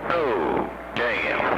Oh, damn.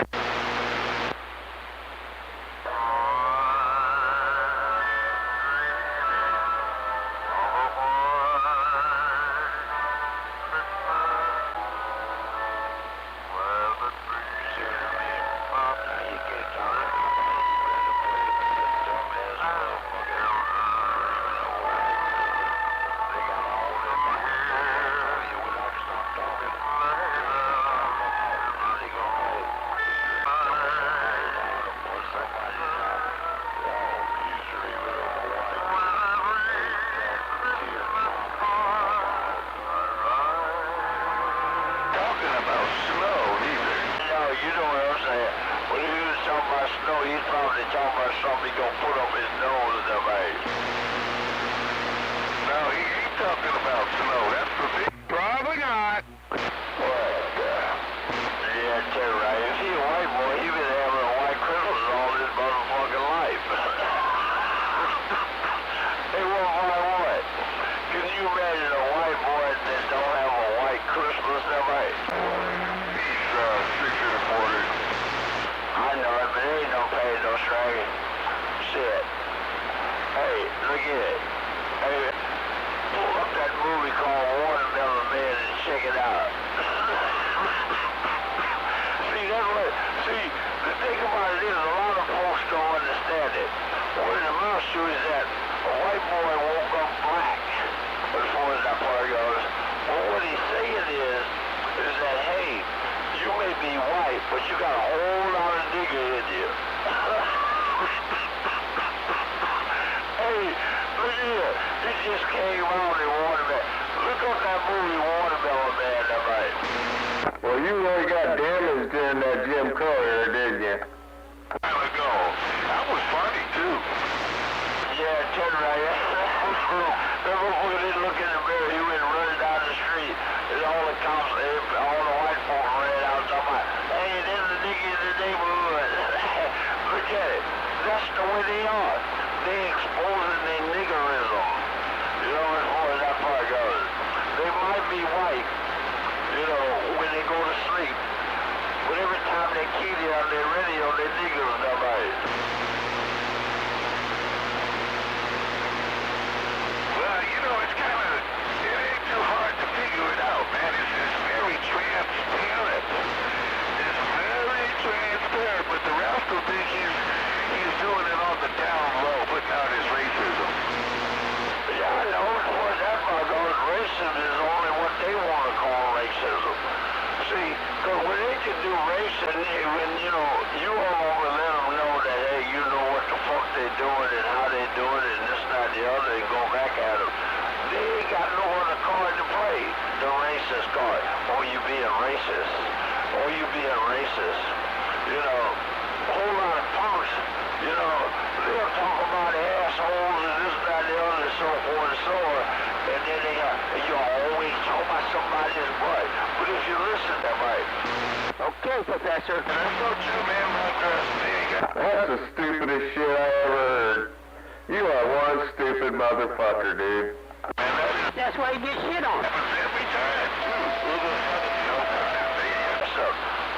Snow, he's probably talking about something he gonna put up his nose or something. No, he ain't talking about snow. That's for me. Probably not. What? Yeah, tell you right. If he a white boy, he been having a white Christmas all his motherfucking life. Hey, what? Can you imagine a white boy that don't have a white Christmas, somebody? He's 6 and a quarter. I know it, but there ain't no pain, no stragging. Shit. Hey, look at it. Hey, pull up that movie called Watermelon Man and check it out. See, the thing about it is, a lot of folks don't understand it. What it amounts to is that a white boy woke up black, as far as that part goes. Well, what he's saying is that, hey, you may be white, but you got a whole lot of nigger in you. Hey, look here. It just came out in Watermelon. Look up that movie Watermelon Man, that right. Well, you really got damaged in that Jim Crow era, didn't you? A while ago. That was funny, too. Yeah, Ted right. That motherfucker didn't look in the mirror. He went running down the street. And all the cops, all the white folks ran out talking about, hey, there's a nigga in the neighborhood. Look at it. That's the way they are. They exposing their niggerism. You know, as far as that part goes. They might be white, you know, when they go to sleep. But every time they key it on their radio, they niggers, somebody. Well, you know, it ain't too hard to figure it out, man. It's very transparent. It's very transparent, but the rascal thinks he's doing it on the down low, putting out his racism. Yeah, I know. As far as that part goes, racism is only what they want to call racism. See, because when they can do racism, when, you know, you all over let them know that, hey, you know what the fuck they doing and how they doing it and this, that, and the other, and go back at them. They ain't got no other card to play. The racist card. Oh, you being racist. Oh, you being racist. You know, a whole lot of punks, you know, they'll talk about assholes and this, that, and the other, and so forth and so on. And then you always talk about somebody's butt. But if you listen, that might. Okay, Professor. That's so true, man. That's the stupidest shit I ever heard. You are one stupid motherfucker, dude. That's why you get shit on. Every time.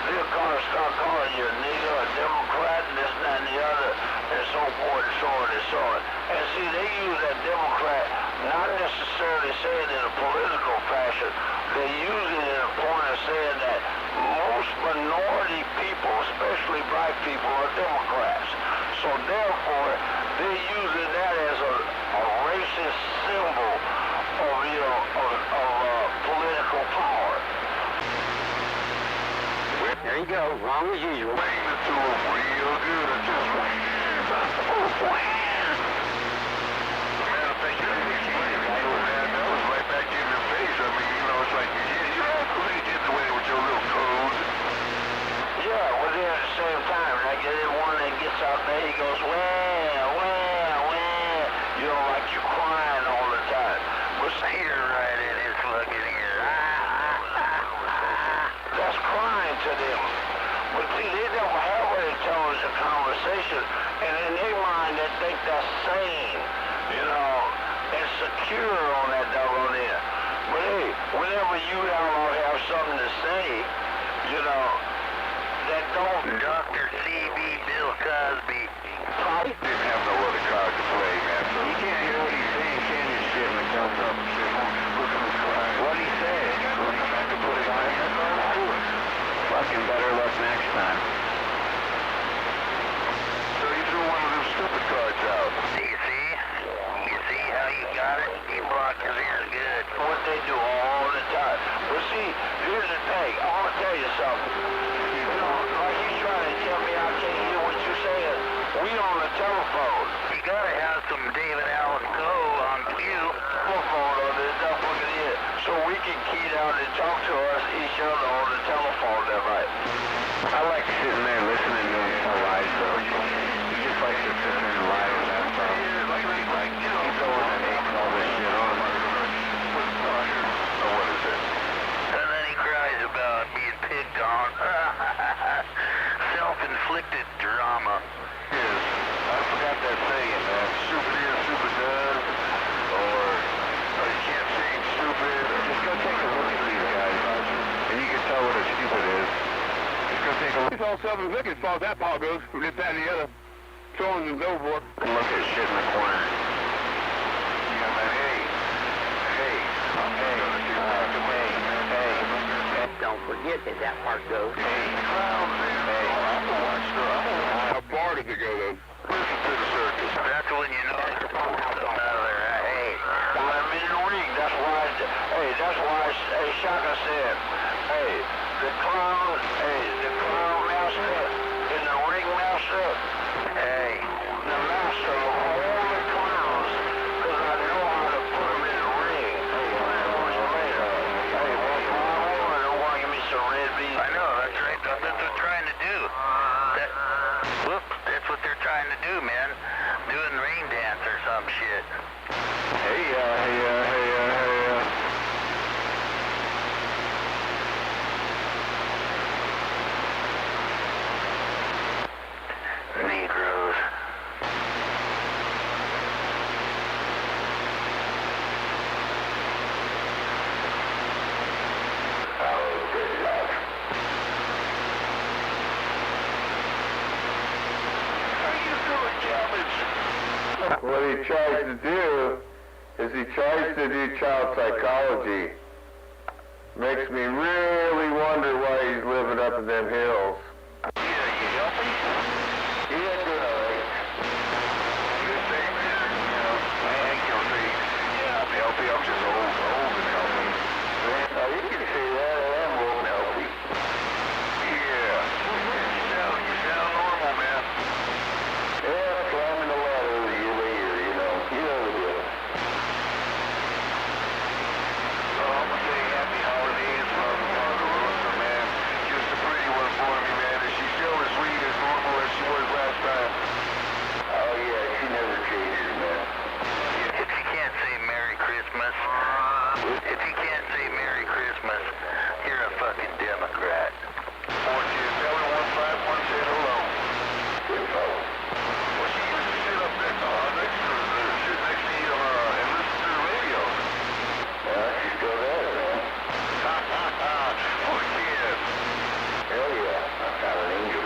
They'll start calling you a nigger, a Democrat, and this, that, and the other, and so forth, and so on, and so on. And see, they use that Democrat not necessarily saying in a political fashion. They use it in a point of saying that most minority people, especially black people, are Democrats. So therefore, they're using that as a racist symbol of, you know, of political power. There you go, wrong as usual. Bang it to them real good. Just matter of fact, you didn't explain it, man. That was right back in your face. I mean, you know, it's like, you have to really get away with your little code. Yeah, well, then at the same time, like, there's one that gets out there, he goes, well. You know, like you crying all the time. But here, right in his looking here. That's crying to them. But see, they don't have an intelligent conversation, and in their mind, they think that's sane, you know, and secure on that doggone end. But hey, whenever you have something to say, you know, that don't... Dr. C.B. Bill Cosby. He didn't have no other card to play, man. So you can't hear what he's saying, can you? Shit, when it comes up and shit. Look at his crying. What'd he say? Well, he tried to put it on. That's all he's doing. Fucking better luck next time. So he threw one of them stupid cards out. Do you see? You see how you got it? You blocked his ears good. What they do all the time. Well, see, here's the thing. I want to tell you something. You know, like you trying to tell me I can't hear what you're saying. We on the telephone. You gotta have some David Allen Coe on cue. Telephone on this stuff, look at it. So we can key down and talk to us, each other on the telephone that night. I like sitting there listening to him tell lies, though. He just likes to sit there and lie and that's all. Like, you know, He's the one that hates all this shit on. Oh, what is it? And then he cries about being picked on. Self-inflicted drama. Yes, I forgot that saying, man. Stupid is, stupid does. Or you can't say it's stupid. Just go take a look at these guys, and you can tell what a stupid is. Just go take a look. It's all self-inflicted as far as that part goes, from this, that, and the other. Throwing them overboard. And look at shit in the corner. Yeah, man, hey. Don't forget that that part goes. How far does it go, though? Listen to the circus. That's when you know it's another. Hey, I'm in the ring. That's why Shaka said, hey, the clown master in the ring master. Hey, the master of all the clowns, because I know how to put them in the ring. Hey, I don't want to give me some red beef. I know, that's right. That's what they're trying to do. That's what they're trying to do, man. Doing rain dance or some shit. Negroes. What he tries to do is he tries to do child psychology. Makes me really wonder why he's living up in them hills. Yeah, you help me? Yeah, good, all right. You the same, man? You know, I ain't gonna say, yeah, I'm healthy. I'm just old and healthy. Oh, you can say that. I am old and healthy. Yeah. You sound normal, man. Yeah, climbing the ladder year by year, you know. You know the deal. So I'm gonna say happy holidays from Rosa, man. Just a pretty one for me, man. And she's still as sweet as normal as she was last time. Oh yeah, she never changes, man. If you can't say Merry Christmas, you're a fucking Democrat. 410-715-1 said hello. Good fellow. Well, she used to sit up next to you and listen to the radio. She still does, man. Poor kid. Hell yeah, I got an angel.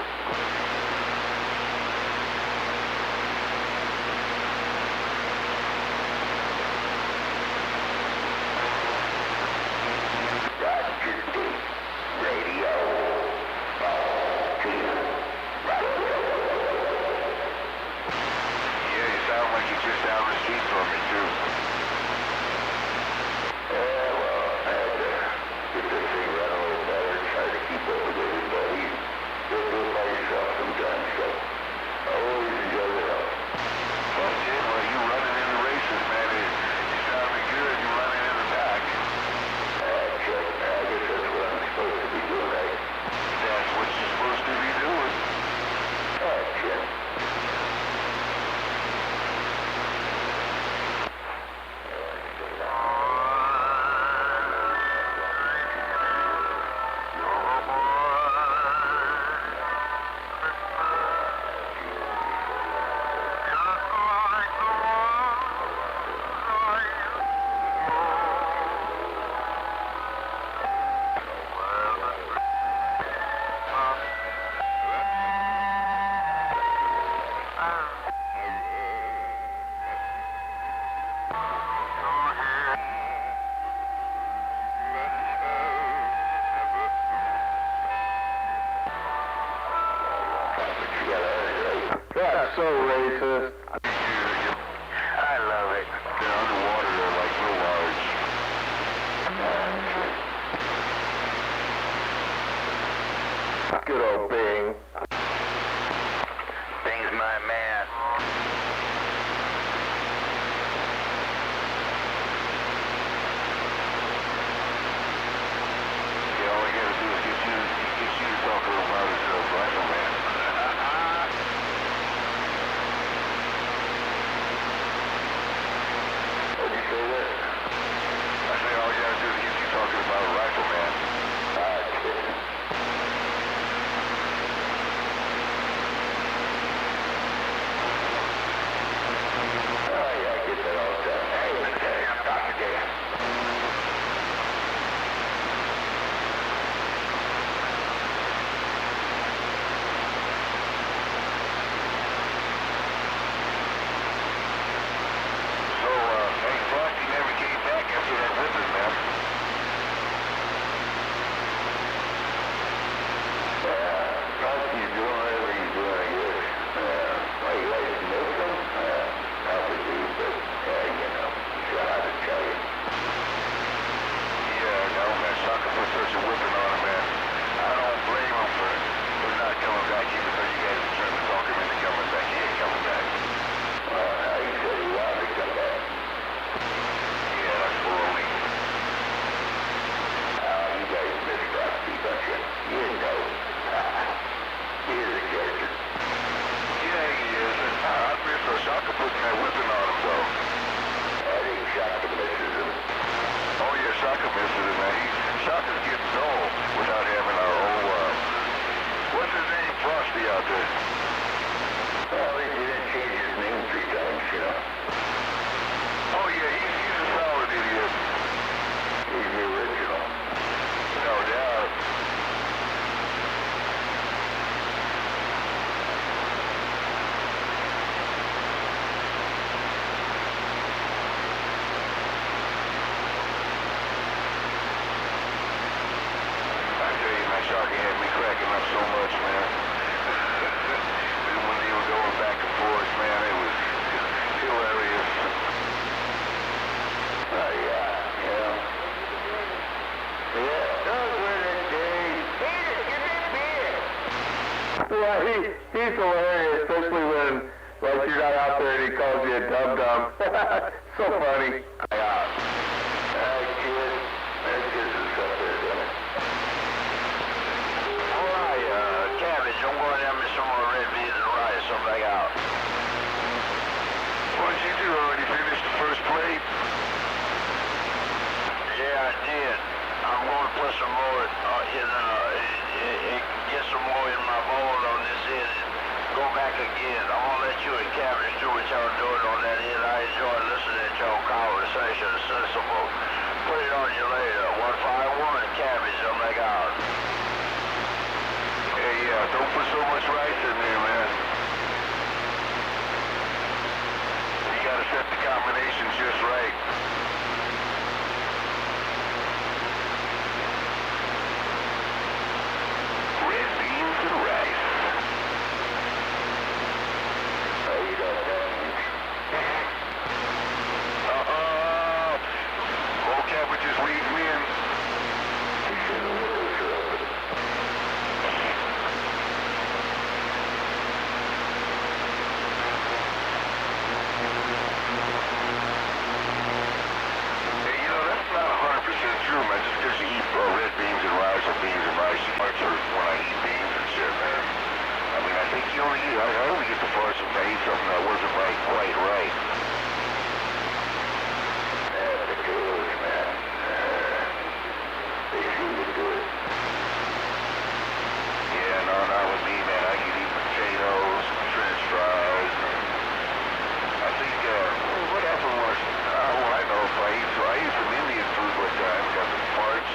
he's hilarious, especially when, like, you're not out there and he calls you a dum-dum. So funny. Yeah. Kid. There's business up there, isn't it? All right, cabbage. I'm going to have me some more red beans and rice. I'm back out. What'd you do? Already finished the first plate? Yeah, I did. I'm going to put some more get some more in my bowl on this end and go back again. I'm going to let you and cabbage do what y'all doing on that end. I enjoy listening to y'all conversation. It's sensible. Put it on you later. 151 cabbage. I'm back out. Hey, yeah, don't put so much rice in there, man. You gotta set the combination just right. Red beans and rice. Oh, you got that? Old cabbage is leading in. True, man. Just because you eat red beans and rice or beans and rice, you parts are when I eat beans and shit, man. I mean, I think you only eat, I only get the farts if I eat something that wasn't quite right. Yeah, the good, man. They seem to do it. Yeah, no, not with me, man. I can eat potatoes, french fries. I think, what happened was, I know if I ate some Indian food one time, got some farts.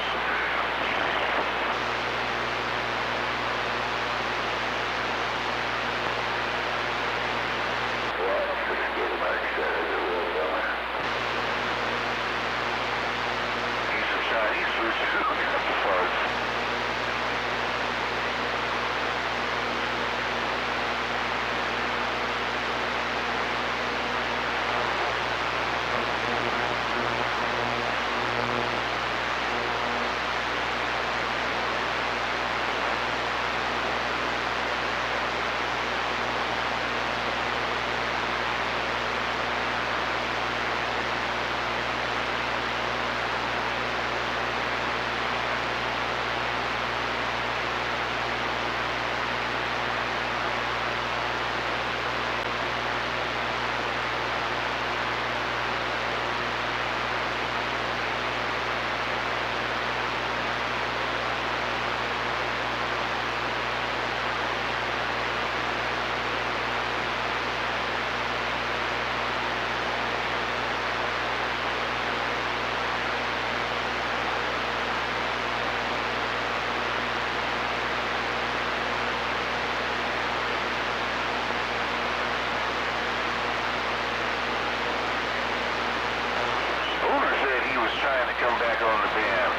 Well, just get him excited, it will go. Eat some Chinese food too, got the farts. Trying to come back on the band.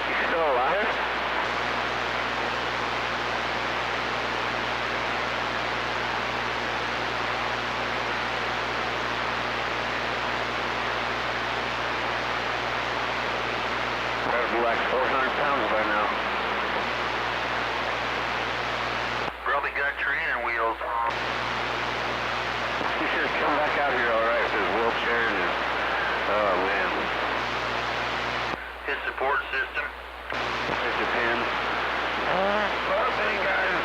You still alive? Like 400 pounds by now. Probably got training wheels. He should have come back out here alright with his wheelchair and his, oh man. His support system? It depends. Well, hey guys.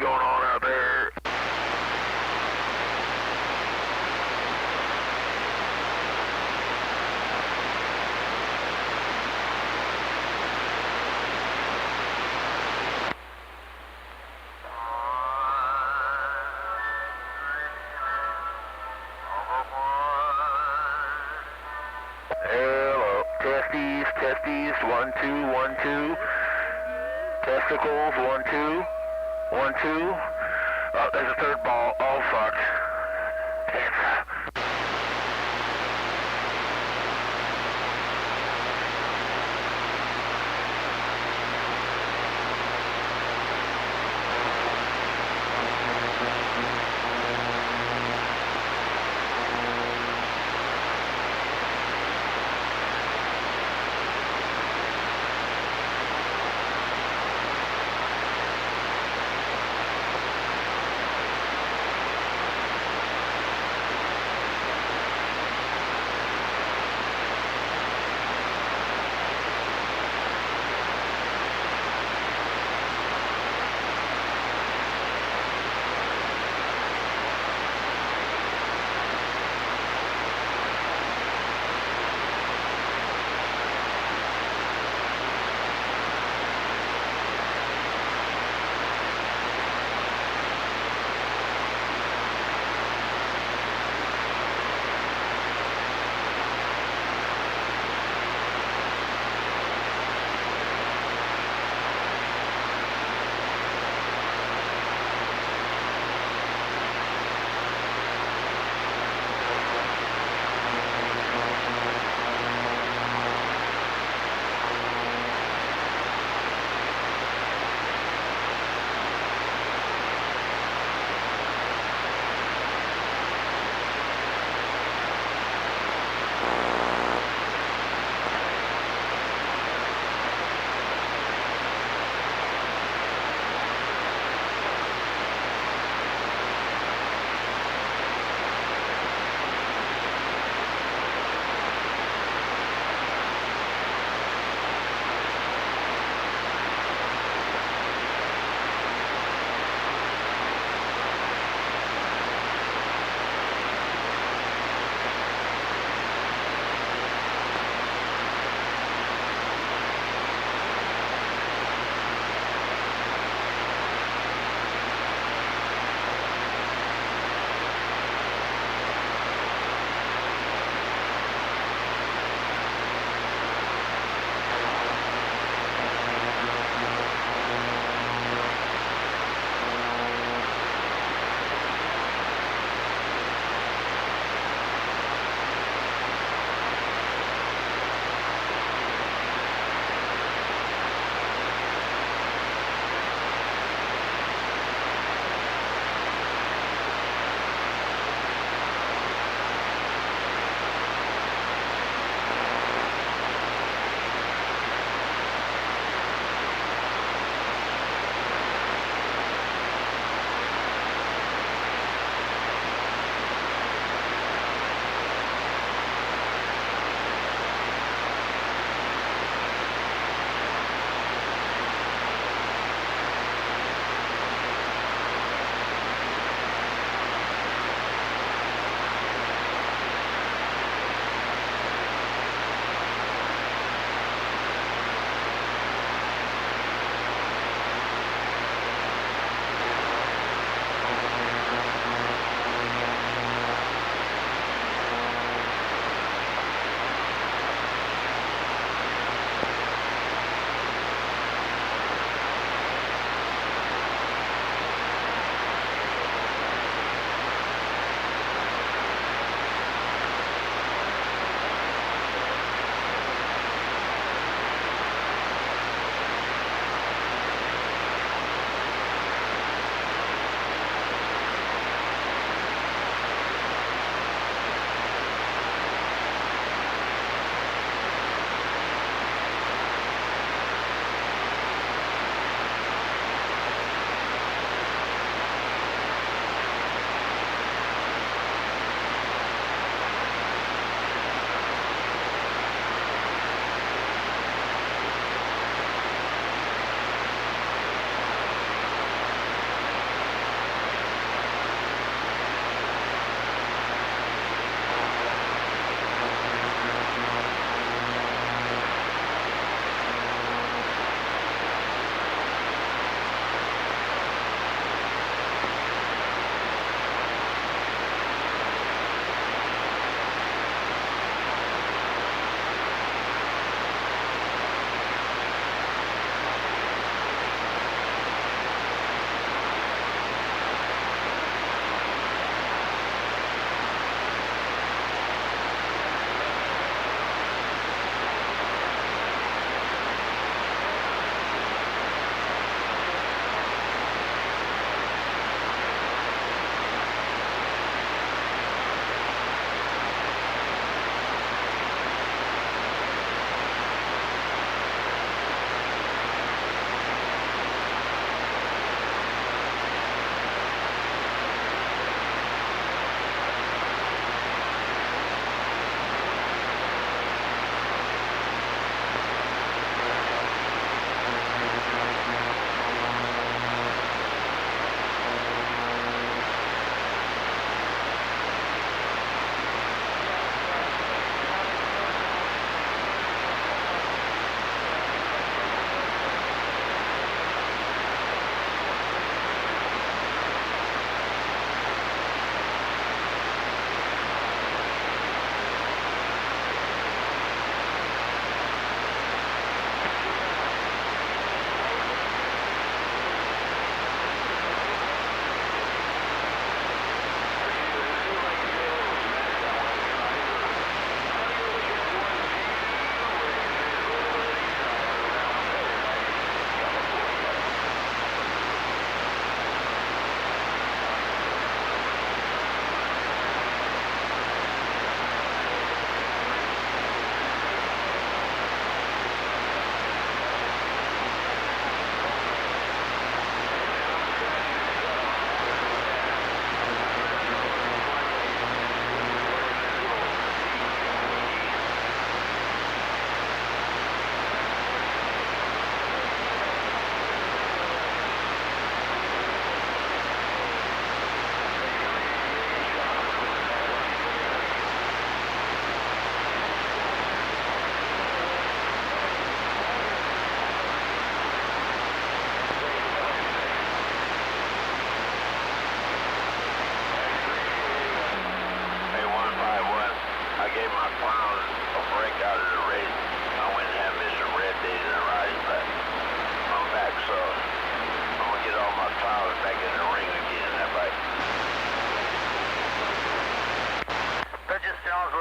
going on out there? Hello, testes, 1, 2, 1, 2. Testicles, 1, 2, 1, 2. Oh, there's a third ball. Oh, fuck. Damn.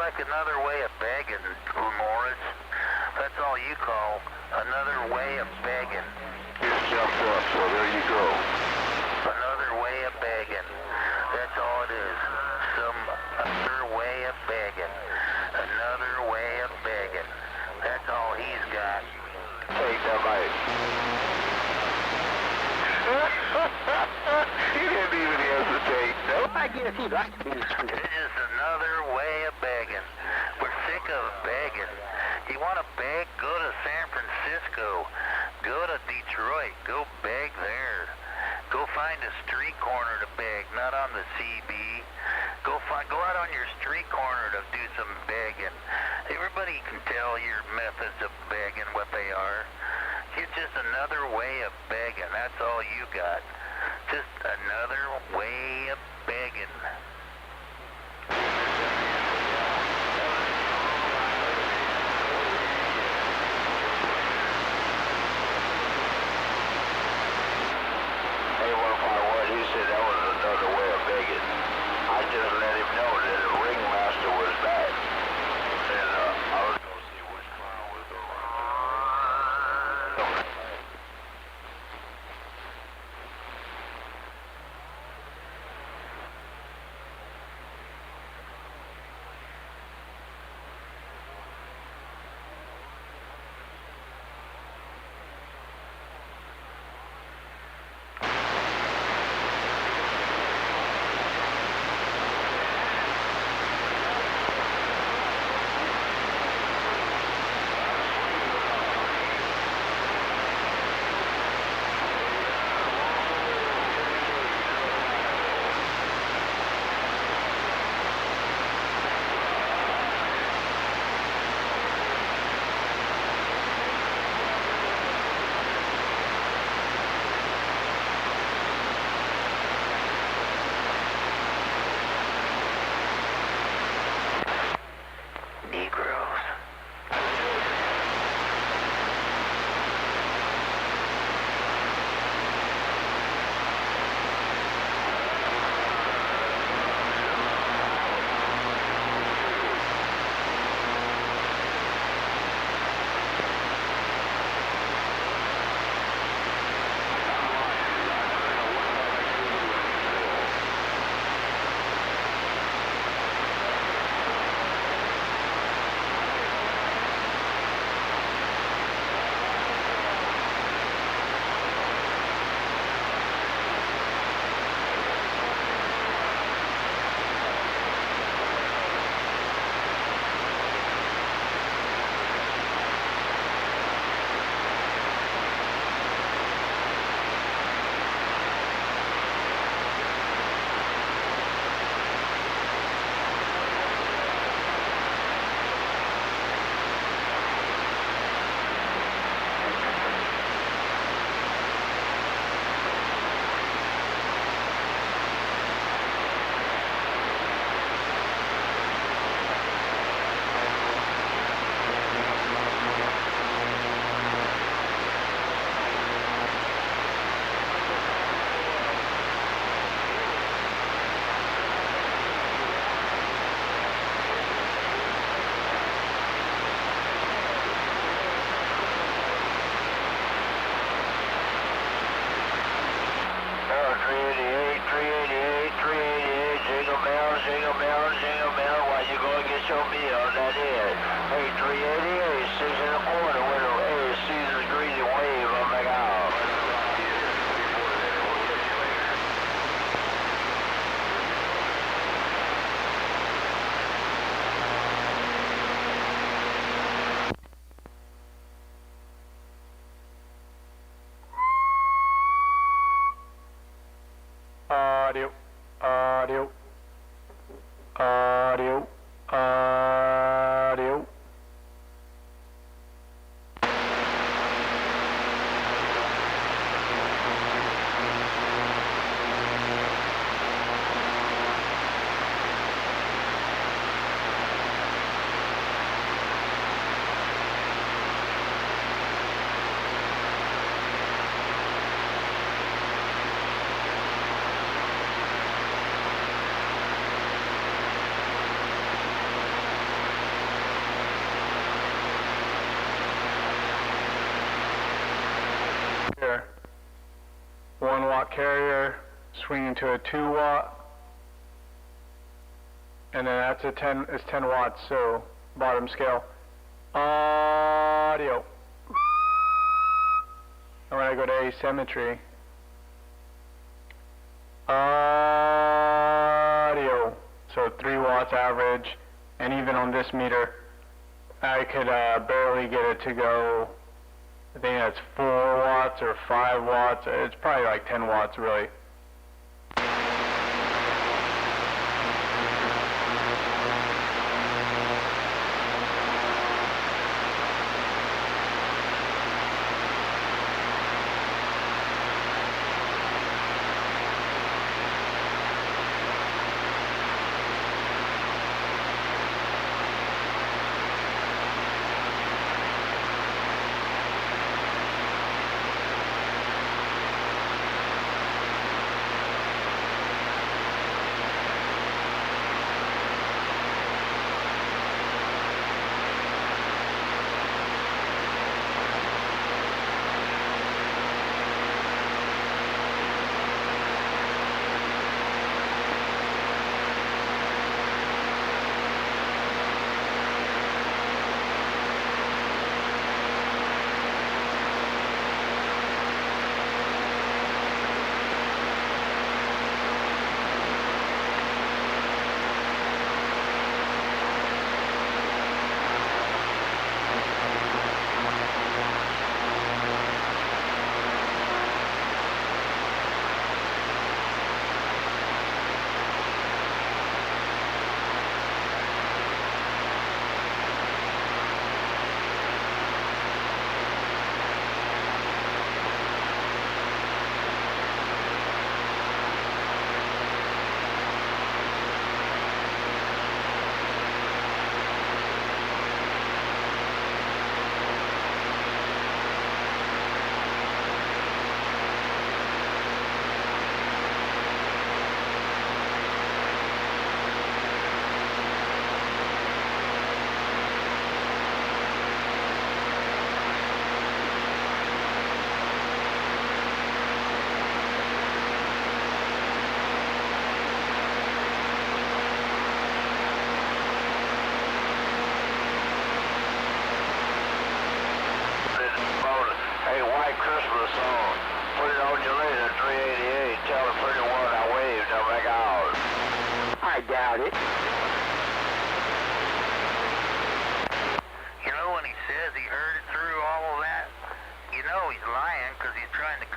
like another way of begging, Morris. That's all you call another way of begging. Just jumped up, so there you go. Another way of begging. That's all it is. Some other way of begging. Another way of begging. That's all he's got. Take the mic. He didn't even hesitate. No, I guess he'd like to be it's just another way of begging. We're sick of begging. You want to beg? Go to San Francisco. Go to Detroit. Go beg there. Go find a street corner to beg, not on the CB. Go out on your street corner to do some begging. Everybody can tell your methods of begging what they are. It's just another way of begging. That's all you got. Just another way of begging. Hey, what he said that was another way of begging. I just let him know that the ringmaster was back. And I was going to see which clown was around. Jingle bell, while you go and get your meal, that is. Hey, 388, 6 and a quarter, window, hey, Caesar's greasy wave, I'm back out. Audio, audio, audio, audio. carrier swinging to a 2 watt, and then that's a 10 watts, so bottom scale. Audio. And when I go to asymmetry, audio, so 3 watts average, and even on this meter, I could barely get it to go. I think that's 4 watts or 5 watts. It's probably like 10 watts, really.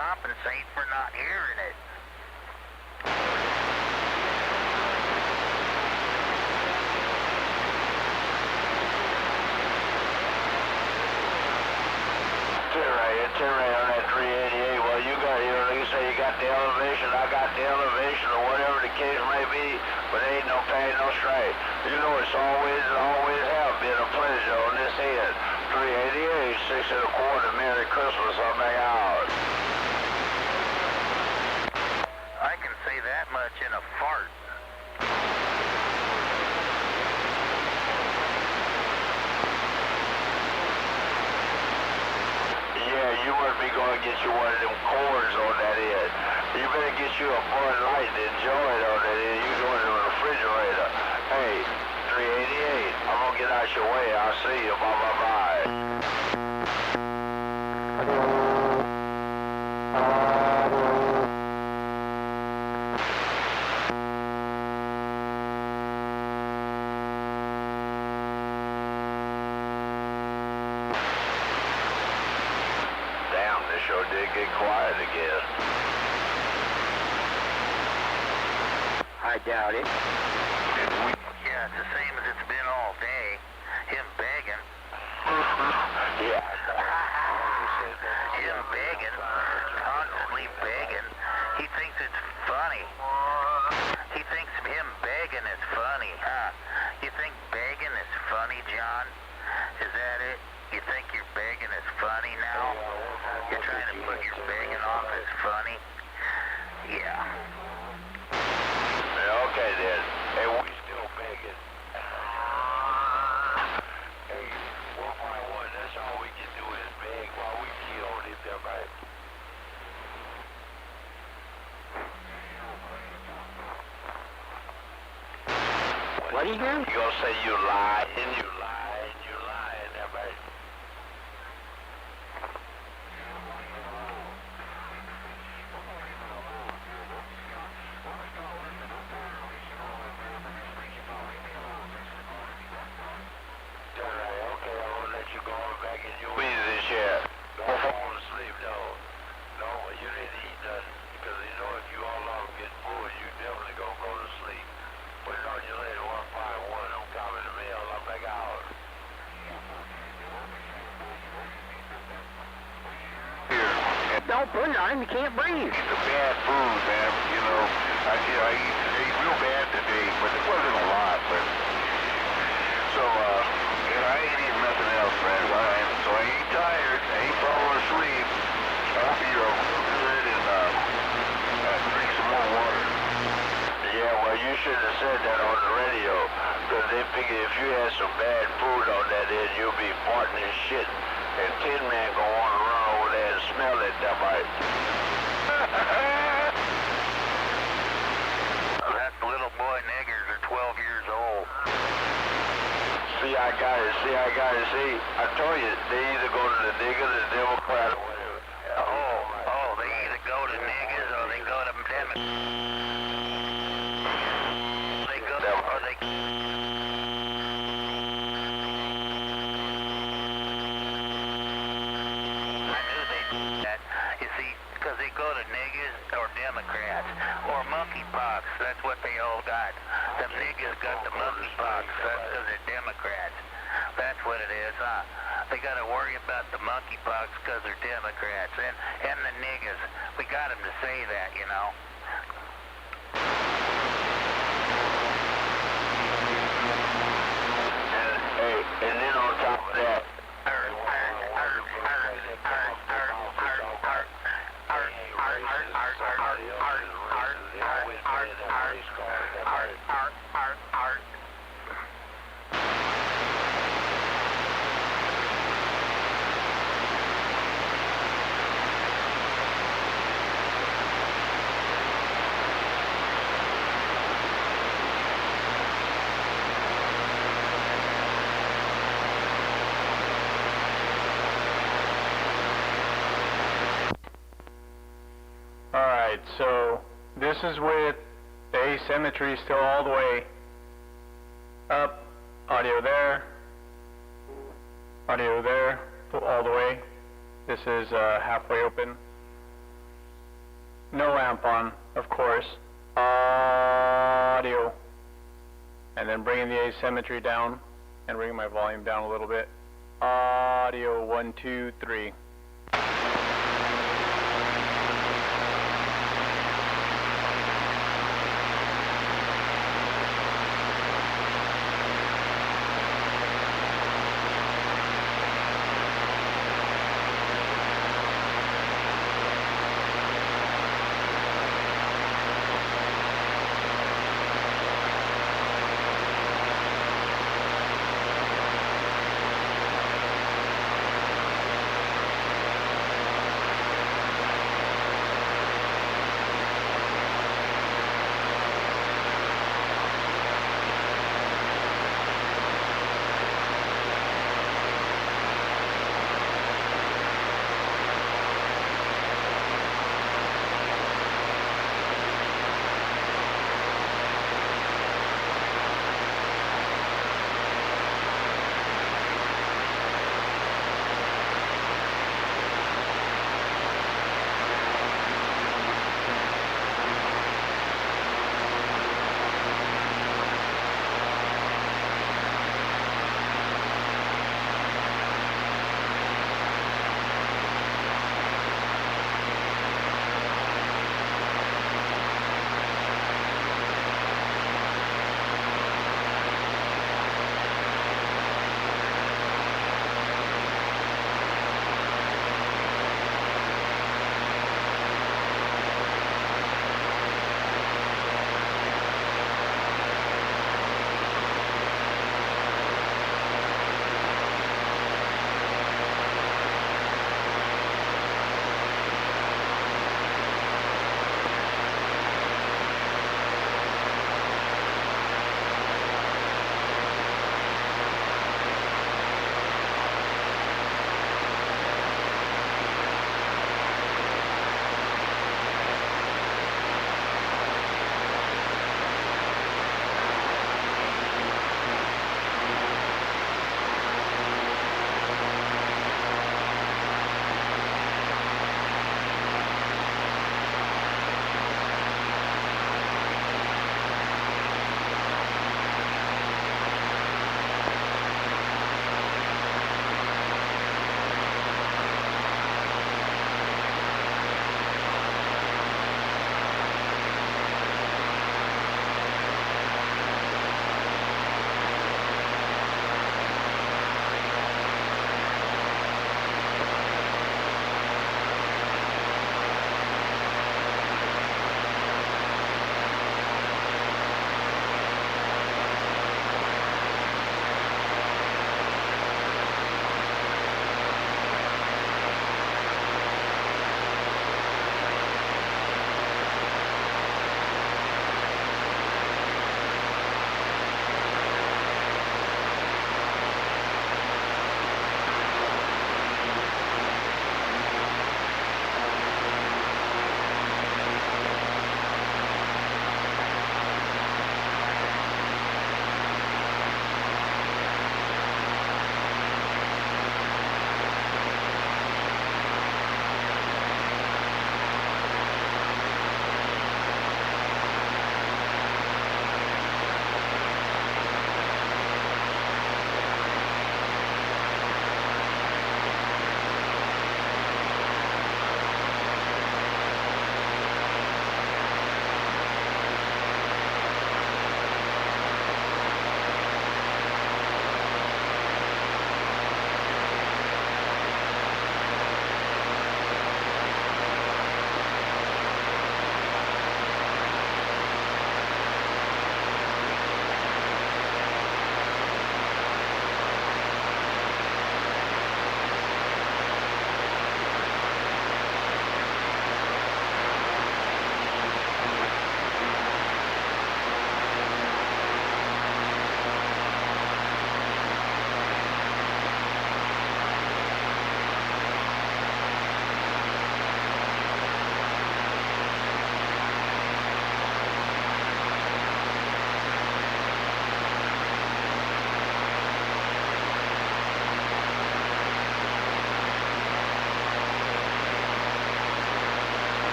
compensate for not hearing it. Itinerary on that 388. Well, you got, like you say, you got the elevation, I got the elevation, or whatever the case may be, but ain't no pain, no strife. You know, it's always have been a pleasure on this head. 388, 6 1/4, Merry Christmas, I'm back out. I can say that much in a fart. You must be going to get you one of them cords on that end. You better get you a Bud Light to enjoy it on that end. You go in the refrigerator. Hey, 388, I'm going to get out your way. I'll see you. Bye-bye-bye. Sure did get quiet again. I doubt it. Yeah, it's the same as it's been all day. Him begging. Yeah. Him begging. Constantly begging. He thinks it's funny. He thinks him begging is funny, huh? You think begging is funny, John? Is that it? You think your begging is funny now? You're trying to put your begging off as funny? Yeah. Okay then. Hey, we still begging. Hey, 151, that's all we can do is beg while we kill on this, right? What do you do? You gonna say you lie, and you lie, and you lie, and everybody. Okay, I won't let you go on back in your way this year. Don't fall asleep, no. No, you need to eat nothing. Because you know if you all out get full, you definitely gonna go to sleep. Put it on your later, 151. I'm coming to mail. I'm back out. Don't put it on him, you can't breathe. The bad food, man. You know, I ate real bad today, but it wasn't a lot. But so, I ain't eating nothing else, man. So I ain't tired. I ain't falling asleep. I'll be real good and drink some more water. Yeah, well, you should have said that on the radio. Because they figure if you had some bad food on that end, you'll be farting and shit. And Tin Man gonna want to run over there and smell it, that might. That little boy niggers are 12 years old. See, I got it. See, I told you, they either go to the nigger, the Democrat, or whatever. Oh, they either go to niggers or they go to Democrats. They go to, or they... Because they go to niggas or Democrats or monkeypox. That's what they all got. Them niggas got the monkeypox. That's because they're Democrats. That's what it is, huh? They got to worry about the monkeypox because they're Democrats and the niggas. We got them to say that, you know. And then on top of that. Alright, so this is with the asymmetry still all the way up, audio there, all the way. This is halfway open. No amp on, of course. Audio. And then bringing the asymmetry down and bringing my volume down a little bit. Audio, 1, 2, 3.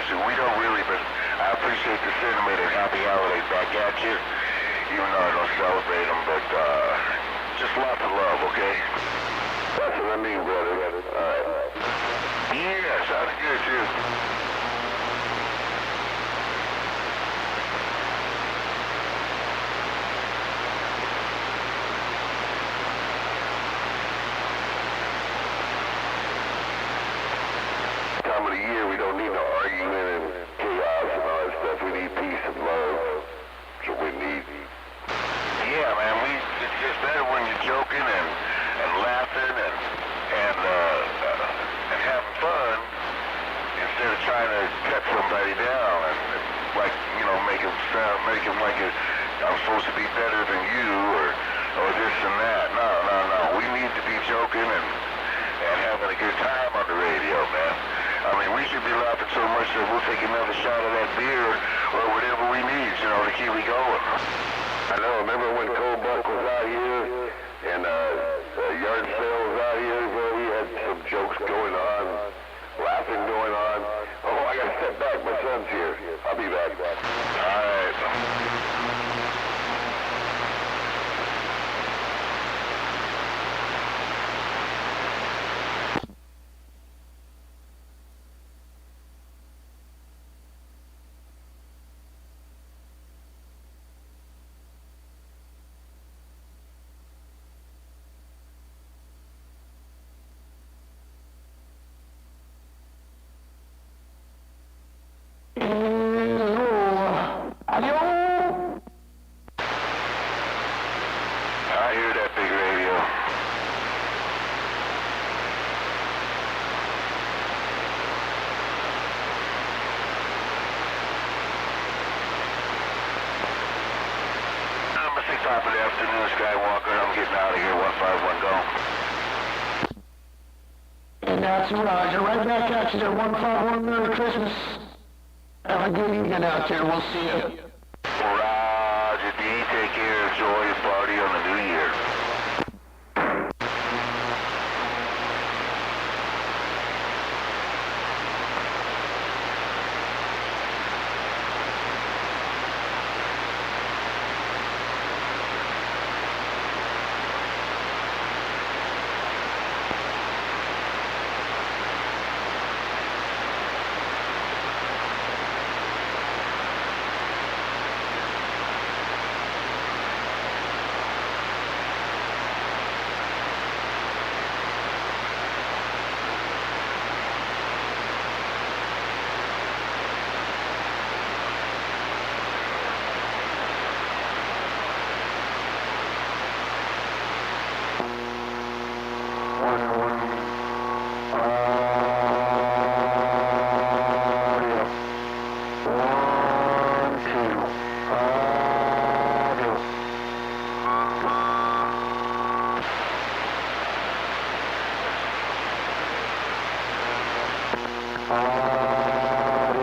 We don't really, but I appreciate the sentiment and happy holidays back at you. Even though I don't celebrate them, but just lots of love, okay? That's what I mean, brother. All right. Yeah, sounds good, too. Time of the year, we don't need no argument and chaos and all that stuff. We need peace and love. That's what we need. Yeah, man, it's just better when you're joking and laughing and having fun instead of trying to cut somebody down and like, you know, make them like I'm supposed to be better than you or this and that. No. We need to be joking and having a good time on the radio, man. I mean, we should be laughing so much that we'll take another shot of that beer or whatever we need, you know, to keep it going. I know, remember when Cold Buck was out here and Yard Sale was out here where we had some jokes going on, laughing going on. Oh, I gotta step back, my son's here. I'll be back. All right. I hear that big radio. Number 6, top of the afternoon, Skywalker. I'm getting out of here. 151, go. And that's Roger. Right back at you there. 151, Merry Christmas. Have a good evening out there. We'll see you. Roger, D. Take care. Enjoy your party on the New Year. Audio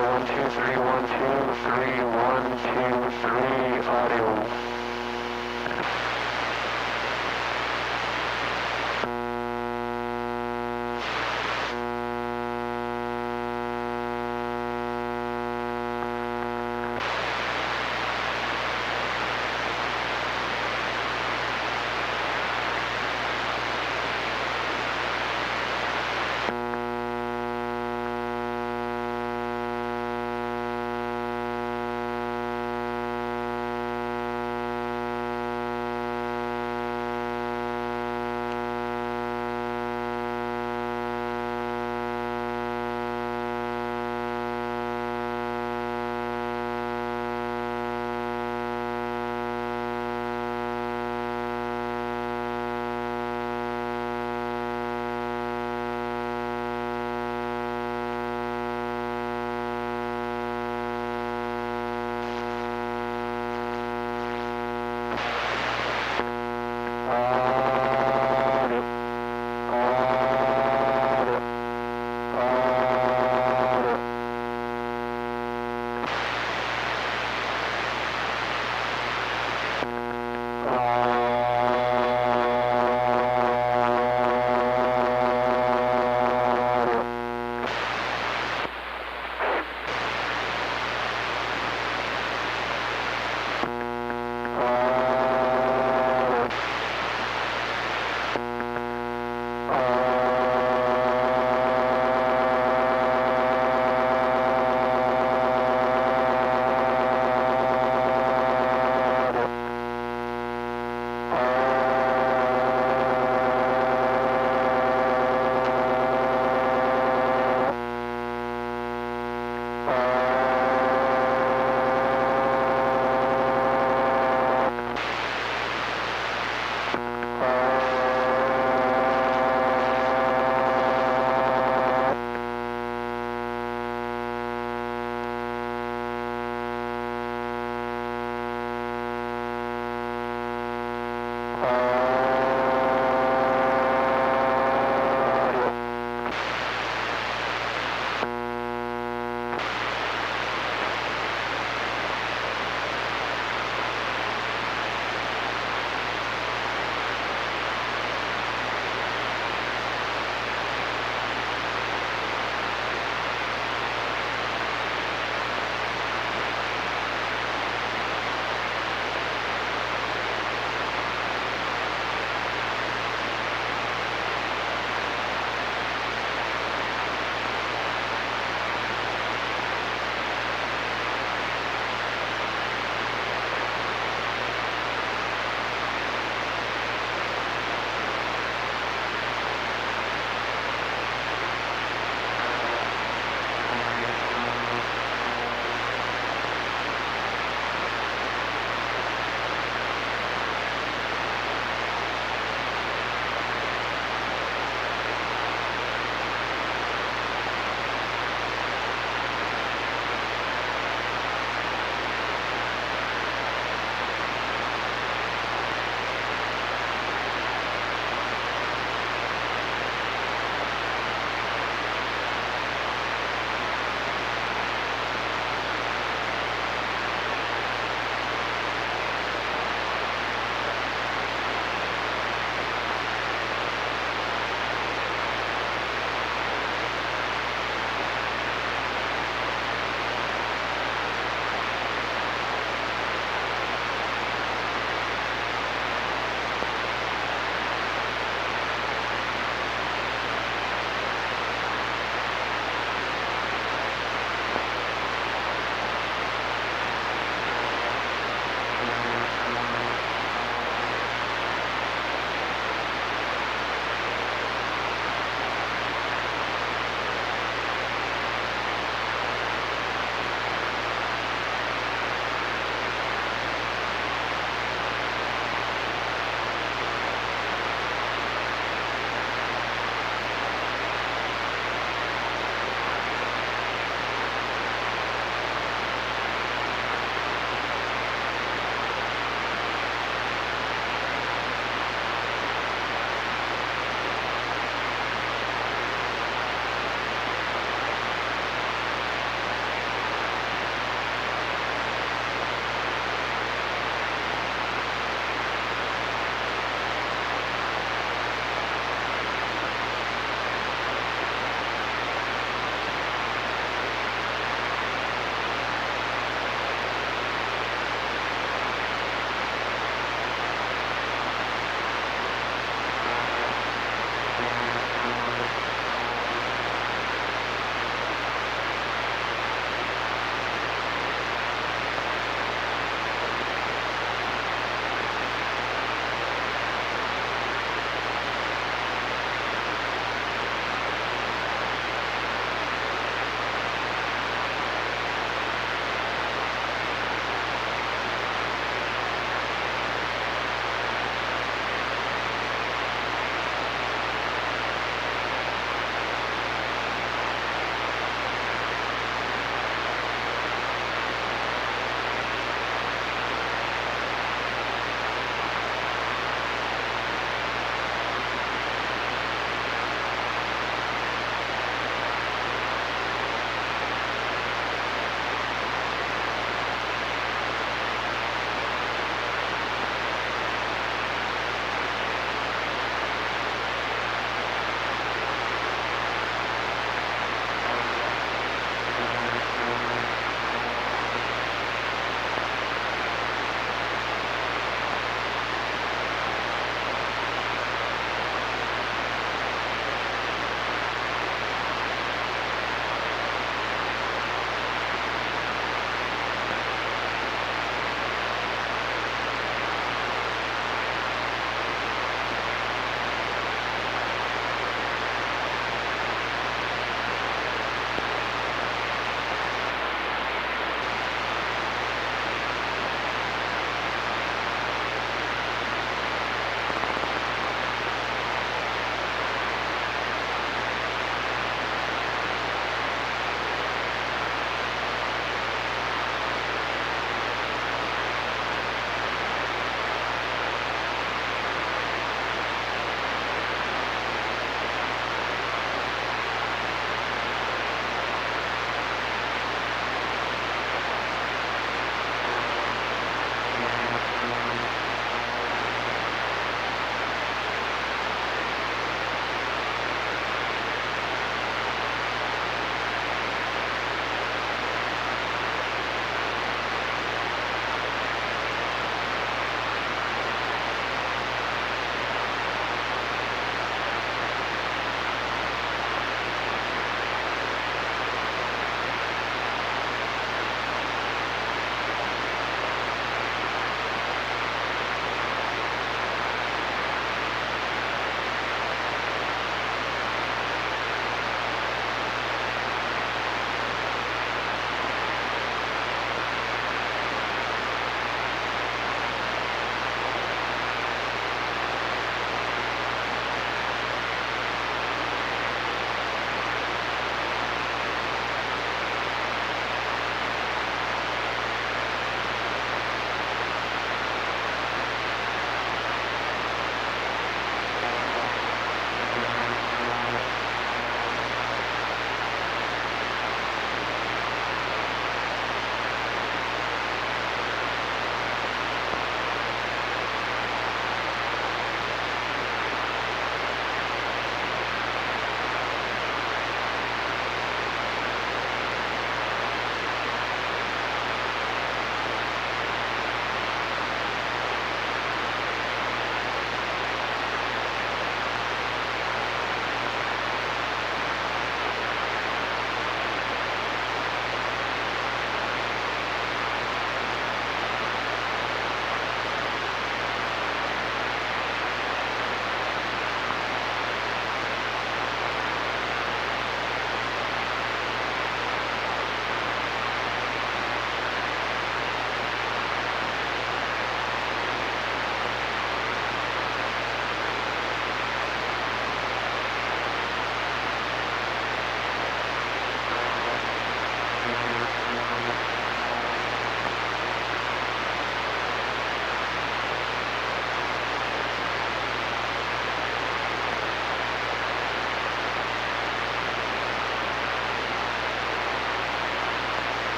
1 2 3 1 2 3 1 2 3 audio.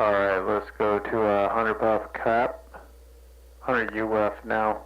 Alright, let's go to 100 Buff Cap. 100 UF now.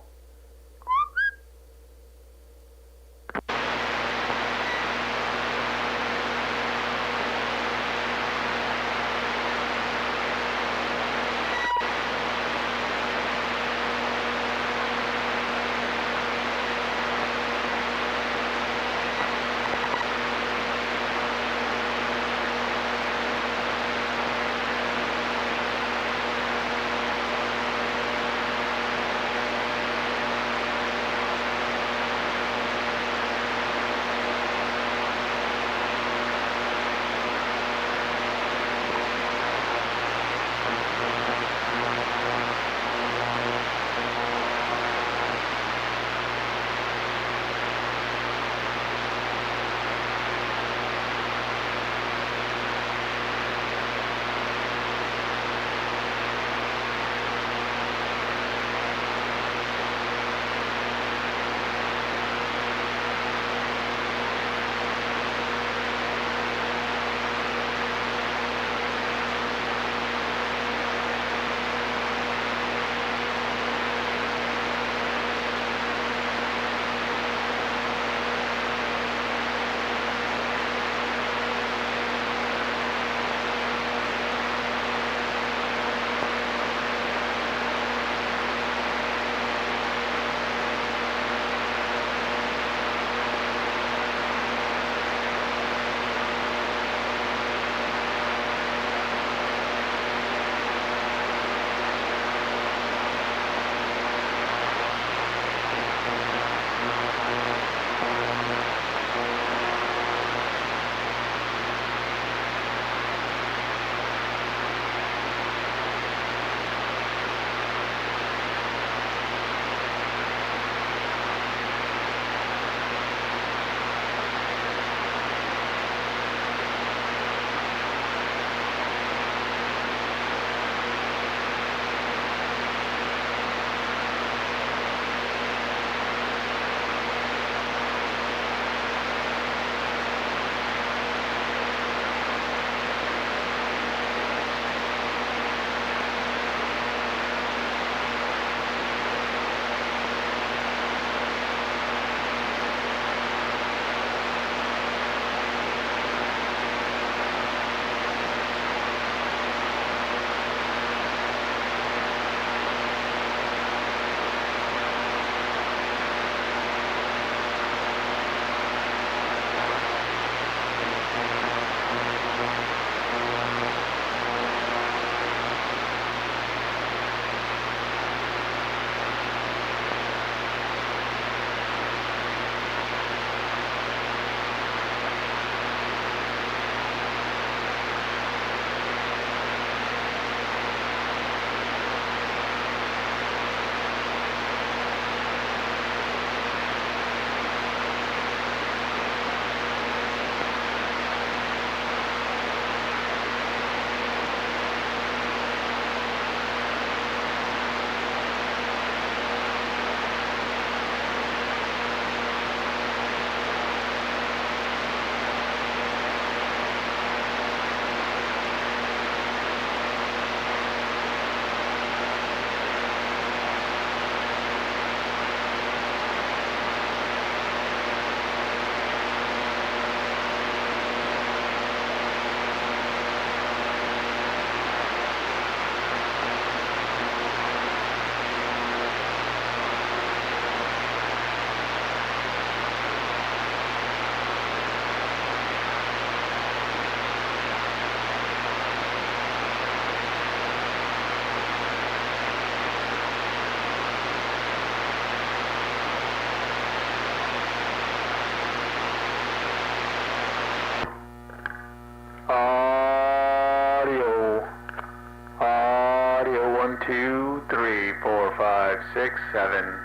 Audio 1, 2, 3, 4, 5, 6, 7.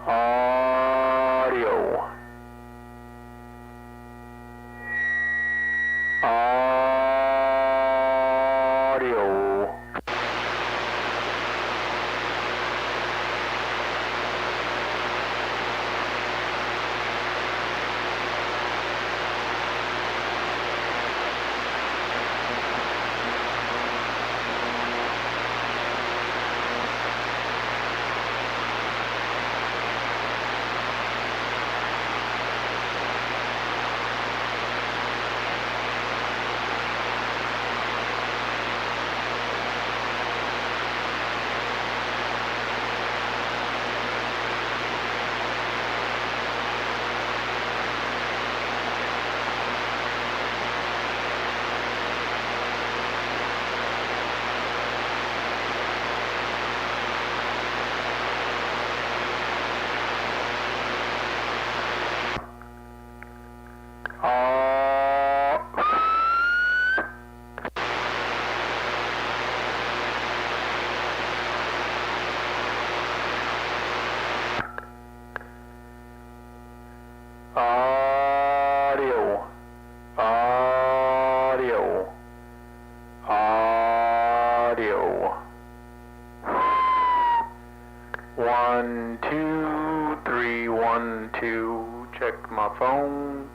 Audio. Audio. 1, 2, check my phone.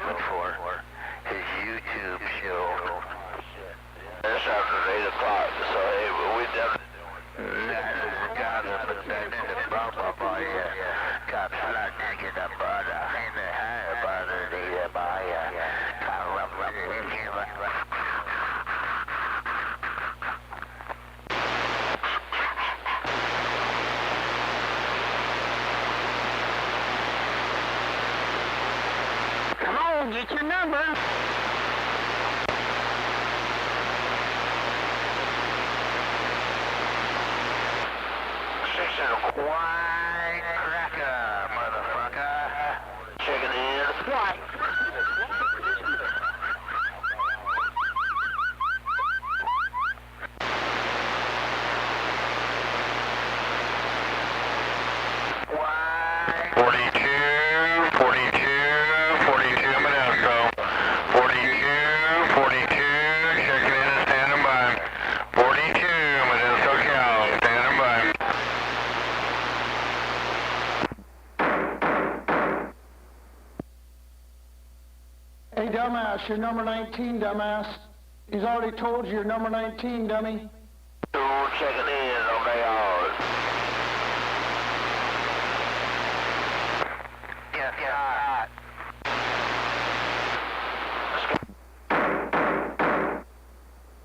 looking for his YouTube show. That's after 8 o'clock, so hey, we definitely got to put that in the bump up on you. Got flat naked up on in the hair, but the by Come on, get your number. Wine cracker, motherfucker. Chicken in. What? Wine. 42 Modesto. 42, checking in and standing by. 42 Modesto Cal, standing by. Hey, dumbass, you're number 19, dumbass. He's already told you you're number 19, dummy. Checking in on the hours. Yeah.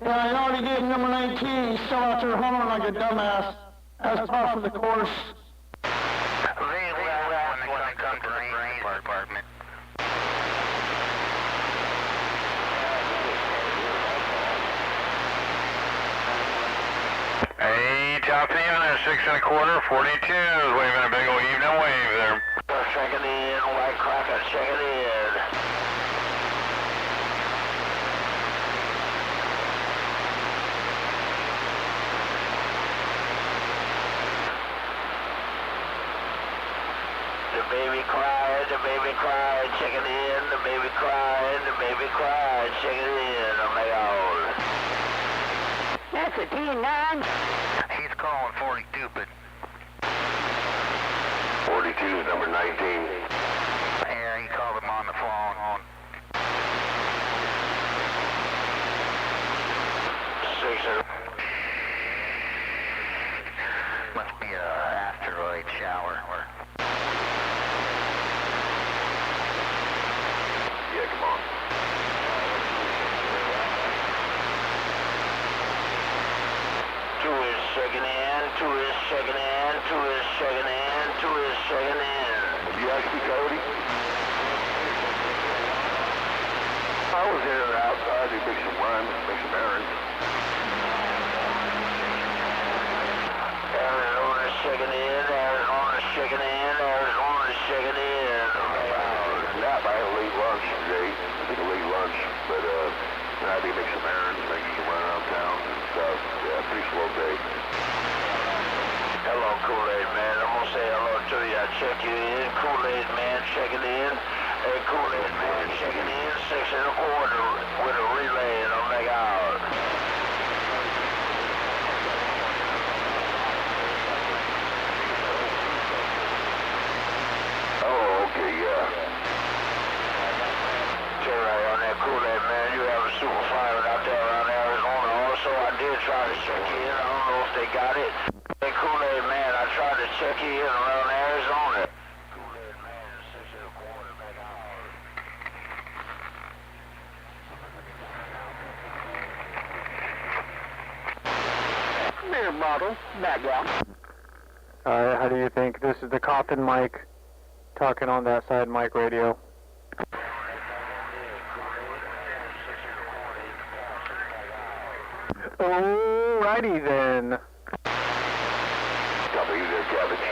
Yeah, he already did number 19. He's still out there humming like a dumbass. That's par for the course. They will when they come to the brain department. Hey, top of the unit, 6 1/4, 42, waving a big old evening wave there. Checking in, white cracker, checking in. The baby cried, checking in, the baby cried, checking in on the old. That's a T9. He's calling 40 stupid. 42 is number 19. Yeah, he called him on the phone. 6 must be a asteroid shower. Yeah, come on. Two is checking in. You actually, Cody? I was in and outside to make some runs, make some errands. Arizona's checking in. Nap, I had a late lunch today. I think a late lunch, but I had to make some errands, make some run around town and stuff. Yeah, pretty slow day. Hello, Kool-Aid Man. I'm gonna say hello to you. I check you in. Kool-Aid Man checking in. Hey, Kool-Aid Man checking in. 6 1/4 with a relay and I'll make out. Oh, okay, yeah. Tell you on that Kool-Aid Man, you have a super fireman out there around Arizona. Also, I did try to check you in. I don't know if they got it. Hey, Kool-Aid Man, I tried to check you in around Arizona. Kool-Aid Man, 6 1/4, make out. Beer bottle, back out. How do you think? This is the coffin mic talking on that side mic radio. Alrighty then. Copy there, Cabbage.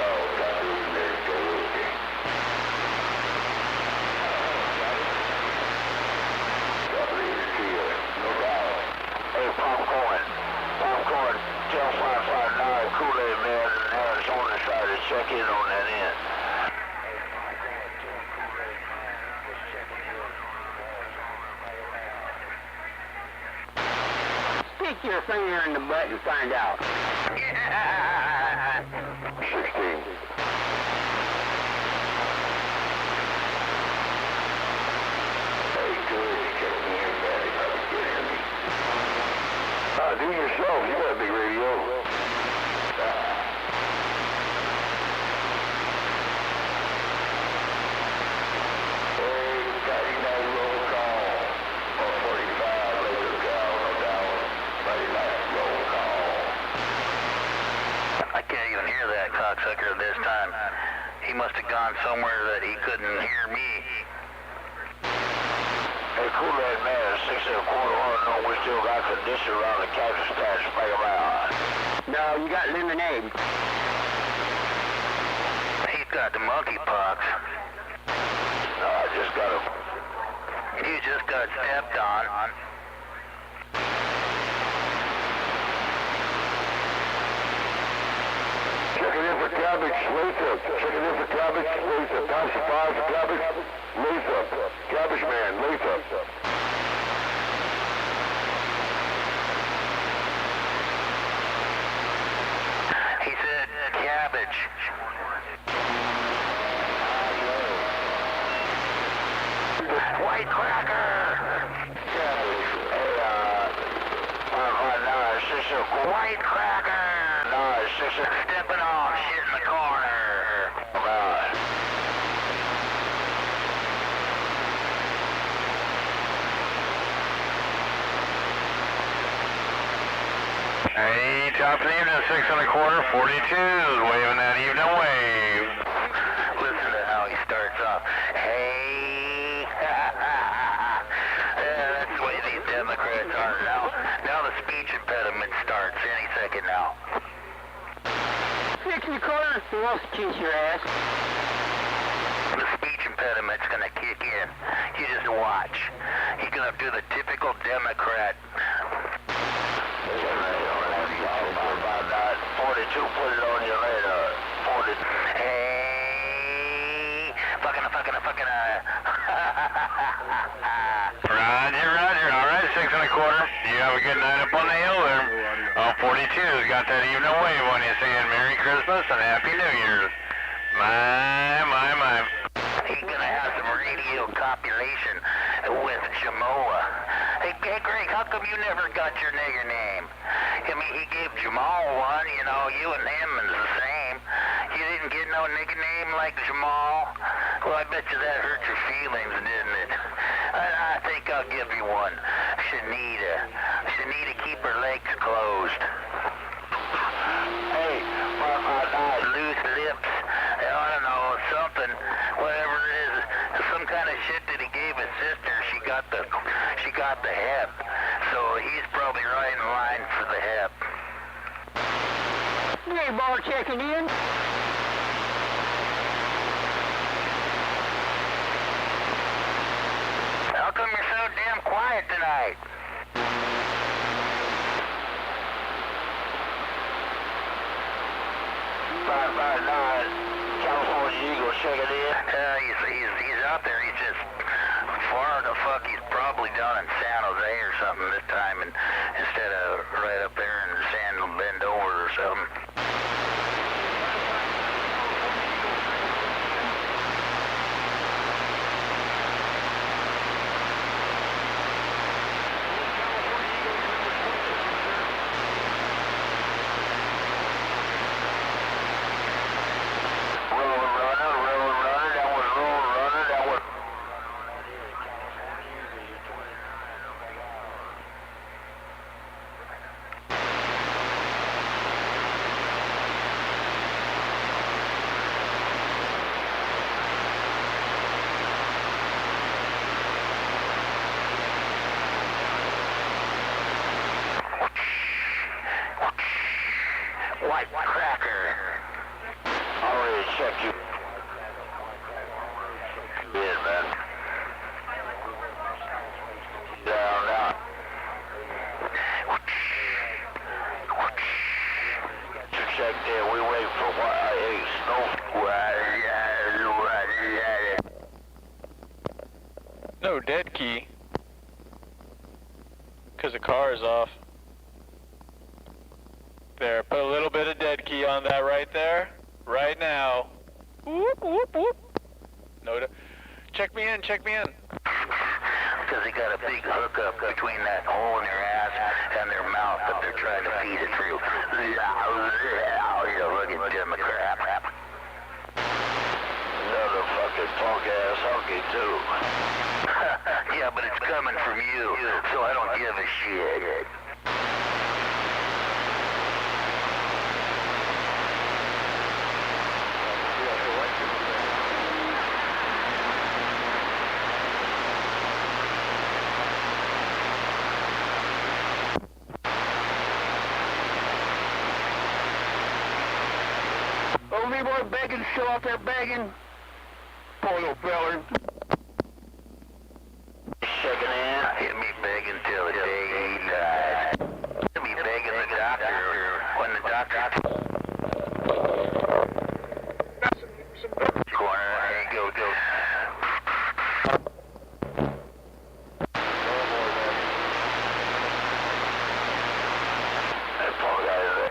Oh, copy there, Cabbage. Copy there, Kia. No problem. Hey, Popcorn, tell 559 Kool-Aid Man in Arizona tried to check in on that end. Stick your finger in the butt and find out. 16. still got condition around the cabbage patch. Spike 'em out. No, you got lemonade. He's got the monkeypox. No, I just got him. You just got stepped on. Checking in for cabbage, Lisa. Checking in for cabbage, Lisa. Time 5 for cabbage, Lisa. Cabbage man, Lisa. He said cabbage. White cracker! Hey, White cracker! no, it's just a... Stepping off, shit in the corner. Hey, top of the evening, 6 1/4, 42s, waving that evening wave. Listen to how he starts off. Hey, yeah, that's the way these Democrats are now. Now the speech impediment starts any second now. 6 1/4, who else kiss your ass? The speech impediment's gonna kick in. You just watch. He's gonna do the typical Democrat. 42, put it on you later. 40. Hey, fucking. Roger. All right, 6 1/4. You have a good night up on the hill there. 42's got that evening wave on you saying Merry Christmas and Happy New Year's. My. He's gonna have some radio copulation with Jamoa. Hey, Greg, how come you never got your nigger name? I mean, he gave Jamal one, you know, you and him is the same. You didn't get no nigger name like Jamal? Well, I bet you that hurt your feelings, didn't it? I think I'll give you one. Shanita, keep her legs closed. Hey, Loose lips, I don't know, something, whatever it is, some kind of shit that he gave his sister. She got the hep, so he's probably right in line for the hep. Hey, ball checking in. How come you're so damn quiet tonight? California Eagle checking in. He's out there. He's just far the fuck. He's probably down in San Jose or something this time, and instead of right up there in San Bend over or something. White cracker. Already checked you. Yeah, man. Down. You check there. We wait for what? Hey, snow. No dead key. Because the car is off. There, put a little bit of dead key on that right there. Right now. Whoop, whoop, whoop. No, check me in. Because they got a big hookup between that hole in their ass and their mouth that they're trying to feed it through. Look at Democrat. Another fucking punk ass hunky too. Yeah, but it's coming from you, so I don't give a shit. Sonny boy begging, still out there begging? Poor little feller. Shaking hand, hit me begging till the day he died. Hit me begging the doctor when the doctor... Corner, hey, go. That poor guy there.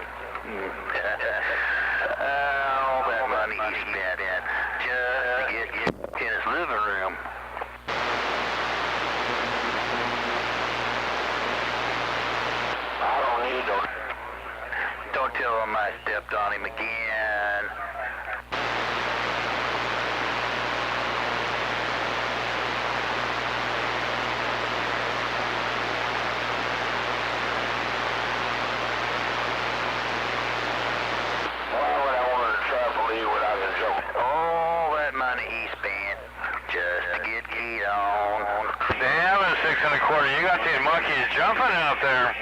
All that money he spent in just to get in his living room. Don't tell him I stepped on him again. Why would I want to travel you without a joke? All that money he spent just to get keyed on. Damn it, 6 1/4. You got these monkeys jumping out there.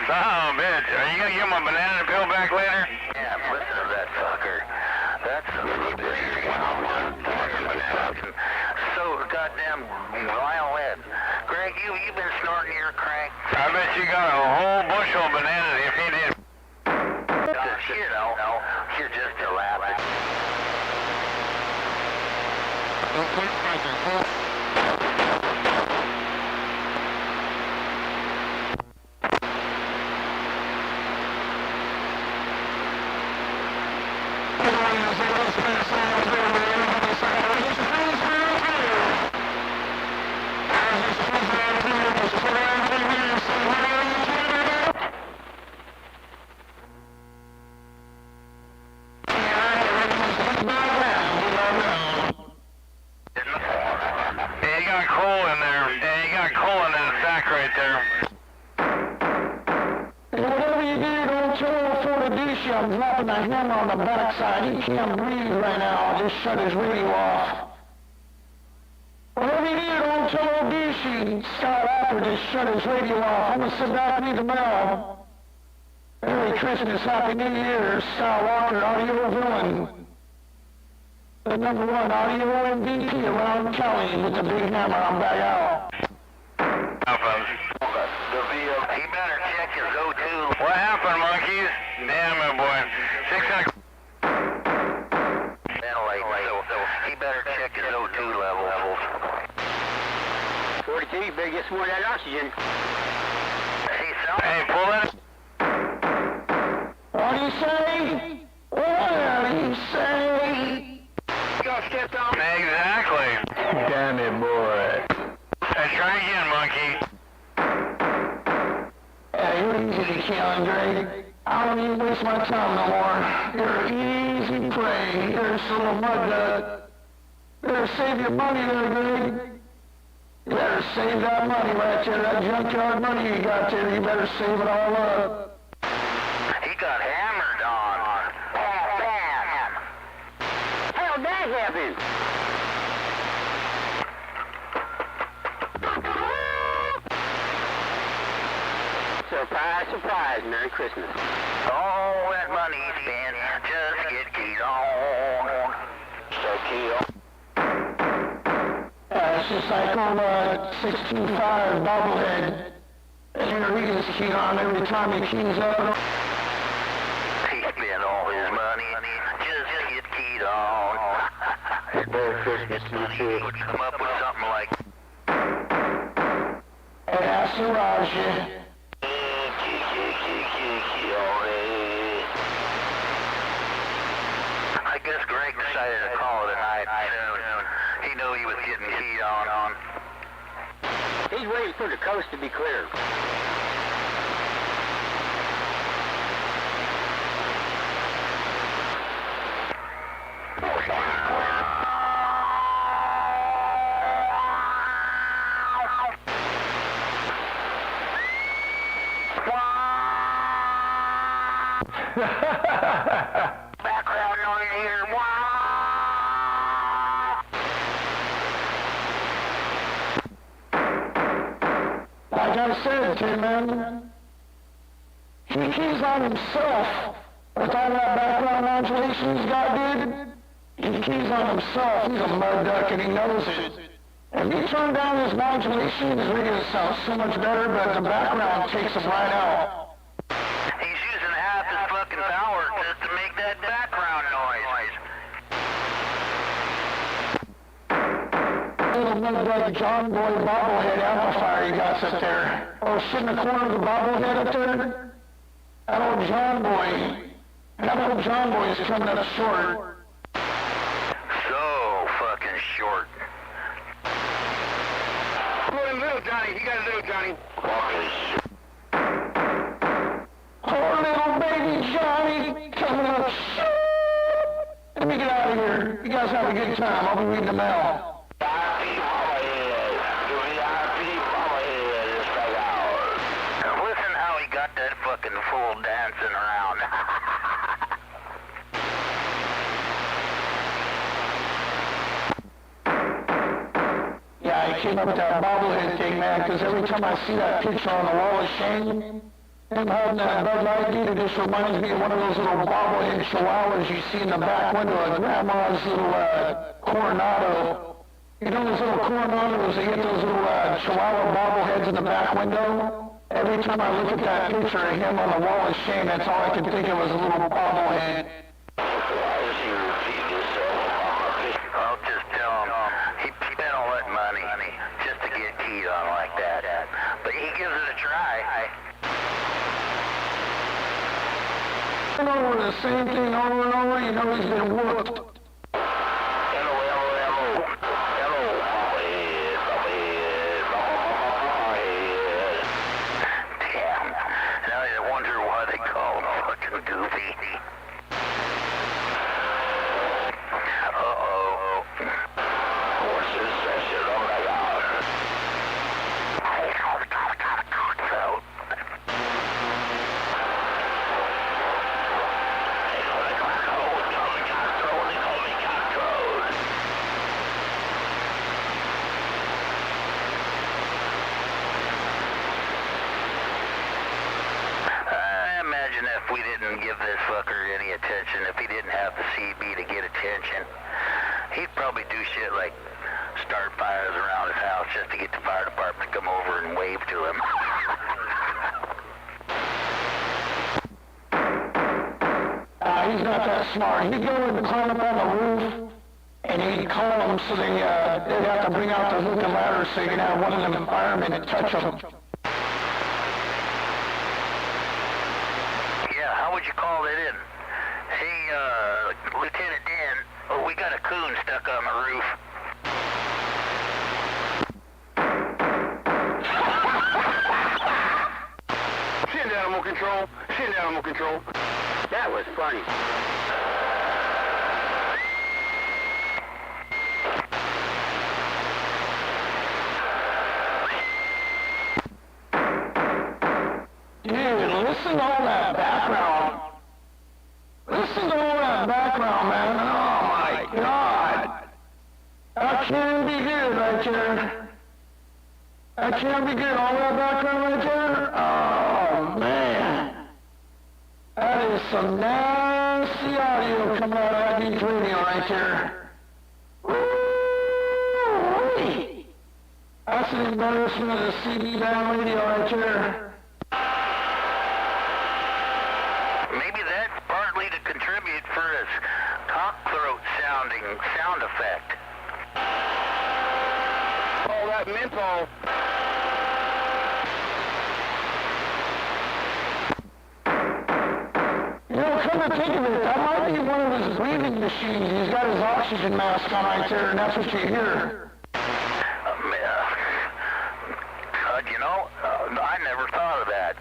Son of a bitch. Are you gonna give him a banana peel back later? Yeah, listen to that fucker. That's a so goddamn violent. Greg, you've been snorting your crank. I bet you got a whole bushel of bananas if he did. You know, you're just a laughing. Hey, you got coal in there. Hey, you got coal in that sack right there. And whatever you do, don't tell Fortadisha I'm dropping a hammer on the backside. He can't breathe right now. Just shut his radio off. Whatever you do, don't tell Odishi Scott Walker just shut his radio off. I'm gonna sit back and eat the mail. Merry Christmas, Happy New Year, Scott Walker, audio villain. The #1 audio MVP around Kelly with the big hammer. I'm back out. He better check his O2. What happened, monkeys? Damn it, boy. 6 Ventilate, so he better check his O2 levels. 42, you better get some more of that oxygen. Hey, pull that. What do you say? What do you say? Go step down. Exactly. Damn it, boy. Hey, try again, monkey. Yeah, you're easy to kill, Greg. I don't even waste my time no more. You're easy prey. You're just a little mud duck. You better save your money there, Greg. You better save that money right there, that junkyard money you got there. You better save it all up. He got hammered on. Bam! How'd that happen? Surprise, surprise, Merry Christmas. All that money spent just to get keyed on. So key on. It's just like old 625 bobblehead. And here he is keyed on every time he keys up. He spent all his money just to get keyed on. Merry Christmas to you too. Would come up with something like... And that's the Raja. I guess Greg decided to call it a night soon. He knew he was getting keyed on. He's waiting for the coast to be clear. Background noise here. Like I said, Tin Man, he keys on himself. With all that background modulation he's got, dude, he keys on himself. He's a mud duck and he knows it. If you turn down his modulation, his radio sounds so much better, but the background takes him right out. He's using half his fucking power just to make that background noise. Little mud duck John Boy bobblehead amplifier you got up there. Oh, shit in the corner of the bobblehead up there? That old John Boy. That old John Boy is coming up short. So fucking short. Put him little Johnny. You got a little Johnny. Poor little baby Johnny coming up short. Let me get out of here. You guys have a good time. I'll be reading the mail. Listen how he got that fucking fool dancing around. Yeah, he came up with that bobblehead thing, man, because every time I see that picture on the wall of shame, him holding that Bud Light, dude, it just reminds me of one of those little bobblehead chihuahuas you see in the back window of Grandma's little Coronado. You know those little Coronados, they get those little chihuahua bobbleheads in the back window? Every time I look at that picture of him on the wall of shame, that's all I can think of is a little bobblehead. I'll just tell him he spent all that money just to get keyed on like that. But he gives it a try. Over the same thing over and over, you know he's been whooped. Damn. Now I wonder why they call him fucking Goofy. Uh-oh. What's this session? Oh my God. I imagine if we didn't give this fucker any attention, if he didn't have the CB to get attention, he'd probably do shit like start fires around his house just to get the fire department to come over and wave to him. He's not that smart. He'd go and climb up on the roof, and he'd call them so they'd have to bring out the hook and ladder so you can have one of them firemen touch them. Yeah, how would you call it in? Hey, Lieutenant Dan, we got a coon stuck on the roof. Send animal control. Send animal control. That was funny. Dude, listen to all that background. Listen to all that background, man. Oh my God. That can be good right there. That can be good. All that background right there. Oh man. That is some nasty audio coming out of that deep radio right there. Woo-wee. That's an embarrassment of the CB band radio right there. Maybe that's partly to contribute for his cockthroat sounding sound effect. All that menthol. You know, come to think of it, that might be one of his breathing machines. He's got his oxygen mask on right there, and that's what you hear. God, you know, I never thought of that.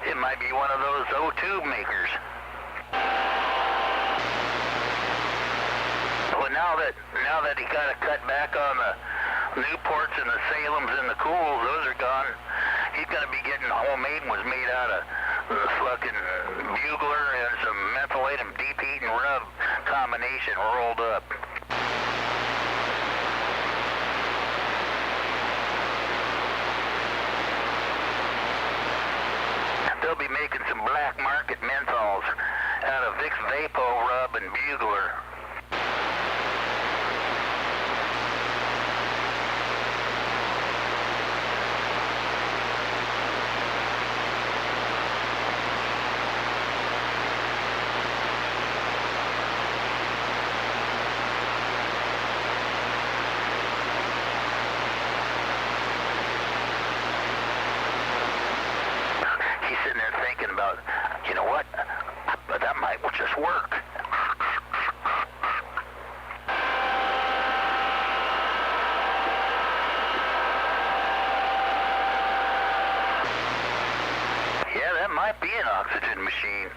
It might be one of those O2 makers. Well, now that he got to cut back on the Newports and the Salems and the Cools, those are gone. He's going to be getting homemade was made out of fucking bugler and some methylated deep heat and rub combination rolled up. They'll be making some black market menthols out of throbbing bugler. He's sitting there thinking about, you know what? But that might just work. Yeah, that might be an oxygen machine.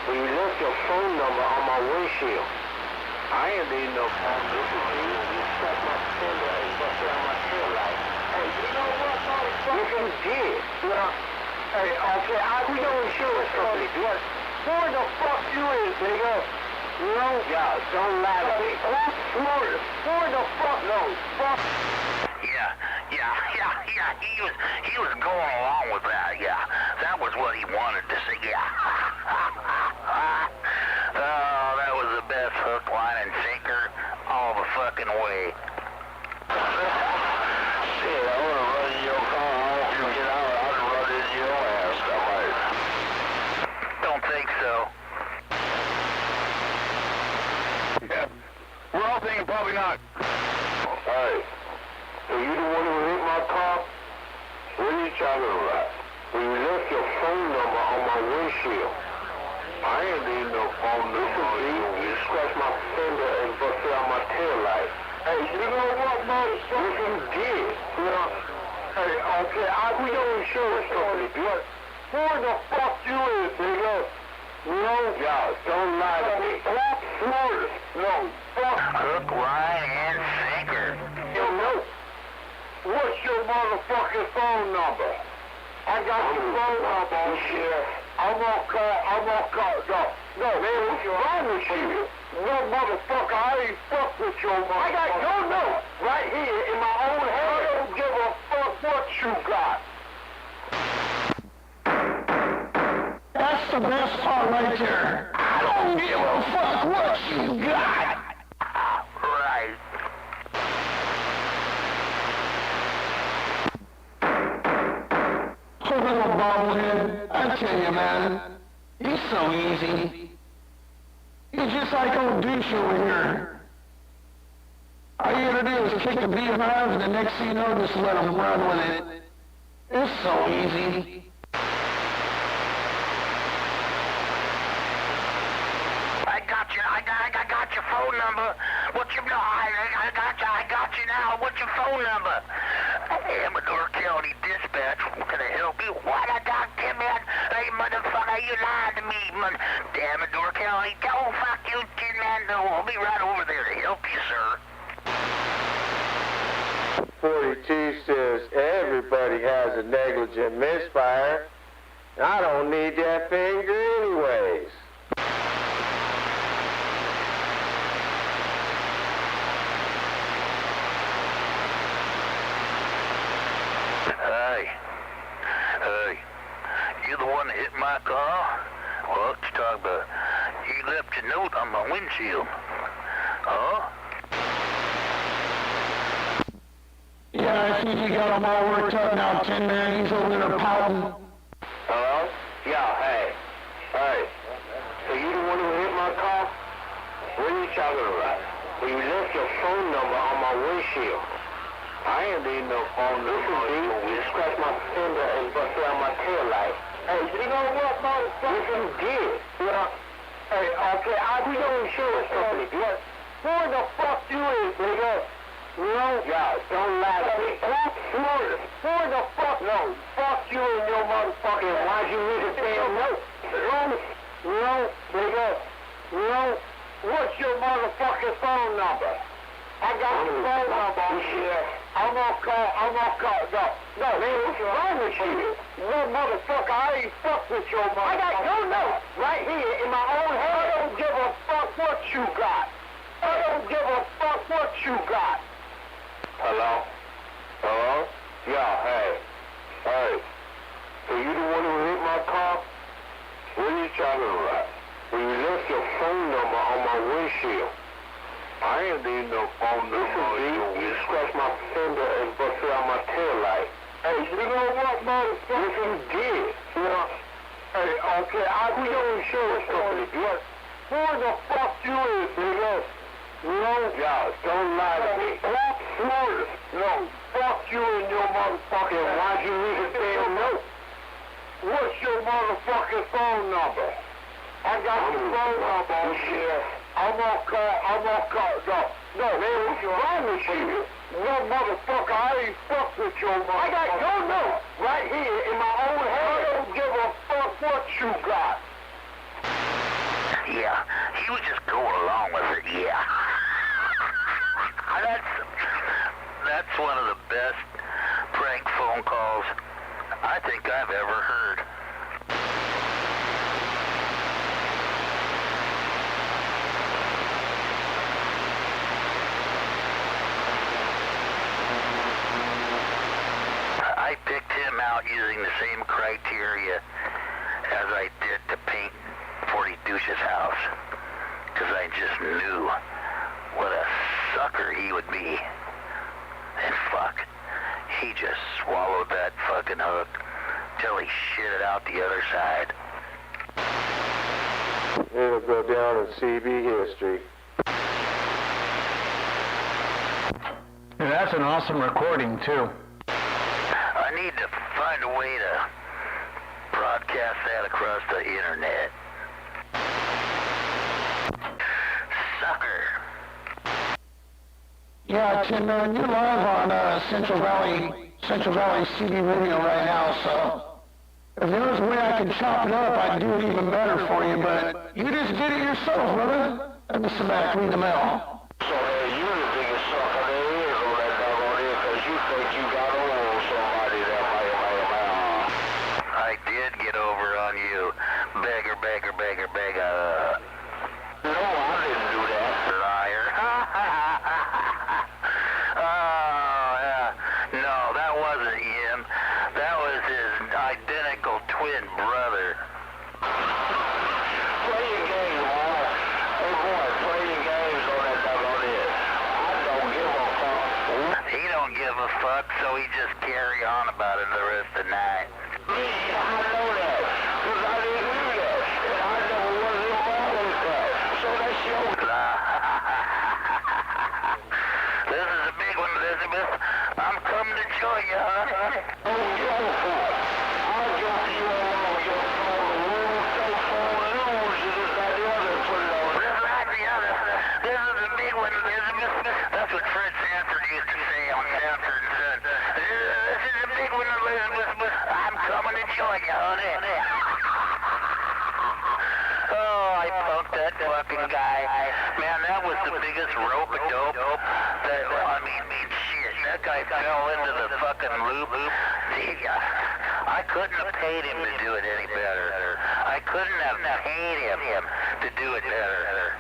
Well, you left your phone number on my windshield. I ain't need no phone. This is you. You stuck my fender and busted on my tail light. Hey, you know what, motherfucker? Yes, you did. Well, hey, okay, we know insurance company. What? Who the fuck you is, nigga? You know? Yeah, don't lie to me. Who the fuck knows? Fuck. Yeah. He was going along with that. Yeah, that was what he wanted to say. Yeah. Oh, that was the best hook, line, and sinker all the fucking way. Shit, I want to run in your car. I want you to get out. I'd run into your ass. I might. Don't think so. Yeah. We're all thinking probably not. Hey, are you the one who hit my car? What are you talking about? Well, you left your phone number on my windshield. I ain't need no phone number. You scratched my fender and busted out my tail light. Hey, you know what, motherfucker? Yes, you did. You know, hey, okay, we don't insurance company. But who the fuck you is, nigga? No, y'all, don't lie to me. No, fuck. Hook, line, and sinker. Yo, no. What's your motherfucking phone number? I got your phone number. Shit. I'm gonna call. No, man, what's wrong with you? No, motherfucker, I ain't fuck with your motherfucker. I got your note right here in my own hand. I don't give a fuck what you got. That's the best part right there. I don't give a fuck what you got. Right. Oh, little bobblehead, I tell you, man, he's so easy. He's just like old douche over here. All you gotta do is kick a beehive, and the next thing you know, just let him run with it. It's so easy. I got your phone number. What's your I got you now. What's your phone number? Amador County Dispatch. Can I help you? What I got, man? Hey, motherfucker, you lied to me, man. Amador County. Oh, fuck you, kid, man. No, I'll be right over there to help you, sir. 42 says everybody has a negligent misfire. I don't need that finger anyways. Hey, you the one that hit my car? What you talking about? You left your note on my windshield. Huh? Yeah, I think you got him all worked up now, Tin Man. He's over there pouting. Hello? Yeah, hey. So you the one who hit my car? What are you talking about? Well, you left your phone number on my windshield. I ain't need no phone number. You scratched my fender and busted out my tail light. Hey, you know what, motherfucker? Yes, you did. Yeah. Hey, okay, we your insurance company. Yes. Who the fuck you is, nigga? No, y'all, don't lie to me. Who the fuck? No, fuck you and your motherfucking. Why'd you need a damn note? No, nigga. No. What's your motherfucking phone number? I got your phone number. Yeah. I'm gonna call. No, man, what's wrong with you? No, motherfucker, I ain't fuck with your motherfucker. I got your note right here in my own hand. I don't give a fuck what you got. I don't give a fuck what you got. Hello? Hello? Yeah, hey. So you the one who hit my car? What are you talking about? Well, you left your phone number on my windshield. I ain't need no phone number. You scratched my fender and busted out my tail light. Hey, you know what, motherfucker? Yes, you did. Yeah. Hey, okay, we your insurance company. Yes. Who the fuck you is, nigga? No, y'all, don't lie to me. No, fuck you and your motherfucking. Why'd you need a damn note? What's your motherfucking phone number? I got your phone number. Yeah. I'm gonna call. No, man, what's wrong with you? No, motherfucker, I ain't fuck with your motherfucker. I got your note right here in my own hand. I don't give a fuck what you got. Yeah, he was just going along with it, yeah. That's one of the best prank phone calls I think I've ever heard. I picked him out using the same criteria as I did to paint 40 Douche's house, because I just knew what a sucker he would be. And fuck, he just swallowed that fucking hook till he shit it out the other side. It'll go down in CB history. Yeah, that's an awesome recording, too. I need to find a way to broadcast that across the internet. Sucker. Yeah, Tim, man, you're live on Central Valley CB Radio right now, so if there was a way I could chop it up, I'd do it even better for you, but you just did it yourself, brother. Let me sit back, read the mail. So, hey, you the biggest sucker there is on that doggone here, because you think you got over somebody that I did get over on you. Beggar. No, I didn't do that. Liar. Oh, yeah. No, that wasn't him. That was his identical twin brother. Play your game, boy. Hey, boy, play your games on that doggone here. I don't give a fuck. He don't give a fuck, so he just carry on about it the rest of the night. Me, I know that, because I didn't do that, and I never was involved with that. So that's your... This is a big one, Elizabeth. I'm coming to join you, huh? Oh, your fault. I'll join you along your phone, lose, this, that, the other, put it on. This, that, the other. This is a big one, Elizabeth. That's what Fred Sanford used to say on Sanford and Son. This is a big one, Elizabeth. I'm coming to join you, honey. Oh, I punked that fucking guy. Man, that was the biggest rope-a-dope. I mean, shit. That guy fell into the fucking loop. I couldn't have paid him to do it any better. I couldn't have paid him to do it better.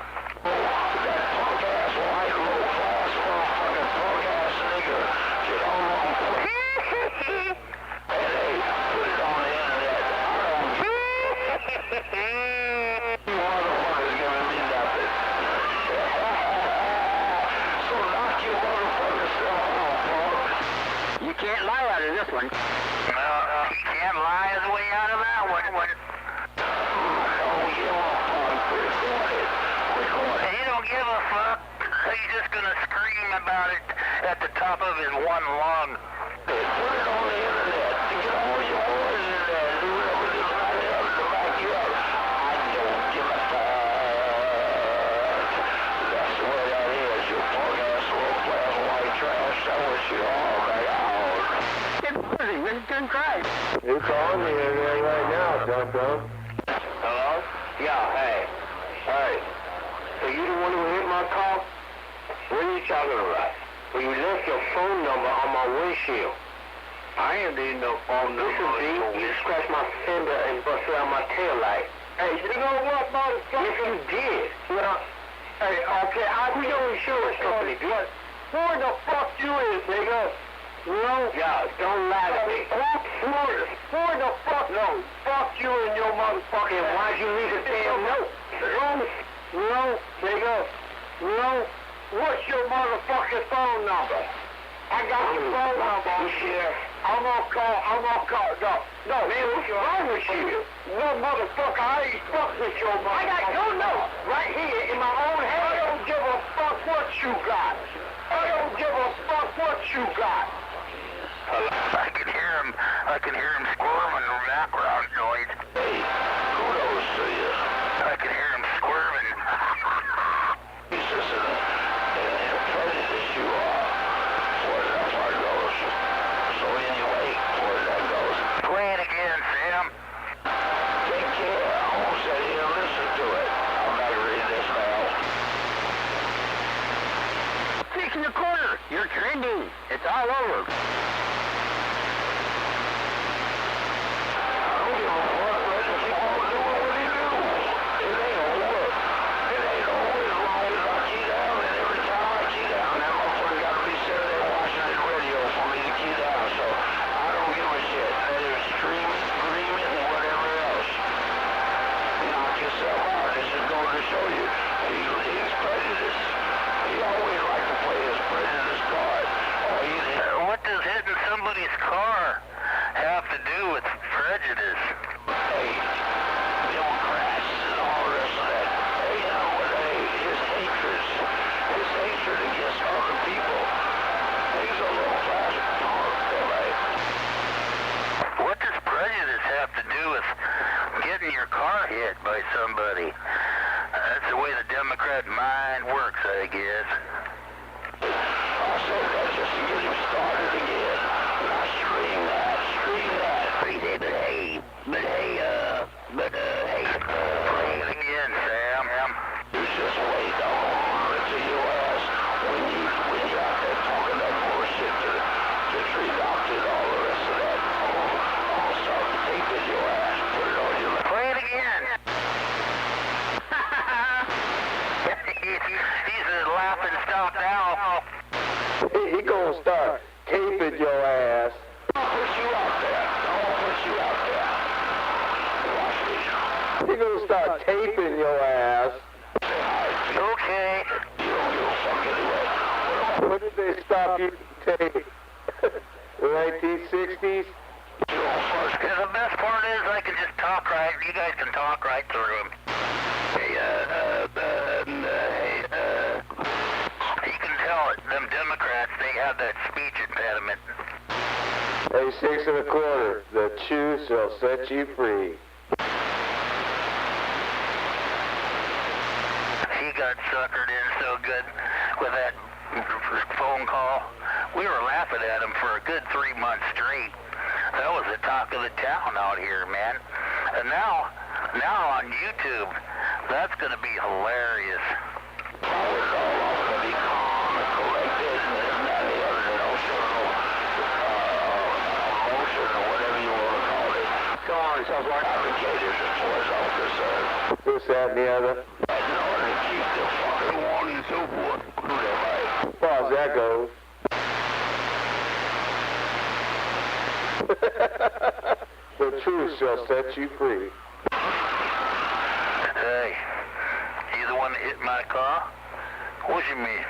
That punk-ass, white, low-class, motherfucking punk-ass nigga. Get on. Hey, put it on the internet. You motherfuckers giving me nothing. So knock your motherfucking self out, punk. You can't lie out of this one. No, he can't lie his way out of that one. Oh, yeah, punk. Record it. He don't give a fuck. He just just gonna scream about it at the top of his one lung. Put it on the internet. Get all your boys in there. Do whatever they find out to back you up. I don't give a fuck. That's the way that is. You punk-ass little class white trash. I wish you all right out. It's on the internet right now, dum-dum. Hello? Yeah, hey. Hey. So you the one who hit my car? What are you talking about? Well, you left your phone number on my windshield. I ain't need no phone number. Listen, B, you scratched my fender and busted out my tail light. Hey, you know what, motherfucker? Yes, you did. Well, hey, okay, who your insurance company, dude? Who the fuck you is, nigga? No? Yeah, don't lie to me. Who the fuck? No. Fuck you and your motherfucking. Why'd you leave the damn note? No, nigga. No. What's your motherfucking phone number? I got your phone number. Yeah. I'm gonna call. No, man, what's wrong with you? No, motherfucker, I ain't fuck with your motherfucker. I got your note right here in my own hand. I don't give a fuck what you got. I don't give a fuck what you got. I can hear him squirming in the background noise. Hey, kudos to you. I can hear him squirming. Jesus, and prejudice you are. Where that part goes. So anyway, where that goes. Play it again, Sam. Take care. I won't sit here and listen to it. I'm not reading this now. Six in the corner. You're trending. It's all over. What does hitting somebody's car have to do with prejudice? Hey, Democrats and all the rest of that. Hey, you know what? Hey, his hatred against other people. He's a little class punk, right? What does prejudice have to do with getting your car hit by somebody? That's the way the Democrat mind works, I guess. I said that just to get him started again. Now scream that. Hey, Play it again, Sam. you just wait. I'm gonna monitor your ass when you out there talking that bullshit to tree doctors and all the rest of that. I'm gonna start taping your ass. Put it on your Play it again. He's a laughing stock now. He gonna start taping your ass. I'll put you out there. Watch me. He gonna start taping your ass. Okay. You don't give a fuck anyway. When did they stop using tape? The 1960s? Because the best part is I can just talk right. You guys can talk right through him. You can tell it. Them Democrats, they have that speech impediment. Hey, 6 1/4. The chew shall set you free. He got suckered in so good with that phone call. We were laughing at him for a good 3 months straight. That was the talk of the town out here, man. And now on YouTube, that's going to be hilarious. This, that, and the other. As far as that goes. The truth shall set you free. Hey, you the one that hit my car? What you mean?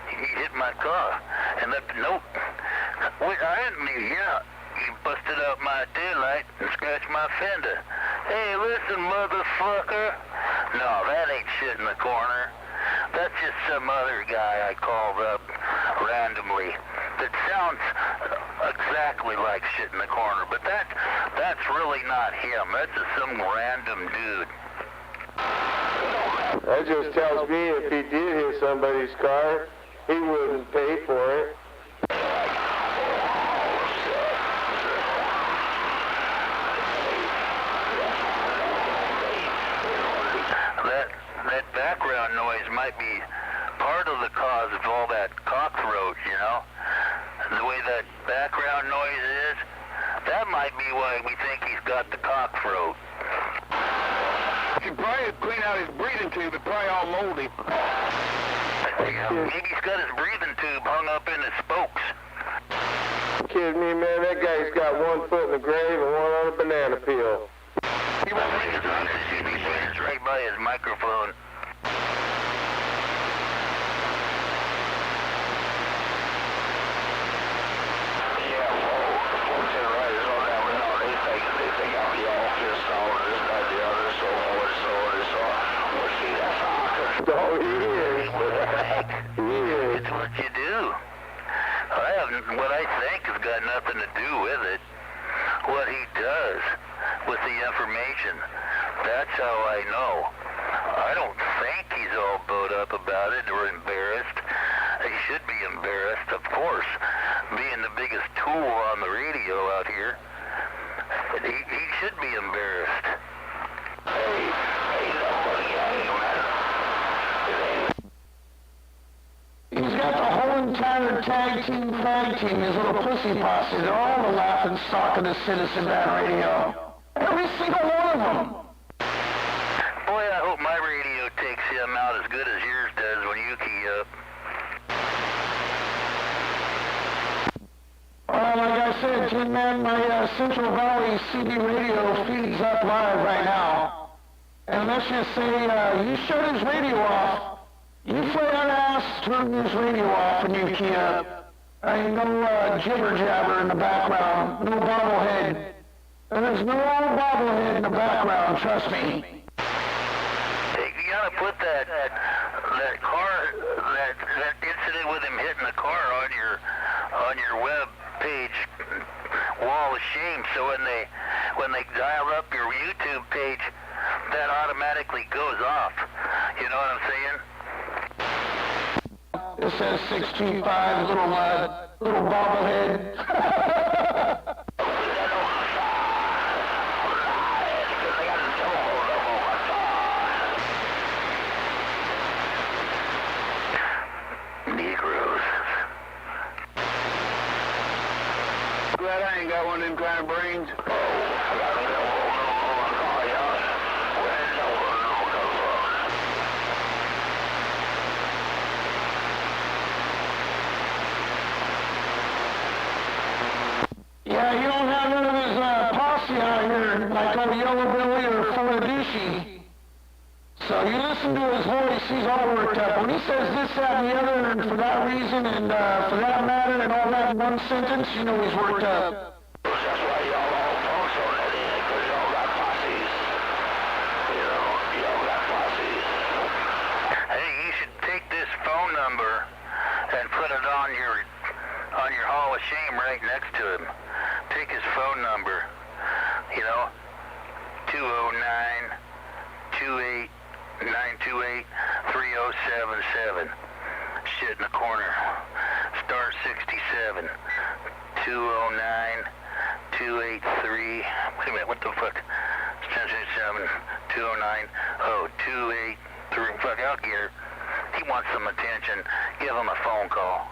He hit my car and left a note. Wait, I didn't mean, yeah. He busted out my taillight and scratched my fender. Hey, listen, motherfucker. No, that ain't shit in the corner. That's just some other guy I called up randomly that sounds exactly like Shit in the Corner, but that's really not him. That's just some random dude. That just tells me if he did hit somebody's car, he wouldn't pay for it. That background noise might be part of the cause of all that cockroach, you know? The way that background noise is, that might be why we think he's got the cockroach. He probably clean out his breathing tube. It's probably all moldy. Maybe he's got his breathing tube hung up in his spokes. Kidding me, man? That guy's got 1 foot in the grave and 1 on a banana peel. He won't make it on this TV, it's right by his microphone. Oh, he is. It's what you do. What I think has got nothing to do with it. What he does with the information. That's how I know. I don't think he's all bowed up about it or embarrassed. He should be embarrassed, of course, being the biggest tool on the radio out here. He should be embarrassed. He's got the whole entire tag team, his little pussy posse. They're all the laughing stock of the Citizen Band Radio. Every single one of them. Boy, I hope my radio takes him out as good as yours does when you key up. Like I said, Tin Man, my Central Valley CB radio feeds up live right now. And let's just say, you shut his radio off. You flat out ass, turn his radio off and you key up. Ain't no jibber jabber in the background, no bobblehead. There's no bobblehead in the background, trust me. Hey, you gotta put that incident with him hitting the car on your web page wall of shame, so when they dial up your YouTube page, that automatically goes off. You know what I'm saying? It says 625, little bobblehead. Negroes. Glad I ain't got one of them kind of brains. Yeah, you don't have none of his posse out here, like old Yellow Billy or Fornaducci. So you listen to his voice, he's all worked up. When he says this, that, and the other, and for that reason, and for that matter, and all that in one sentence, you know he's worked up. That's why y'all all function at the end, because y'all got posses. You know, y'all got posses. Hey, you should take this phone number and put it on your Hall of Shame right next to him. Take his phone number, you know, 209-928-3077. Shit in the Corner. Star 67. 209-283. Wait a minute, what the fuck? 767. 209. Oh, 283. Fuck, out here. He wants some attention. Give him a phone call.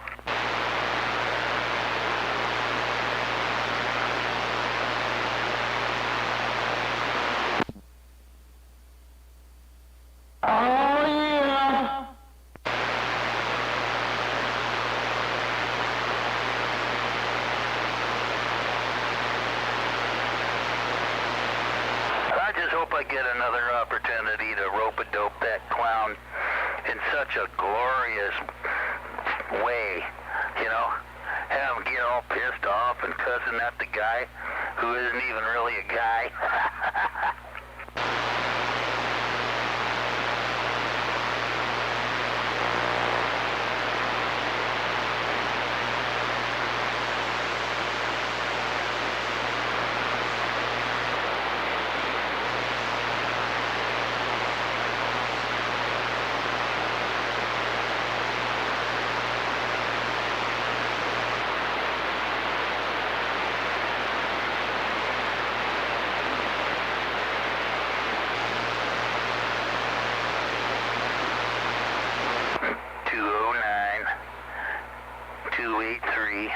Oh, yeah. I just hope I get another opportunity to rope-a-dope that clown in such a glorious way, you know? Have him get all pissed off and cussing at the guy who isn't even really a guy. 730-0770.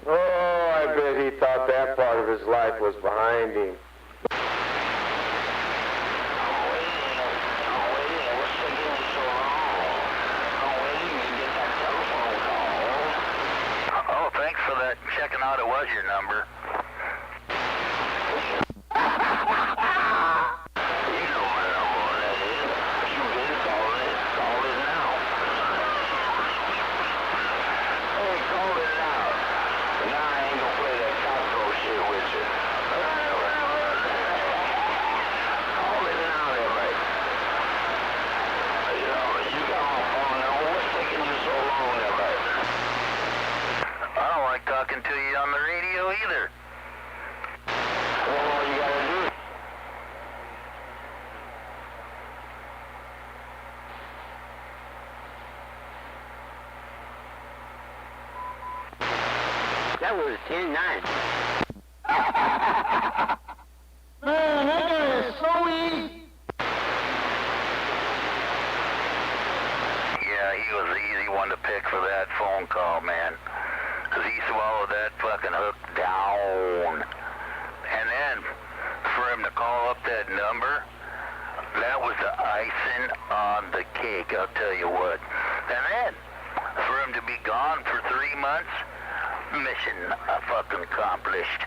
Oh, I bet he thought that part of his life was behind him. Oh, thanks for that. Checking out it was your number. Talking to you on the radio either. Well, all you gotta do. That was 10-9. Man, that guy is so easy. Yeah, he was the easy one to pick for that phone call, man. Because he swallowed that fucking hook down. And then, for him to call up that number, that was the icing on the cake, I'll tell you what. And then, for him to be gone for 3 months, mission fucking accomplished.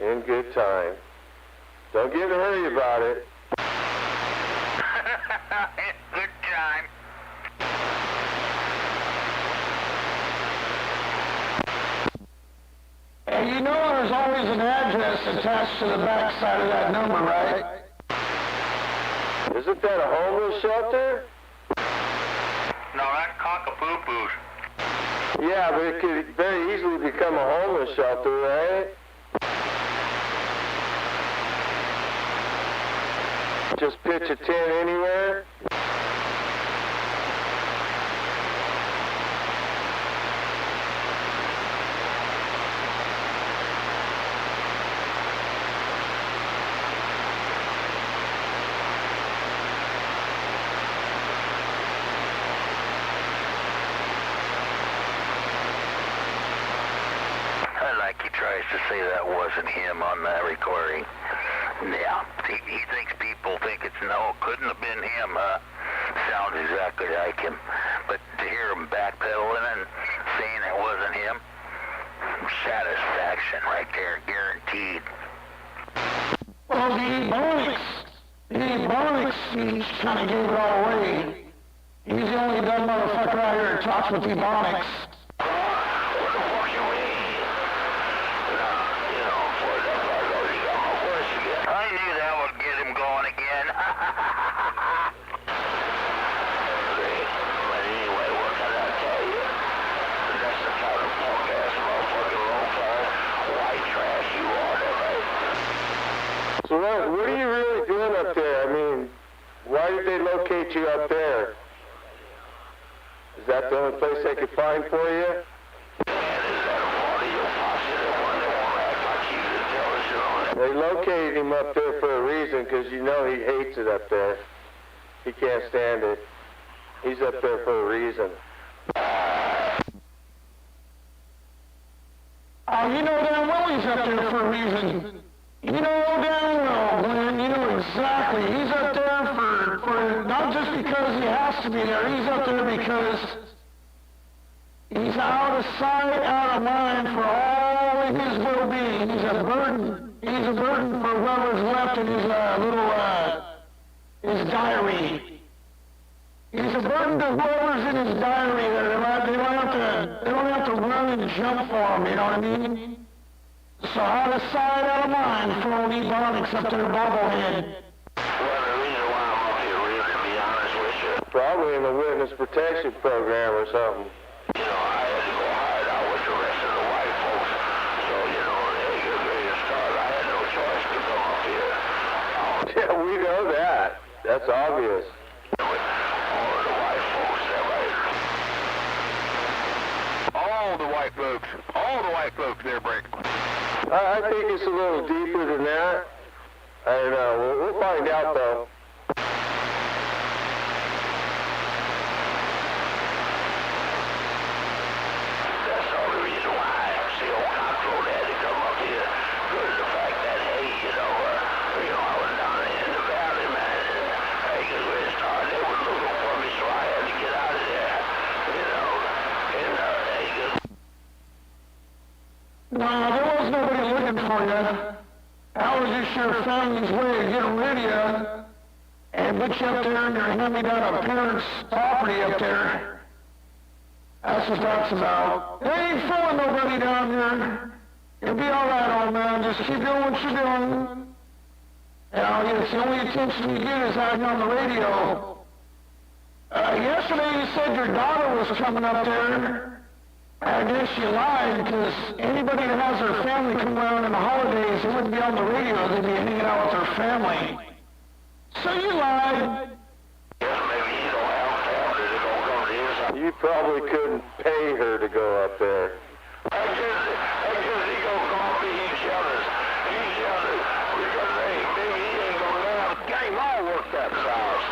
In good time. Don't get in a hurry about it. Good time. And you know there's always an address attached to the back side of that number, right? Isn't that a homeless shelter? No, that's cock-a-poo-poos. Yeah, but it could very easily become a homeless shelter, right? Just pitch a tent anywhere? He tries to say that wasn't him on that recording. Yeah, he thinks people think it's no, couldn't have been him, huh? Sounds exactly like him. But to hear him backpedaling and saying it wasn't him, satisfaction right there, guaranteed. Well, the Ebonics speech kind of gave it all away. He's the only dumb motherfucker out here that talks with Ebonics. So what are you really doing up there? I mean, why did they locate you up there? Is that the only place they could find for you? They located him up there for a reason, because you know he hates it up there. He can't stand it. He's up there for a reason. Oh, you know damn well he's up there for a reason. You know damn well, Glenn, you know exactly. He's up there for not just because he has to be there. He's up there because he's out of sight, out of mind for all of his well-being. He's a burden. He's a burden for whoever's left in his his diary. He's a burden to whoever's in his diary. They don't have to run and jump for him, you know what I mean? So out of sight, out of mind for old Ebonics up there, bobblehead. Probably in the witness protection program or something. You know, I had to go hide out with the rest of the white folks. So, you know, they get ready to start. I had no choice to come up here. Yeah, we know that. That's obvious. All of the white folks, All the white folks, they're breaking. I think it's a little deeper than that. I don't know. We'll find out, though. That's the only reason why CO Control had to come up here. Because of the fact that, hey, you know, I was down there in the valley, man, and hey, because when it started, they were looking for me, so I had to get out of there, you know, and hey, No, there was nobody looking for you. That was just your family's way of getting rid of you and put you up there in your hand-me-down parents' property up there. That's what that's about. They ain't fooling nobody down here. You'll be all right, old man. Just keep doing what you're doing. You know, it's the only attention you get is out here on the radio. Yesterday you said your daughter was coming up there. I guess you lied, because anybody that has their family come around in the holidays, they wouldn't be on the radio, they'd be hanging out with their family. So you lied. maybe you don't have family that don't come to his house. You probably couldn't pay her to go up there. I guess he gonna call me, he's jealous. Because, hey, maybe he ain't gonna have game all worked at his house.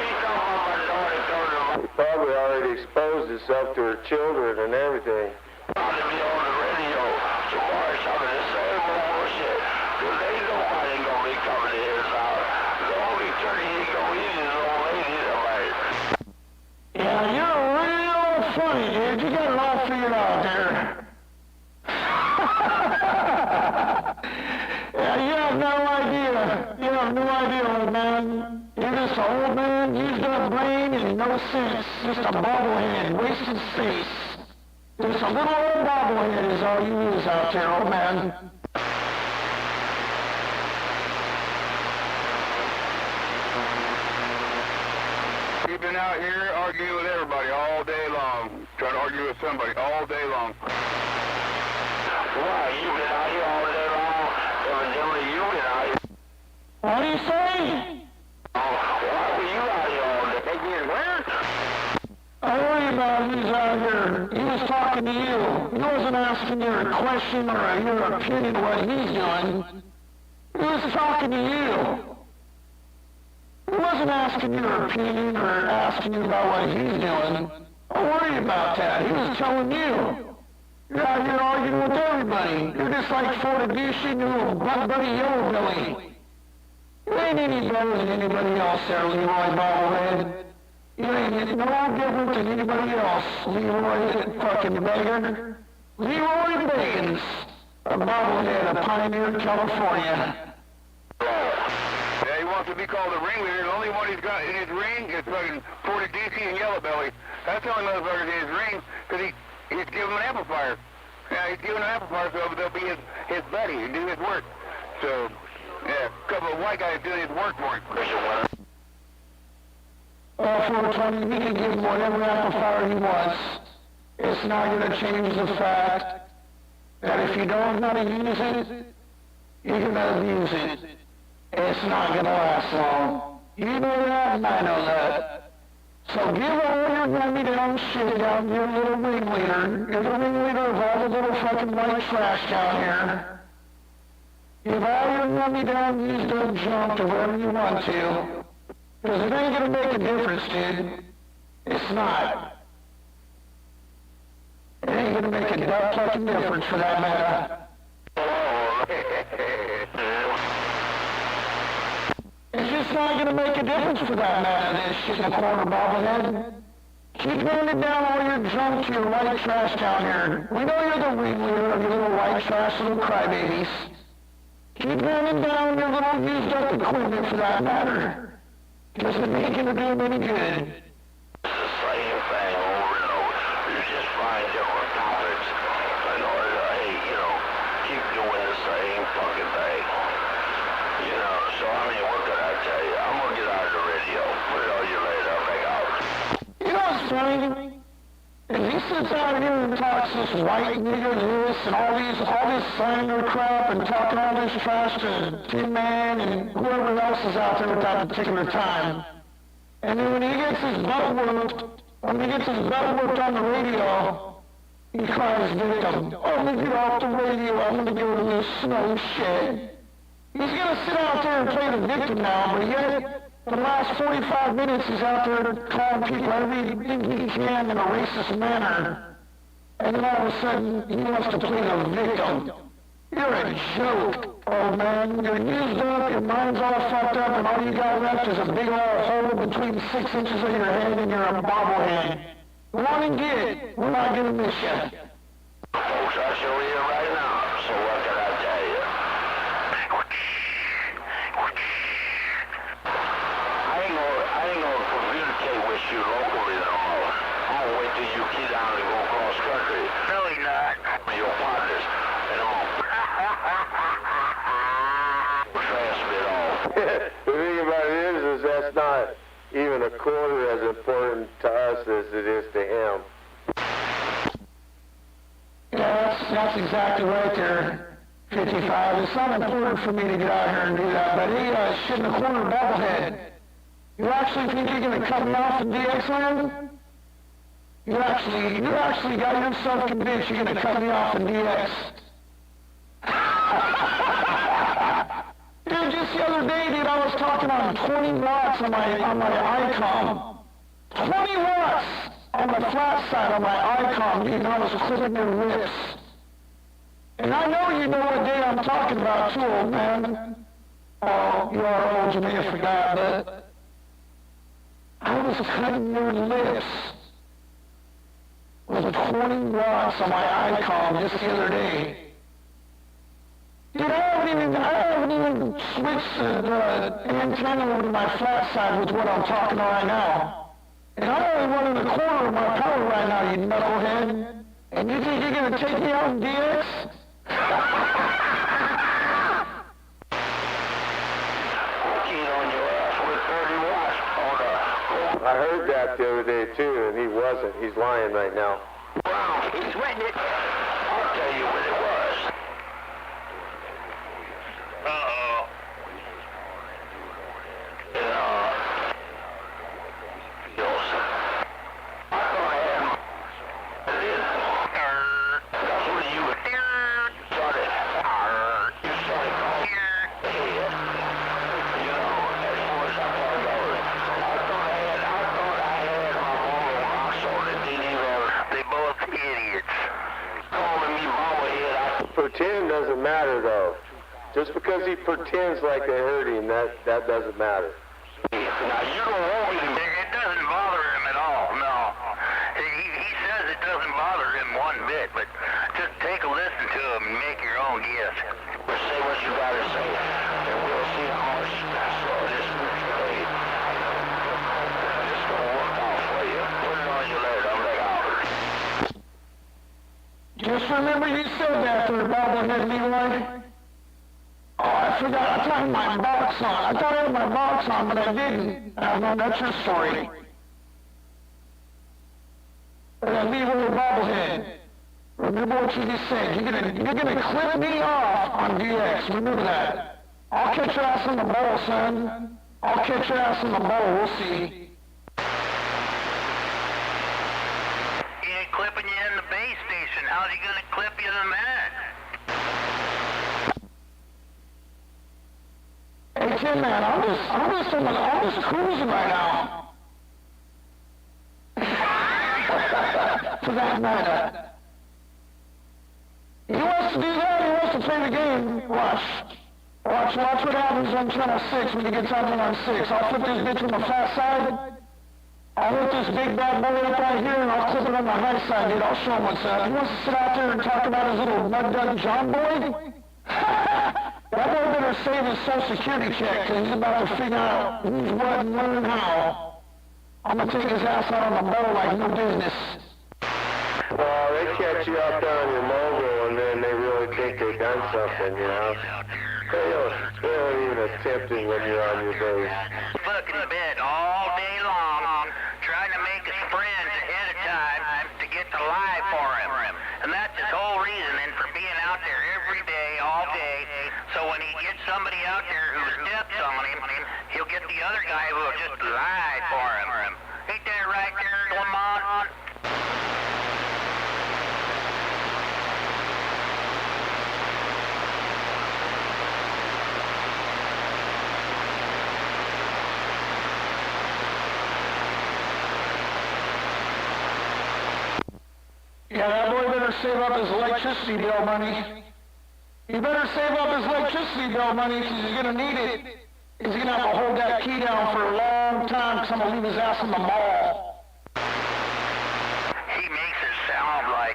He talking about my daughter told him He probably already exposed himself to her children and everything. about to be on the radio tomorrow, some of the same old bullshit. Because ain't nobody gonna be coming to his house. The only turkey he gonna eat is his old lady tonight. Yeah, you're real funny, dude. You got it all figured out there. Yeah, you have no idea. You have no idea, old man. You're just an old man, used up brain and no sense. Just a bobblehead, wasting space. Just a little old bobblehead is all you use out there, old man. You've been out here arguing with everybody all day long. Trying to argue with somebody all day long. Why, you been out here all day long? Evidently you been out here. What do you say? Why were you out here all day? They get where? Don't worry about who's out here. He was talking to you. He wasn't asking you a question or your opinion of what he's doing. He was talking to you. He wasn't asking your opinion or asking you about what he's doing. Don't worry about that. He was telling you. You're out here arguing with everybody. You're just like Fortitude and your little buddy Yellow Billy. You ain't any better than anybody else there, Leroy Bobblehead. You ain't no different than anybody else, Leroy fucking beggar. Leroy Bagans, a bobblehead, a Pioneer, California. Yeah, he wants to be called a ringleader. The only one he's got in his ring is fucking Fortitude and Yellow Belly. That's the only motherfuckers in his ring, because he's giving him an amplifier. Yeah, he's giving him an amplifier so they'll be his buddy and do his work. So, yeah, a couple of white guys doing his work for him. 420, he can give him whatever amplifier he wants. It's not going to change the fact that if you don't know how to use it, you're going to abuse it. It's not going to last long. You know that, and I know that. So give all your hand-me-down shit down to your little ringleader. You're the ringleader of all the little fucking white trash down here. Give all your hand-me-down used up junk to wherever you want to. Because it ain't gonna make a difference, dude. It's not. It ain't gonna make a duck fucking difference for that matter. It's just not gonna make a difference for that matter, this shit in the corner, bobblehead. Keep handing down all your junk to your white trash down here. We know you're the ringleader of your little white trash little crybabies. Keep handing down your little used up equipment for that matter. Because it ain't gonna do them any good. It's the same thing over and over. You just find different topics in order to, hey, you know, keep doing the same fucking thing. You know, so I mean, what can I tell you? I'm gonna get out of the radio. Texas white nigger this and all this slander crap and talking all this trash to Tin Man and whoever else is out there at that particular time. And then when he gets his butt whooped on the radio, he cries victim. Oh, let me get off the radio, I'm gonna go to this snow shed. He's gonna sit out there and play the victim now, but yet the last 45 minutes he's out there calling people everything he can in a racist manner. And then all of a sudden he wants to play the victim. You're a joke, old man. You're used up, your mind's all fucked up, and all you got left is a big old hole between 6 inches of your head and you're a bobblehead. Go on and get it. We're not gonna miss you. Folks, I'll show you right now. So what can I tell you? I ain't gonna communicate with you locally no more. I'll wait till you get down and go cross country. Really not. Your partners. And I'm gonna transmit off. The thing about it is that's not even a quarter as important to us as it is to him. Yeah, that's exactly right there, 55. It's not important for me to get out here and do that, but he shit in the corner bobblehead. You actually think you're going to cut me off in DX land? You actually got yourself convinced you're going to cut me off in DX. Dude, just the other day, dude, I was talking on 20 watts on my ICOM. 20 watts on the flat side on my ICOM, dude, and I was clipping their lips. And I know you know what day I'm talking about, too, old man. Oh, you are old, you may have forgot, but I was cutting their lips with 20 watts on my ICOM just the other day. Dude, I haven't even switched the antenna over to my flat side with what I'm talking about right now. And I'm only running the corner of my power right now, you knucklehead. And you think you're going to take me out in DX? I heard that the other day too, and he wasn't. He's lying right now. Wow, he's wetting it. I'll tell you what it was. Uh-oh. Feels. I thought I had that's what you started. You started calling. You know, as far as I goes, I thought I had my Volvo rocks on it. They both idiots. Calling me bobblehead. Pretend doesn't matter though. Just because he pretends like they hurt him, that doesn't matter. Now you don't want me to. It doesn't bother him at all, no. He says it doesn't bother him one bit, but just take a listen to him and make your own guess. Say what you gotta say, and we'll see how much this today. It's gonna work out for you. Put it on your leg. I'm like Albert. Just remember you said that there, bobblehead Leroy. Oh, I forgot. I thought I had my box on. I thought I had my box on, but I didn't. No, that's your story. Leroy bobblehead. Remember what you just said. You're gonna clip me off on DX. Remember that. I'll catch your ass in the bowl, son. I'll catch your ass in the bowl. We'll see. He ain't clipping you in the base station. How's he gonna clip you in that? Hey, Tin Man, I'm just cruising right now. For that matter. He wants to do that, he wants to play the game. Watch what happens on channel 6 when he gets on channel 6. I'll flip this bitch on the flat side. I'll hit this big bad boy up right here and I'll clip it on the high side, dude. I'll show him what's up. He wants to sit out there and talk about his little mud duck John boy. That boy better save his Social Security check, because he's about to figure out who's what and learn how. I'm going to take his ass out on the bowl like no business. Well, they catch you out there on your mobile, and then they really think they've done something, you know? They don't even attempt it when you're on your base. Fucking bed all day long, trying to make us friends ahead of time to get the lie for him. day, all day. So when he gets somebody out there who steps on him, he'll get the other guy who will just lie for him. Ain't that right there, Lamont? Yeah, that boy better save up his electricity bill money. He better save up his electricity bill money because he's going to need it. He's going to have to hold that key down for a long time because I'm going to leave his ass in the mall. He makes it sound like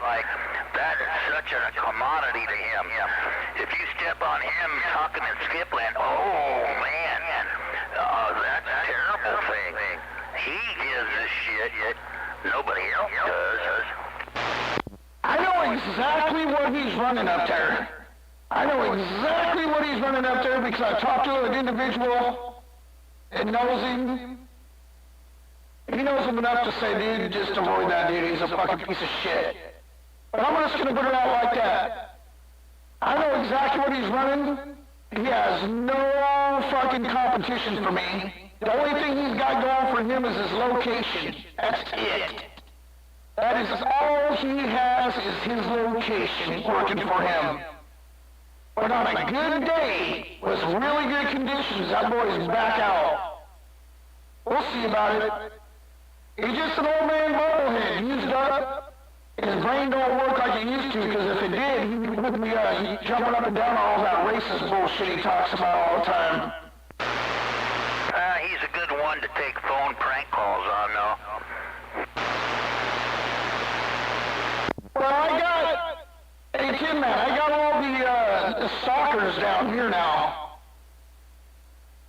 that is such a commodity to him. If you step on him talking in Skipland, oh man, that's a terrible thing. He gives a shit, yet nobody else does. I know exactly what he's running up there. I know exactly what he's running up there because I talked to an individual that knows him. He knows him enough to say, dude, just avoid that dude. He's a fucking piece of shit. But I'm just going to put it out like that. I know exactly what he's running. He has no fucking competition for me. The only thing he's got going for him is his location. That's it. That is all he has is his location working for him. But on a good day, with really good conditions, that boy's back out. We'll see about it. He's just an old man bobblehead, used up. His brain don't work like it used to, because if it did, he wouldn't be jumping up and down on all that racist bullshit he talks about all the time. He's a good one to take phone prank calls on, though. Well, hey Tin Man, I got all the stalkers down here now.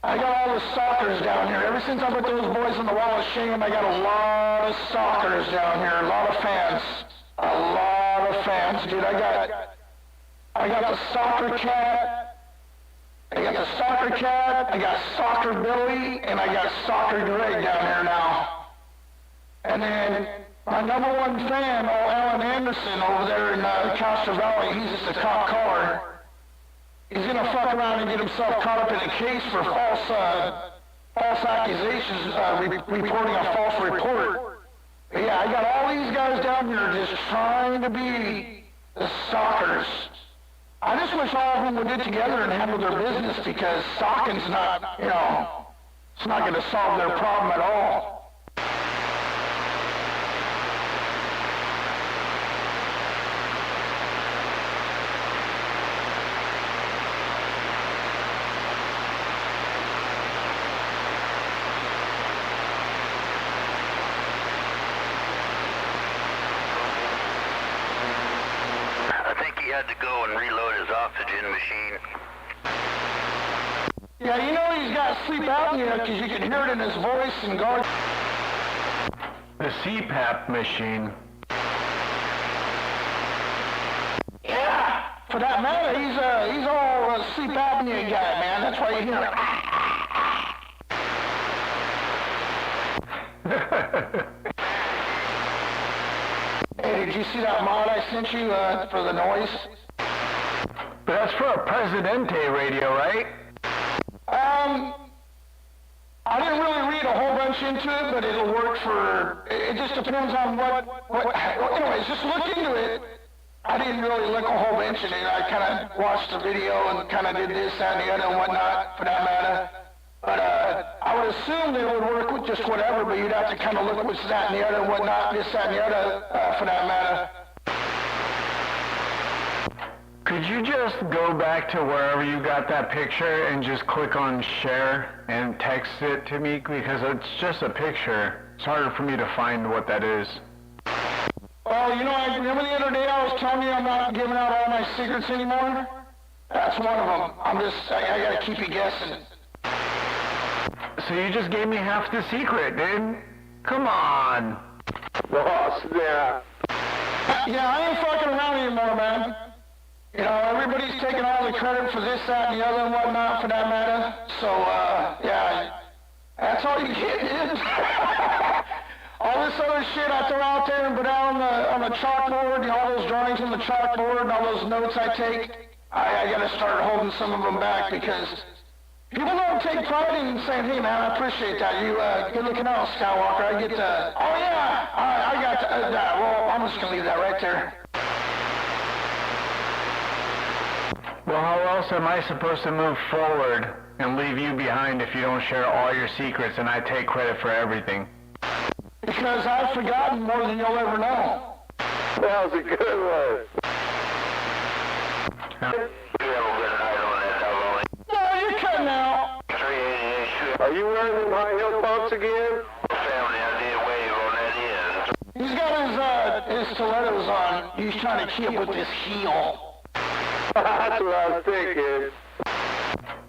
I got all the stalkers down here. Ever since I put those boys on the wall of shame, I got a lot of stalkers down here, a lot of fans. A lot of fans, dude. I got the Stalker Cat. I got Stalker Billy, and I got Stalker Greg down here now. And then my number one fan, Alan Anderson over there in Castro Valley, he's just a top caller. He's going to fuck around and get himself caught up in a case for false accusations, reporting a false report. But yeah, I got all these guys down here just trying to be the stalkers. I just wish all of them would get together and handle their business because stalking's not, it's not going to solve their problem at all. He had to go and reload his oxygen machine. Yeah, he's got sleep apnea because you can hear it in his voice and guard. The CPAP machine. Yeah, for that matter, he's all sleep apnea guy, man. That's why you hear it. Hey, did you see that mod I sent you for the noise? But that's for a Presidente radio, right? I didn't really read a whole bunch into it, but it'll work for, it just depends on anyways, just look into it. I didn't really look a whole bunch in it. I kind of watched the video and kind of did this, that, and the other and whatnot, for that matter. But I would assume they would work with just whatever, but you'd have to kind of look what's that and the other and whatnot, this, that, and the other, for that matter. Could you just go back to wherever you got that picture and just click on share and text it to me? Because it's just a picture. It's harder for me to find what that is. Well, I remember the other day I was telling you I'm not giving out all my secrets anymore? That's one of them. I gotta keep you guessing. So you just gave me half the secret, dude. Come on. Boss, yeah. Yeah, I ain't fucking around anymore, man. Everybody's taking all the credit for this, that, and the other and whatnot, for that matter. So, yeah, that's all you get, dude. All this other shit I throw out there and put out on the chalkboard, all those drawings on the chalkboard and all those notes I take, I gotta start holding some of them back because people don't take pride in saying, hey man, I appreciate that. You, good looking out, Skywalker. I get oh yeah, I got that. Well, I'm just gonna leave that right there. Well, how else am I supposed to move forward and leave you behind if you don't share all your secrets and I take credit for everything? Because I've forgotten more than you'll ever know. That was a good one. You have a good night on that double. No, you're cutting out. 388. Are you wearing them high heel pumps again? Family, I did wave on that end. He's got his stilettos on. He's trying to keep with his heel. That's what I was thinking.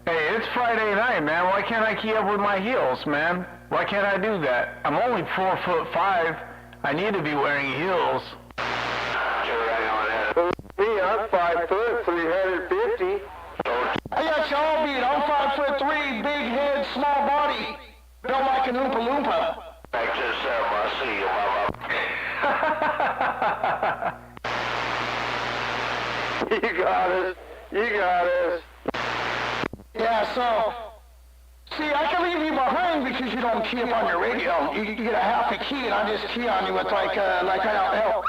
Hey, it's Friday night, man. Why can't I keep up with my heels, man? Why can't I do that? I'm only 4'5". I need to be wearing heels. For me, I'm 5 foot, 350. I got you all beat. I'm 5'3", big head, small body. Built like an Oompa Loompa. Back to the seven, I see you, mama. You got us. You got us. Yeah, so, see, I can leave you behind because you don't key up on your radio. You get a half a key and I just key on you with like I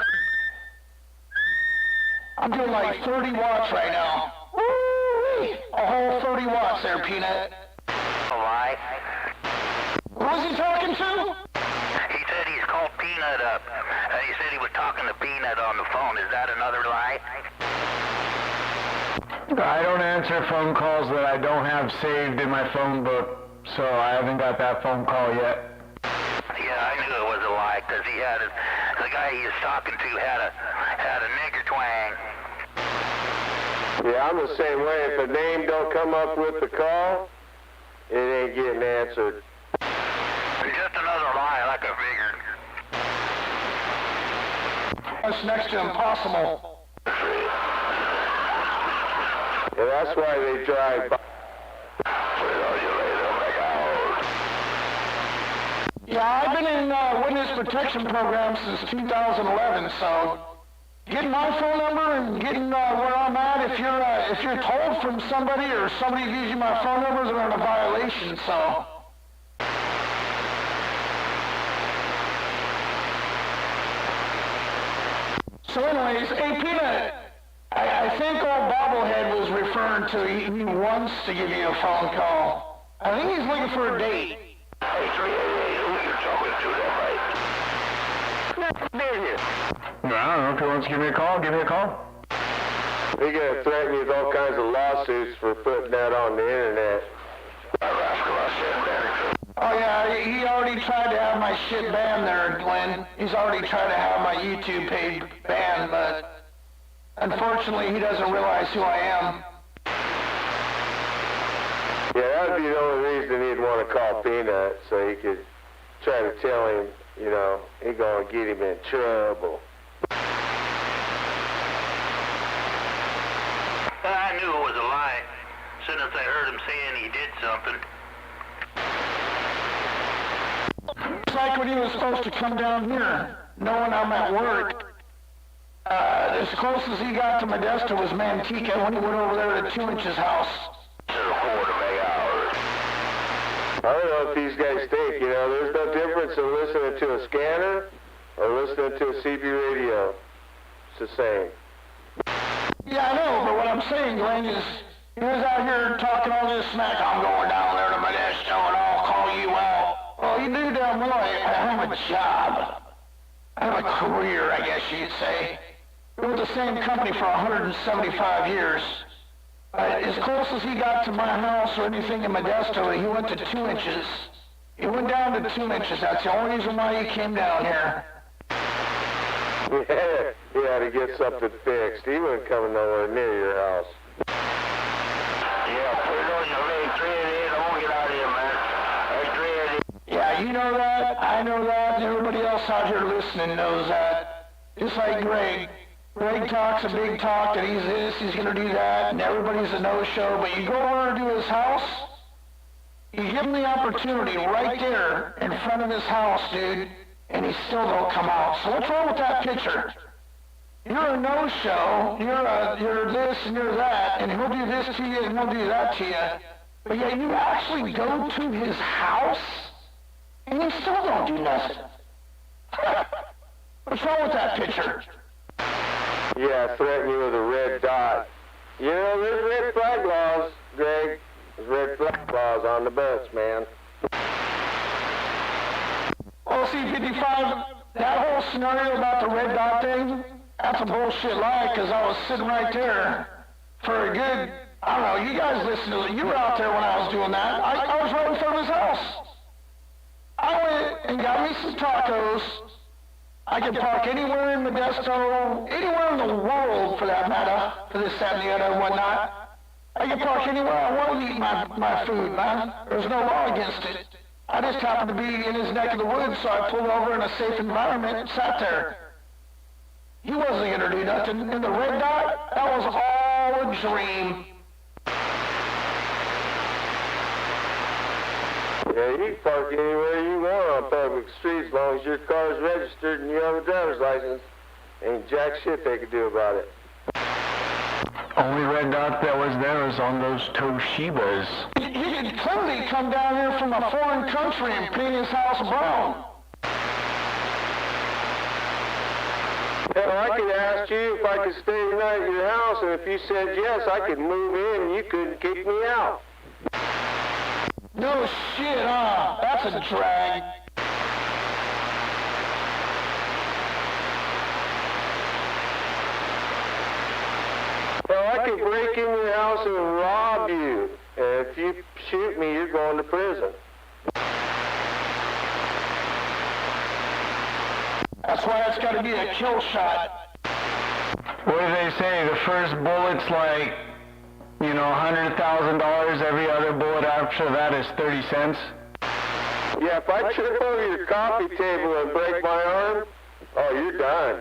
I'm doing like 30 watts right now. Woo-wee! A whole 30 watts there, Peanut. A lie. Who was he talking to? He said he's called Peanut up. He said he was talking to Peanut on the phone. Is that another lie? I don't answer phone calls that I don't have saved in my phone book, so I haven't got that phone call yet. Yeah, I knew it was a lie because he had the guy he was talking to had a nigger twang. Yeah, I'm the same way. If a name don't come up with the call, it ain't getting answered. Just another lie, like I figured. That's next to impossible. And that's why they drive by. Yeah, I've been in witness protection program since 2011, so getting my phone number and getting where I'm at, if you're told from somebody or somebody gives you my phone numbers, they're in a violation, so. So anyways, hey Peanut, I think old Bobblehead was referring to he wants to give you a phone call. I think he's looking for a date. Hey, 388, who you talking to that right? Business. I don't know. If he wants to give me a call, give me a call. They're going to threaten you with all kinds of lawsuits for putting that on the internet. Oh yeah, he already tried to have my shit banned there, Glenn. He's already tried to have my YouTube page banned, but unfortunately he doesn't realize who I am. Yeah, that would be the only reason he'd want to call Peanut, so he could try to tell him, you know, he's going to get him in trouble. I knew it was a lie, as soon as I heard him saying he did something. It's like when he was supposed to come down here, knowing I'm at work. As close as he got to Modesto was Manteca when he went over there to 2 Inch's house. I don't know if these guys think, you know, there's no difference in listening to a scanner or listening to a CB radio. It's the same. Yeah, I know, but what I'm saying, Glenn, is he was out here talking all this smack. I'm going down there to Modesto and I'll call you out. Well, you do damn well. I have a job. I have a career, I guess you'd say. Been with the same company for 175 years. As close as he got to my house or anything in Modesto, he went to 2 Inches. He went down to 2 Inches. That's the only reason why he came down here. Yeah, he had to get something fixed. He wasn't coming nowhere near your house. Yeah, put it on your leg, 388. I won't get out of here, man. That's 388. Yeah, you know that. I know that. And everybody else out here listening knows that. Just like Greg. Greg talks a big talk that he's this, he's going to do that, and everybody's a no-show. But you go over to his house, you give him the opportunity right there in front of his house, dude, and he still don't come out. So what's wrong with that picture? you're a no-show, you're this and you're that, and he'll do this to you and he'll do that to you. But yet you actually go to his house and you still don't do nothing. What's wrong with that picture? Yeah, threaten you with a red dot. You know, there's red flag laws, Greg. There's red flag laws on the bus, man. Well, see, 55, that whole scenario about the red dot thing, that's a bullshit lie, because I was sitting right there for a good, I don't know, you guys listened to it. You were out there when I was doing that. I was right in front of his house. I went and got me some tacos. I could park anywhere in Modesto, anywhere in the world for that matter, for this, that, and the other and whatnot. I could park anywhere I want to eat my food, man. There's no law against it. I just happened to be in his neck of the woods, so I pulled over in a safe environment and sat there. He wasn't going to do nothing. And the red dot, that was all a dream. Yeah, you can park anywhere you want on public streets as long as your car's registered and you have a driver's license. Ain't jack shit they could do about it. Only red dot that was there was on those Toshibas. He could clearly come down here from a foreign country and paint his house brown. Hell, I could ask you if I could stay the night at your house, and if you said yes, I could move in and you couldn't kick me out. No shit, huh? That's a drag. Well, I could break in your house and rob you. And if you shoot me, you're going to prison. That's why it's got to be a kill shot. What do they say? The first bullet's like, you know, $100,000. Every other bullet after that is 30 cents. Yeah, if I trip over your coffee table and break my arm, oh, you're done.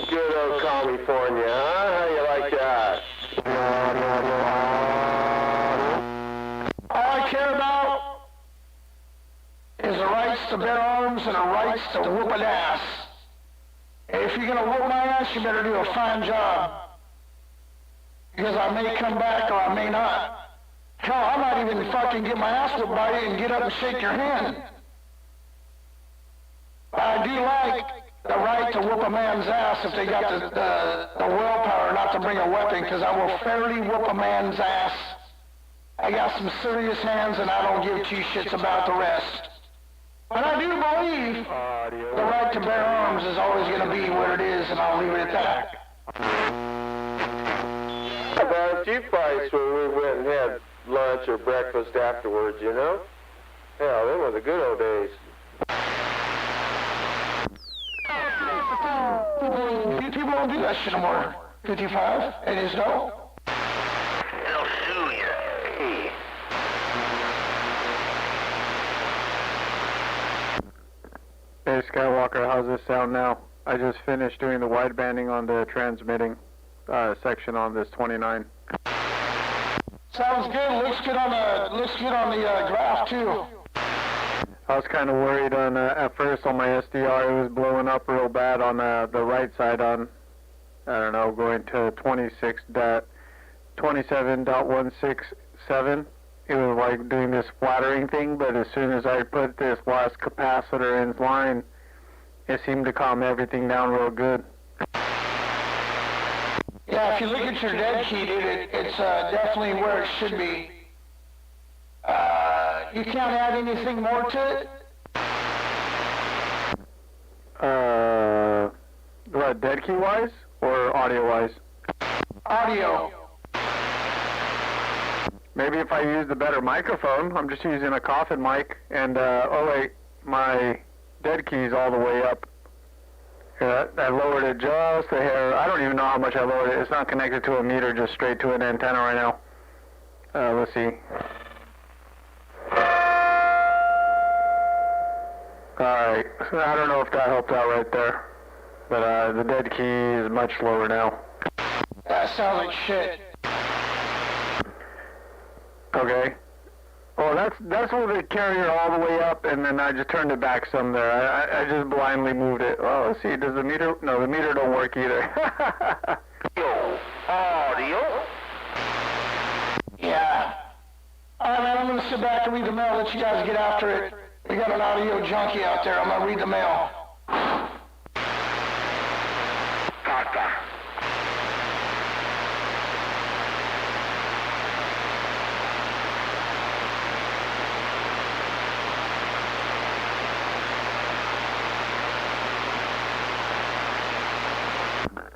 Good old California, huh? How you like that? All I care about is the rights to bear arms and the rights to whoop an ass. If you're going to whoop my ass, you better do a fine job. Because I may come back or I may not. Hell, I might even fucking get my ass whooped by you and get up and shake your hand. But I do like the right to whoop a man's ass if they got the willpower not to bring a weapon, because I will fairly whoop a man's ass. I got some serious hands and I don't give two shits about the rest. But I do believe the right to bear arms is always going to be where it is, and I'll leave it at that. How about a few fights when we went and had lunch or breakfast afterwards, you know? Hell, they were the good old days. People don't do that shit anymore. 55, it is no. They'll sue you. Hey. Hey Skywalker, how's this sound now? I just finished doing the widebanding on the transmitting section on this 29. Sounds good. Looks good on the graph too. I was kind of worried on at first on my SDR. It was blowing up real bad on the right side on, I don't know, going to 27.167. It was like doing this flattering thing, but as soon as I put this last capacitor in line, it seemed to calm everything down real good. Yeah, if you look at your dead key, dude, it's definitely where it should be. You can't add anything more to it? What, dead key wise or audio wise? Audio. Maybe if I used a better microphone. I'm just using a coffin mic, and oh wait, my dead key's all the way up. Yeah, I lowered it just a hair. I don't even know how much I lowered it. It's not connected to a meter, just straight to an antenna right now. Let's see. Alright, I don't know if that helped out right there, but the dead key is much lower now. That sounds like shit. Okay. Well, that's with the carrier all the way up, and then I just turned it back some there. I just blindly moved it. Well, let's see. Does the meter? No, the meter don't work either. Audio. Yeah. All right, man, I'm going to sit back and read the mail, let you guys get after it. We got an audio junkie out there. I'm going to read the mail. Kaka.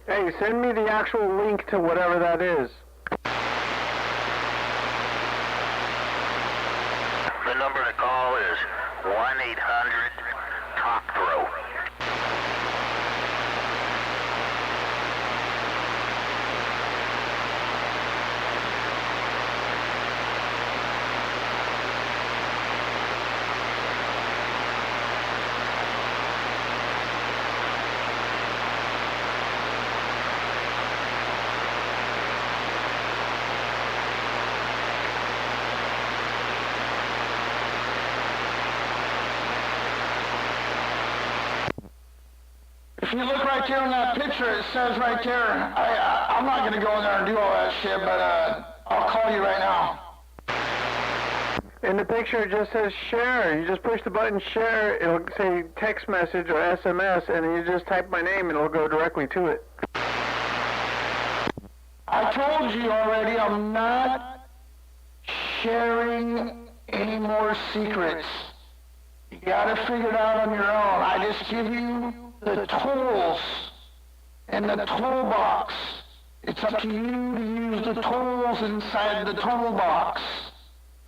Hey, send me the actual link to whatever that is. The number to call is 1-800-TALK-THROW. If you look right there in that picture, it says right there, I'm not going to go in there and do all that shit, but I'll call you right now. In the picture, it just says share. You just push the button share. It'll say text message or SMS, and then you just type my name, and it'll go directly to it. I told you already, I'm not sharing any more secrets. You got to figure it out on your own. I just give you the tools and the toolbox. It's up to you to use the tools inside the toolbox.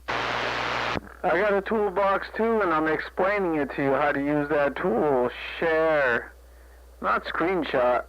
I got a toolbox too, and I'm explaining it to you how to use that tool. Share, not screenshot.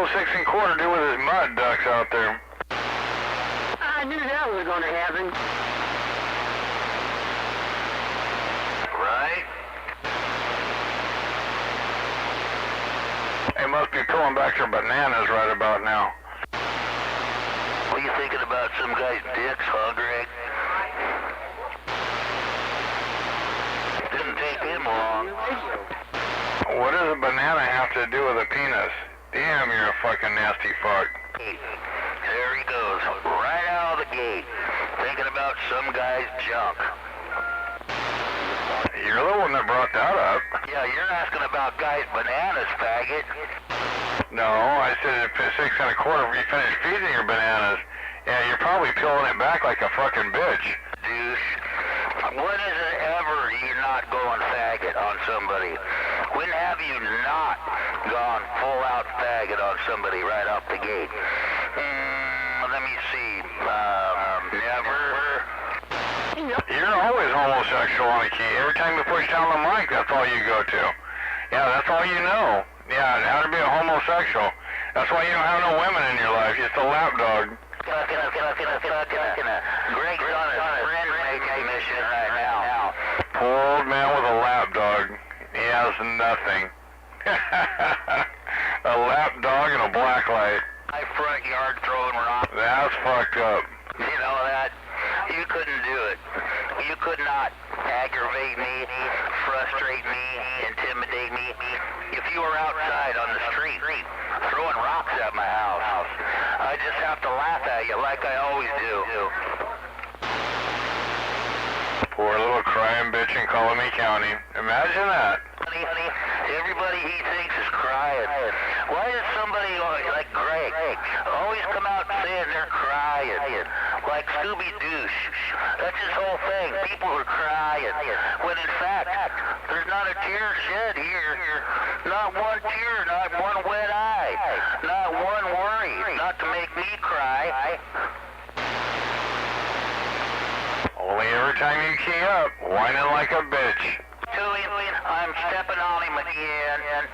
old 6 1/4 do with his mud ducks out there? I knew that was going to happen. Right? They must be pulling back their bananas right about now. What are you thinking about some guy's dicks, huh, Greg? Didn't take him long. What does a banana have to do with a penis? Damn, you're a fucking nasty fuck. There he goes, right out of the gate, thinking about some guy's junk. You're the one that brought that up. Yeah, you're asking about guys' bananas, faggot. No, I said at 6 1/4 you finish feeding your bananas. Yeah, you're probably peeling it back like a fucking bitch. Douche. When is it ever you're not going faggot on somebody? When have you not gone full out faggot on somebody right off the gate? Let me see. Never. You're always homosexual on the key. Every time you push down the mic, that's all you go to. Yeah, that's all you know. Yeah, how to be a homosexual. That's why you don't have no women in your life. You're just a lapdog. Greg's on his friend making mission right now. Poor old man with a lapdog. He has nothing. A lapdog and a blacklight. My front yard throwing rocks. That's fucked up. You know that? You couldn't do it. You could not aggravate me, frustrate me, intimidate me. If you were outside on the street throwing rocks at my house, I just have to laugh at you like I always do. Poor little crying bitch in Colony County. Imagine that. Honey, everybody he thinks is crying. Why does somebody like Greg always come out saying they're crying? Like Scooby-Doo. That's his whole thing. People are crying. When in fact, there's not a tear shed here. Not one tear, not one wet eye. Not one worry. Not to make me cry. Only every time you key up, whining like a bitch. I'm stepping on him again.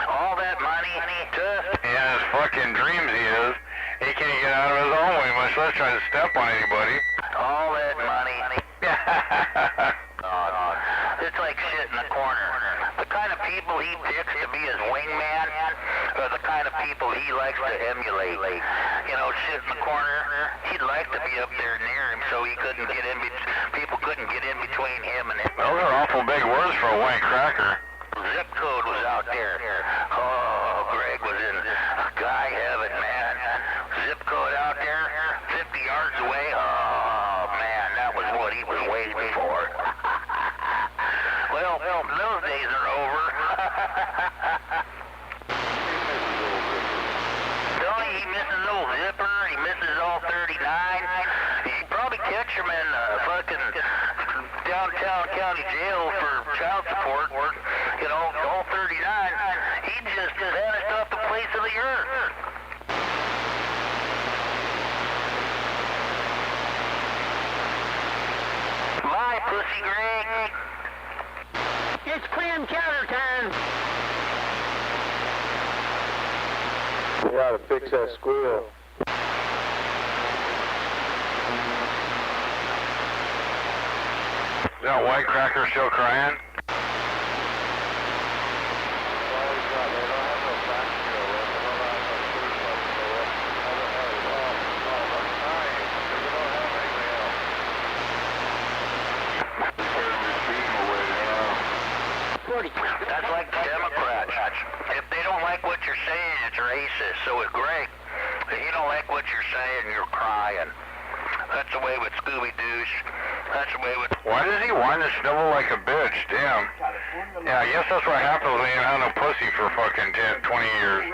All that money, In his fucking dreams he is. He can't get out of his own way, much less try to step on anybody. all that money. It's like shit in the corner. The kind of people he picks to be his wingman are the kind of people he likes to emulate. You know, shit in the corner. He'd like to be up there near him so he couldn't get in. People couldn't get in between him and him. Those are awful big words for a white cracker. Zip code was out there. Oh, Greg was in guy heaven, man. Zip code out there, 50 yards away. Oh, man, that was what he was waiting for. Well, those days are over. Tony, he misses old Zipper. He misses all 39. You probably catch him in fucking downtown county jail for child support. You know, all 39. He just vanished off the face of the earth. My pussy, Greg. It's clam chowder time. We gotta fix that squeal. Is that white cracker still crying? That's like the Democrats. If they don't like what you're saying, it's racist. So with Greg, if you don't like what you're saying, you're crying. That's the way with Scooby-Doo. That's the way with... Why does he whine and snivel like a bitch? Damn. Yeah, I guess that's what happens when you have no pussy for fucking 10, 20 years.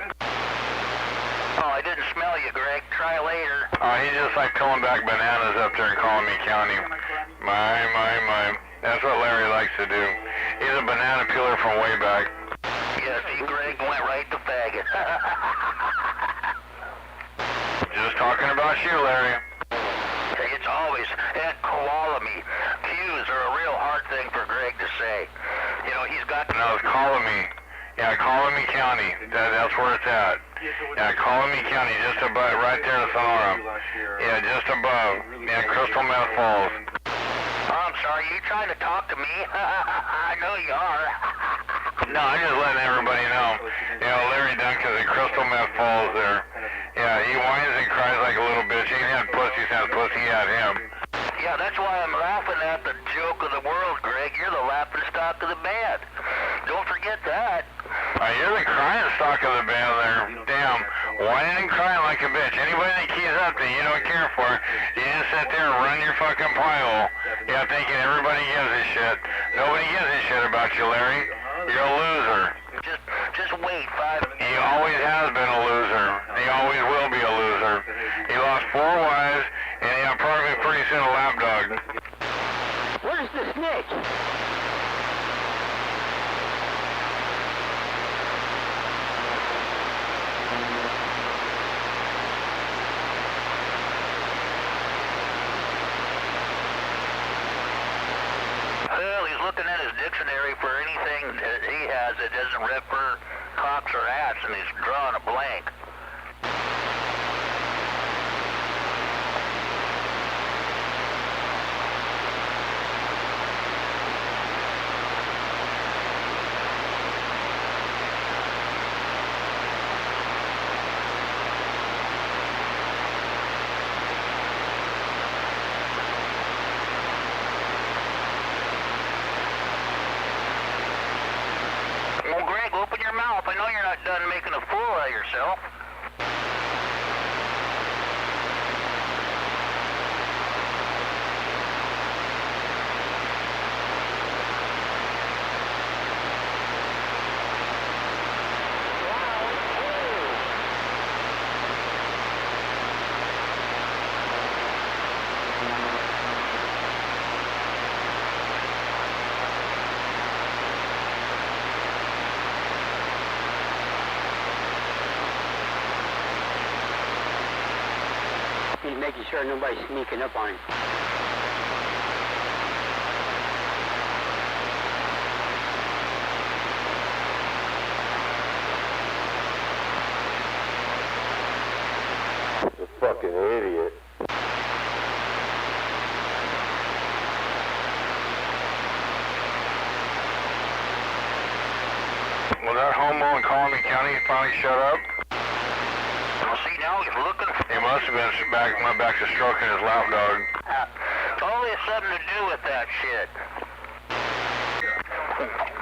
Oh, I didn't smell you, Greg. Try later. He's just like pulling back bananas up there in Colony County. My. That's what Larry likes to do. He's a banana peeler from way back. Yeah, see, Greg went right to faggot. Just talking about you, Larry. It's always, and koala me. Q's are a real hard thing for Greg to say. You know, he's got... No, it's Colony. Yeah, Colony County. That's where it's at. Yeah, Colony County, just above, right there in Sonora. Yeah, just above. Yeah, Crystal Meth Falls. Oh, I'm sorry, you trying to talk to me? I know you are. No, I'm just letting everybody know. You know, Larry Duncan's at Crystal Meth Falls there. Yeah, he whines and cries like a little bitch. He ain't had pussy since pussy had him. Yeah, that's why I'm laughing at the joke of the world, Greg. You're the laughing stock of the band. Don't forget that. You're the crying stock of the band there. Damn, whining and crying like a bitch. Anybody that keys up that you don't care for, you just sit there and run your fucking pie hole. Yeah, thinking everybody gives a shit. Nobody gives a shit about you, Larry. You're a loser. Just wait 5 minutes. He always has been a loser. He always will be a loser. He lost 4 wives, and he'll probably pretty soon a lapdog. Where's the snitch? Well, he's looking at his dictionary for anything that he has that doesn't refer cocks or ass, and he's drawing a blank. Well, Greg, open your mouth. I know you're not done making a fool of yourself. He's making sure nobody's sneaking up on him. The fucking idiot. Well, that homo in Colony County finally shut up. Well, see, now he's looking. He must have been went back to stroking his lapdog. All has something to do with that shit.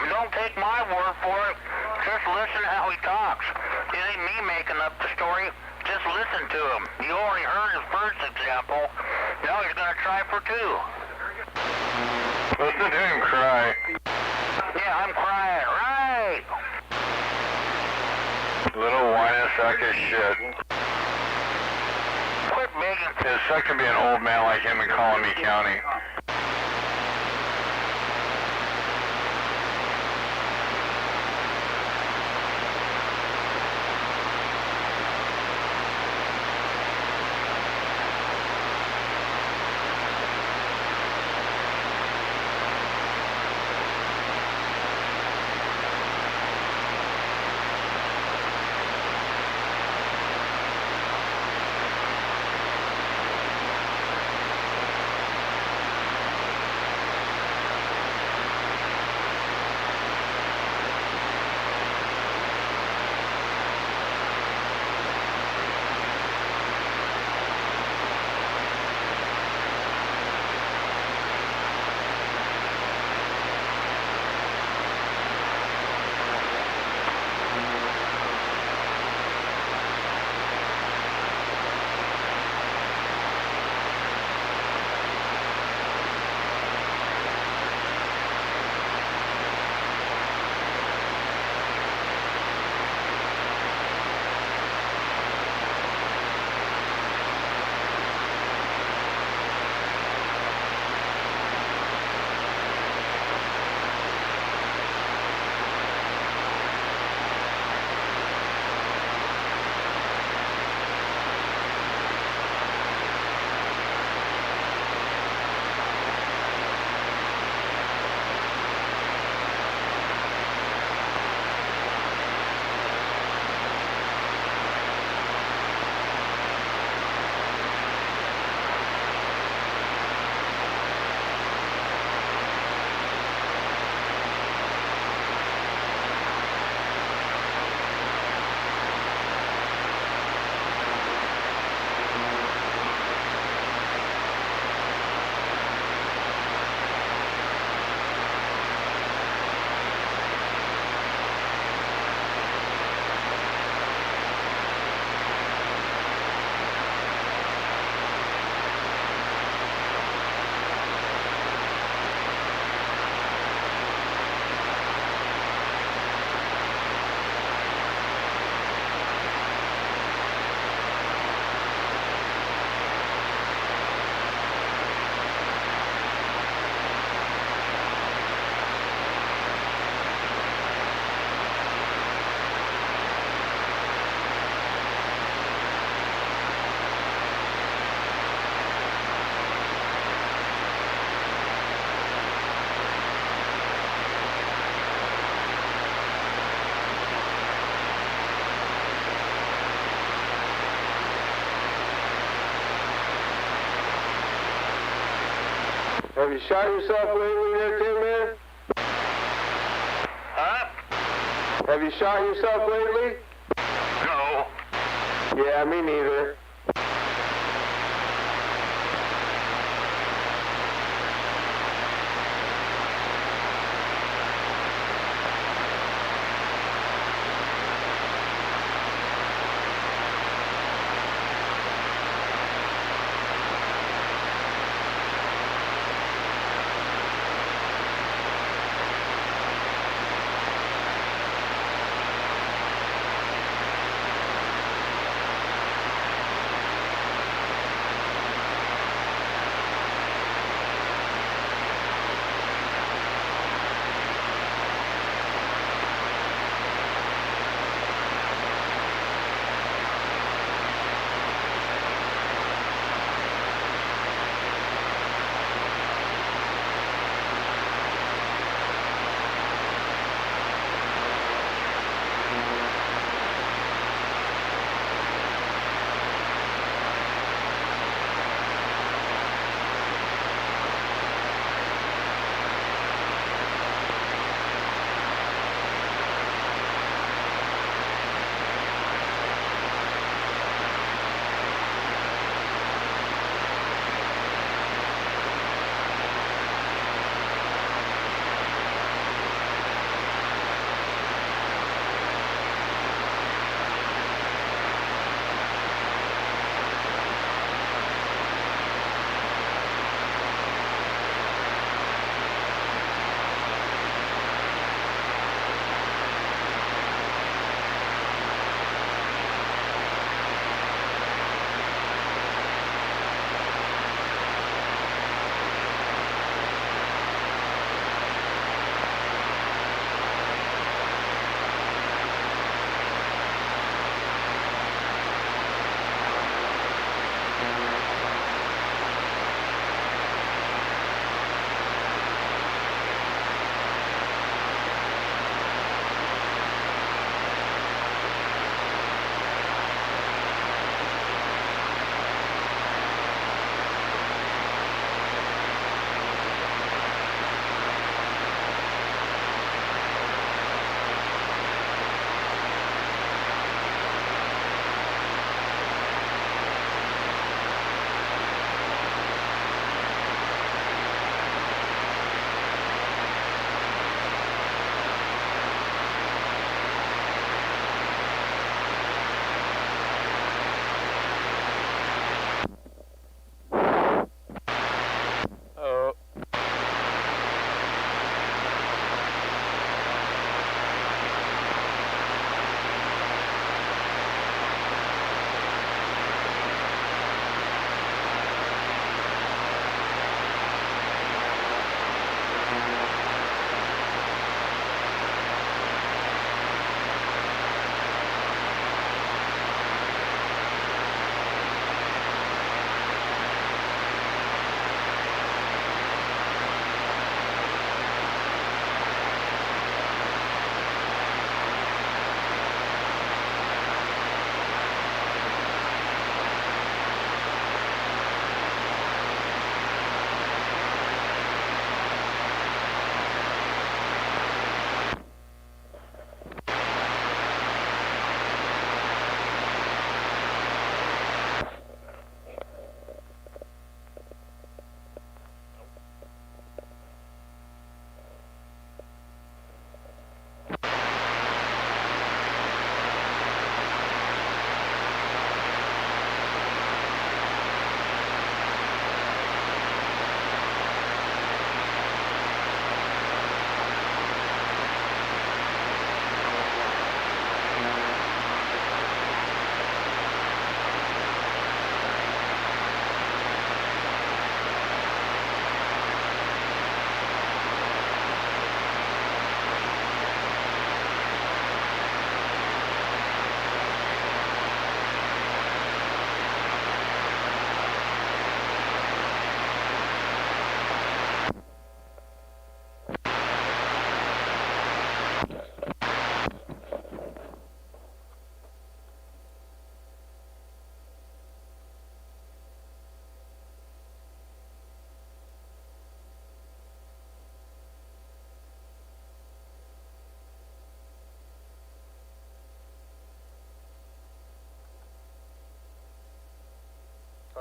Don't take my word for it. Just listen to how he talks. It ain't me making up the story. Just listen to him. You already heard his first example. Now he's gonna try for 2. Listen to him cry. Yeah, I'm crying. Right. Little whining sack of shit. Quit begging. It sucks to be an old man like him in Colony County. Have you shot yourself lately there, Tin Man? Huh? Have you shot yourself lately? No. Yeah, me neither.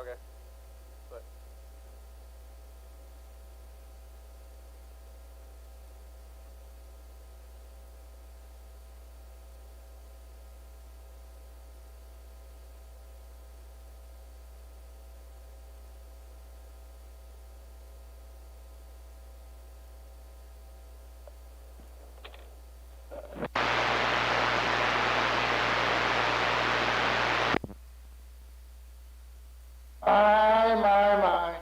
Okay. But My.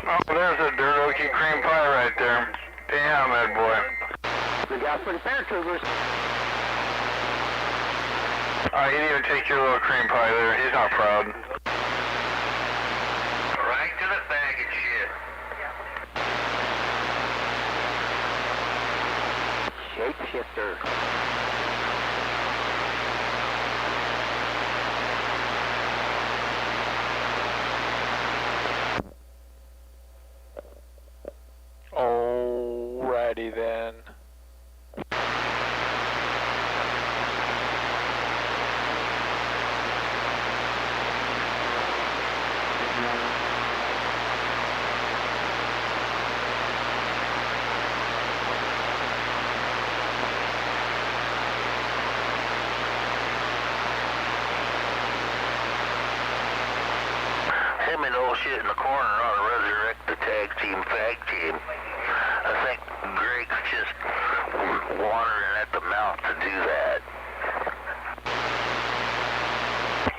Oh, there's a dirt oaky cream pie right there. Damn, that boy. The gas for the paratroopers. He didn't even take your little cream pie there. He's not proud. Right to the baggage shit. Shapeshifter. alrighty then. Him and old shit in the corner ought to resurrect the tag team, fag team. I think Greg's just watering at the mouth to do that.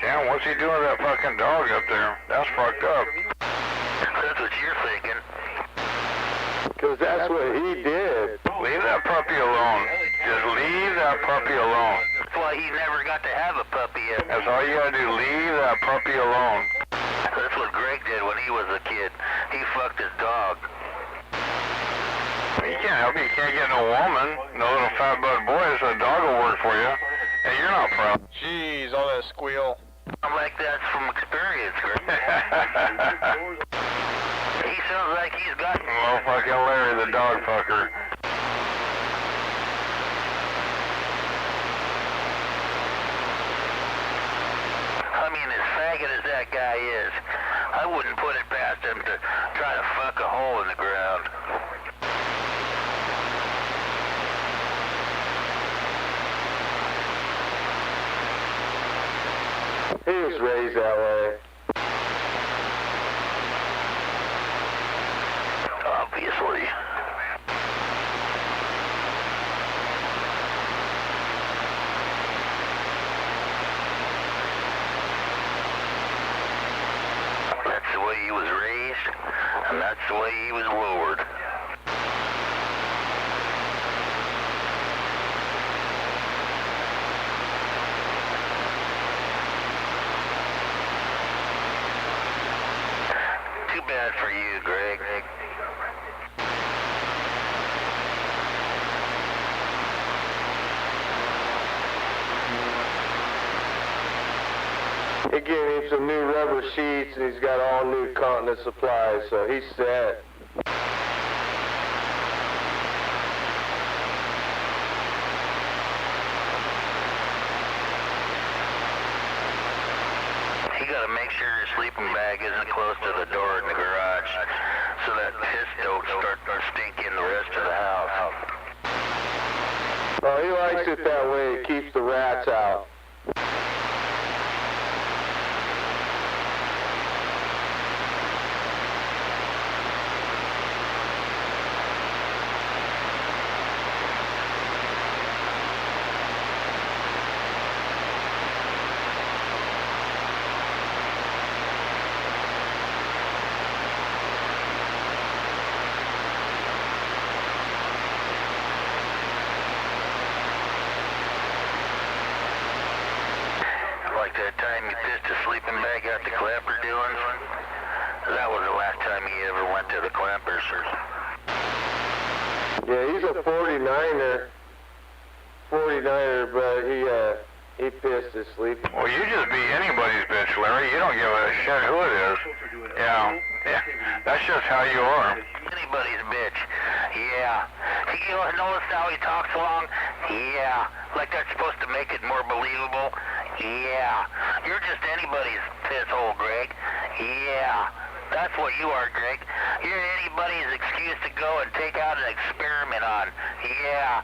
Yeah, what's he doing to that fucking dog up there? That's fucked up. That's what you're thinking. Because that's what he did. Leave that puppy alone. Just leave that puppy alone. That's why he never got to have a puppy yet. That's all you gotta do. Leave that puppy alone. That's what Greg did when he was a kid. He fucked his dog. You can't help it. You can't get no woman, no little fat butt boy, so a dog will work for you. Hey, you're not proud. Jeez, all that squeal. I'm like that's from experience, Greg. He sounds like he's got... Oh, fucking Larry, the dog fucker. I mean, as faggot as that guy is, I wouldn't put it past him to try to fuck a hole in the ground. He was raised that way. Obviously. That's the way he was raised, and that's the way he was lowered. Too bad for you, Greg. He gave him some new rubber sheets, and he's got all new continent supplies, so he's set. You gotta make sure your sleeping bag isn't close to the door in the garage so that piss don't start stinking the rest of the house. Oh, he likes it that way. It keeps the rats out. Like that time you pissed a sleeping bag out the Clapper doings? That was the last time he ever went to the Clappers. Yeah, he's a 49er. 49er, but he pissed his sleep. Well, you just be anybody's bitch, Larry. You don't give a shit who it is. Yeah. That's just how you are. Anybody's bitch. Yeah. You notice how he talks along? Yeah. Like that's supposed to make it more believable? Yeah. You're just anybody's piss hole, Greg. Yeah. That's what you are, Greg. You're anybody's excuse to go and take out an experiment on. Yeah.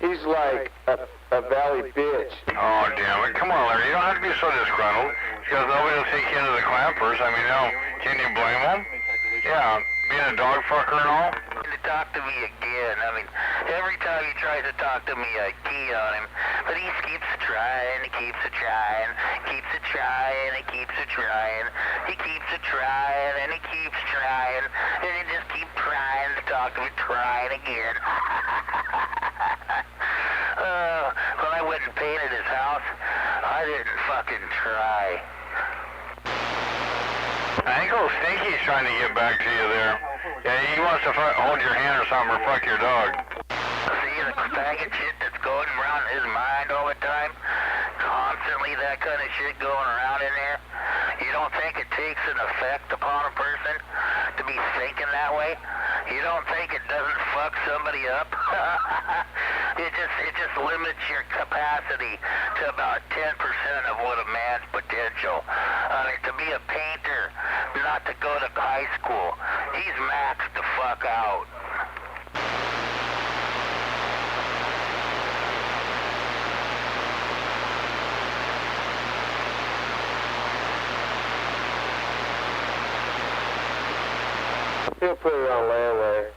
He's like a valley bitch. Oh, damn it. Come on, Larry. You don't have to be so disgruntled. Because nobody will take you into the clampers. I mean, no. Can you blame them? Yeah. Being a dog fucker and all? To talk to me again. I mean, every time he tries to talk to me, I key on him. But he keeps trying, he keeps a trying, keeps a trying, he keeps a trying. He keeps a trying, and he keeps trying. And he just keeps trying to talk to me, trying again. When I went and painted his house, I didn't fucking try. I think old Stinky's trying to get back to you there. Yeah, he wants to hold your hand or something or fuck your dog. See the faggot shit that's going around his mind all the time? Constantly that kind of shit going around in there? You don't think it takes an effect upon a person to be thinking that way? You don't think it doesn't fuck somebody up? It just limits your capacity to about 10% of what a man's potential. I mean, to be a painter, not to go to high school, he's maxed the fuck out. He'll put it on layaway.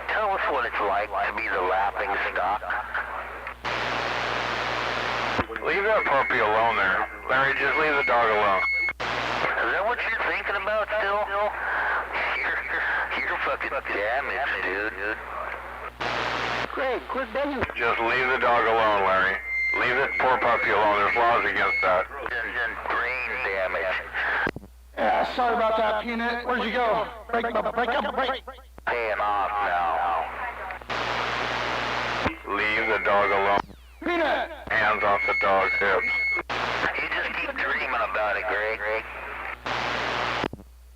Tell us what it's like to be the laughing stock. Leave that puppy alone there. Larry, just leave the dog alone. Is that what you're thinking about still? You're fucking damaged, dude. Greg, quit begging. Just leave the dog alone, Larry. Leave that poor puppy alone. There's laws against that. And brain damage. Yeah, sorry about that, Peanut. Where'd you go? Break. Paying off now. Leave the dog alone. Peanut! Hands off the dog's hips. You just keep dreaming about it, Greg.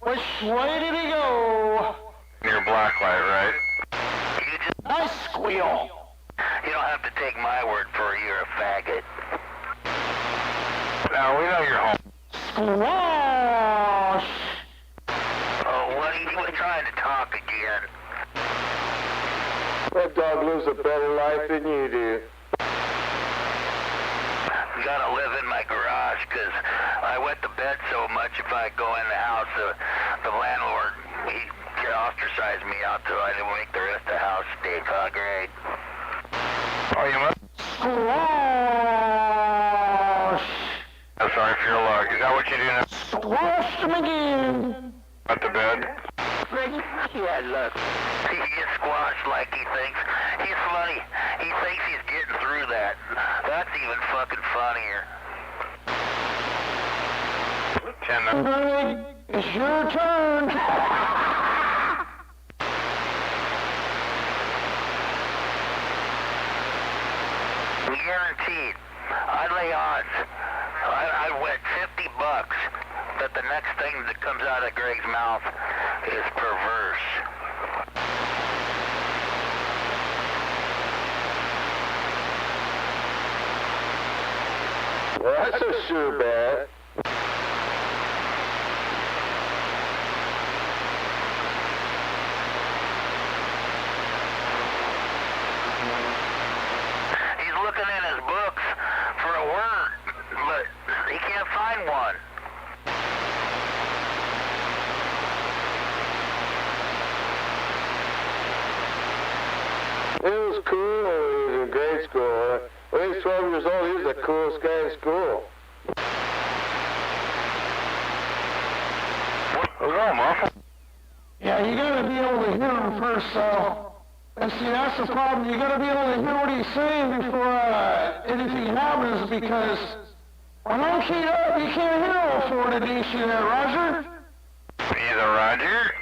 Which way did he go? Near blacklight, right? You just... Nice squeal. You don't have to take my word for it. You're a faggot. Now, we know you're home. Squash! Oh, what? He was trying to talk again. That dog lives a better life than you do. You gotta live in my garage, 'cause I wet the bed so much if I go in the house, the landlord, he ostracized me out so I didn't make the rest of the house stink, huh, Greg? Oh, you must... Squash! I'm sorry for your luck. Is that what you do now? Squash him again! At the bed? Greg, yeah, look. He gets squashed like he thinks. He's funny. He thinks he's getting through that. That's even fucking funnier. 10. Greg, it's your turn! Guaranteed. I'd lay odds. I'd bet $50 that the next thing that comes out of Greg's mouth is perverse. Well, that's a sure bet. 12 years old, he was the coolest guy in school. What's wrong, Muffle? Yeah, you gotta be able to hear him first, so... And see, that's the problem. You gotta be able to hear what he's saying before anything happens, because when I'm keyed up, you can't hear all four of the DC there, Roger? Either Roger.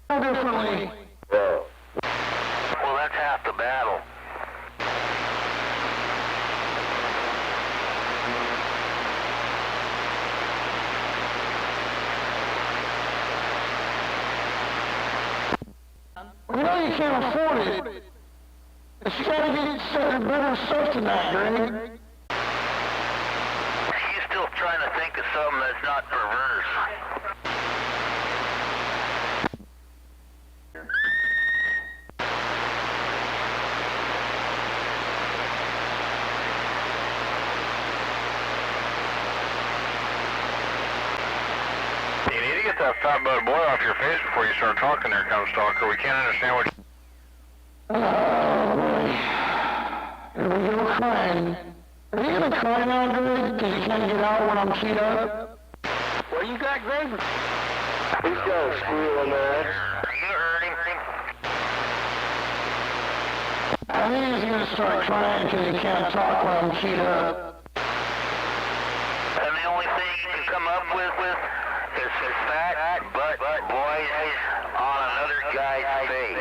Differently. Yeah. Well, that's half the battle. We know you can't afford it. But you gotta get certain better stuff than that, Greg. He's still trying to think of something that's not perverse. You need to get that fat butt boy off your face before you start talking there, Comstalker. We can't understand what... Oh, boy. Here we go crying. Are you gonna cry now, Greg? Because you can't get out when I'm keyed up? What do you got, Greg? He's got a squeal on that. You heard him. I think he's gonna start crying because he can't talk when I'm keyed up. And the only thing you can come up with is fat butt boys on another guy's face.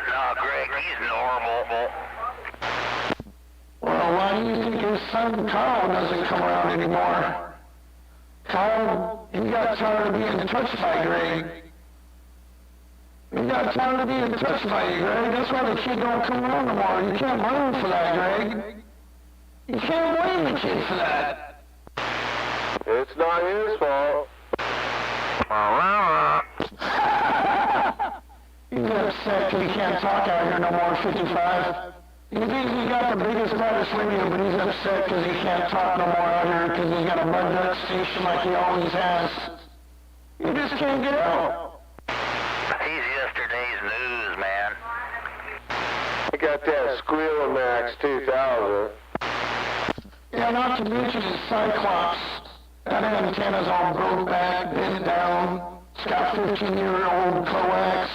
No, Greg, he's normal. Well, why do you think his son Kyle doesn't come around anymore? Kyle, he got tired of being touched by Greg. He got tired of being touched by you, Greg. That's why the kid don't come around no more. You can't blame him for that, Greg. You can't blame the kid for that. It's not his fault. He's upset because he can't talk out here no more, 55. He thinks he's got the biggest, baddest radio, but he's upset because he can't talk no more out here because he's got a mud duck station like he always has. He just can't get out. He's yesterday's news, man. I got that Squealomax 2000. Yeah, not to mention his Cyclops. That antenna's all broke back, bent down. It's got 15-year-old coax.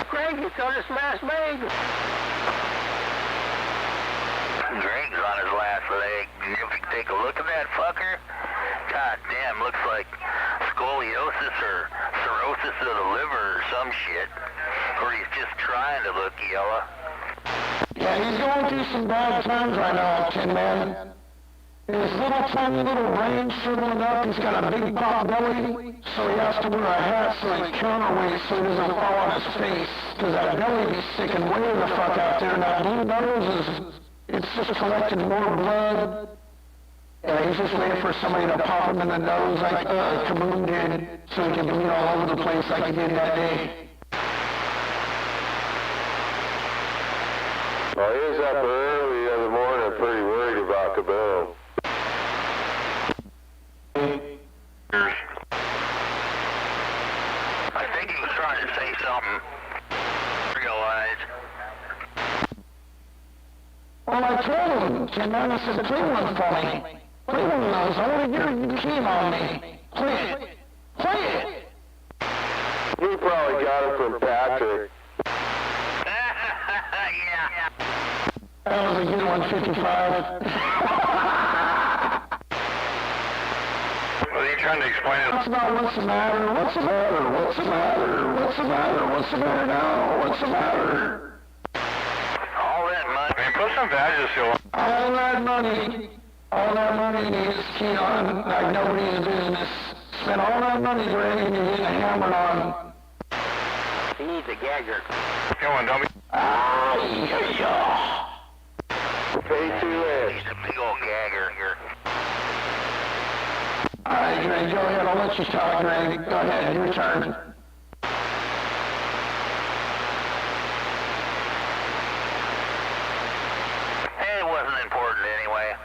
Greg, it's on his last leg. Greg's on his last leg. If you take a look at that fucker, god damn, looks like scoliosis or cirrhosis of the liver or some shit. Or he's just trying to look yellow. Yeah, he's going through some bad times right now, Tin Man. His little tiny little brain shriveling up. He's got a big pop belly, so he has to wear a hat so he counterweights so he doesn't fall on his face. Because that belly be sticking way the fuck out there. And that blue nose it's just collecting more blood. Yeah, he's just waiting for somebody to pop him in the nose like Kaboom did, so he can bleed all over the place like he did that day. Well, he was up early the other morning, pretty worried about Kaboom. I think he was trying to say something. Realize. Well, I told him, Tin Man, I said, play one for me. Play one of those. I want to hear you keen on me. Play it. Play it. He probably got it from Patrick. Yeah. That was a good one, 55. What are you trying to explain? That's about what's the matter, what's the matter, what's the matter, what's the matter, what's the matter now, what's the matter? All that money. I mean, put some Vagisil. All that money is key on like nobody's business. Spend all that money, Greg, and you're getting hammered on. He needs a gagger. Come on, dummy. Yeah. Pay 2 inch. He's a big old gagger here. All right, Greg, go ahead. I'll let you talk, Greg. Go ahead, your turn. Hey, it wasn't important anyway.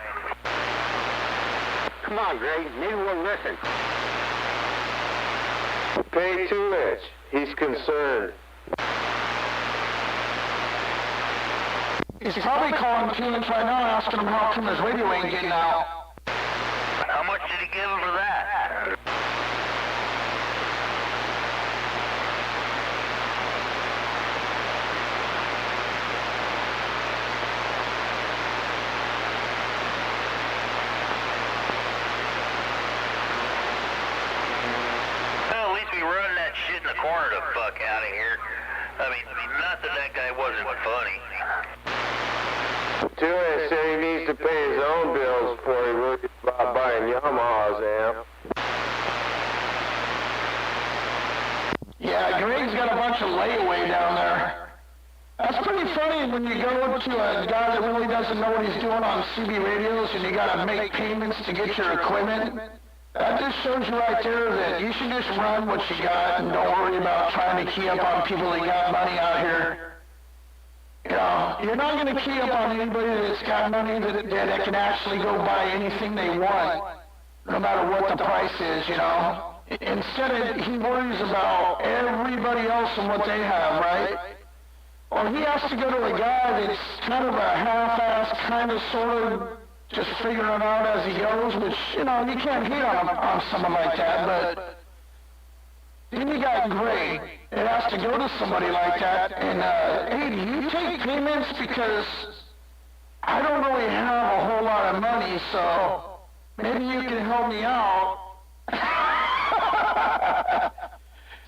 Come on, Greg. Maybe we'll listen. Pay 2-inch. He's concerned. He's probably calling 2-inch right now, asking him how come his radio ain't getting out. How much did he give him for that? Well, at least we run that shit in the corner the fuck out of here. I mean, not that guy wasn't funny. 2-inch said he needs to pay his own bills before he worries about buying Yamaha's amp. Yeah, Greg's got a bunch of layaway down there. That's pretty funny when you go to a guy that really doesn't know what he's doing on CB radios and you gotta make payments to get your equipment. That just shows you right there that you should just run what you got and don't worry about trying to key up on people that got money out here. You know, you're not going to key up on anybody that's got money that can actually go buy anything they want, no matter what the price is, you know. Instead, he worries about everybody else and what they have, right? Or he has to go to a guy that's kind of a half-assed, kind of sort of just figuring it out as he goes, which, you know, you can't hate on someone like that, but then you got Greg. It has to go to somebody like that, and, hey, do you take payments? Because I don't really have a whole lot of money, so maybe you can help me out.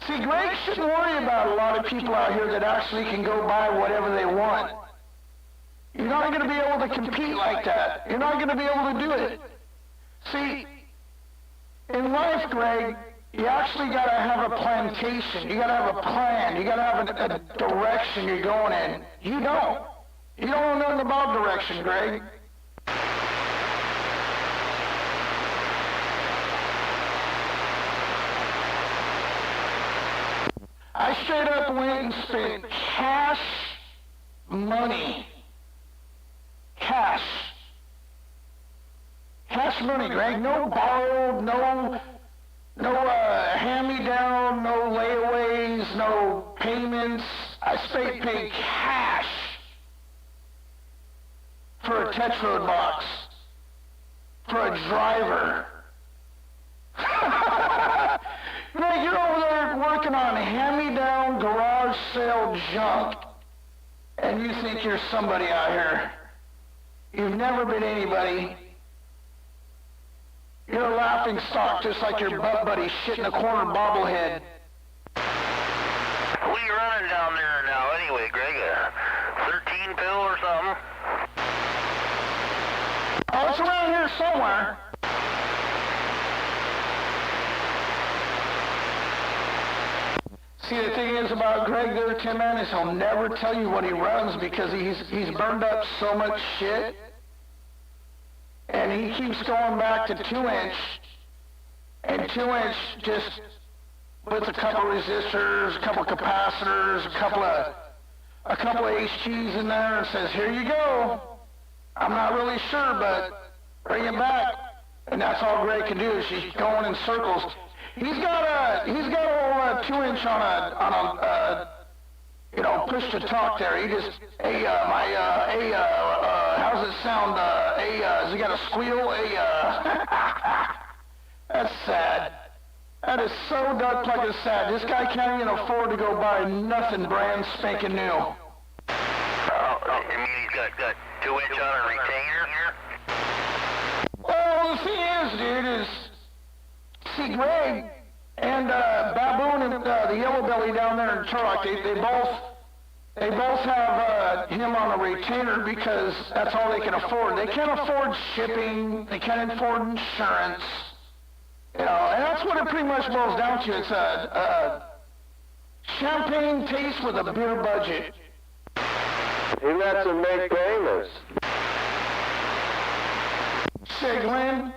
See, Greg shouldn't worry about a lot of people out here that actually can go buy whatever they want. You're not going to be able to compete like that. You're not going to be able to do it. See, in life, Greg, you actually got to have a plantation. You got to have a plan. You got to have a direction you're going in. You don't. You don't know nothing about direction, Greg. I straight up went and spent cash money. Cash. Cash money, Greg. No borrowed, no hand-me-down, no layaways, no payments. I straight paid cash for a Tetrode box, for a driver. Greg, you're over there working on hand-me-down garage sale junk, and you think you're somebody out here. You've never been anybody. You're a laughing stock, just like your butt buddy shit in the corner bobblehead. What are you running down there now anyway, Greg? A 13 pill or something? Oh, it's around here somewhere. See, the thing is about Greg there, Tim, man, is he'll never tell you what he runs because he's burned up so much shit. And he keeps going back to 2-inch, and 2-inch just puts a couple resistors, a couple capacitors, a couple of HGs in there and says, "Here you go. I'm not really sure, but bring it back." And that's all Greg can do is he's going in circles. He's got a 2-inch on a push to talk there. He just, how's it sound? Has he got a squeal? That's sad. That is so duck like it's sad. This guy can't even afford to go buy nothing brand spanking new. Oh, you mean he's got 2-inch on a retainer? Well, the thing is, dude, is, see, Greg and Baboon and the Yellow Belly down there in Turlock, they both have him on a retainer because that's all they can afford. They can't afford shipping. They can't afford insurance. You know, and that's what it pretty much boils down to. It's a champagne taste with a beer budget. He lets him make payments. Say, Glenn,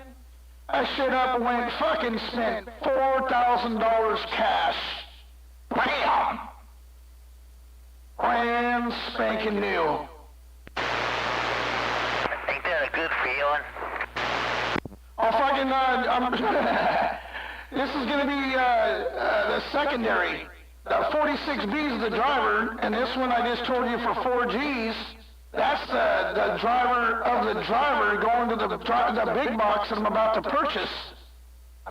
I shit up and went fucking spent $4,000 cash. Bam! Brand spanking new. Ain't that a good feeling? Oh, fucking, this is gonna be, the secondary. 46B is the driver, and this one I just told you for 4Gs, that's the driver of the driver going to the big box that I'm about to purchase.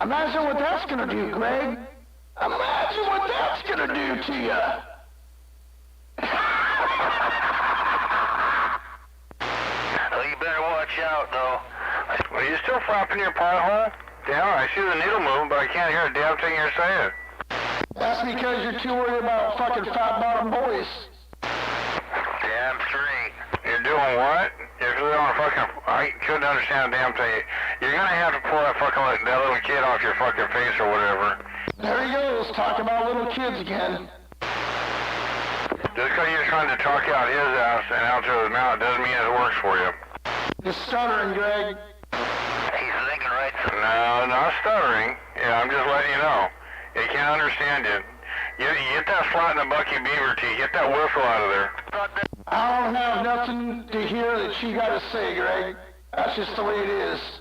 Imagine what that's gonna do, Greg. Imagine what that's gonna do to you. Well, you better watch out, though. Are you still flapping your pothole? Yeah, I see the needle moving, but I can't hear a damn thing you're saying. That's because you're too worried about fucking fat bottom boys. Damn straight. You're doing what? You're doing fucking... I couldn't understand a damn thing. You're gonna have to pull that fucking that little kid off your fucking face or whatever. There he goes, talking about little kids again. Just because you're trying to talk out his ass and out to his mouth doesn't mean it works for you. You're stuttering, Greg. He's thinking right. No, not stuttering. Yeah, I'm just letting you know. They can't understand you. You get that flat in the Bucky Beaver tea. Get that whistle out of there. I don't have nothing to hear that you gotta say, Greg. That's just the way it is.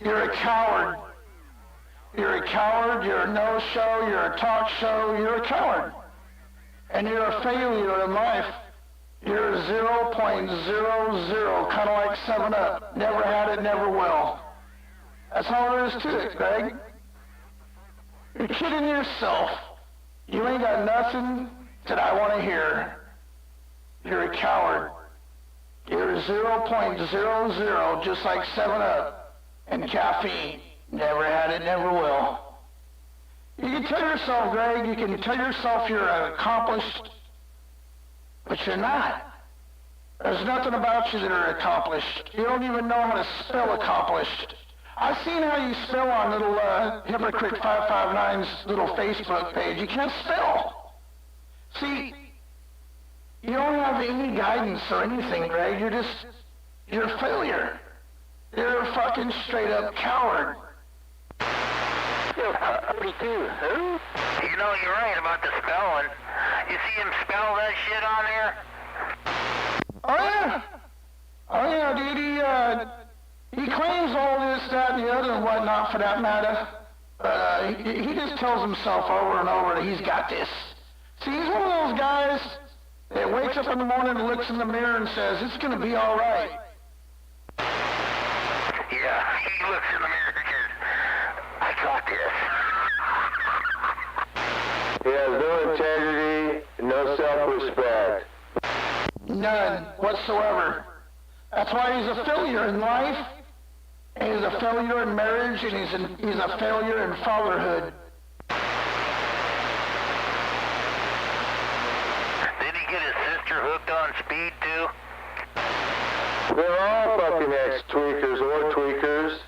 You're a coward. You're a coward, you're a no-show, you're a talk show, you're a coward. And you're a failure in life. You're 0.00, kind of like 7-Up. Never had it, never will. That's all there is to it, Greg. You're kidding yourself. You ain't got nothing that I want to hear. You're a coward. You're 0.00, just like 7-Up and caffeine. Never had it, never will. You can tell yourself, Greg, you can tell yourself you're accomplished, but you're not. There's nothing about you that are accomplished. You don't even know how to spell accomplished. I've seen how you spell on little Hypocrite 559's little Facebook page. You can't spell. See, you don't have any guidance or anything, Greg. You're a failure. You're a fucking straight up coward. Me too. Who? You know, you're right about the spelling. You see him spell that shit on there? Oh yeah. Oh yeah, dude. He claims all this, that, and the other, and whatnot, for that matter. But he just tells himself over and over that he's got this. See, he's one of those guys that wakes up in the morning and looks in the mirror and says, "It's gonna be all right." Yeah, he looks in the mirror and says, "I got this." He has no integrity, no self-respect. None whatsoever. That's why he's a failure in life, and he's a failure in marriage, and he's a failure in fatherhood. Did he get his sister hooked on speed too? They're all fucking ex-tweakers or tweakers.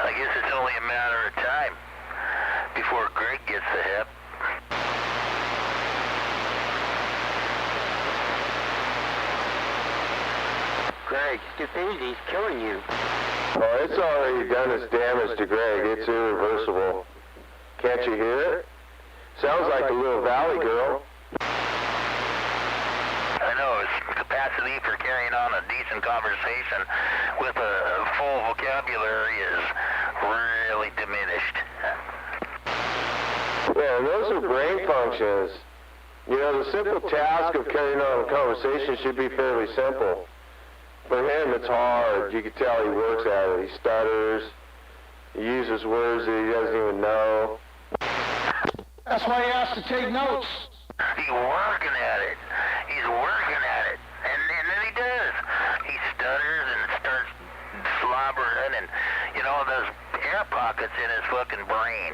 I guess it's only a matter of time before Greg gets the hip. Greg, stupidity's killing you. Oh, it's already done its damage to Greg. It's irreversible. Can't you hear it? Sounds like a little valley girl. I know his capacity for carrying on a decent conversation with a full vocabulary is really diminished. Yeah, and those are brain functions. You know, the simple task of carrying on a conversation should be fairly simple. For him, it's hard. You can tell he works at it. He stutters. He uses words that he doesn't even know. That's why he has to take notes. He's working at it. He's working at it. And then he does. He stutters and starts slobbering and, you know, those air pockets in his fucking brain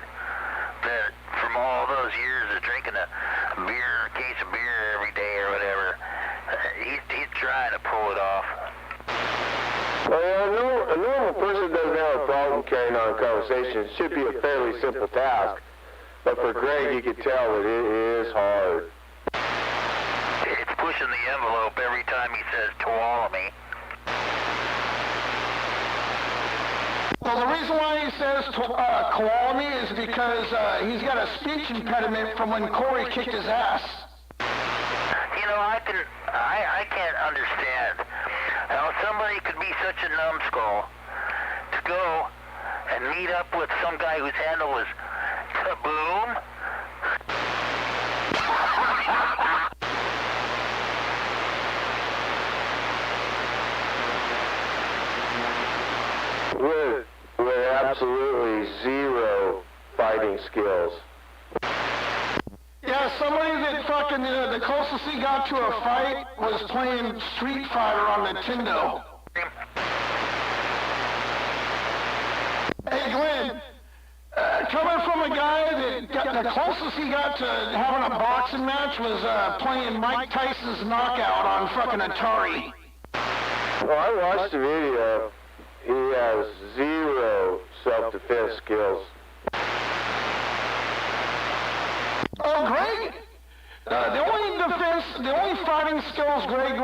that from all those years of drinking a case of beer every day or whatever, he's trying to pull it off. Well, yeah, a normal person doesn't have a problem carrying on a conversation. It should be a fairly simple task. But for Greg, you can tell that it is hard. It's pushing the envelope every time he says Tuolumne. Well, the reason why he says Tuolumne is because he's got a speech impediment from when Corey kicked his ass. You know, I I can't understand how somebody could be such a numbskull to go and meet up with some guy whose handle was Kaboom. With absolutely zero fighting skills. Yeah, somebody that fucking, the closest he got to a fight was playing Street Fighter on Nintendo. Hey, Glenn, coming from a guy that the closest he got to having a boxing match was playing Mike Tyson's Knockout on fucking Atari. Well, I watched the video. He has zero self-defense skills. Oh, Greg? The only fighting skills Greg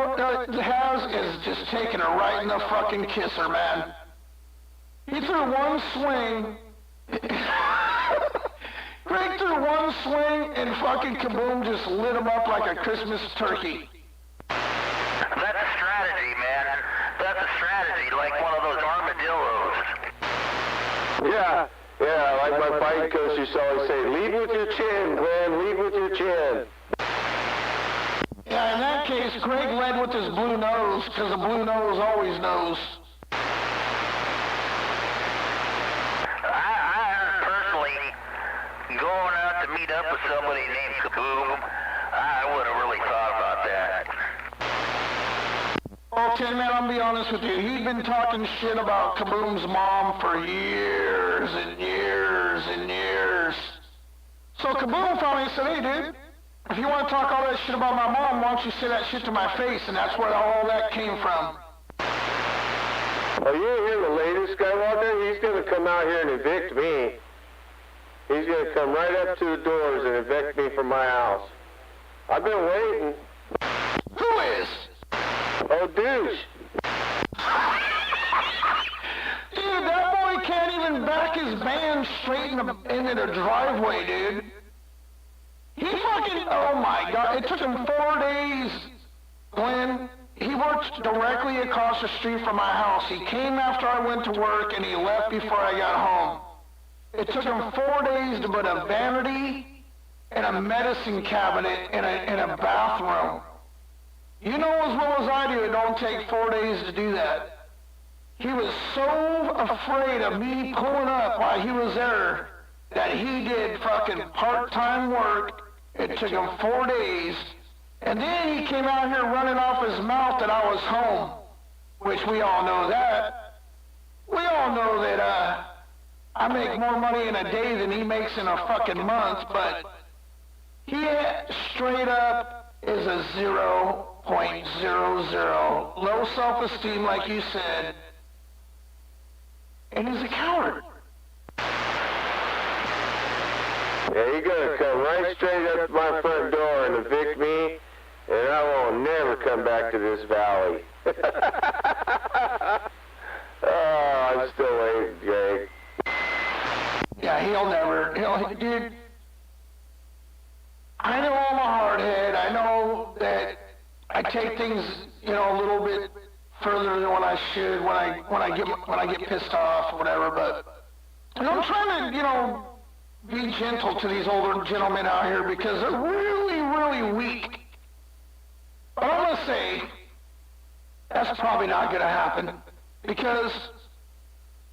has is just taking her right in the fucking kisser, man. He threw one swing. Greg threw one swing and fucking Kaboom just lit him up like a Christmas turkey. That's a strategy, man. That's a strategy, like one of those armadillos. Yeah, like my fighting coach used to always say, lead with your chin, Glenn, lead with your chin. Yeah, in that case, Greg led with his blue nose, because the blue nose always knows. I personally, going out to meet up with somebody named Kaboom, I would have really thought about that. Okay, man, I'll be honest with you. He'd been talking shit about Kaboom's mom for years and years and years. So Kaboom finally said, hey, dude, if you want to talk all that shit about my mom, why don't you say that shit to my face? And that's where all that came from. Oh, you hear the latest, Skywalker? He's going to come out here and evict me. He's going to come right up to the doors and evict me from my house. I've been waiting. Who is? Oh, douche. Dude, that boy can't even back his van straight into the driveway, dude. He fucking, oh my God, it took him 4 days, Glenn. He worked directly across the street from my house. He came after I went to work and he left before I got home. It took him 4 days to put a vanity and a medicine cabinet in a bathroom. You know as well as I do, it don't take 4 days to do that. He was so afraid of me pulling up while he was there that he did fucking part-time work. It took him 4 days. And then he came out here running off his mouth that I was home, which we all know that. We all know that I make more money in a day than he makes in a fucking month, but he straight up is a 0.00. Low self-esteem, like you said, and he's a coward. Yeah, you're going to come right straight up to my front door and evict me, and I will never come back to this valley. Oh, I'm still waiting, Jake. Yeah, dude, I know I'm a hardhead. I know that I take things, a little bit further than what I should when I get pissed off or whatever, but I'm trying to, be gentle to these older gentlemen out here because they're really, really weak. But I'm going to say that's probably not going to happen because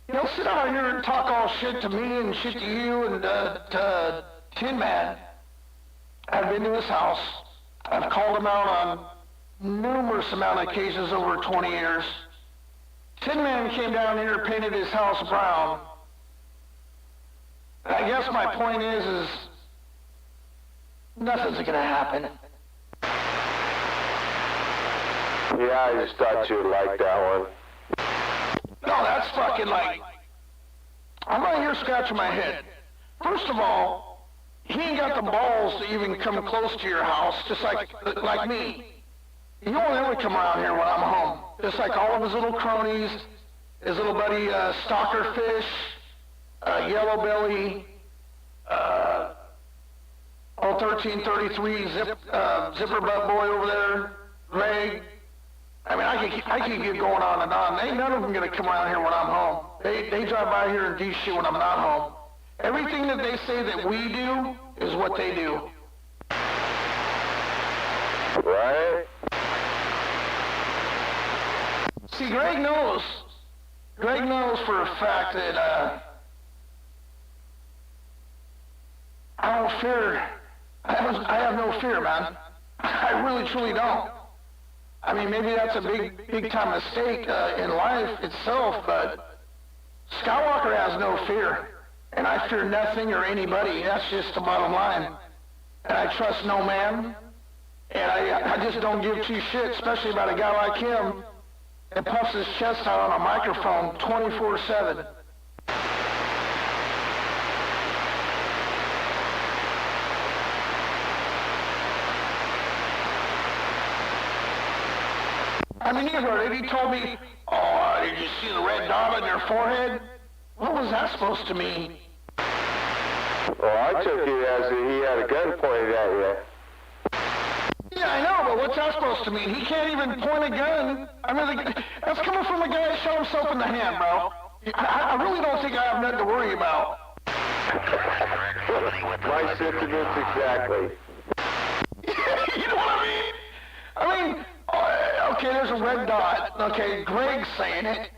they'll sit out here and talk all shit to me and shit to you and to Tin Man. I've been to his house. I've called him out on numerous amount of cases over 20 years. Tin Man came down here and painted his house brown. I guess my point is nothing's going to happen. Yeah, I just thought you would like that one. No, that's fucking like, I'm right here scratching my head. First of all, he ain't got the balls to even come close to your house, just like me. He won't ever come around here when I'm home. Just like all of his little cronies, his little buddy Stalkerfish, Yellow Belly, 1333 Zipper Butt Boy over there, Greg, I mean, I can keep going on and on. Ain't none of them gonna come around here when I'm home. They drive by here and do shit when I'm not home. Everything that they say that we do is what they do. Right? See, Greg knows. Greg knows for a fact that, I don't fear. I have no fear, man. I really, truly don't. I mean, maybe that's a big time mistake in life itself, but Skywalker has no fear. And I fear nothing or anybody. That's just the bottom line. And I trust no man. And I just don't give two shits, especially about a guy like him that puffs his chest out on a microphone 24/7. I mean, you heard it. He told me, oh, did you see the red dot on your forehead? What was that supposed to mean? Well, I took it as that he had a gun pointed at you. Yeah, I know, but what's that supposed to mean? He can't even point a gun. I mean, that's coming from a guy that shot himself in the hand, bro. I really don't think I have nothing to worry about. My sentiments exactly. You know what I mean? I mean, okay, there's a red dot. Okay, Greg's saying it.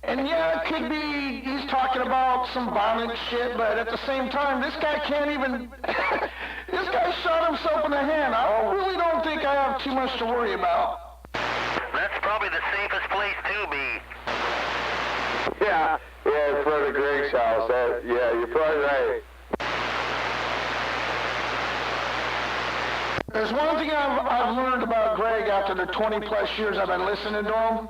And yeah, it could be he's talking about some violent shit, but at the same time, this guy can't even... This guy shot himself in the hand. I really don't think I have too much to worry about. That's probably the safest place to be. Yeah, in front of Greg's house. Yeah, you're probably right. There's one thing I've learned about Greg after the 20-plus years I've been listening to him.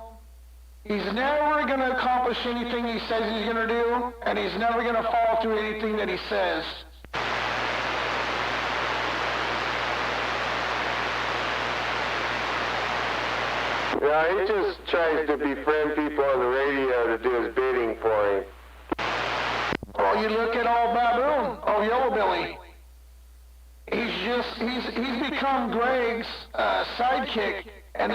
He's never going to accomplish anything he says he's going to do, and he's never going to follow through anything that he says. Yeah, he just tries to befriend people on the radio to do his bidding for him. Well, you look at old Baboon, old Yellow Billy. He's become Greg's sidekick, and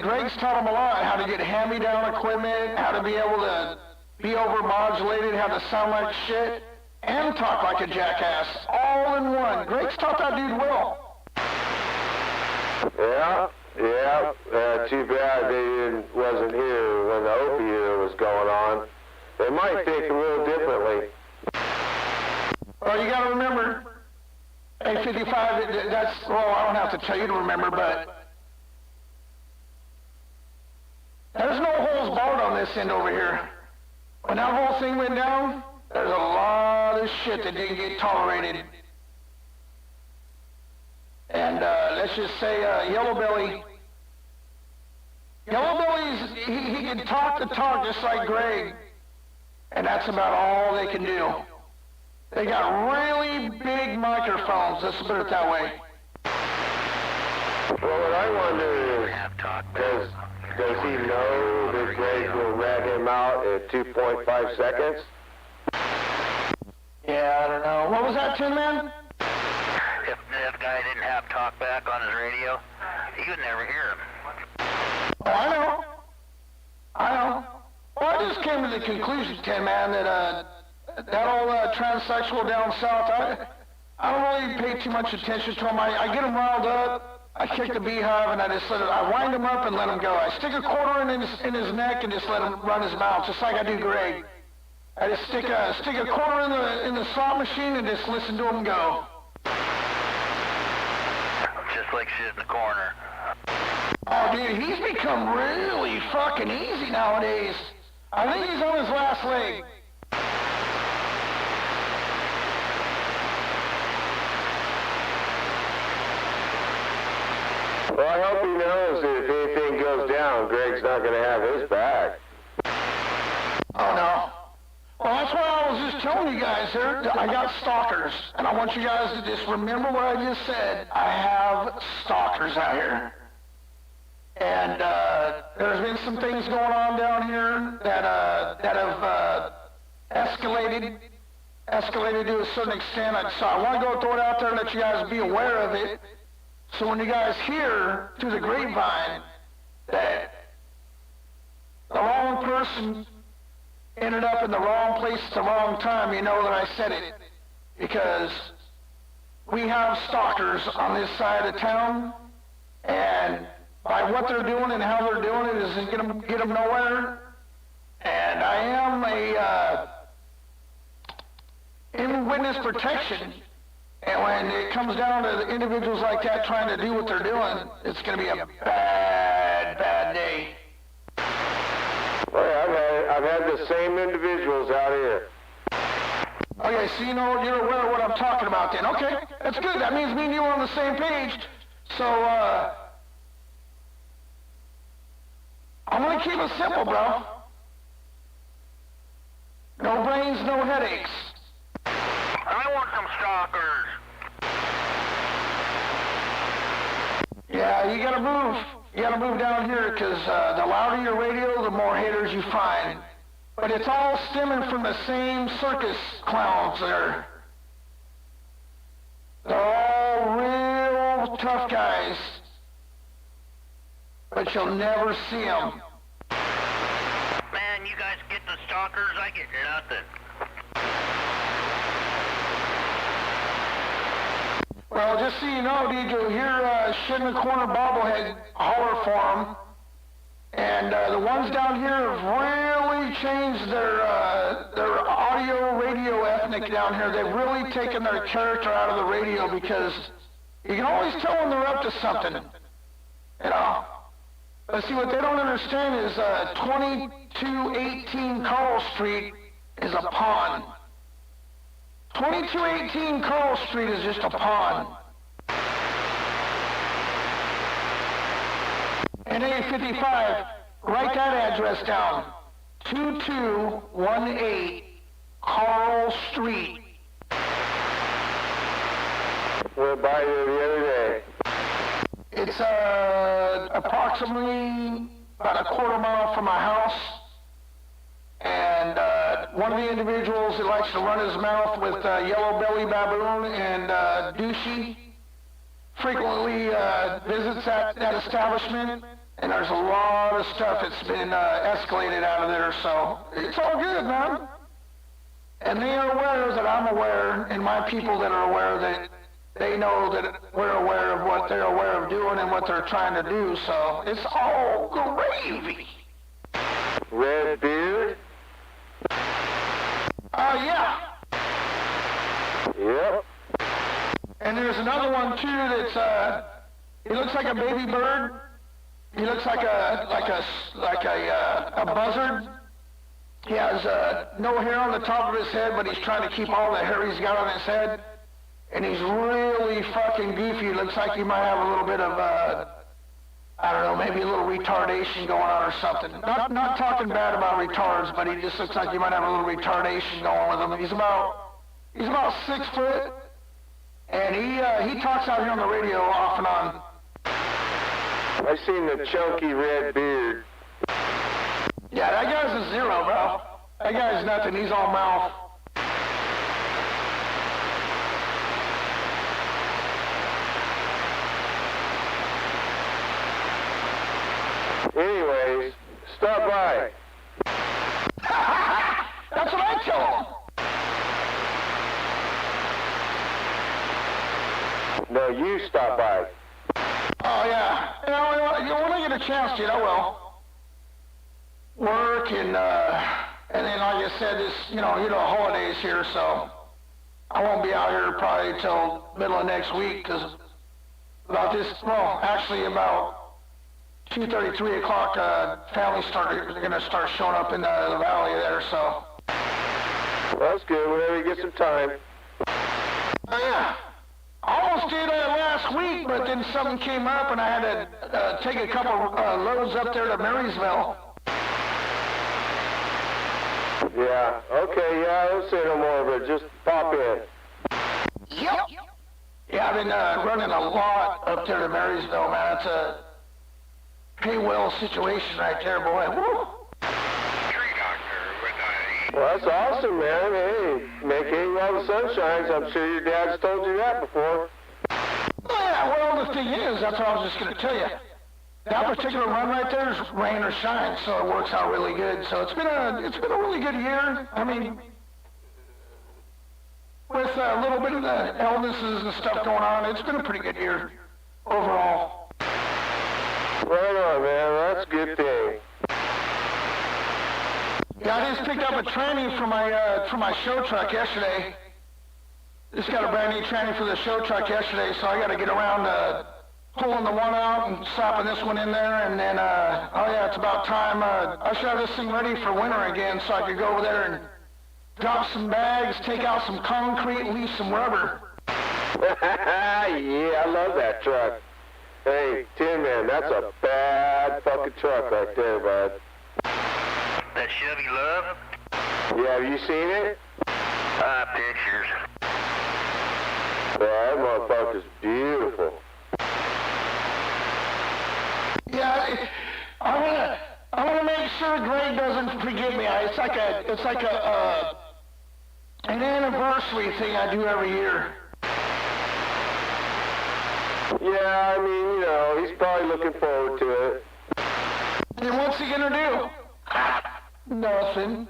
Greg's taught him a lot, how to get hand-me-down equipment, how to be able to be overmodulated, how to sound like shit, and talk like a jackass, all in one. Greg's taught that dude well. Yeah. Too bad they wasn't here when the Opie era was going on. They might think a little differently. Well, you got to remember, A55, that's, well, I don't have to tell you to remember, but there's no holes barred on this end over here. When that whole thing went down, there's a lot of shit that didn't get tolerated. And let's just say Yellow Billy's, he can talk the talk just like Greg, and that's about all they can do. They got really big microphones, let's put it that way. Well, what I wonder is, does he know that Greg will rat him out at 2.5 seconds? Yeah, I don't know. What was that, Tin Man? If that guy didn't have talkback on his radio, you would never hear him. Oh, I know. Well, I just came to the conclusion, Tin Man, that that old transsexual down south, I don't really pay too much attention to him. I get him riled up, I kick the beehive, and I wind him up and let him go. I stick a quarter in his neck and just let him run his mouth, just like I do Greg. I just stick a quarter in the slot machine and just listen to him go. Just like shit in the corner. Oh, dude, he's become really fucking easy nowadays. I think he's on his last leg. Well, I hope he knows that if anything goes down, Greg's not going to have his back. Oh, no. Well, that's why I was just telling you guys here, that I got stalkers. And I want you guys to just remember what I just said. I have stalkers out here. And there's been some things going on down here that have escalated to a certain extent. So I want to go throw it out there and let you guys be aware of it. So when you guys hear through the grapevine that the wrong person ended up in the wrong place at the wrong time, you know that I said it. Because we have stalkers on this side of town, and by what they're doing and how they're doing it isn't going to get them nowhere. And I am in witness protection. And when it comes down to individuals like that trying to do what they're doing, it's going to be a bad, bad day. Well, yeah, I've had the same individuals out here. Okay, so you know, you're aware of what I'm talking about then. Okay, that's good. That means me and you are on the same page. So, I'm going to keep it simple, bro. No brains, no headaches. I want some stalkers. Yeah, you gotta move. You gotta move down here, because the louder your radio, the more haters you find. But it's all stemming from the same circus clowns there. They're all real tough guys. But you'll never see them. Man, you guys get the stalkers, I get nothing. Well, just so you know, did you hear Shit in the Corner bobblehead holler for them? And the ones down here have really changed their audio radio ethnic down here. They've really taken their character out of the radio, because you can always tell when they're up to something. You know? But see, what they don't understand is 2218 Carl Street is a pond. 2218 Carl Street is just a pond. And A55, write that address down. 2218 Carl Street. Went by there the other day. It's approximately about a quarter mile from my house. And one of the individuals that likes to run his mouth with Yellow Belly Baboon and Douchey frequently visits that establishment. And there's a lot of stuff that's been escalated out of there, so it's all good, man. And they are aware that I'm aware, and my people that are aware that they know that we're aware of what they're aware of doing and what they're trying to do, so it's all gravy. Red beard? Yeah. Yep. And there's another one too that's he looks like a baby bird. He looks like a buzzard. He has no hair on the top of his head, but he's trying to keep all the hair he's got on his head. And he's really fucking goofy. It looks like he might have a little bit of I don't know, maybe a little retardation going on or something. Not talking bad about retards, but he just looks like he might have a little retardation going with him. He's about 6 foot, and he talks out here on the radio off and on. I seen the chunky red beard. Yeah, that guy's a zero, bro. That guy's nothing. He's all mouth. Anyways, stop by. That's what I tell him. No, you stop by. Oh, yeah. You know, when I get a chance, I will. Work and then, like I said, this, holidays here, so I won't be out here probably till middle of next week, because about 2:30, 3 o'clock, families are going to start showing up in the valley there, so. Well, that's good. Whenever you get some time. Oh, yeah. I almost did last week, but then something came up, and I had to take a couple loads up there to Marysville. Yeah, okay, yeah, I don't say no more, but just pop in. Yep. Yeah, I've been running a lot up there to Marysville, man. It's a pay well situation right there, boy. Woo. Well, that's awesome, man. Hey, make hay while the sun shines. I'm sure your dad's told you that before. Yeah, Yeah, well, the thing is, that's what I was just going to tell you. That particular run right there is rain or shine, so it works out really good. So it's been a really good year. I mean, with a little bit of the illnesses and stuff going on, it's been a pretty good year overall. Right on, man. That's a good thing. Yeah, I just picked up a tranny for my show truck yesterday. Just got a brand new tranny for the show truck yesterday, so I got to get around pulling the one out and slapping this one in there, and then oh yeah, it's about time. I should have this thing ready for winter again, so I could go over there and drop some bags, take out some concrete, leave some rubber. Yeah, I love that truck. Hey, Tin Man, that's a bad fucking truck right there, bud. That Chevy Love? Yeah, have you seen it? Pictures. That motherfucker's beautiful. Yeah, I wanna make sure Greg doesn't forget me. It's like an anniversary thing I do every year. Yeah, I mean, you know, he's probably looking forward to it. And what's he gonna do? Nothing.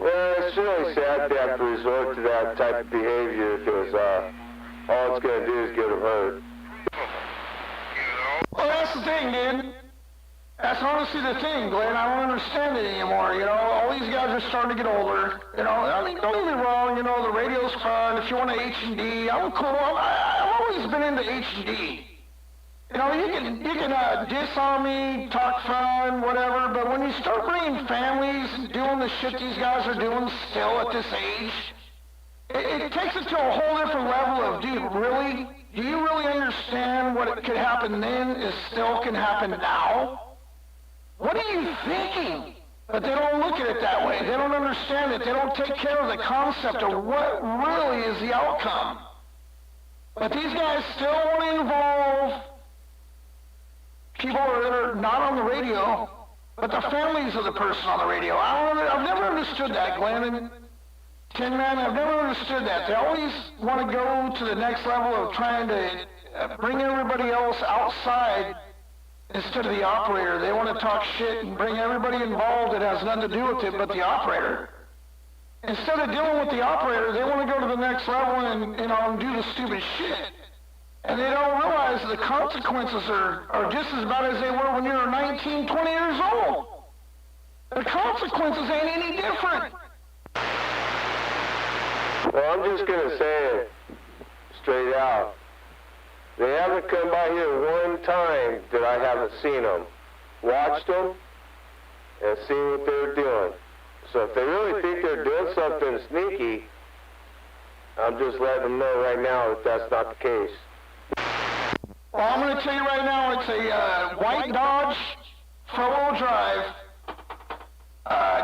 Well, it's really sad to have to resort to that type of behavior because all it's going to do is get him hurt. Well, that's the thing, dude. That's honestly the thing, Glenn. I don't understand it anymore. You know, all these guys are starting to get older. You know, I mean, don't get me wrong. You know, the radio's fun. If you want to H&D, I'm cool. I've always been into H&D. You know, you can diss on me, talk fun, whatever, but when you start bringing families and doing the shit these guys are doing still at this age, it takes it to a whole different level of, dude, really? Do you really understand what could happen then is still can happen now? What are you thinking? But they don't look at it that way. They don't understand it. They don't take care of the concept of what really is the outcome. But these guys still want to involve people that are not on the radio, but the families of the person on the radio. I've never understood that, Glenn and Tin Man. I've never understood that. They always want to go to the next level of trying to bring everybody else outside instead of the operator. They want to talk shit and bring everybody involved that has nothing to do with it but the operator. Instead of dealing with the operator, they want to go to the next level and do the stupid shit. And they don't realize the consequences are just as bad as they were when you were 19, 20 years old. The consequences ain't any different. Well, I'm just going to say it straight out. They haven't come by here one time that I haven't seen them. Watched them and seen what they're doing. So if they really think they're doing something sneaky, I'm just letting them know right now that that's not the case. Well, I'm going to tell you right now, it's a white Dodge four-wheel drive,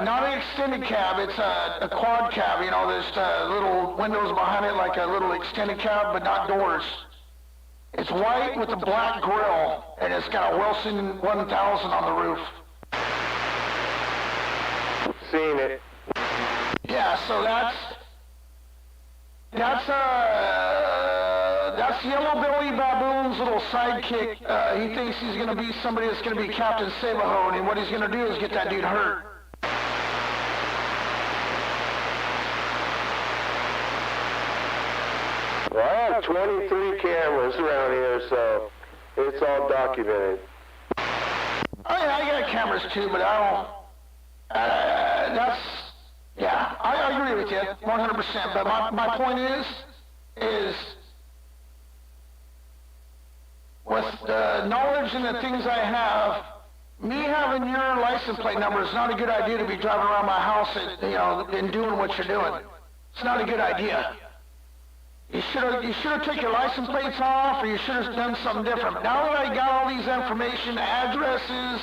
not an extended cab, it's a quad cab, you know, there's little windows behind it like a little extended cab, but not doors. It's white with a black grill, and it's got a Wilson 1000 on the roof. Seen it. Yeah, so that's Yellow Belly Baboon's little sidekick. He thinks he's going to be somebody that's going to be Captain Sabaho, and what he's going to do is get that dude hurt. Well, I have 23 cameras around here, so it's all documented. Oh yeah, I got cameras too, but I don't. I agree with you 100%. But my point is with the knowledge and the things I have, me having your license plate number is not a good idea to be driving around my house and doing what you're doing. It's not a good idea. You should have taken your license plates off, or you should have done something different. But now that I got all these information, addresses,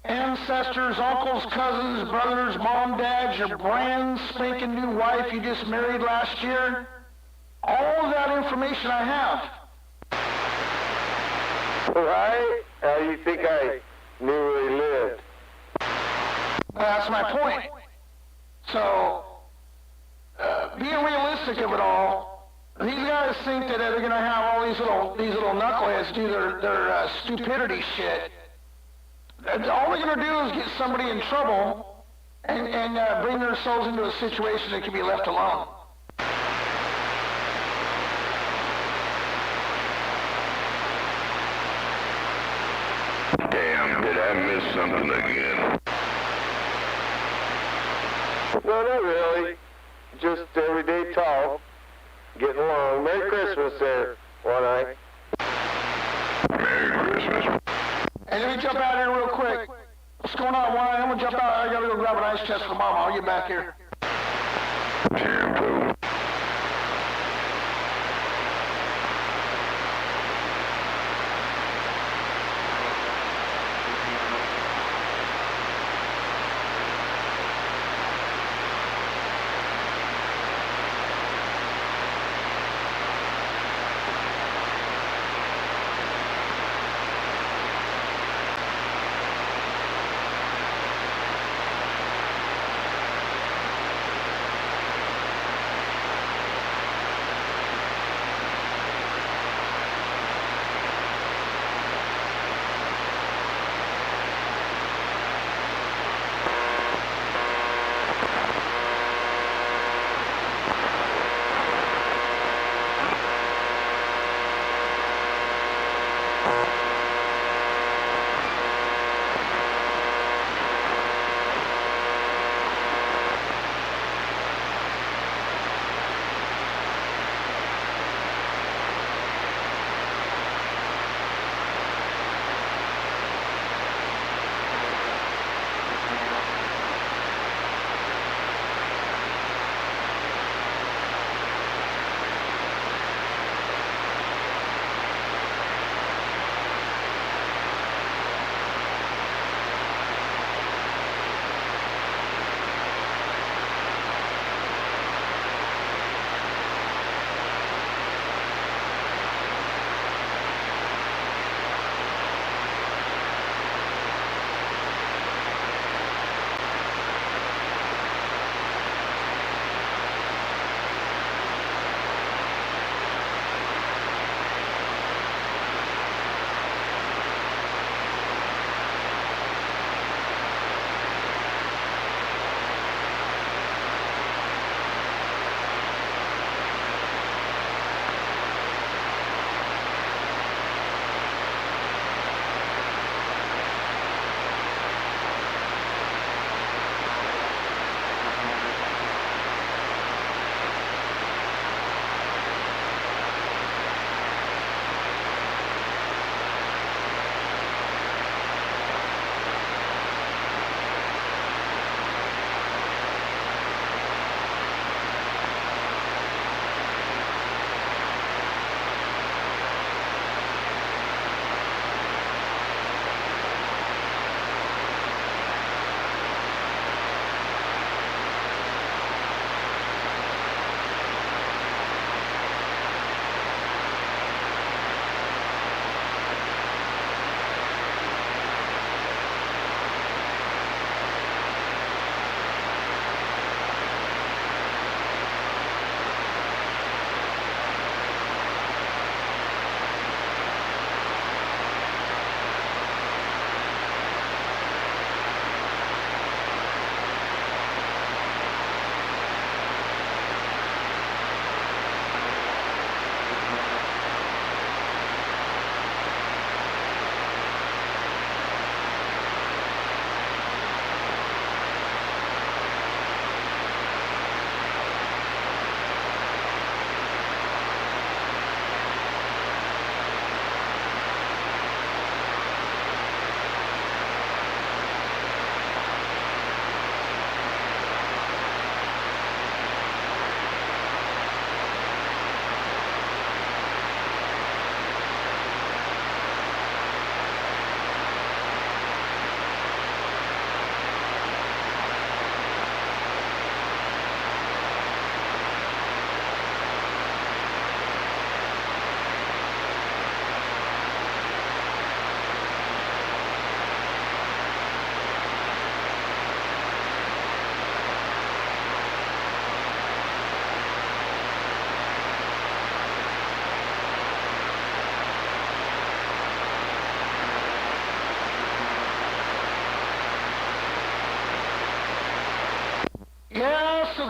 ancestors, uncles, cousins, brothers, mom, dads, your brand spanking new wife you just married last year, all of that information I have. Right? You think I knew where he lived? That's my point. So, being realistic of it all, these guys think that they're going to have all these little knuckleheads do their stupidity shit. All they're going to do is get somebody in trouble and bring themselves into a situation that can be left alone. Damn, did I miss something again? No, not really. Just everyday talk. Getting along. Merry Christmas there, One Eye. Merry Christmas. Hey, let me jump out here real quick. What's going on, Wyatt? I'm going to jump out. I got to go grab an ice chest for Mama. I'll get back here. Shampoo.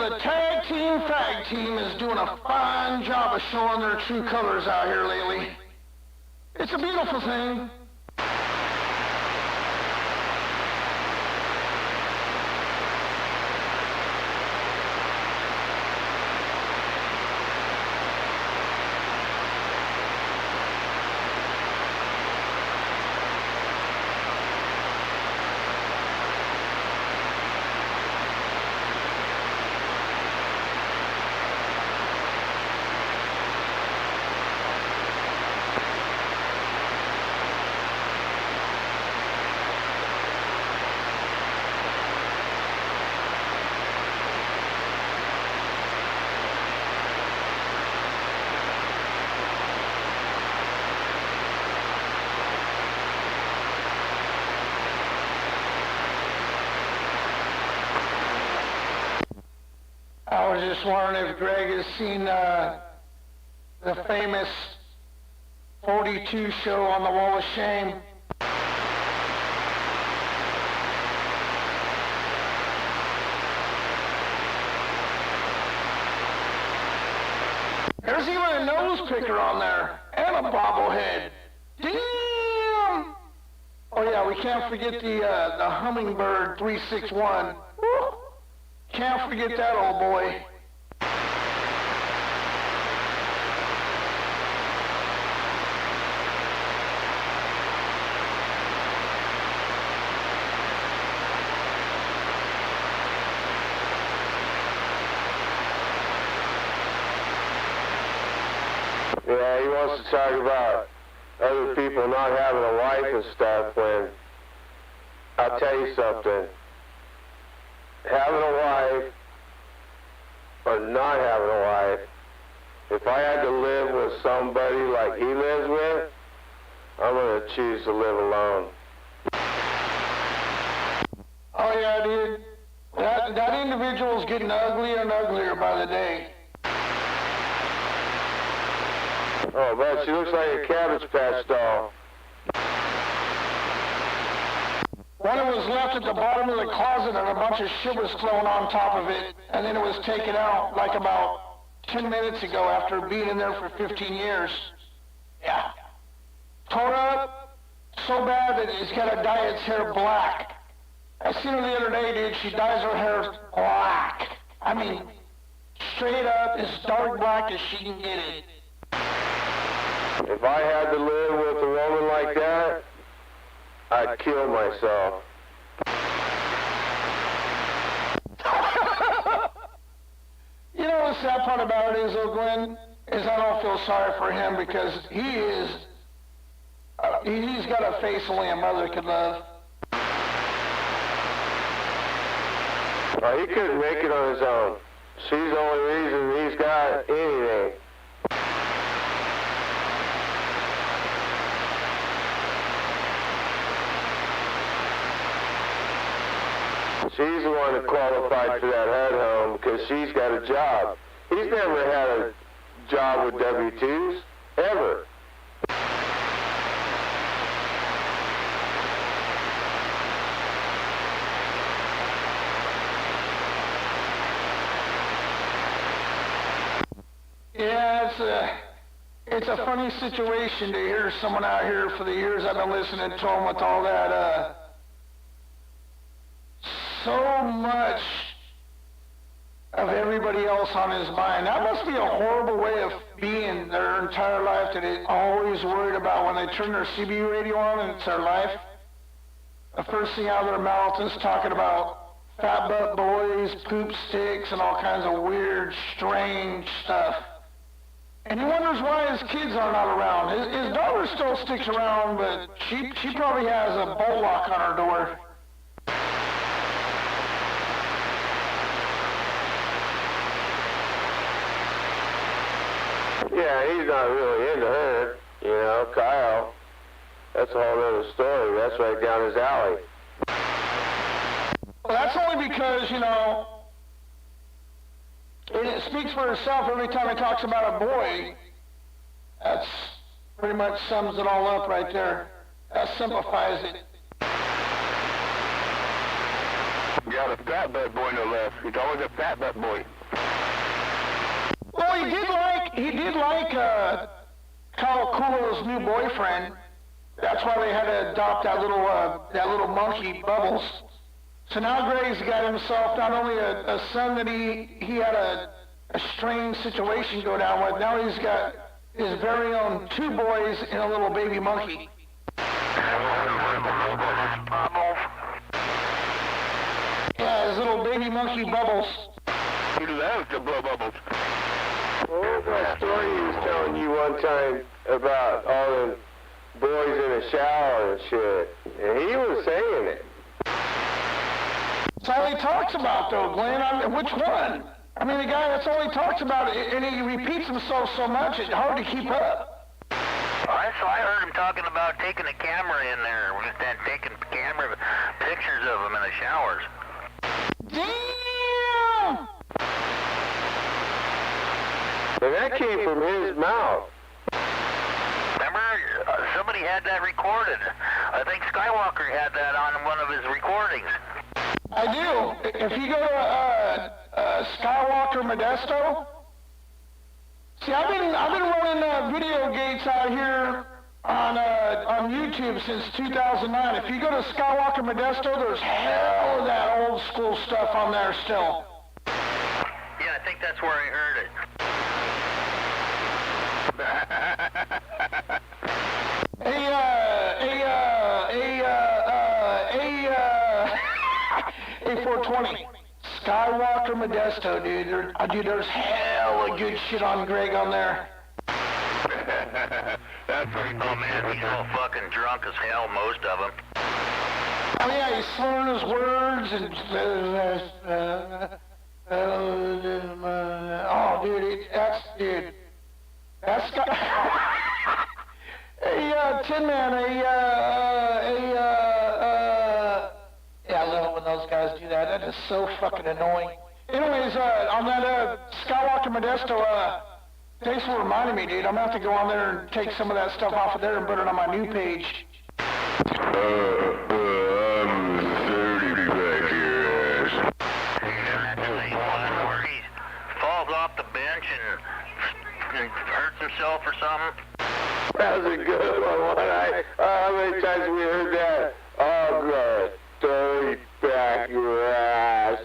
the tag team fag team is doing a fine job of showing their true colors out here lately. It's a beautiful thing. I was just wondering if Greg has seen the famous 42 show on the Wall of Shame. There's even a nose picker on there, and a bobblehead. Damn! Oh yeah, we can't forget the Hummingbird 361. Woo! Can't forget that old boy. Yeah, he wants to talk about other people not having a wife and stuff when, I'll tell you something, having a wife or not having a wife, if I had to live with somebody like he lives with, I'm going to choose to live alone. Oh yeah, dude. That individual's getting uglier and uglier by the day. Oh, but she looks like a Cabbage Patch doll. One was left at the bottom of the closet and a bunch of shit was thrown on top of it, and then it was taken out like about 10 minutes ago after being in there for 15 years. Yeah. Tore up so bad that it's got to dye its hair black. I seen her the other day, dude. She dyes her hair black. I mean, straight up as dark black as she can get it. If I had to live with a woman like that, I'd kill myself. You know the sad part about it is, though, Glenn, is I don't feel sorry for him because he's got a face only a mother could love. Well, he couldn't make it on his own. She's the only reason he's got anything. She's the one that qualified for that HUD home because she's got a job. He's never had a job with W-2s, ever. Yeah, it's a funny situation to hear someone out here for the years I've been listening to him with all that, so much of everybody else on his mind. That must be a horrible way of being their entire life, that they're always worried about when they turn their CBU radio on and it's their life. The first thing out of their mouth is talking about fat butt boys, poop sticks, and all kinds of weird, strange stuff. And he wonders why his kids are not around. His daughter still sticks around, but she probably has a bolt lock on her door. Yeah, he's not really into her, you know, Kyle. That's a whole other story. That's right down his alley. Well, that's only because, you know, it speaks for itself every time he talks about a boy. That's pretty much sums it all up right there. That simplifies it. You got a fat butt boy no less. He's always a fat butt boy. he did like Kyle Kulo's new boyfriend. That's why they had to adopt that little monkey, Bubbles. So now Greg's got himself not only a son that he had a strange situation go down with, now he's got his very own 2 boys and a little baby monkey. Yeah, his little baby monkey Bubbles. He loves to blow bubbles. What was that story he was telling you one time about all the boys in the shower and shit? And he was saying it. That's all he talks about, though, Glenn. Which one? I mean, the guy, that's all he talks about, and he repeats himself so much, it's hard to keep up. I heard him talking about taking a camera in there, and taking camera pictures of them in the showers. Damn! And that came from his mouth. Remember, somebody had that recorded. I think Skywalker had that on one of his recordings. I do. If you go to Skywalker Modesto, see, I've been running video gates out here on YouTube since 2009. If you go to Skywalker Modesto, there's hell of that old school stuff on there still. Yeah, I think that's where I heard it. A420. Skywalker Modesto, dude. There's hell of good shit on Greg on there. That's pretty cool, man. He's all fucking drunk as hell, most of them. Oh yeah, he's slurring his words and oh dude, that's got Tin Man, yeah, I love it when those guys do that. That is so fucking annoying. Anyways, on that Skywalker Modesto, thanks for reminding me, dude. I'm gonna have to go on there and take some of that stuff off of there and put it on my new page. I'm 30 back here, ass. Where he falls off the bench and hurts himself or something. That was a good one. How many times have we heard that? Oh, God. 30 back your ass.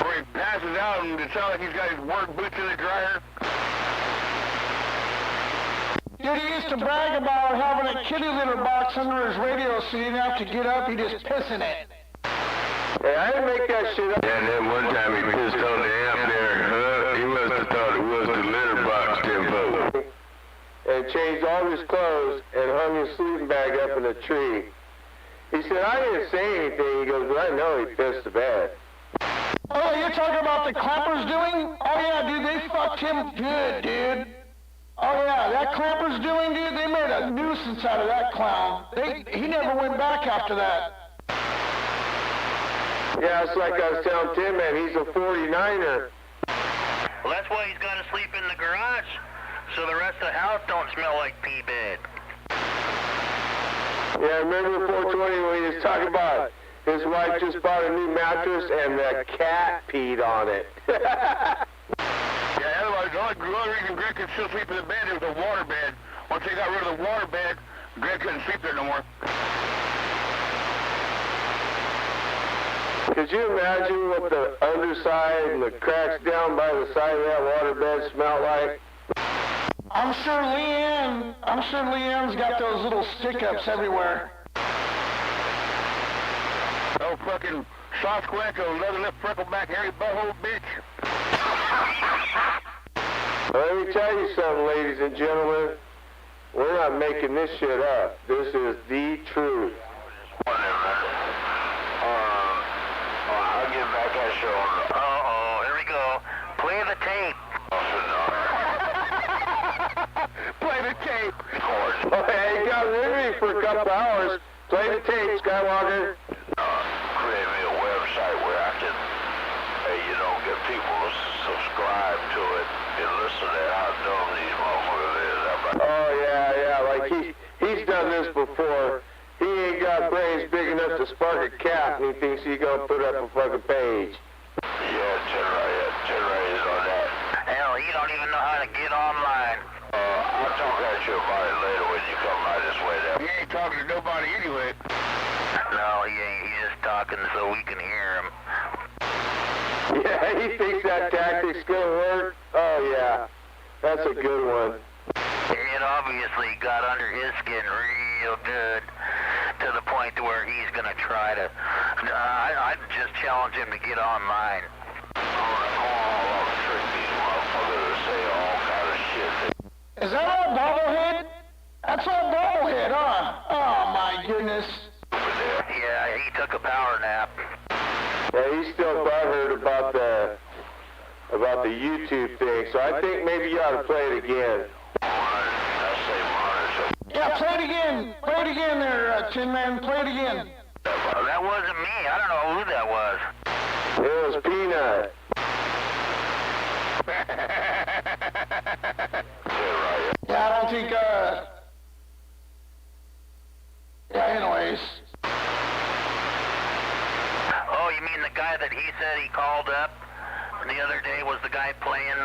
Where he passes out and it sounds like he's got his work boots in the dryer. Dude, he used to brag about having a kitty litter box under his radio so he didn't have to get up, he just piss in it. Hey, I didn't make that shit up. And then one time he pissed on the amp there. He must have thought it was the litter box tempo. And changed all his clothes and hung his sleeping bag up in a tree. He said, I didn't say anything. He goes, but I know he pissed the bed. Oh, you're talking about the Clampers doing? Oh yeah, dude, they fucked him good, dude. Oh yeah, that Clampers doing, dude, they made a nuisance out of that clown. He never went back after that. Yeah, it's like I was telling Tim, man, he's a 49er. Well, that's why he's got to sleep in the garage, so the rest of the house don't smell like pee bed. Yeah, remember 420 when he was talking about his wife just bought a new mattress and the cat peed on it. Yeah, otherwise, the only reason Greg could still sleep in the bed was the water bed. Once they got rid of the water bed, Greg couldn't sleep there no more. Could you imagine what the underside and the cracks down by the side of that water bed smell like? I'm sure Leanne's got those little stick-ups everywhere. Oh, fucking soft squanko, leather lip, freckleback, hairy butthole bitch. Let me tell you something, ladies and gentlemen. We're not making this shit up. This is the truth. I'll get back at you on the... Uh-oh, here we go. Play the tape. Play the tape. Oh, hey, you got liberty for a couple hours. Play the tape, Skywalker. Create me a website where I can, get people to subscribe to it and listen to how dumb these motherfuckers is. Oh, yeah, like he's done this before. He ain't got brains big enough to spark a cat, and he thinks he's gonna put up a fucking page. Yeah, 10 right is on that. Hell, he don't even know how talking so we can hear him. Yeah, he thinks that tactic's gonna work? Oh yeah, that's a good one. It obviously got under his skin real good to the point to where he's gonna try to, I'd just challenge him to get online. Is that all bobblehead? That's all bobblehead, huh? Oh my goodness. Yeah, he took a power nap. Yeah, he's still butthurt about the YouTube thing, so I think maybe you ought to play it again. Yeah, play it again. Play it again there, Tin Man. Play it again. That wasn't me. I don't know who that was. It was Peanut. Yeah, I don't think, yeah, anyways. Oh, you mean the guy that he said he called up the other day was the guy playing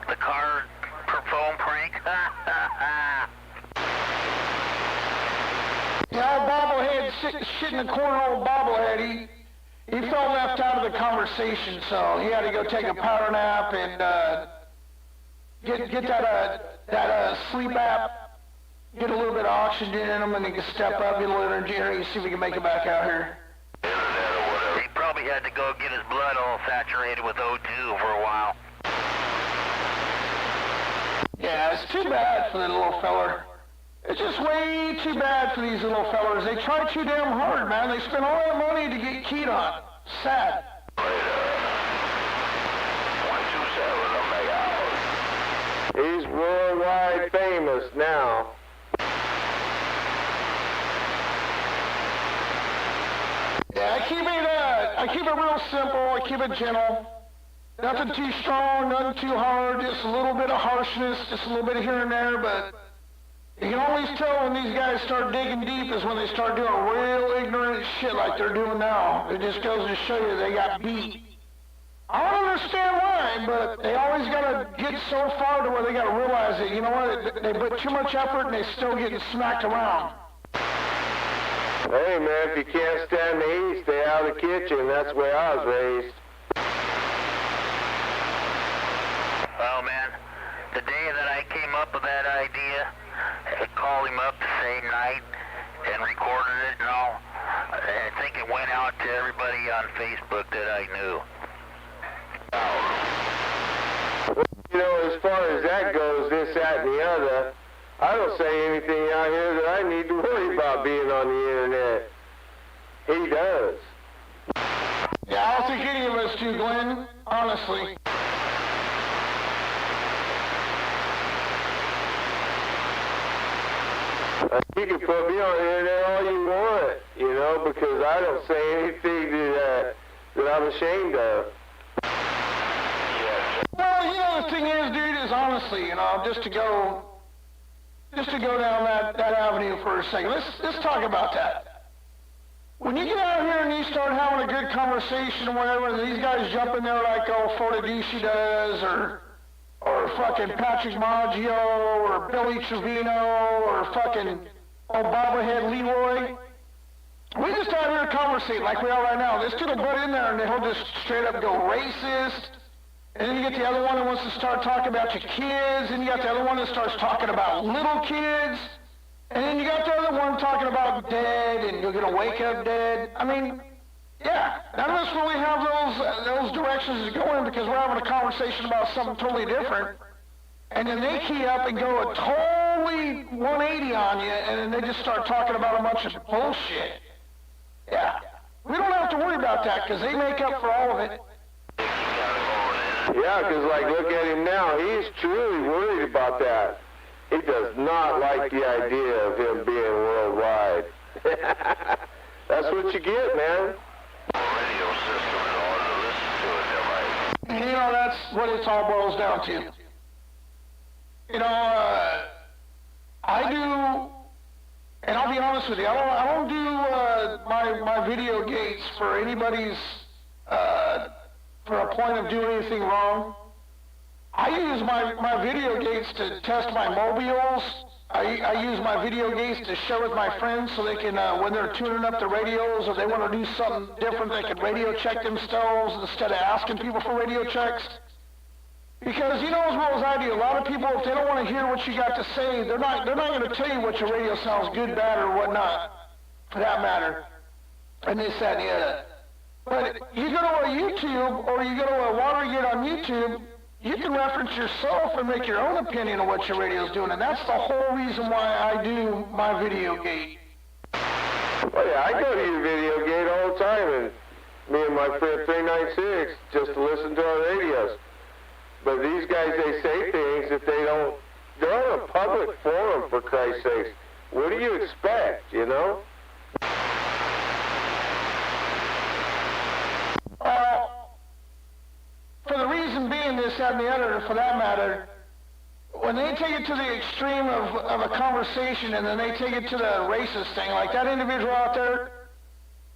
the card phone prank? Yeah, old bobblehead, shit in the corner, old bobblehead, he felt left out of the conversation, so he had to go take a power nap and, get that sleep app, get a little bit of oxygen in him, and he can step up, get a little energy, and see if we can make it back out here. He probably had to go get his blood all saturated with O2 for a while. Yeah, it's too bad for the little feller. It's just way too bad for these little fellers. They try too damn hard, man. They spend all that money to get keyed on. Sad. He's worldwide famous now. Yeah, I keep it real simple. I keep it gentle. Nothing too strong, nothing too hard. Just a little bit of harshness, just a little bit of here and there. But you can always tell when these guys start digging deep is when they start doing real ignorant shit like they're doing now. It just goes to show you they got beat. I don't understand why, but they always gotta get so far to where they gotta realize that, you know what, they put too much effort and they still getting smacked around. Hey man, if you can't stand the heat, stay out of the kitchen. That's the way I was raised. Well, man, the day that I came up with that idea, I called him up the same night and recorded it and all. I think it went out to everybody on Facebook that I knew. You know, as far as that goes, this, that, and the other, I don't say anything out here that I need to worry about being on the internet. He does. Yeah, I don't think any of us do, Glenn, honestly. You can put me on the internet all you want, you know, because I don't say anything that I'm ashamed of. Well, you know, the thing is, dude, is honestly, you know, just to go down that avenue for a second. Let's talk about that. When you get out here and you start having a good conversation or whatever, and these guys jump in there like Fortadici does, or fucking Patrick Maggio, or Billy Trevino, or fucking old bobblehead Leroy. We just out here conversating like we are right now. This dude will butt in there and he'll just straight up go racist. And then you get the other one that wants to start talking about your kids, and you got the other one that starts talking about little kids, and then you got the other one talking about dead, and you're gonna wake up dead. I mean, yeah, none of us really have those directions to go in because we're having a conversation about something totally different, and then they key up and go a totally 180 on you, and then they just start talking about a bunch of bullshit. Yeah, we don't have to worry about that because they make up for all of it. Yeah, because, like, look at him now. He's truly worried about that. He does not like the idea of him being worldwide. That's what you get, man. Radio system in order to listen to it, And, you know, that's what it all boils down to. You know, I do, and I'll be honest with you, I don't do my video gates for anybody's, for a point of doing anything wrong. I use my video gates to test my mobiles. I use my video gates to share with my friends so they can, when they're tuning up the radios or they want to do something different, they can radio check themselves instead of asking people for radio checks. Because you know as well as I do, a lot of people, if they don't want to hear what you got to say, they're not going to tell you what your radio sounds good, bad, or whatnot, for that matter. And this, that, and the other. But you go to a YouTube or you go to a Watergate on YouTube, you can reference yourself and make your own opinion of what your radio's doing, and that's the whole reason why I do my video gate. Well, yeah, I go to your video gate all the time, and me and my friend 396 just to listen to our radios. But these guys, they say things that they're on a public forum, for Christ's sakes. What do you expect, you know? For the reason being this, that, and the other, for that matter, when they take it to the extreme of a conversation and then they take it to the racist thing, like that individual out there,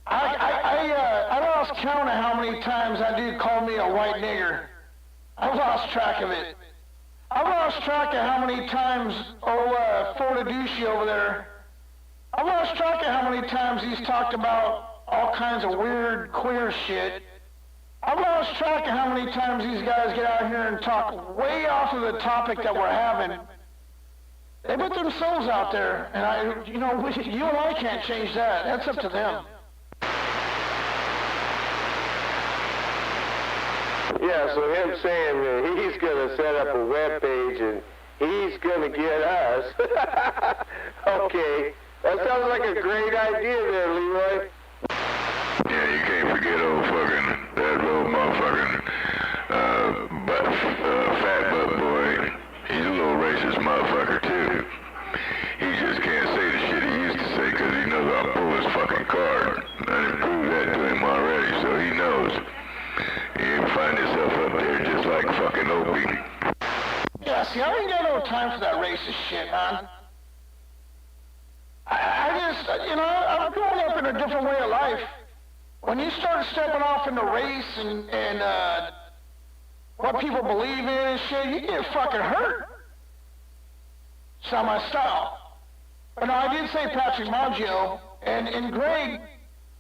I lost count of how many times that dude called me a white nigger. I lost track of it. I lost track of how many times, Fortaducci over there, I lost track of how many times he's talked about all kinds of weird queer shit. I've lost track of how many times these guys get out here and talk way off of the topic that we're having. They put themselves out there, and you and I can't change that. That's up to them. Yeah, so him saying that he's going to set up a web page and he's going to get us. Okay, that sounds like a great idea there, Leroy. Yeah, you can't forget old fucking, that old motherfucking, fat butt boy. He's a little racist motherfucker too. He just can't say the shit he used to say because he knows I'll pull his fucking card. I done proved that to him already, so he knows. He'll find himself up there just like fucking Opie. Yeah, see, I ain't got no time for that racist shit, man. I just, I'm growing up in a different way of life. When you start stepping off into race and what people believe in and shit, you get fucking hurt. It's not my style. But no, I did say Patrick Maggio, and Greg,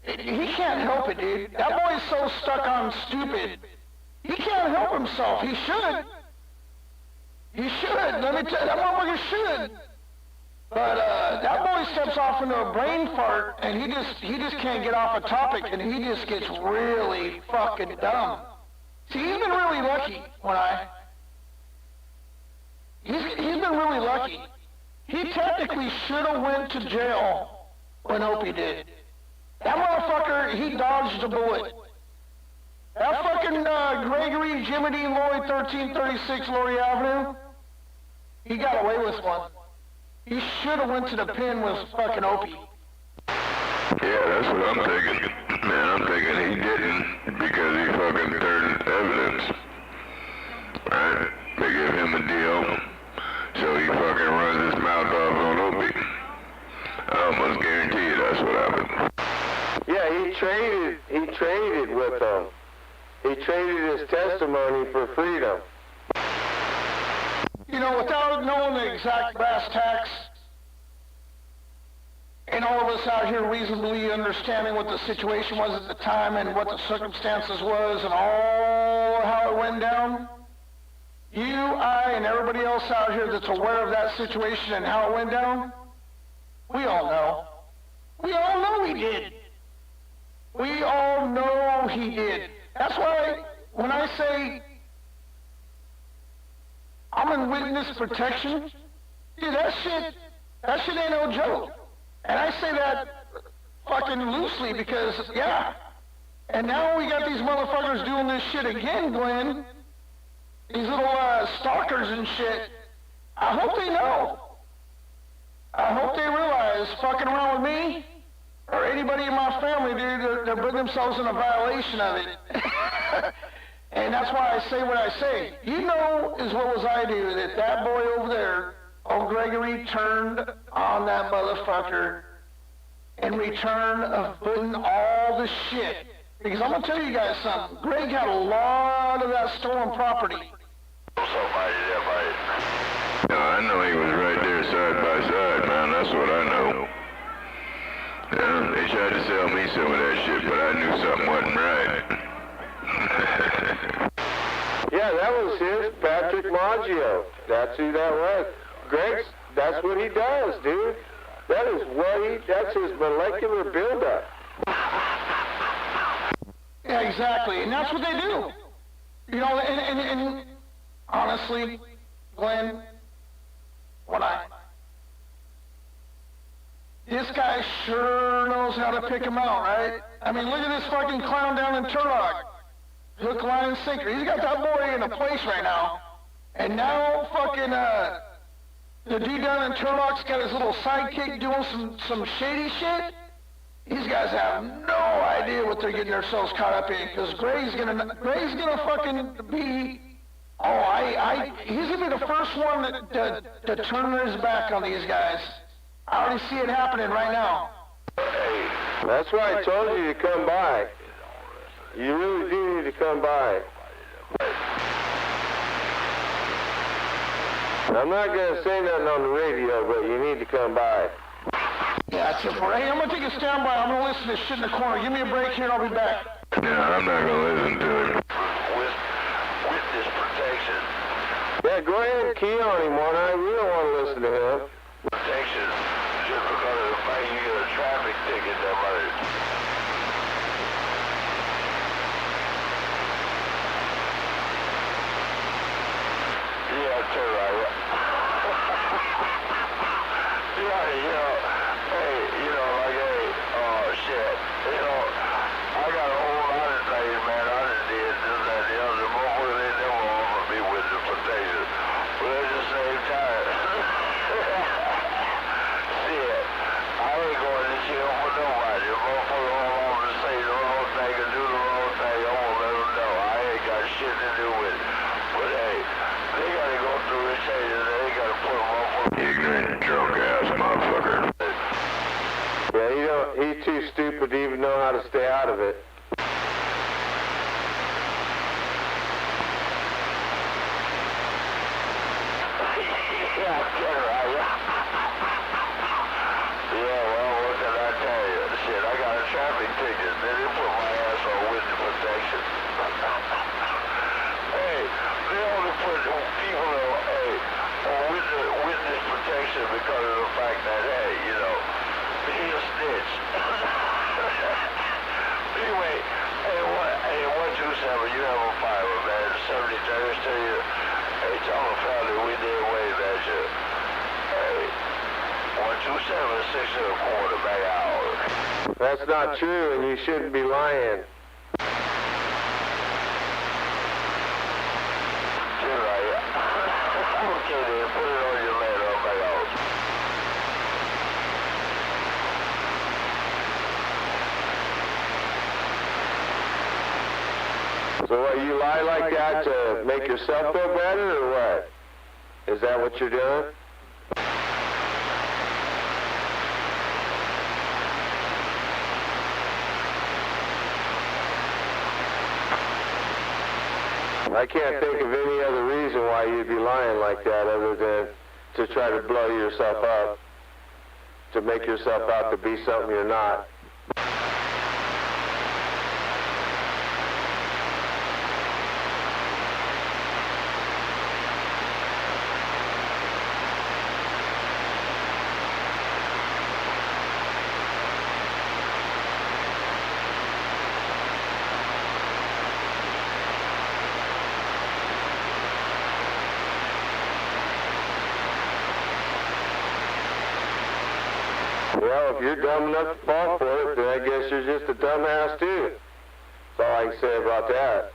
he can't help it, dude. That boy's so stuck on stupid. He can't help himself. He should. He should. Let me tell you, that motherfucker should. But that boy steps off into a brain fart, and he just can't get off a topic, and he just gets really fucking dumb. See, he's been really lucky he's been really lucky. He technically should have went to jail when Opie did. That motherfucker, he dodged a bullet. That fucking Gregory Jimmy Dean Lloyd 1336 Laurie Avenue, he got away with one. He should have went to the pen with fucking Opie. Yeah, that's what I'm thinking. Man, I'm thinking he didn't because he fucking turned evidence. Right? They give him a deal, so he fucking runs his mouth off on Opie. I almost guarantee you that's what happened. Yeah, he traded with them. He traded his testimony for freedom. Without knowing the exact brass tacks, and all of us out here reasonably understanding what the situation was at the time and what the circumstances was and all how it went down, you, I, and everybody else out here that's aware of that situation and how it went down, we all know. We all know he did. We all know he did. That's why when I say I'm in witness protection, dude, that shit ain't no joke. And I say that fucking loosely because, yeah. And now we got these motherfuckers doing this shit again, Glenn. These little stalkers and shit. I hope they know. I hope they realize fucking around with me or anybody in my family, dude, they're putting themselves in a violation of it. And that's why I say what I say. You know as well as I do that boy over there, old Gregory, turned on that motherfucker in return of putting all the shit. Because I'm going to tell you guys something. Greg had a lot of that stolen property. Somebody there, buddy. No, I know he was right there, sir. side by side, man. That's what I know. Yeah, they tried to sell me some of that shit, but I knew something wasn't right. Yeah, that was his, Patrick Maggio. That's who that was. Greg's, that's what he does, dude. That's his molecular buildup. Yeah, exactly, and that's what they do. You know, and honestly, Glenn, this guy sure knows how to pick him out, right? I mean, look at this fucking clown down in Turlock. Hook, line, and sinker. He's got that boy in a place right now. And now fucking, the dude down in Turlock's got his little sidekick doing some shady shit. These guys have no idea what they're getting themselves caught up in, because Gray's gonna fucking be, he's gonna be the first one to turn his back on these guys. I already see it happening right now. That's why I told you to come by. You really do need to come by. I'm not going to say nothing on the radio, but you need to come by. Yeah, it's for hey, I'm going to take a standby. I'm going to listen to this shit in the corner. Give me a break here and I'll be back. Yeah, I'm not going to listen to it. Witness protection. Yeah, go ahead and key on him, one eye. We don't want to listen to him. Protection. Just because of the fact you get a traffic ticket, that money. Yeah, too right. Yeah, you know, hey, you know, like, hey, oh, shit, you know, I got a whole lot of things, man, I done did this, that, and the other, but they never offered me witness protection, but at the same time, shit, I ain't going to jail for nobody. If motherfucker all over to say the wrong thing and do the wrong thing, I'm gonna let them know. I ain't got shit to do with it. But hey, they gotta go through this shit and they gotta put them on for Ignorant, drunk-ass motherfucker. Yeah, he's too stupid to even know how to stay out of it. Yeah, get right. Yeah, well, what can I tell you? Shit, I got a traffic ticket. They didn't put my ass on witness protection. Hey, they only put people on witness protection because of the fact that, hey, you know, he's a snitch. Anyway, hey, 127, you have a fiber, man. 73rd to you. Hey, tell the family we did wave at you. Hey, 127, 6 1/4 back out. That's not true, and you shouldn't be lying. You're right. Okay, then, put it on your letter, back out. So what, you lie like that to make yourself feel better, or what? Is that what you're doing? I can't think of any other reason why you'd be lying like that other than to try to blow yourself up, to make yourself out to be something you're not. Well, if you're dumb enough to fall for it, then I guess you're just a dumbass too. That's all I can say about that.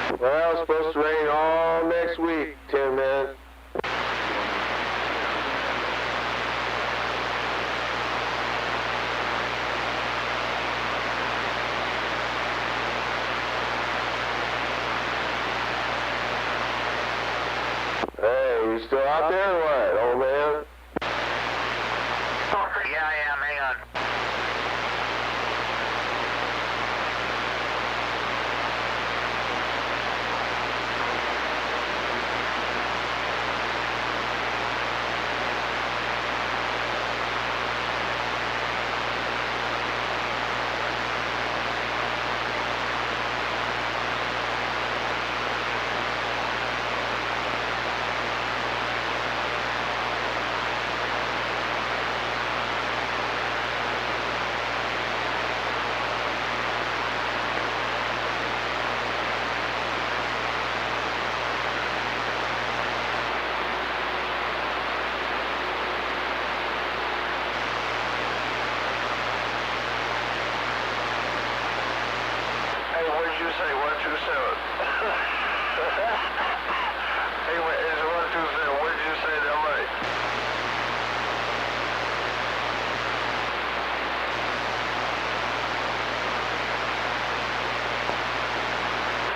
Well, it's supposed to rain all next week, Tim, man. Hey, you still out there or what, old man? Yeah, I am. Hang on. Hey, what did you say? 127. Hey, wait, it's 127. What did you say that right?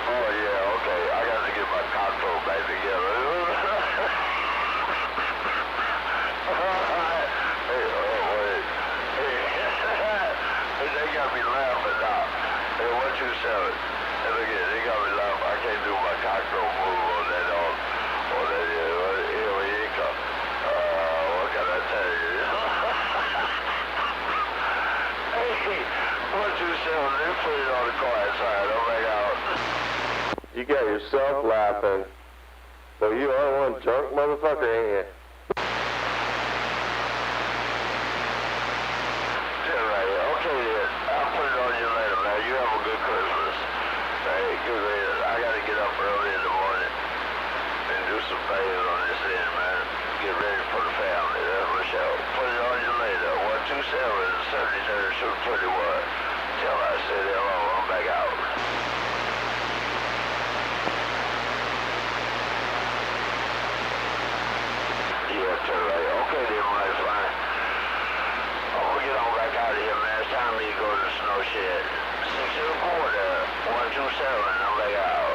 Oh, yeah, okay. I got to get my control back together. Hey, oh, wait. Hey, they got me laughing now. Hey, 127. And again, they got me laughing. I can't do my control move on that, here we go. What can I tell you? Hey, 127, they put it on the quiet side. Oh, my God. You got yourself laughing. Well, you are one drunk motherfucker, ain't you? Yeah, right. Okay, then. I'll put it on you later, man. You have a good Christmas. Hey, good later. I got to get up early in the morning and do some things on this end, man. Get ready for the family. That's for sure. Put it on you later. 127, 73rd, shoot 21. Tell I said hello. I'm back out. Yeah, tell right. Okay, then, my fine. Oh, get on back out of here, man. It's time for me to go to the snow shed. 6 in the quarter, 127, I'm back out.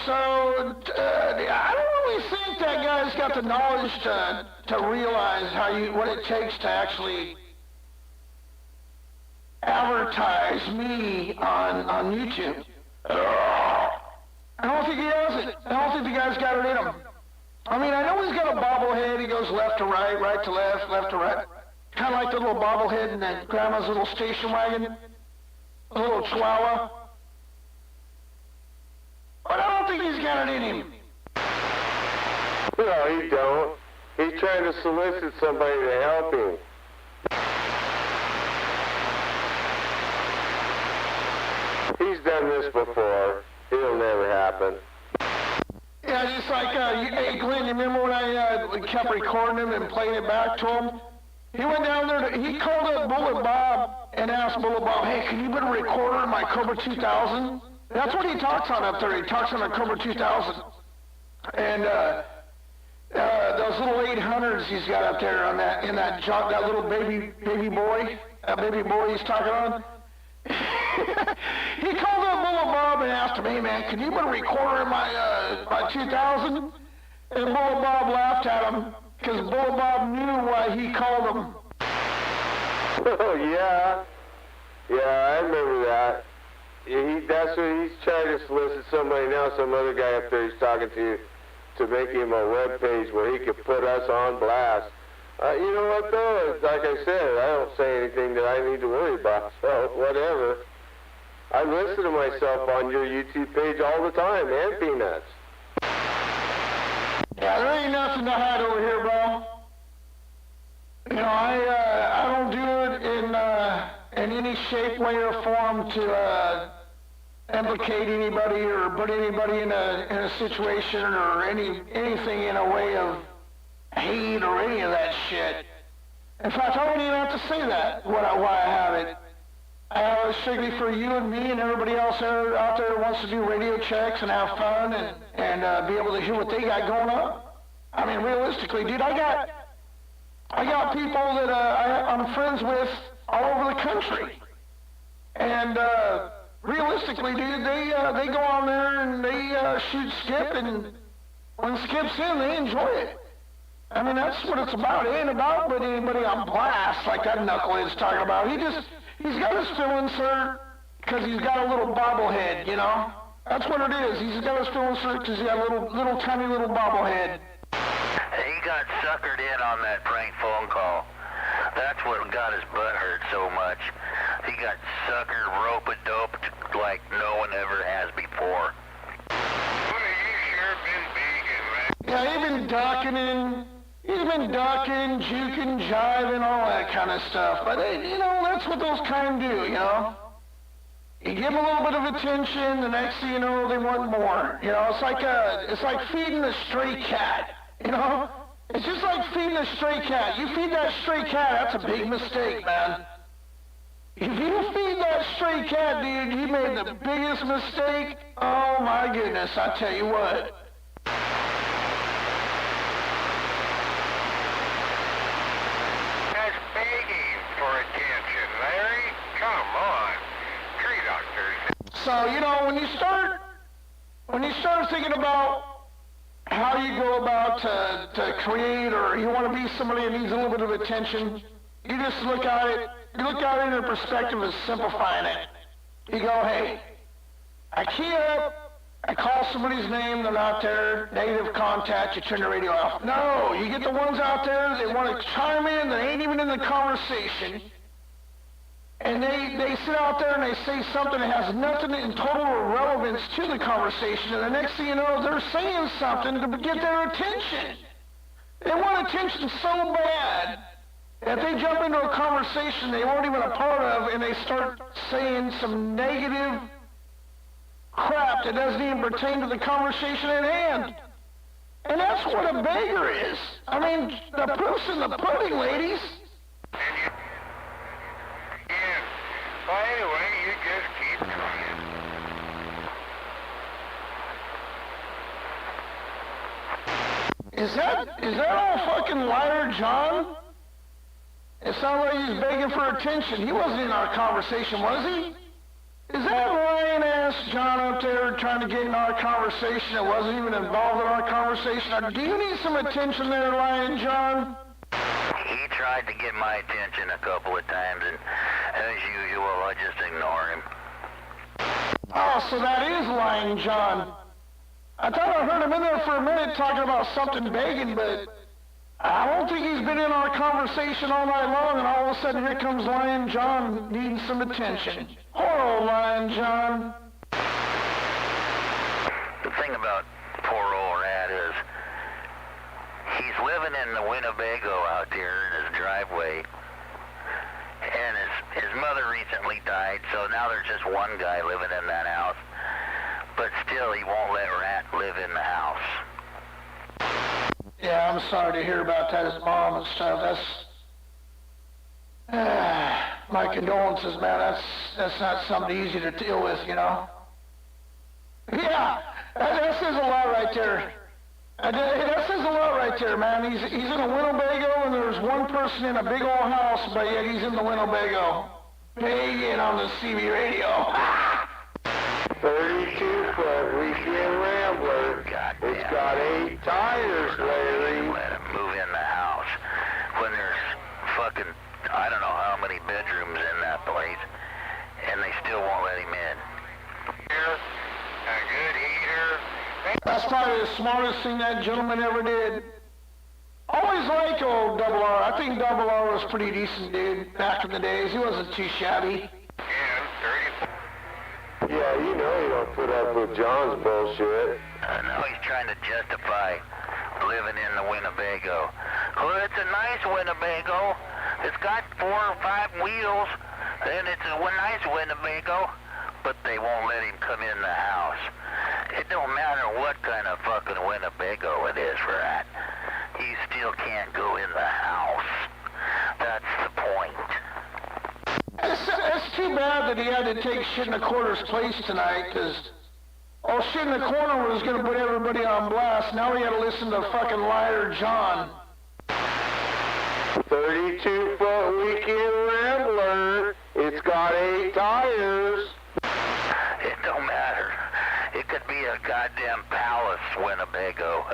So, I don't really think that guy's got the knowledge to realize what it takes to actually advertise me on YouTube. I don't think he has it. I don't think the guy's got it in him. I mean, I know he's got a bobblehead. He goes left to right, right to left, left to right. Kind of like the little bobblehead in that grandma's little station wagon. A little chihuahua. But I don't think he's got it in him. No, he don't. He's trying to solicit somebody to help him. He's done this before. It'll never happen. Yeah, just like, hey, Glenn, you remember when I kept recording him and playing it back to him? He went down there, he called up Bullet Bob and asked Bullet Bob, hey, can you put a recorder in my Cobra 2000? That's what he talks on up there. He talks on a Cobra 2000. And those little 800s he's got up there on that that little baby boy he's talking on. He called up Bullet Bob and asked him, "Hey man, can you put a recorder in my 2000?" And Bullet Bob laughed at him because Bullet Bob knew why he called him. Oh yeah, I remember that. That's what he's trying to solicit somebody now, some other guy up there he's talking to make him a web page where he could put us on blast. You know what though? Like I said, I don't say anything that I need to worry about, so whatever. I listen to myself on your YouTube page all the time, and Peanuts. Yeah, there ain't nothing to hide over here, bro. You know, I don't do it in any shape, way, or form to implicate anybody or put anybody in a situation or anything in a way of hate or any of that shit. In fact, I don't even have to say that, why I have it. I have it strictly for you and me and everybody else out there that wants to do radio checks and have fun and be able to hear what they got going on. I mean, realistically, dude, I got people that I'm friends with all over the country. And realistically, dude, they go on there and they shoot Skip, and when Skip's in, they enjoy it. I mean, that's what it's about. It ain't about putting anybody on blast like that knucklehead's talking about. He's got his feelings hurt because he's got a little bobblehead, you know? That's what it is. He's got his feelings hurt because he's got a little tiny little bobblehead. He got suckered in on that prank phone call. That's what got his butt hurt so much. He got suckered, rope-a-doped like no one ever has before. Well, you sure been begging, man. Yeah, he's been ducking, juking, jiving, all that kind of stuff. But, you know, that's what those kind do, you know? You give them a little bit of attention, the next thing you know, they want more. You know, it's like feeding a stray cat, you know? It's just like feeding a stray cat. You feed that stray cat, that's a big mistake, man. If you feed that stray cat, dude, you made the biggest mistake. Oh, my goodness, I tell you what. That's begging for attention, Larry. Come on. Tree doctors. So, you know, when you start thinking about how you go about to create, or you want to be somebody that needs a little bit of attention, you just look at it in the perspective of simplifying it. You go, hey, I key up, I call somebody's name, they're not there, negative contact, you turn the radio off. No, you get the ones out there that want to chime in, that ain't even in the conversation, and they sit out there and they say something that has nothing in total relevance to the conversation, and the next thing you know, they're saying something to get their attention. They want attention so bad that they jump into a conversation they weren't even a part of, and they start saying some negative crap that doesn't even pertain to the conversation at hand. And that's what a beggar is. I mean, the proof's in the pudding, ladies. Yeah. Well, anyway, you just keep trying. Is that all fucking liar, John? It sounds like he's begging for attention. He wasn't in our conversation, was he? Is that lying-ass John up there trying to get in our conversation that wasn't even involved in our conversation? Or do you need some attention there, lying John? He tried to get my attention a couple of times, and as usual, I just ignore him. Oh, so that is lying John. I thought I heard him in there for a minute talking about something begging, but I don't think he's been in our conversation all night long, and all of a sudden here comes Lion John needing some attention. Poor old Lion John. The thing about poor old Rat is he's living in the Winnebago out there in his driveway, and his mother recently died, so now there's just one guy living in that house, but still he won't let Rat live in the house. Yeah, I'm sorry to hear about that, his mom and stuff. That's my condolences, man. That's not something easy to deal with, you know. Yeah, that says a lot right there. That says a lot right there, man. He's in a Winnebago, and there's one person in a big old house, but yet he's in the Winnebago. Banging on the CB radio. 32-foot weekend Rambler. It's got 8 tires, Larry. Let him move in the house when there's fucking, I don't know how many bedrooms in that place, and they still won't let him in. Here, a good heater. That's probably the smartest thing that gentleman ever did. Always like old Double R. I think Double R was pretty decent, dude. Back in the days, he wasn't too shabby. Yeah, you know you don't put up with John's bullshit. Now he's trying to justify living in the Winnebago. Well, it's a nice Winnebago. It's got 4 or 5 wheels, and it's a nice Winnebago, but they won't let him come in the house. It don't matter what kind of fucking Winnebago it is, Rat. You still can't go in the house. That's the point. It's too bad that he had to take Shit in the Corner's place tonight, because Shit in the Corner was going to put everybody on blast. Now we got to listen to fucking liar John. 32-foot weekend Rambler. It's got 8 tires. It don't matter. It could be a goddamn palace Winnebago.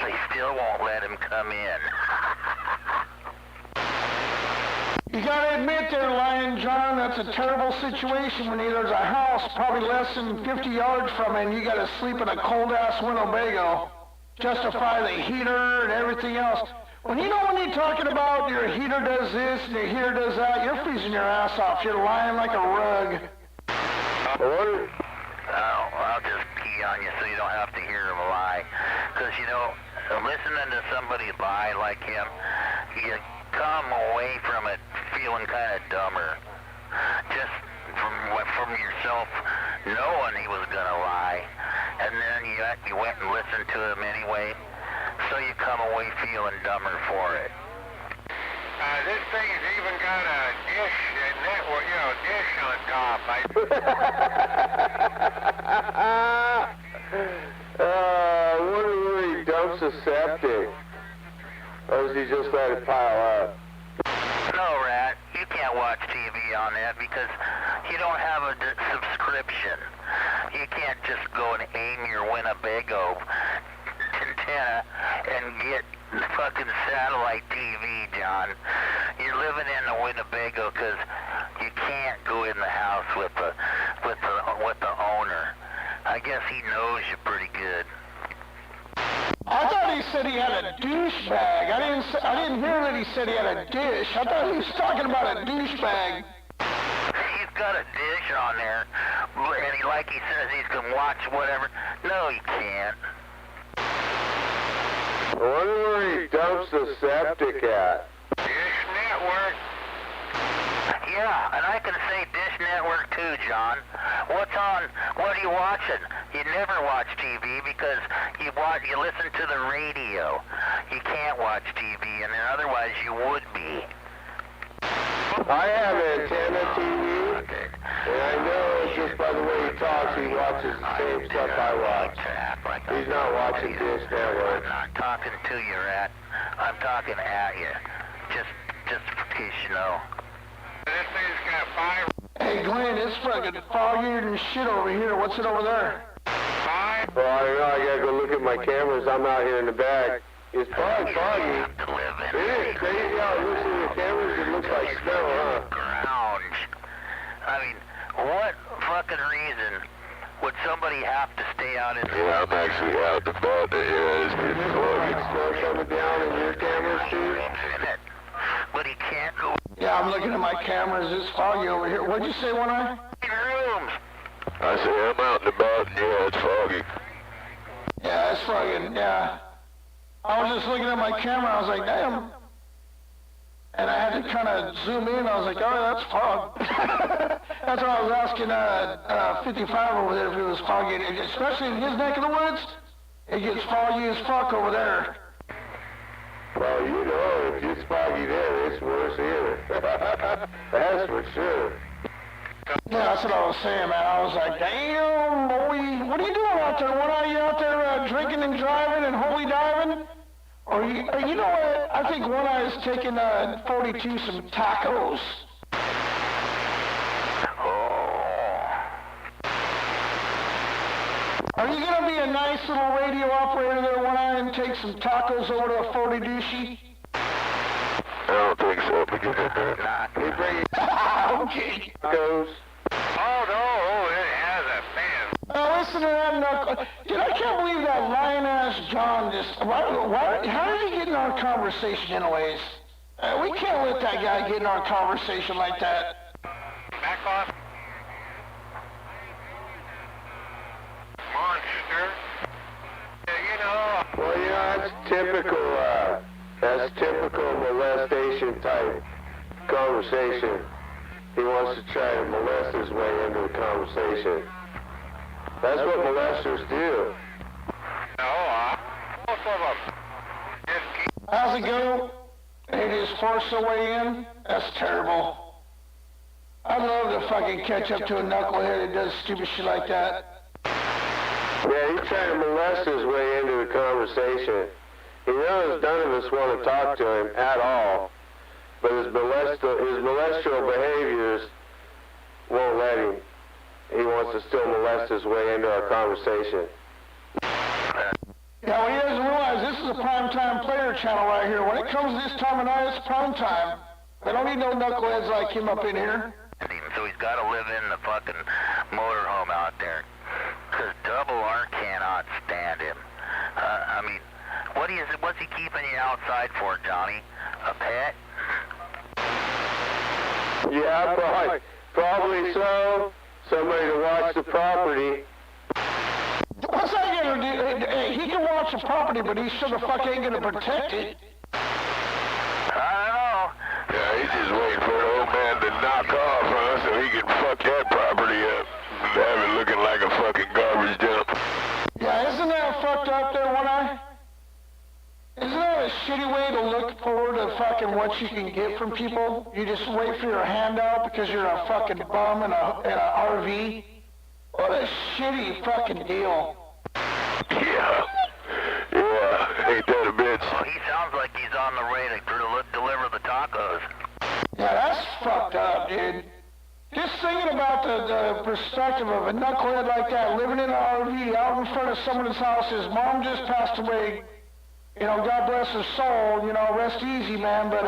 They still won't let him come in. You gotta admit there, Lion John, that's a terrible situation when there's a house probably less than 50 yards from it and you gotta sleep in a cold-ass Winnebago. Justify the heater and everything else. When you're talking about your heater does this and your heater does that, you're freezing your ass off. You're lying like a rug. I'll just key on you so you don't have to hear him lie. Because, listening to somebody lie like him, you come away from it feeling kind of dumber. Just from yourself knowing he was going to lie. And then you went and listened to him anyway. So you come away feeling dumber for it. This thing's even got a dish network, dish on top. I wonder where he dumps the septic. Or does he just let it pile up? No, Rat. You can't watch TV on that because you don't have a subscription. You can't just go and aim your Winnebago antenna and get fucking satellite TV, John. You're living in the Winnebago because you can't go in the house with the owner. I guess he knows you pretty good. I thought he said he had a douchebag. I didn't hear that he said he had a dish. I thought he was talking about a douchebag. He's got a dish on there, and he says he can watch whatever. No, he can't. I wonder where he dumps the septic at. Dish network. Yeah, and I can say Dish Network too, John. What's on? What are you watching? You never watch TV because you listen to the radio. You can't watch TV, and then otherwise you would be. I have antenna TV, Okay. and I know just by the way he talks, he watches the same stuff I watch. He's not watching Dish Network. I'm not talking to you, Rat. I'm talking at you. Just in case you know. This thing's got 5. Hey, Glenn, it's fucking foggier than shit over here. What's it over there? 5. Well, I don't know. I gotta go look at my cameras. I'm out here in the back. It's probably foggy. Have to live in It is crazy how it looks in your cameras. It looks like snow, huh? ground. I mean, what fucking reason would somebody have to stay out in the... Yeah, I'm actually out the boat here. It's Does it look like snow coming down in your cameras, too? But he can't go Yeah, I'm looking at my cameras. It's foggy over here. What'd you say, One Eye? in rooms. I say I'm out in the boat and yeah, it's foggy. Yeah, it's fucking, yeah. I was just looking at my camera. I was like, damn. And I had to kind of zoom in. I was like, oh, that's fog. That's why I was asking 55 over there if it was foggy. Especially in his neck of the woods, it gets foggy as fuck over there. Well, if it's foggy there, it's worse here. That's for sure. Yeah, that's what I was saying, man. I was like, damn, boy, what are you doing out there? What are you out there drinking and driving and holy diving? Or you know what? I think One Eye is taking 42 some tacos. Are you gonna be a nice little radio operator there, One Eye, and take some tacos over to a 40 douchey? I don't think so. He bring Okay. Goes. Oh no, it has a fan. Listen to that knuckle. Dude, I can't believe that lying-ass John just... how did he get in our conversation anyways? We can't let that guy get in our conversation like that. Back off. Monster. Well, you know, that's typical molestation type conversation. He wants to try to molest his way into the conversation. That's what molesters do. No, both of them. How's it go? They just force their way in? That's terrible. I'd love to fucking catch up to a knucklehead that does stupid shit like that. Yeah, he's trying to molest his way into the conversation. He knows none of us want to talk to him at all, but his molestial behaviors won't let him. He wants to still molest his way into our conversation. Yeah, well, he doesn't realize this is a primetime player channel right here. When it comes to this time of night, it's prime time. They don't need no knuckleheads like him up in here. So he's got to live in the fucking motorhome out there. Because Double R cannot stand him. I mean, what's he keeping you outside for, Johnny? A pet? Yeah, probably so. Somebody to watch the property. What's that gonna do? Hey, he can watch the property, but he sure the fuck ain't gonna protect it. I don't know. Yeah, he's just waiting for an old man to knock off, huh, so he can fuck that property up and have it looking like a fucking garbage dump. Yeah, isn't that fucked up there, One Eye? Isn't that a shitty way to look forward to fucking what you can get from people? You just wait for your handout because you're a fucking bum in a RV? What a shitty fucking deal. Yeah, ain't that a bitch? Well, he sounds like he's on the way to deliver the tacos. Yeah, that's fucked up, dude. Just thinking about the perspective of a knucklehead like that living in an RV out in front of someone's house. His mom just passed away. You know, God bless her soul. You know, rest easy, man. But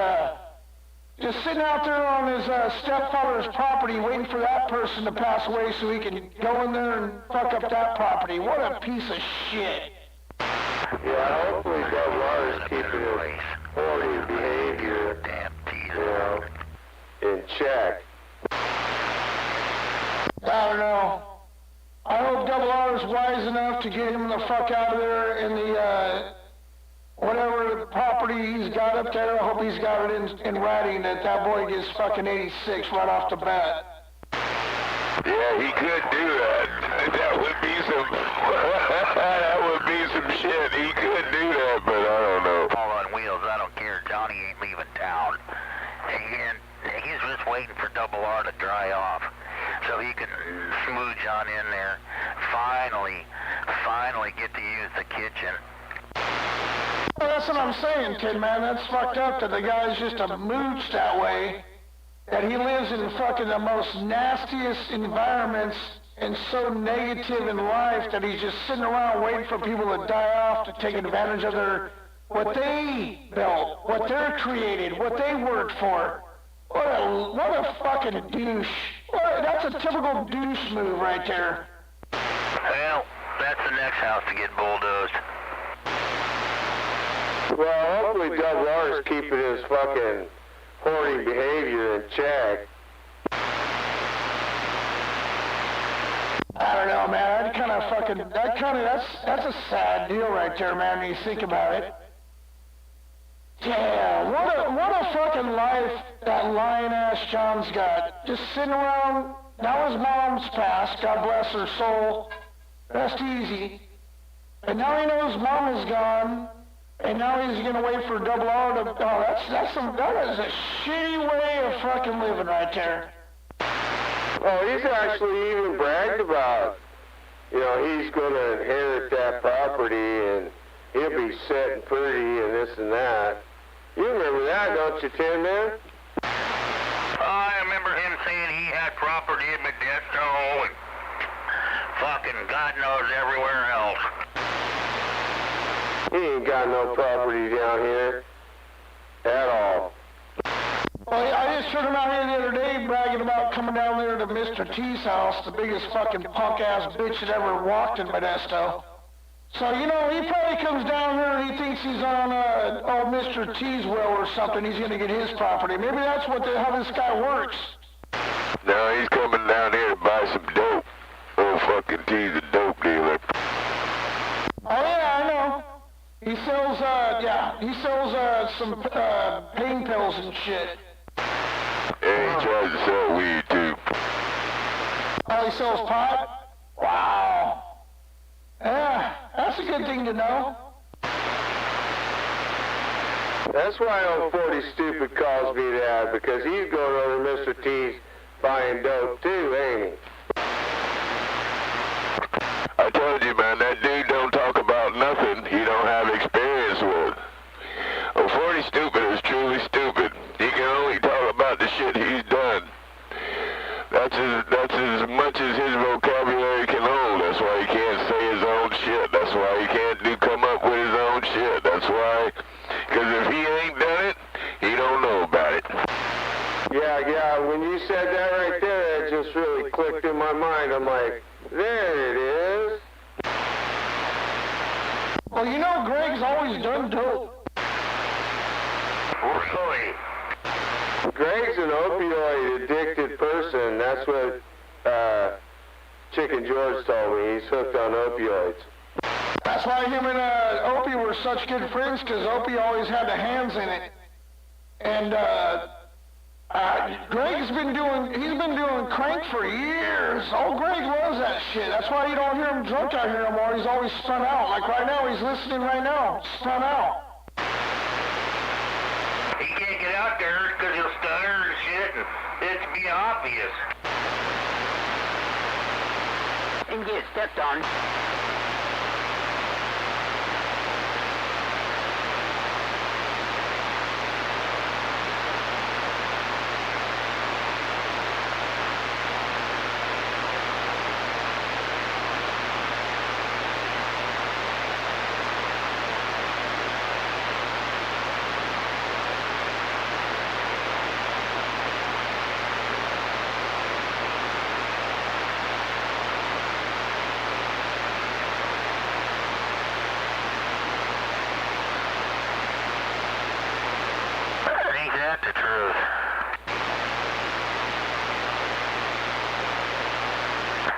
just sitting out there on his stepfather's property waiting for that person to pass away so he can go in there and fuck up that property. What a piece of shit. Yeah, hopefully Double R is keeping his horny behavior, in check. I don't know. I hope Double R is wise enough to get him the fuck out of there in the, whatever property he's got up there. I hope he's got it in writing that boy gets fucking 86 right off the bat. Yeah, he could do that. That would be some shit. He could do that, but I don't know. All on wheels, I don't care. Johnny ain't leaving town. And he's just waiting for Double R to dry off so he can smooch on in there. Finally get to use the kitchen. Well, that's what I'm saying, kid, man. That's fucked up that the guy's just a mooch that way. That he lives in fucking the most nastiest environments and so negative in life that he's just sitting around waiting for people to die off to take advantage of what they built, what they're created, what they worked for. What a fucking douche. That's a typical douche move right there. Well, that's the next house to get bulldozed. Well, hopefully Double R is keeping his fucking horny behavior in check. I don't know, man. That's a sad deal right there, man, when you think about it. Yeah, what a fucking life that lying-ass John's got. Just sitting around, now his mom's passed, God bless her soul. Rest easy. And now he knows mom is gone, and now he's gonna wait for Double R to, that is a shitty way of fucking living right there. I Oh, he's actually even bragged about, you know, he's going to inherit that property and he'll be set and pretty and this and that. You remember that, don't you, Tin Man? I remember him saying he had property in Modesto and fucking God knows everywhere else. He ain't got no property down here at all. Well, I just heard him out here the other day bragging about coming down there to Mr. T's house, the biggest fucking punk-ass bitch that ever walked in Modesto. So, you know, he probably comes down here and he thinks he's on old Mr. T's will or something. He's going to get his property. Maybe that's how this guy works. No, he's coming down here to buy some dope. Old fucking T's a dope dealer. Oh, yeah, I know. He sells, some pain pills and shit. And he tries to sell weed, too. Oh, he sells pot? Wow. Yeah, that's a good thing to know. That's why old 40 Stupid calls me that, because he's going over to Mr. T's buying dope too, ain't he? I told you, man, that dude don't talk about nothing he don't have experience with. Oh, 40 Stupid is truly stupid. He can only talk about the shit he's done. That's as much as his vocabulary can hold. That's why he can't say his own shit. That's why he can't come up with his own shit. That's why, because if he ain't done it, he don't know about it. Yeah, when you said that right there, it just really clicked in my mind. I'm like, there it is. Well, you know, Greg's always done dope. Really? Greg's an opioid addicted person. That's what Chicken George told me. He's hooked on opioids. That's why him and Opie were such good friends, because Opie always had the hands in it. And Greg's been doing crank for years. Oh, Greg loves that shit. That's why you don't hear him drunk out here anymore. He's always spun out. Like right now, he's listening right now, spun out. He can't get out there because he'll stutter and shit, and it's be obvious. And get stepped on. The truth.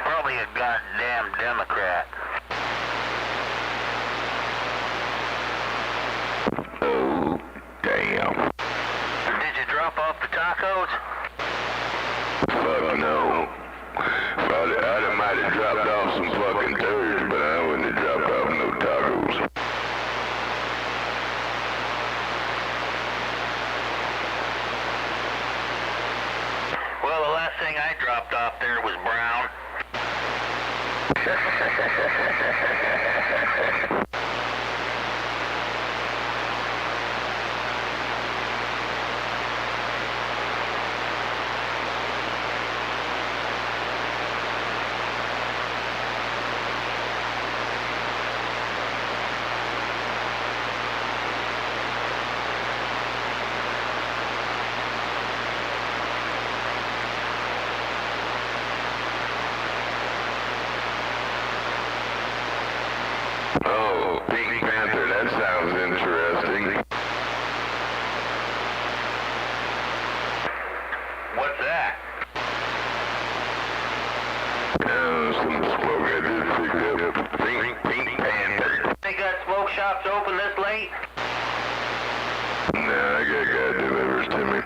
Probably a goddamn Democrat. Oh, damn. Did you drop off the tacos? Fuck no. I might have dropped off some fucking turds, but I wouldn't have dropped off no tacos. Well, the last thing I dropped off there was brown. Oh, Pink Panther, that sounds interesting. What's that? Some smoke I just picked up. Pink Panther. They got smoke shops open this late? Nah, I got guy delivers to me.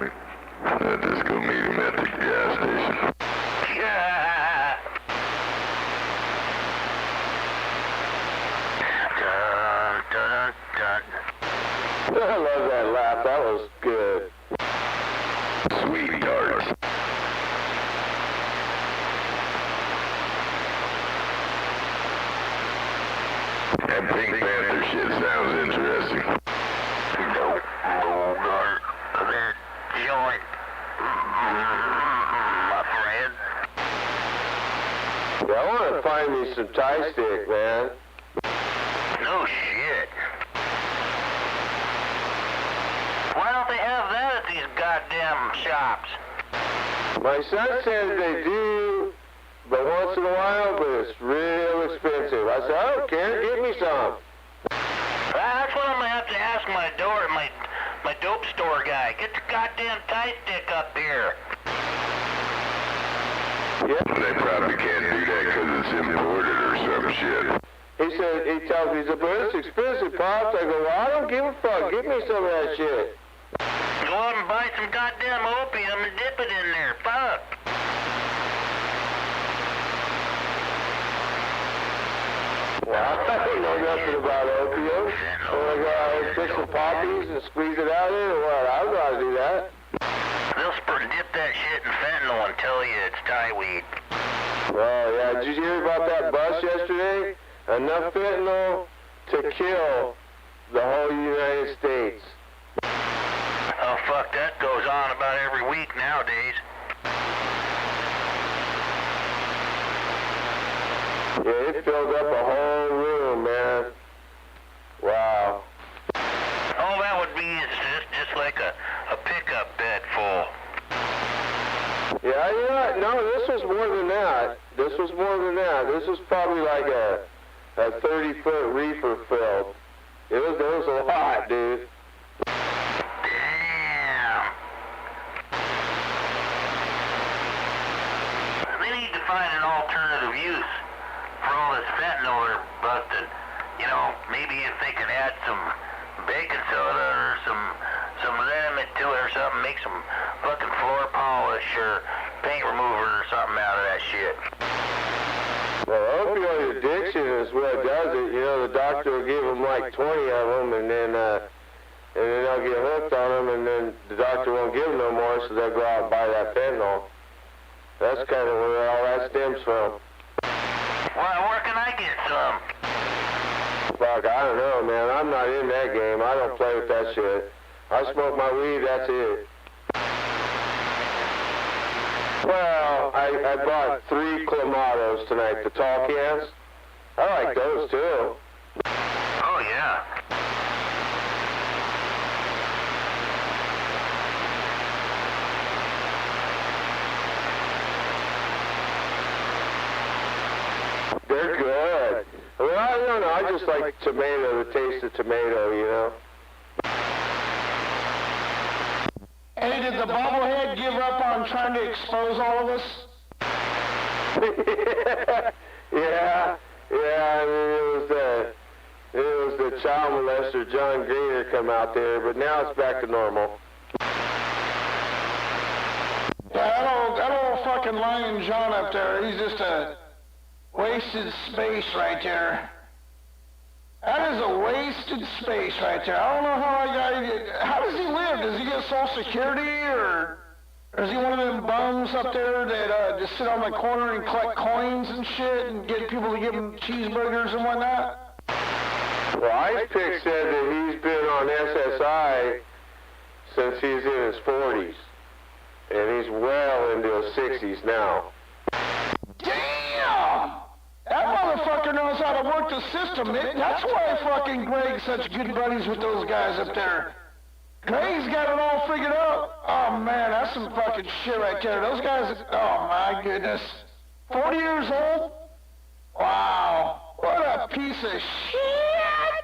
I'll just go meet him at the gas station. Yeah. Dun, dun, dun, dun. I love that laugh. That was good. Sweethearts. That Pink Panther shit sounds interesting. Nope. That joint, my friend. Yeah, I want to find me some Thai stick, man. No shit. Why don't they have that at these goddamn shops? My son said they do, but once in a while, but it's real expensive. I said, I don't care, give me some. That's what I'm gonna have to ask my dope store guy. Get the goddamn Thai stick up here. Yeah. They probably can't do that because it's imported or some shit. He tells me, but it's expensive, Pops. I go, well, I don't give a fuck. Give me some of that shit. Go out and buy some goddamn opium and dip it in there. Fuck. Well, I don't know nothing about opium. So I go out and pick some poppies and squeeze it out in or what? I don't know how to do that. They'll dip that shit in fentanyl and tell you it's Thai weed. Oh, yeah. Did you hear about that bus yesterday? Enough fentanyl to kill the whole United States. Oh, fuck, that goes on about every week nowadays. Yeah, it filled up a whole room, man. Wow. All that would be is just like a pickup bed full. Yeah, you know what? No, this was more than that. This was more than that. This was probably like a 30-foot reefer filled. It was a lot, dude. Damn. They need to find an alternative use for all this fentanyl they're busting. You know, maybe if they could add some baking soda or some liniment to it or something, make some fucking floor polish or paint remover or something out of that shit. Well, opioid addiction is what does it. You know, the doctor will give them like 20 of them, and then they'll get hooked on them, and then the doctor won't give them no more, so they'll go out and buy that fentanyl. That's kind of where all that stems from. Well, where can I get some? Fuck, I don't know, man. I'm not in that game. I don't play with that shit. I smoke my weed, that's it. Well, I bought 3 Clamatos tonight, the tall cans. I like those too. Oh, yeah. They're good. Well, I don't know. I just like tomato, the taste of tomato, you know. Hey, did the bobblehead give up on trying to expose all of us? yeah. I mean, it was the child molester John Greener come out there, but now it's back to normal. Yeah, that old fucking Lion John up there, he's just a wasted space right there. That is a wasted space right there. I don't know how does he live? Does he get Social Security, or is he one of them bums up there that just sit on the corner and collect coins and shit and get people to give him cheeseburgers and whatnot? Well, Ice Pick said that he's been on SSI since he's in his 40s, and he's well into his 60s now. Damn! That motherfucker knows how to work the system. That's why fucking Greg's such good buddies with those guys up there. Greg's got it all figured out. Oh man, that's some fucking shit right there. Those guys, oh my goodness. 40 years old? Wow. What a piece of shit!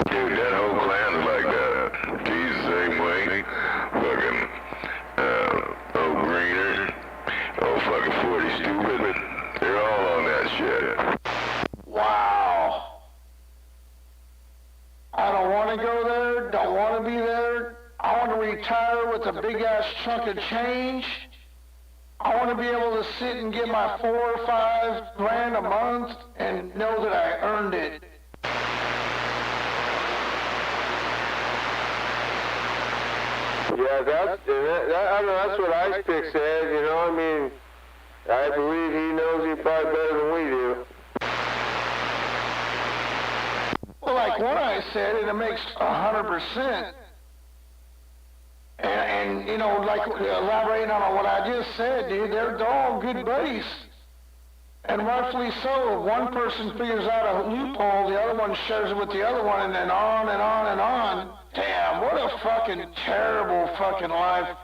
Dude, that whole clan's like that. He's the same way. Fucking, old Greener, old fucking 40 Stupid. They're all on that shit. Wow. I don't want to go there, don't want to be there. I want to retire with a big-ass chunk of change. I want to be able to sit and get my $4 or $5 grand a month and know that I earned it. Yeah, that's what Ice Pick said, you know, I mean, I believe he knows you probably better than we do. like One Eye said, and it makes 100%. And you know, like elaborating on what I just said, dude, they're all good buddies. And rightfully so. If one person figures out a loophole, the other one shares it with the other one, and then on and on and on. Damn, what a fucking terrible fucking life.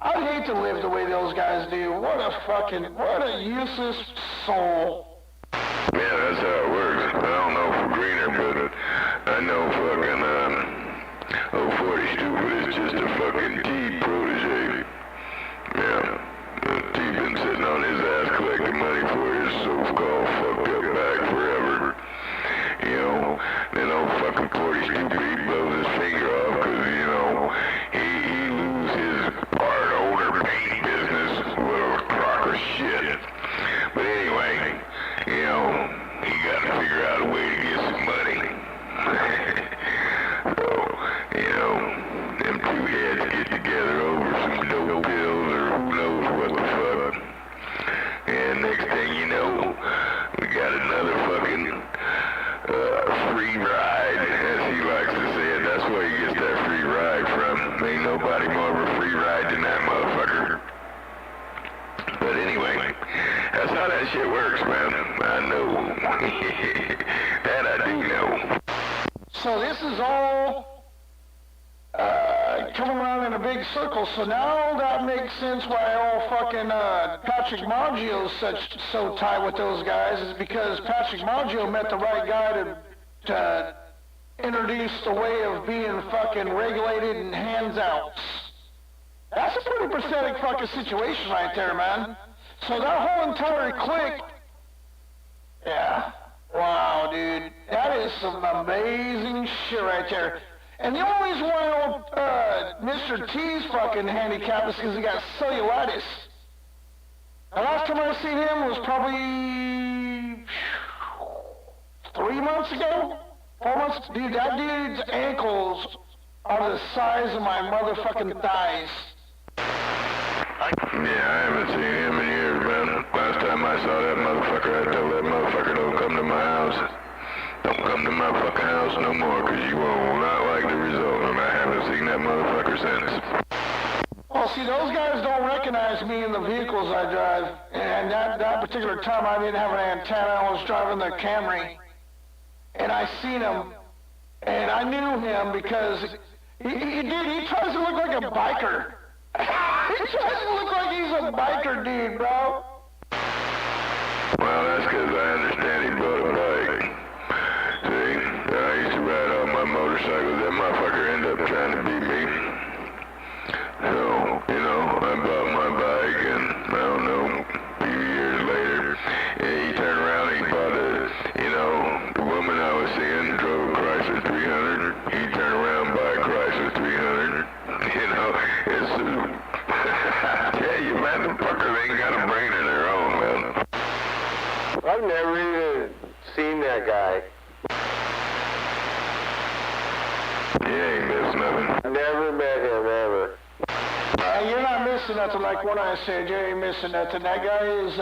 I'd hate to live the way those guys do. What a useless soul. Yeah, that's how it works. I don't know for Greener, but I know fucking, 040 Stupid is just a fucking T protege. Yeah. T been sitting on his ass collecting money for his so-called fucked up back forever. You know, then old fucking 40 Stupid, he blows his finger off because, you know, he lose his art owner paint business. What a crock of shit. But anyway, you know, he got to figure out a way to get some money. So, you know, them two heads get together over some dope pills or who knows what the fuck. And next thing you know, we got another fucking free ride, as he likes to say it. That's where he gets that free ride from. Ain't nobody more of a free ride than that motherfucker. But anyway, that's how that shit works, man. I know. That I do know. So this is all coming around in a big circle. So now that makes sense why all fucking Patrick Maggio's so tight with those guys, is because Patrick Maggio met the right guy to introduce the way of being fucking regulated and hands outs. That's a pretty pathetic fucking situation right there, man. So that whole entire clique, yeah, wow, dude, that is some amazing shit right there. And the only reason why Mr. T's fucking handicap is because he got cellulitis. The last time I seen him was probably 3 months ago, 4 months. Dude, that dude's ankles are the size of my motherfucking thighs. Yeah, I haven't seen him in years, man. Last time I saw that motherfucker, I told that motherfucker don't come to my house. Don't come to my fucking house no more, because you will not like the result, and I haven't seen that motherfucker since. Well, see, those guys don't recognize me in the vehicles I drive. And that particular time I didn't have an antenna. I was driving the Camry. And I seen him. And I knew him because he tries to look like a biker. He tries to look like he's a biker dude, bro. Well, that's because I understand he bought a bike. See, I used to ride on my motorcycle. That motherfucker ended up trying to beat me. So, you know, I bought my bike, and I don't know, a few years later, he turned around and he bought the woman I was seeing drove a Chrysler 300. He turned around and bought a Chrysler 300. You know, it's, I tell you, man, the fuckers ain't got a brain of their own, man. I've never even seen that guy. He ain't missed nothing. Never met him, ever. You're not missing nothing like what I said. You ain't missing nothing. That guy is,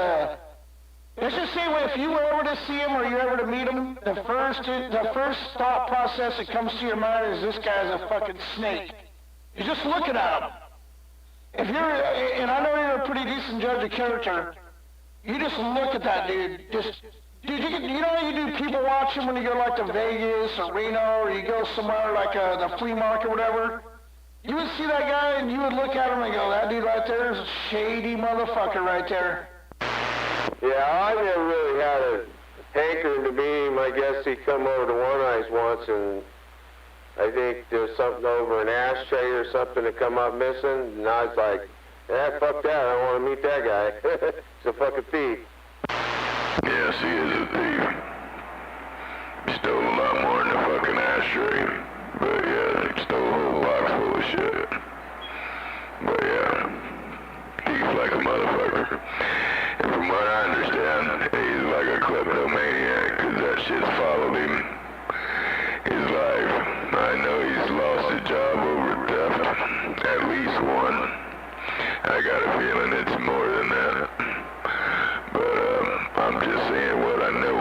let's just say if you were ever to see him or you ever to meet him, the first thought process that comes to your mind is this guy's a fucking snake. You're just looking at him. If you're, and I know you're a pretty decent judge of character, you just look at that dude. Dude, you know how you do people watching when you go like to Vegas or Reno or you go somewhere like the flea market or whatever? You would see that guy and you would look at him and go, that dude right there is a shady motherfucker right there. Yeah, I never really had a hankering to meet him. I guess he come over to One Eyes once, and I think there was something over an ashtray or something that come up missing, and I was like, yeah, fuck that, I don't want to meet that guy. He's a fucking thief. Yes, he is a thief. He stole a lot more than the fucking ashtray. But yeah, he stole a whole box full of shit. But yeah, thief like a motherfucker. And from what I understand, he's like a kleptomaniac, because that shit's followed him his life. I know he's lost his job over theft, at least one. I got a feeling it's more than that. But I'm just saying what I know.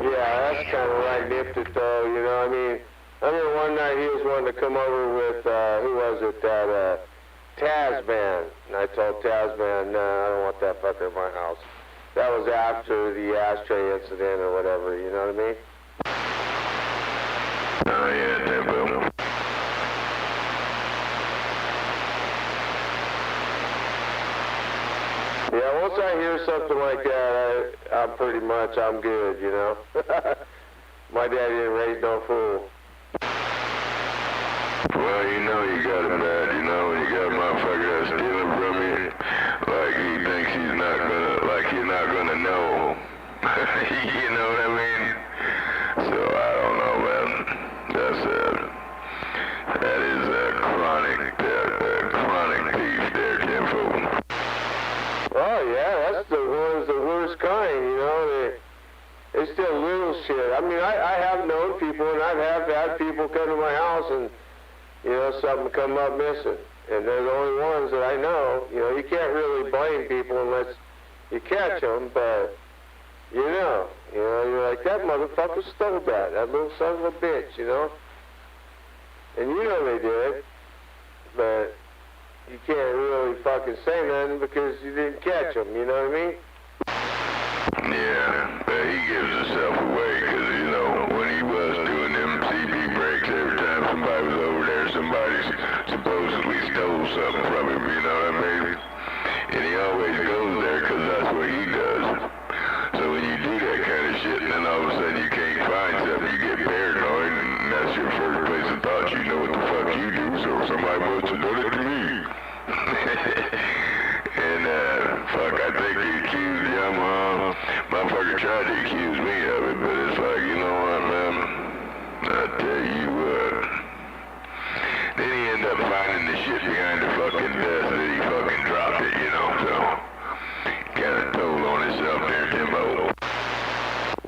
Yeah, kind of right nipped it though, you know. I mean, I remember one night he was wanting to come over with, who was it, that Tazman. And I told Tazman, no, I don't want that fucker in my house. That was after the ashtray incident or whatever, you know what I mean? Oh, yeah, Tempo. Yeah, once I hear something like that, I'm good, you know? My daddy didn't raise no fool. Well, you know you got it bad, you know, when you got a motherfucker that's stealing from you, like he thinks he's not gonna, like you're not gonna know. You know what I mean? So I don't know, man. That is a chronic thief there, Tempo. Oh yeah, that's the worst kind, you know. They still little shit. I mean, I have known people, and I have had people come to my house, and you know, something come up missing, and they're the only ones that I know. You know, you can't really blame people unless you catch them, but you know, you're like, that motherfucker stole that little son of a bitch, you know. And you know they did, but you can't really fucking say nothing because you didn't catch them, you know what I mean? Yeah, he gives himself away because, you know, when he was doing them CB breaks, every time somebody was over there, somebody supposedly stole something from him, you know what I mean? And he always goes there because that's what he does. So when you do that kind of shit and then all of a sudden you can't find something, you get paranoid, and that's your first place of thought. You know what the fuck you do, so somebody must have done it to me. And, fuck, I think he accused Yamaha. Motherfucker tried to accuse me of it, but it's like, you know what, man? I tell you what. Then he ended up finding the shit behind the fucking desk that he fucking dropped it, you know, so. Kind of told on himself there, Timbo.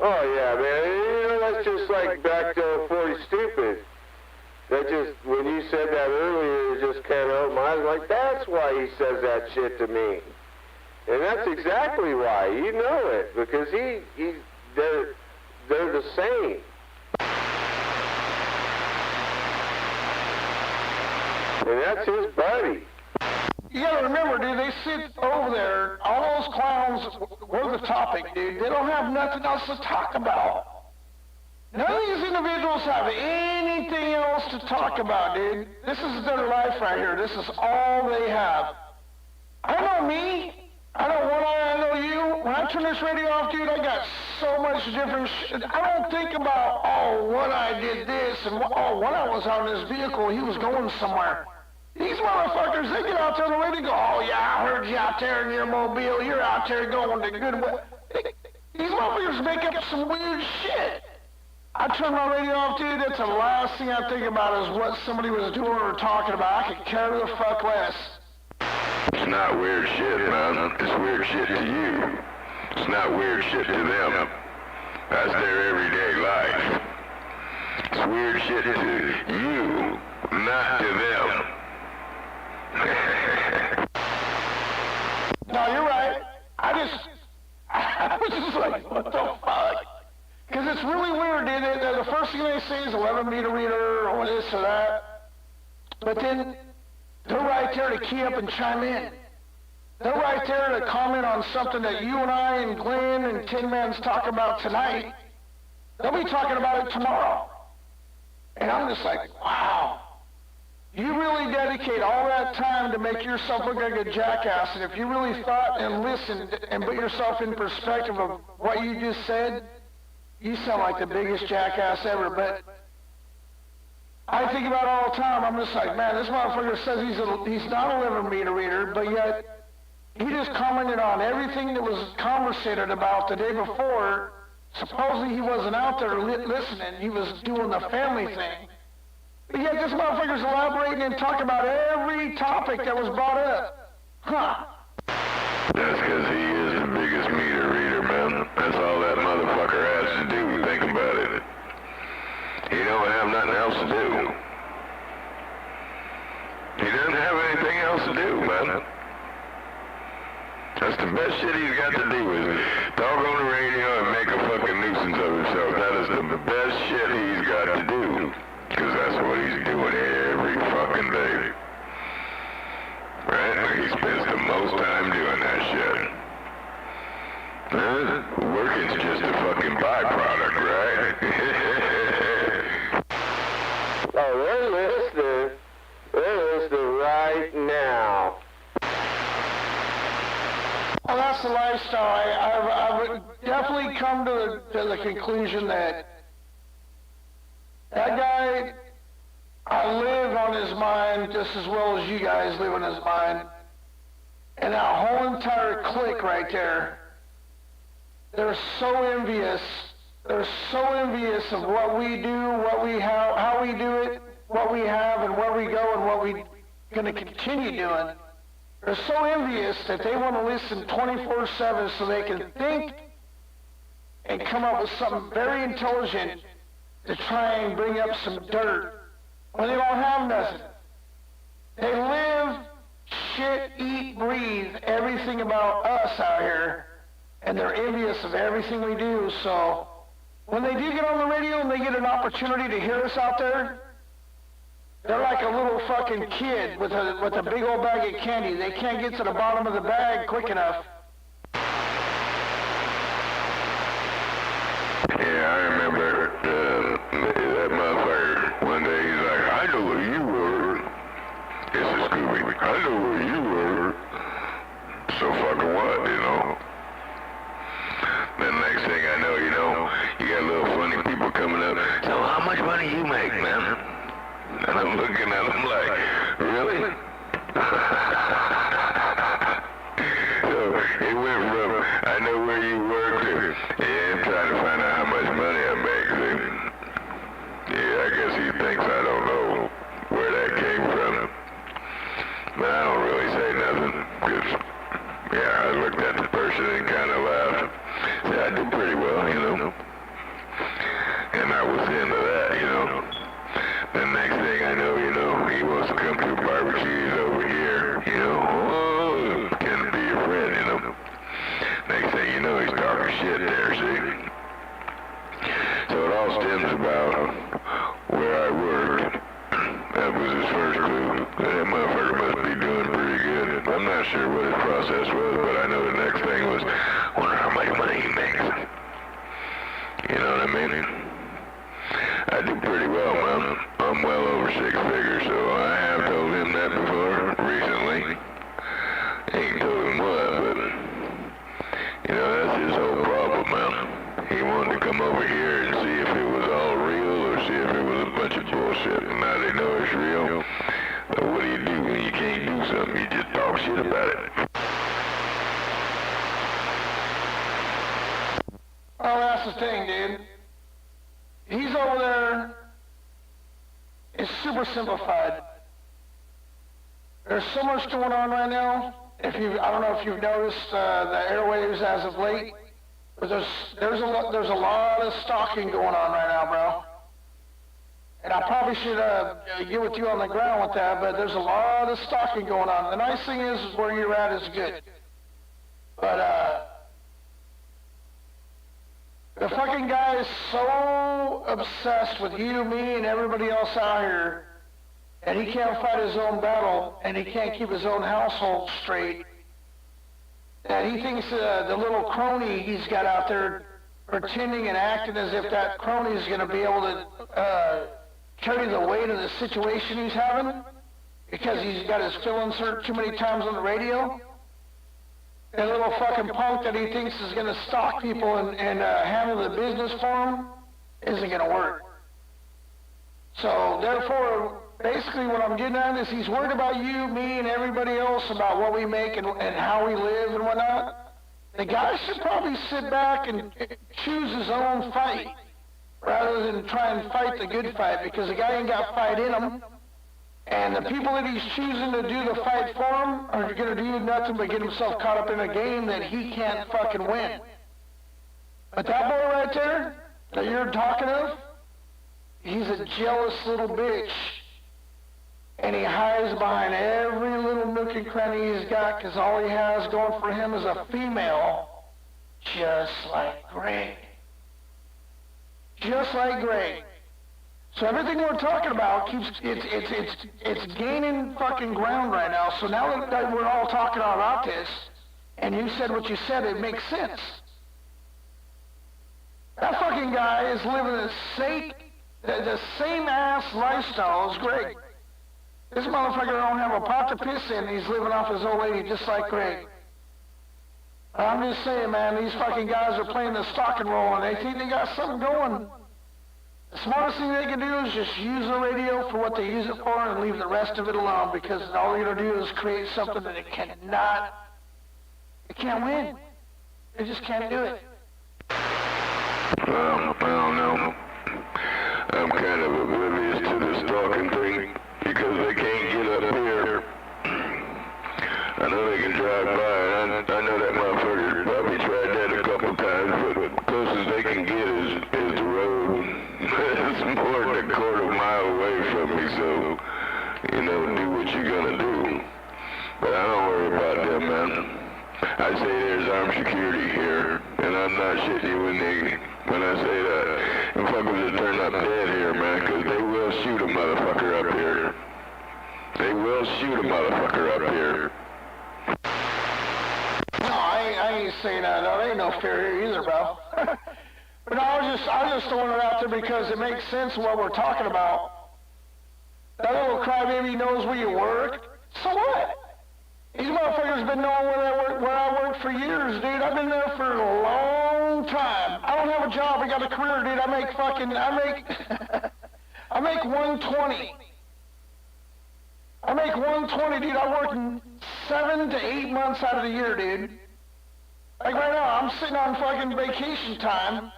Oh yeah, man. You know, that's just like back to 40 Stupid. That just, when you said that earlier, it just kind of opened my eyes. Like, that's why he says that shit to me. And that's exactly why. You know it, because they're the same. And that's his buddy. You gotta remember, dude, they sit over there, all those clowns were the topic, dude. They don't have nothing else to talk about. None of these individuals have anything else to talk about, dude. This is their life right here. This is all they have. I know me. I know One Eye, I know you. When I turn this radio off, dude, I got so much different shit. I don't think about, oh, One Eye did this, and oh, One Eye was out in his vehicle, he was going somewhere. These motherfuckers, they get out there on the radio and go, oh yeah, I heard you out there in your mobile, you're out there going to Goodwill. These motherfuckers make up some weird shit. I turn my radio off, dude, that's the last thing I think about is what somebody was doing or talking about. I could care the fuck less. It's not weird shit, man. It's weird shit to you. It's not weird shit to them. That's their everyday life. It's weird shit to you, not to them. No, you're right. I was just like, what the fuck? Because it's really weird, dude. The first thing they say is 11 meter reader or this or that. But then they're right there to key up and chime in. They're right there to comment on something that you and I and Glenn and Tin Man's talking about tonight. They'll be talking about it tomorrow. And I'm just like, wow. You really dedicate all that time to make yourself look like a jackass, and if you really thought and listened and put yourself in perspective of what you just said, you sound like the biggest jackass ever. But I think about it all the time. I'm just like, man, this motherfucker says he's not a 11 meter reader, but yet he just commented on everything that was conversated about the day before. Supposedly he wasn't out there listening. He was doing the family thing. But yet this motherfucker's elaborating and talking about every topic that was brought up. Huh. That's because he is the biggest meter reader, man. That's all that motherfucker has to do. Think about it. He don't have nothing else to do. He doesn't have anything else to do, man. That's the best shit he's got to do is talk on the radio and make a fucking nuisance of himself. That is the best shit he's got to do, because that's what he's doing every fucking day. Right? He spends the most time doing that shit. Working's just a fucking byproduct, right? Oh, they're listening. They're listening right now. Well, that's the lifestyle. I've definitely come to the conclusion that guy, I live on his mind just as well as you guys live on his mind. And that whole entire clique right there, they're so envious. They're so envious of what we do, what we have, how we do it, what we have, and where we go, and what we're going to continue doing. They're so envious that they want to listen 24/7 so they can think and come up with something very intelligent to try and bring up some dirt when they don't have nothing. They live, shit, eat, breathe everything about us out here, and they're envious of everything we do. So when they do get on the radio and they get an opportunity to hear us out there, they're like a little fucking kid with a big old bag of candy. They can't get to the bottom of the bag quick enough. Yeah, I remember that motherfucker one day, he's like, I know where you were. It's a Scooby. I know where you were. So fucking what, you know? Then next thing I know, you got little funny people coming up. So how much money you make, man? And I'm looking at him like, really? So it went from, I know where you work to, yeah, trying to find out how much money I make. See? Yeah, I guess he thinks I don't know where that came from. But I don't really say nothing, because, yeah, I looked at the person and kind of laughed. Said, I do pretty well, And I was into that, The next thing I know, he wants to come to barbecues over here, oh, can be your friend, Next thing you know, he's talking shit there, see? So it all stems about where I worked. That was his first clue. That motherfucker must be doing pretty good. I'm not sure what his process was, but I know the next thing was, wonder how much money he makes. You know what I mean? I do pretty well, man. I'm well over 6 figures, so I have told him that before, recently. Ain't told him what, but, that's his whole problem, man. He wanted to come over here and see if it was all real or see if it was a bunch of bullshit, and now they know it's real. But what do you do when you can't do something? You just talk shit about it. Oh, that's the thing, dude. He's over there. It's super simplified. There's so much going on right now. I don't know if you've noticed the airwaves as of late, but there's a lot of stalking going on right now, bro. And I probably should get with you on the ground with that, but there's a lot of stalking going on. The nice thing is where you're at is good. But the fucking guy is so obsessed with you, me, and everybody else out here, and he can't fight his own battle, and he can't keep his own household straight. And he thinks the little crony he's got out there pretending and acting as if that crony is going to be able to carry the weight of the situation he's having because he's got his feelings hurt too many times on the radio. That little fucking punk that he thinks is going to stalk people and handle the business for him isn't going to work. So therefore, basically what I'm getting at is he's worried about you, me, and everybody else about what we make and how we live and whatnot. The guy should probably sit back and choose his own fight rather than try and fight the good fight, because the guy ain't got fight in him. And the people that he's choosing to do the fight for him are going to do nothing but get himself caught up in a game that he can't fucking win. But that boy right there that you're talking of, he's a jealous little bitch. And he hides behind every little nook and cranny he's got because all he has going for him is a female just like Greg. just like Greg. So everything we're talking about keeps it's gaining fucking ground right now. So now that we're all talking about this, and you said what you said, it makes sense. That fucking guy is living the same ass lifestyle as Greg. This motherfucker don't have a pot to piss in. He's living off his old lady just like Greg. I'm just saying, man, these fucking guys are playing the stock and roll, and they think they got something going. The smartest thing they can do is just use the radio for what they use it for and leave the rest of it alone, because all they're going to do is create something that it can't win. They just can't do it. I don't know. I'm kind of oblivious to the stalking thing because they can't get up here. I know they can drive by, and I know that motherfucker probably tried that a couple times, but the closest they can get is the road. It's more than a quarter mile away from me, so, do what you're gonna do. But I don't worry about them, man. I say there's armed security here, and I'm not shitting you when I say that. Them fuckers will turn up dead here, man, because they will shoot a motherfucker up here. They will shoot a motherfucker up here. No, I ain't saying that. No, there ain't no fear here either, bro. But I was just throwing it out there because it makes sense what we're talking about. That little crybaby knows where you work. So what? These motherfuckers been knowing where I work for years, dude. I've been there for a long time. I don't have a job. I got a career, dude. I make 120. I make 120, dude. I work 7 to 8 months out of the year, dude. Like right now, I'm sitting on fucking vacation time,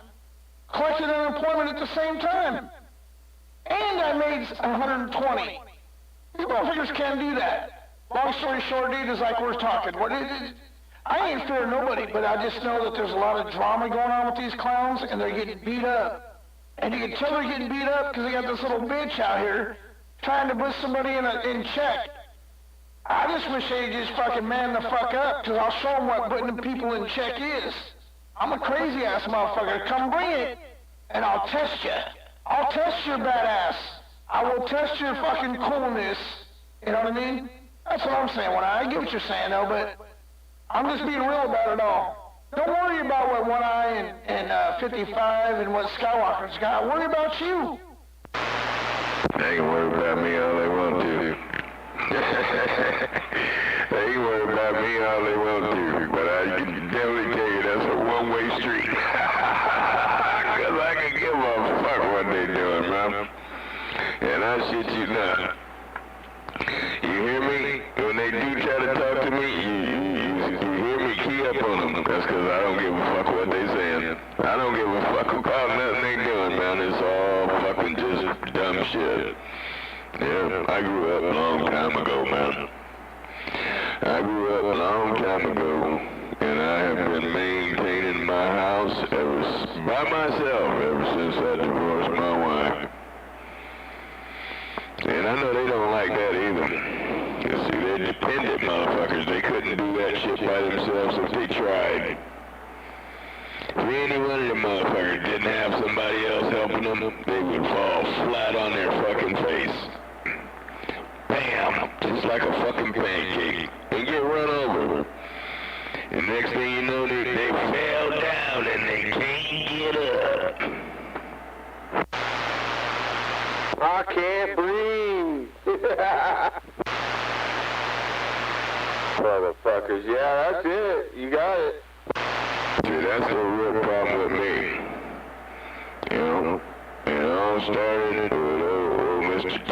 collecting unemployment at the same time. And I made 120. These motherfuckers can't do that. Long story short, dude, is like we're talking. I ain't fearing nobody, but I just know that there's a lot of drama going on with these clowns, and they're getting beat up. And you can tell they're getting beat up because they got this little bitch out here trying to put somebody in check. I just wish they'd just fucking man the fuck up, because I'll show them what putting people in check is. I'm a crazy-ass motherfucker. Come bring it, and I'll test you. I'll test your badass. I will test your fucking coolness. You know what I mean? That's what I'm saying. I get what you're saying, though, but I'm just being real about it all. Don't worry about what One Eye and 55 and what Skywalker's got. Worry about you. They can worry about me all they want to. They can worry about me all they want to, but I can definitely tell you that's a one-way street. Because I can give a fuck what they doing, man. And I shit you not. You hear me? When they do try to talk to me, you hear me key up on them. That's because I don't give a fuck what they saying. I don't give a fuck about nothing they doing, man. It's all fucking just dumb shit. Yeah, I grew up a long time ago, man. I grew up a long time ago, and I have been maintaining my house by myself ever since I divorced my wife. And I know they don't like that either. You see, they're dependent motherfuckers. They couldn't do that shit by themselves if they tried. If any one of them motherfuckers didn't have somebody else helping them, they would fall flat on their fucking face. Bam! Just like a fucking pancake. And get run over. And next thing you know, they fell down and they can't get up. I can't breathe. Motherfuckers, yeah, that's it. You got it. See, that's the real problem with me. It all started with old Mr. T.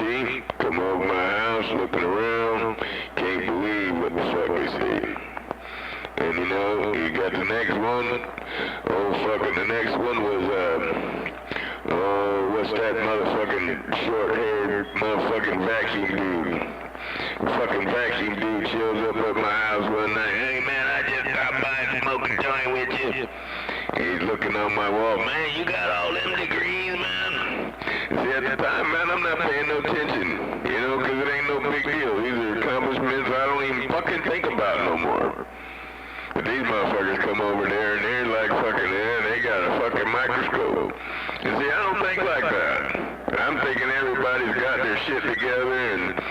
Come over my house looking around. Can't believe what the fuck they see. And you got the next one. The next one was, what's that motherfucking short-haired motherfucking vacuum dude? Fucking vacuum dude shows up at my house one night. Hey man, I just stopped by and smoked a joint with you. He's looking on my wall. Man, you got all them degrees, man. See, at the time, man, I'm not paying no attention. Because it ain't no big deal. These are accomplishments I don't even fucking think about no more. But these motherfuckers come over there and they're like fucking, they got a fucking fucking microscope. And see, I don't think like that. I'm thinking everybody's got their shit together and,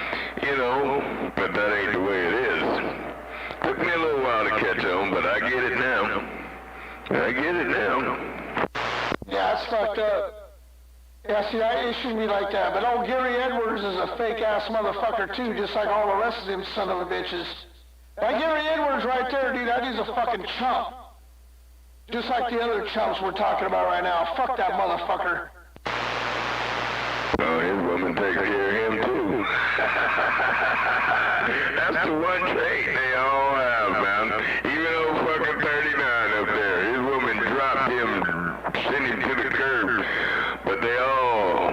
you know, but that ain't the way it is. Took me a little while to catch on, but I get it now. I get it now. Yeah, it's fucked up. Yeah, see, that issued me like that. But old Gary Edwards is a fake-ass motherfucker, too, just like all the rest of them son of a bitches. That Gary Edwards right there, dude, that dude's a fucking chump. Just like the other chumps we're talking about right now. Fuck that motherfucker. Oh, his woman takes care of him, too. That's the one trait they all have, man. Even old fucking 39 up there, his woman dropped him, sent him to the curb. But they all,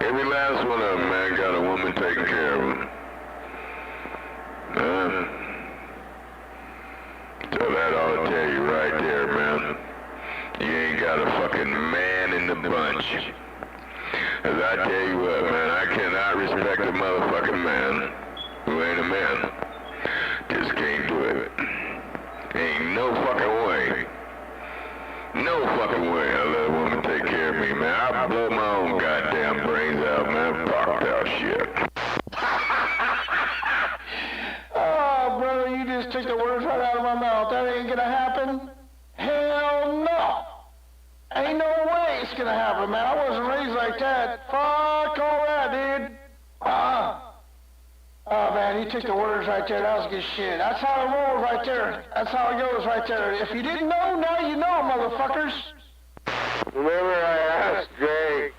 every last one of them, man, got a woman taking care of them. So that ought to tell you right there, man. You ain't got a fucking man in the bunch. As I tell you what, man, I cannot respect a motherfucking man who ain't a man. Just can't do it. Ain't no fucking way. No fucking way I'll let a woman take care of me, man. I'll blow my own goddamn brains out, man. Fuck that shit. Oh, brother, you just took the words right out of my mouth. That ain't gonna happen? Hell no. Ain't no way it's gonna happen, man. I wasn't raised like that. Fuck all that, dude. Oh, man, you took the words right there. That was good shit. That's how it rolls right there. That's how it goes right there. If you didn't know, now you know, motherfuckers. Remember I asked Greg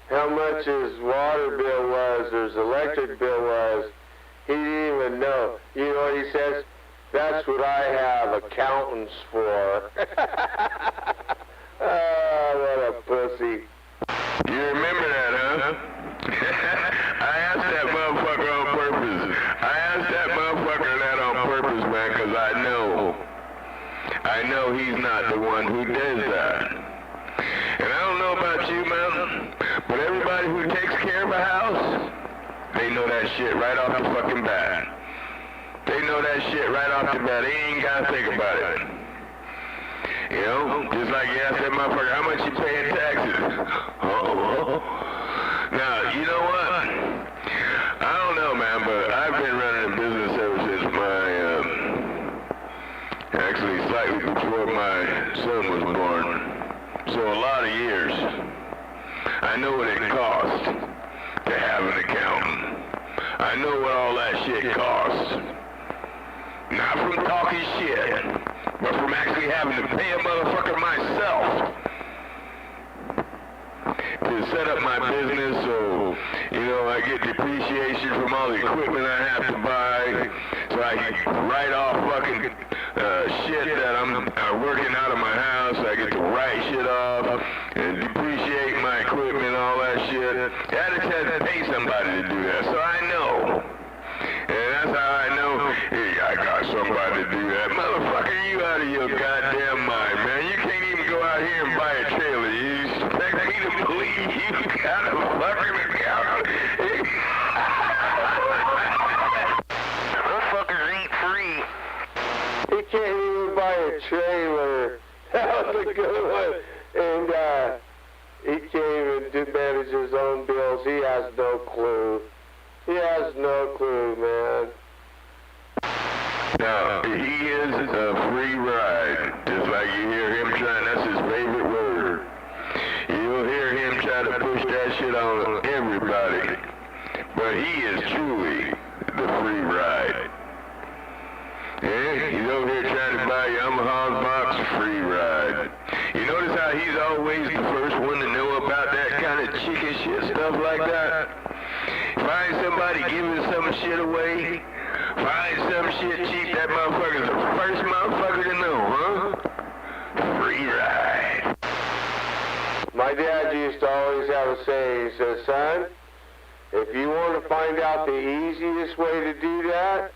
how much his water bill was or his electric bill was. He didn't even know. You know what he says? That's what I have accountants for. Oh, what a pussy. You remember that, huh? I asked that motherfucker on purpose. I asked that motherfucker that on purpose, man, because I know he's not the one who does that. And I don't know about you, man, but everybody who takes care of a house, they know that shit right off the fucking bat. They know that shit right off the bat. They ain't gotta think about it. You know, just like you asked that motherfucker, how much you pay in taxes? Now, you know what? I don't know, man, but I've been running a business ever since actually slightly before my son was born. So a lot of years. I know what it costs to have an accountant. I know what all that shit costs. Not from talking shit, but from actually having to pay a motherfucker myself to set up my business, so, you know, I get depreciation from all the equipment I have to buy, so I can write off fucking shit that I'm working out of my house. I get to write shit off and depreciate my equipment, all that shit. I just had to pay somebody to do that, so I know. And that's how I know, hey, I got somebody to do that. Motherfucker, you out of your goddamn mind, man. You can't even go out here and buy a trailer. You expect me to believe you got a fucking accountant? Those fuckers ain't free. He can't even buy a trailer. That was a good one. And he can't even manage his own bills. He has no clue. He has no clue, man. Now, he is a free ride. Just like you hear him trying, that's his favorite word. You'll hear him try to push that shit on everybody. But he is truly the free ride. Yeah, he's over here trying to buy Yamaha's box, free ride. You notice how he's always the first one to know about that kind of chicken shit stuff like that? Find somebody giving some shit away, find some shit cheap, that motherfucker's the first motherfucker to know, huh? Free ride. My dad used to always have a saying. He says, son, if you want to find out the easiest way to do that,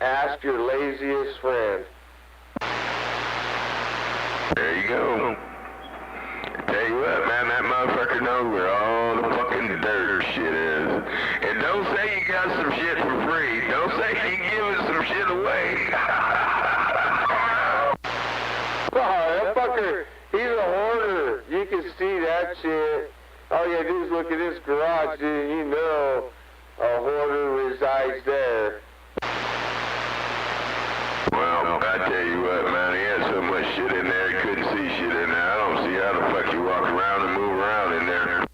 ask your laziest friend. There you go. Tell you what, man, that motherfucker knows where all the fucking dirt shit is. And don't say you got some shit for free. Don't say you giving some shit away. Oh, that fucker, he's a see that shit, all you gotta do is look at this garage, dude, you know a hoarder resides there. Well, I tell you what, man, he had so much shit in there, he couldn't see shit in there. I don't see how the fuck you walk around and move around in there.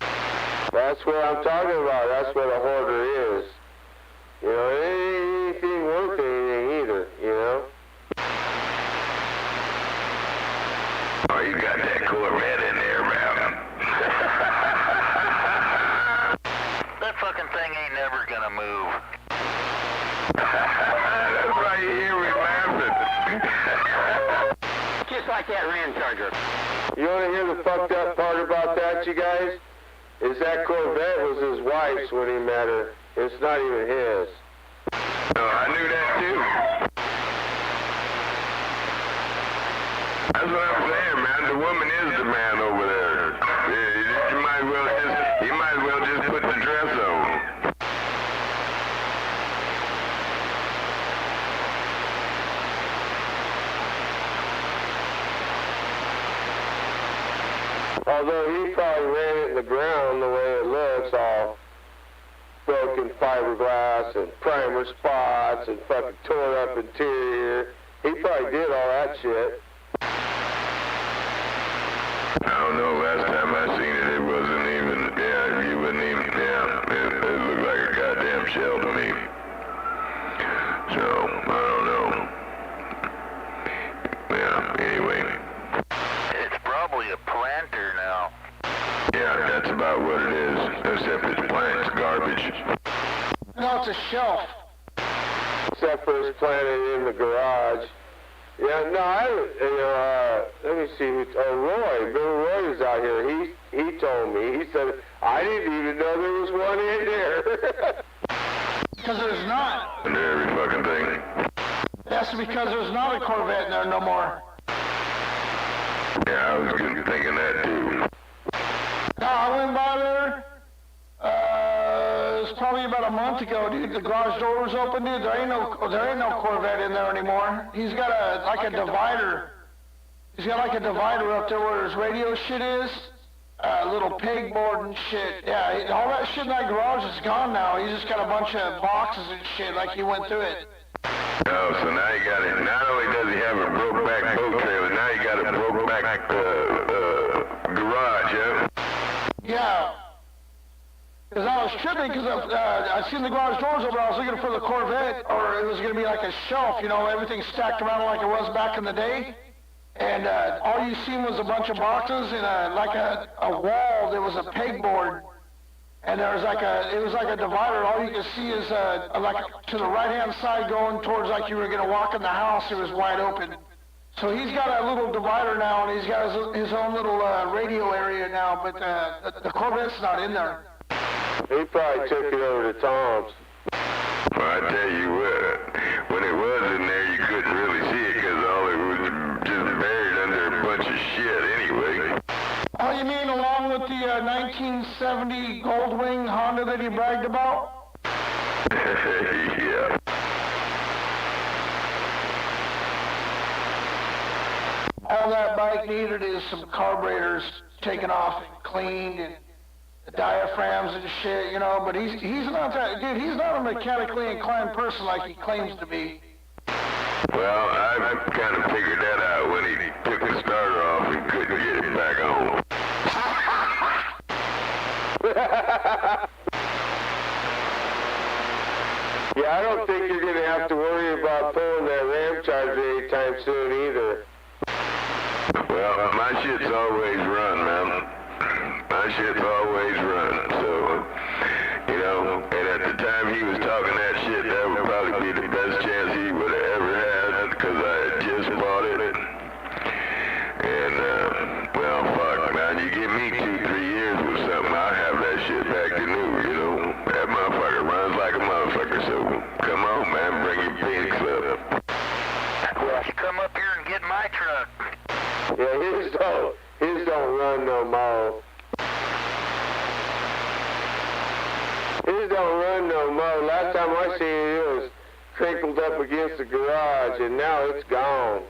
That's what I'm talking about. That's what a hoarder is. You know, it ain't anything worth anything either, you know? Oh, you got that Corvette in there, man. That fucking thing ain't never gonna move. That's why you hear me laughing. Just like that Ram Charger. You want to hear the fucked up part about that, you guys? Is that Corvette was his wife's when he met her. It's not even his. Oh, I knew that too. That's what I'm saying, man. The woman is the man over there. Yeah, you might as well just put the dress on. Although he probably ran it in the ground the way it looks, all broken fiberglass and primer spots and fucking tore up interior. He probably did all that shit. I don't know, last time I seen it, it wasn't even, you wouldn't even, it looked like a goddamn shell to me. So, I don't know. Yeah, anyway. It's probably a planter now. Yeah, that's about what it is, except it's plants garbage. No, it's a shelf. Except for it's planted in the garage. Yeah, no, let me see Roy, Bill Roy was out here. He told me, he said, I didn't even know there was one in there. Because there's not. And every fucking thing. That's because there's not a Corvette in there no more. Yeah, I was thinking that too. No, I went by there, it was probably about a month ago, dude. The garage door was open, dude. There ain't no Corvette in there anymore. He's got a divider. He's got like a divider up there where his radio shit is. Little pegboard and shit. Yeah, all that shit in that garage is gone now. He's just got a bunch of boxes and shit like he went through it. Oh, so now you got it. Not only does he have a broke back boat trailer, now you got a broke back garage, yeah? Yeah. Because I was tripping because I seen the garage doors open. I was looking for the Corvette, or it was going to be like a shelf, you know, everything stacked around like it was back in the day. And all you seen was a bunch of boxes and like a wall. There was a pegboard, and there was it was like a divider. All you could see is like to the right-hand side going towards like you were going to walk in the house. It was wide open. So he's got a little divider now, and he's got his own little radio area now, but the Corvette's not in there. He probably took it over to Tom's. Well, I tell you what, when it was in there, you couldn't really see it because all it was just buried under a bunch of shit anyway. Oh, you mean along with the 1970 Goldwing Honda that he bragged about? Yeah. All that bike needed is some carburetors taken off and cleaned and the diaphragms and shit, you know, but he's not that, dude, he's not a mechanically inclined person like he claims to be. Well, I kind of figured that out when he took the starter off and couldn't get it back on. Yeah, I don't think you're going to have to worry about pulling that Ram Charger anytime soon either. Well, my shit's always run, man. My shit's always run, so, you know, and at the time he was talking that shit, that would probably be the best chance he would have ever had, because I had just bought it. And, well, fuck, man, you give me 2-3 years with something, I'll have that shit back to new, you know. That motherfucker runs like a motherfucker, so come on, man, bring your Phoenix up. Well, you come up here and get my truck. Yeah, his don't run no more. His don't run no more. Last time I seen it, it was crinkled up against the garage, and now it's gone.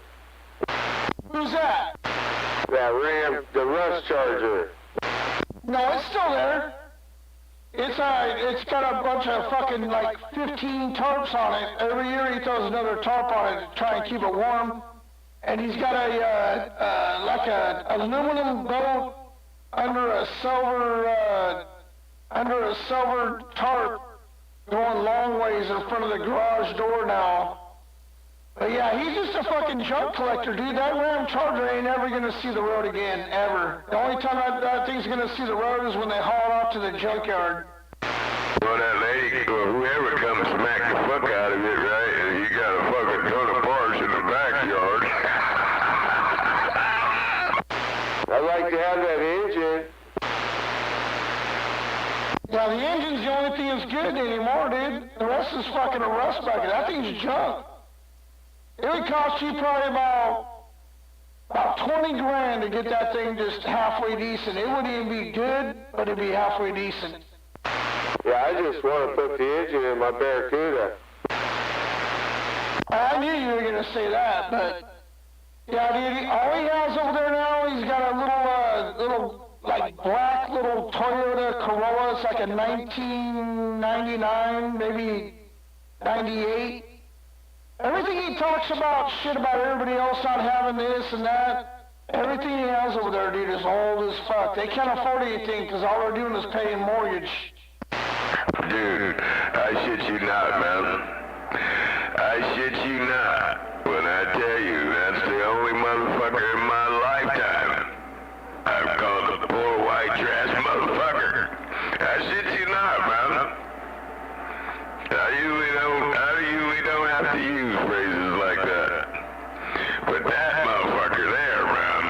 Who's that? That Ram, the Rust Charger. No, it's still there. It's got a bunch of fucking like 15 tarps on it. Every year he throws another tarp on it to try and keep it warm. And he's got a aluminum boat under a silver tarp going long ways in front of the garage door now. But yeah, he's just a fucking junk collector, dude. That Ram Charger ain't ever gonna see the road again, ever. The only time that thing's gonna see the road is when they haul it off to the junkyard. Well, that lady, or whoever comes smack the fuck out of it, right? And you got a fucking ton of parts in the backyard. I'd like to have that engine. Yeah, the engine's the only thing that's good anymore, dude. The rest is fucking a rust bucket. That thing's junk. It would cost you probably about 20 grand to get that thing just halfway decent. It wouldn't even be good, but it'd be halfway decent. Yeah, I just want to put the engine in my Barracuda. I knew you were going to say that, but yeah, dude, all he has over there now, he's got a little like black little Toyota Corolla. It's like a 1999, maybe 98. Everything he talks about, shit about everybody else not having this and that, everything he has over there, dude, is old as fuck. They can't afford anything because all they're doing is paying mortgage. Dude, I shit you not, man. I shit you not. When I tell you that's the only motherfucker in my lifetime I've called a poor white trash motherfucker. I shit you not, man. I usually don't have to use phrases like that. But that motherfucker there, man.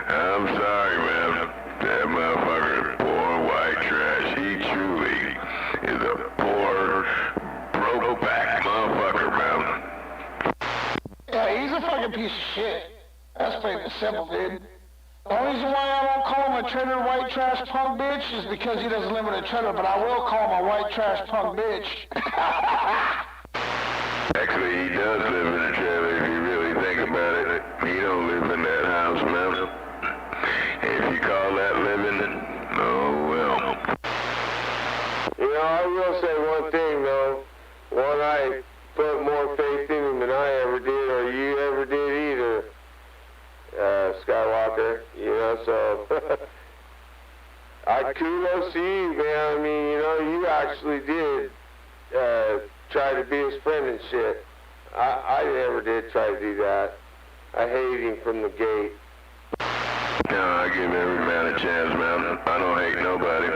I'm sorry, man. That motherfucker, poor white trash. He truly is a poor, broke-back motherfucker, man. Yeah, he's a fucking piece of shit. That's plain and simple, dude. The only reason why I don't call him a trailer white trash punk bitch is because he doesn't live in a trailer, but I will call him a white trash punk bitch. Actually, he does live in a trailer if you really think about it. He don't live in that house, man. If you call that living, oh well. You know, I will say one thing, though. One, I put more faith in him than I ever did, or you ever did either, Skywalker. You know, so I kudos to you, man. I mean, you know, you actually did try to be his friend and shit. I never did try to do that. I hate him from the gate. No, I give every man a chance, man. I don't hate nobody.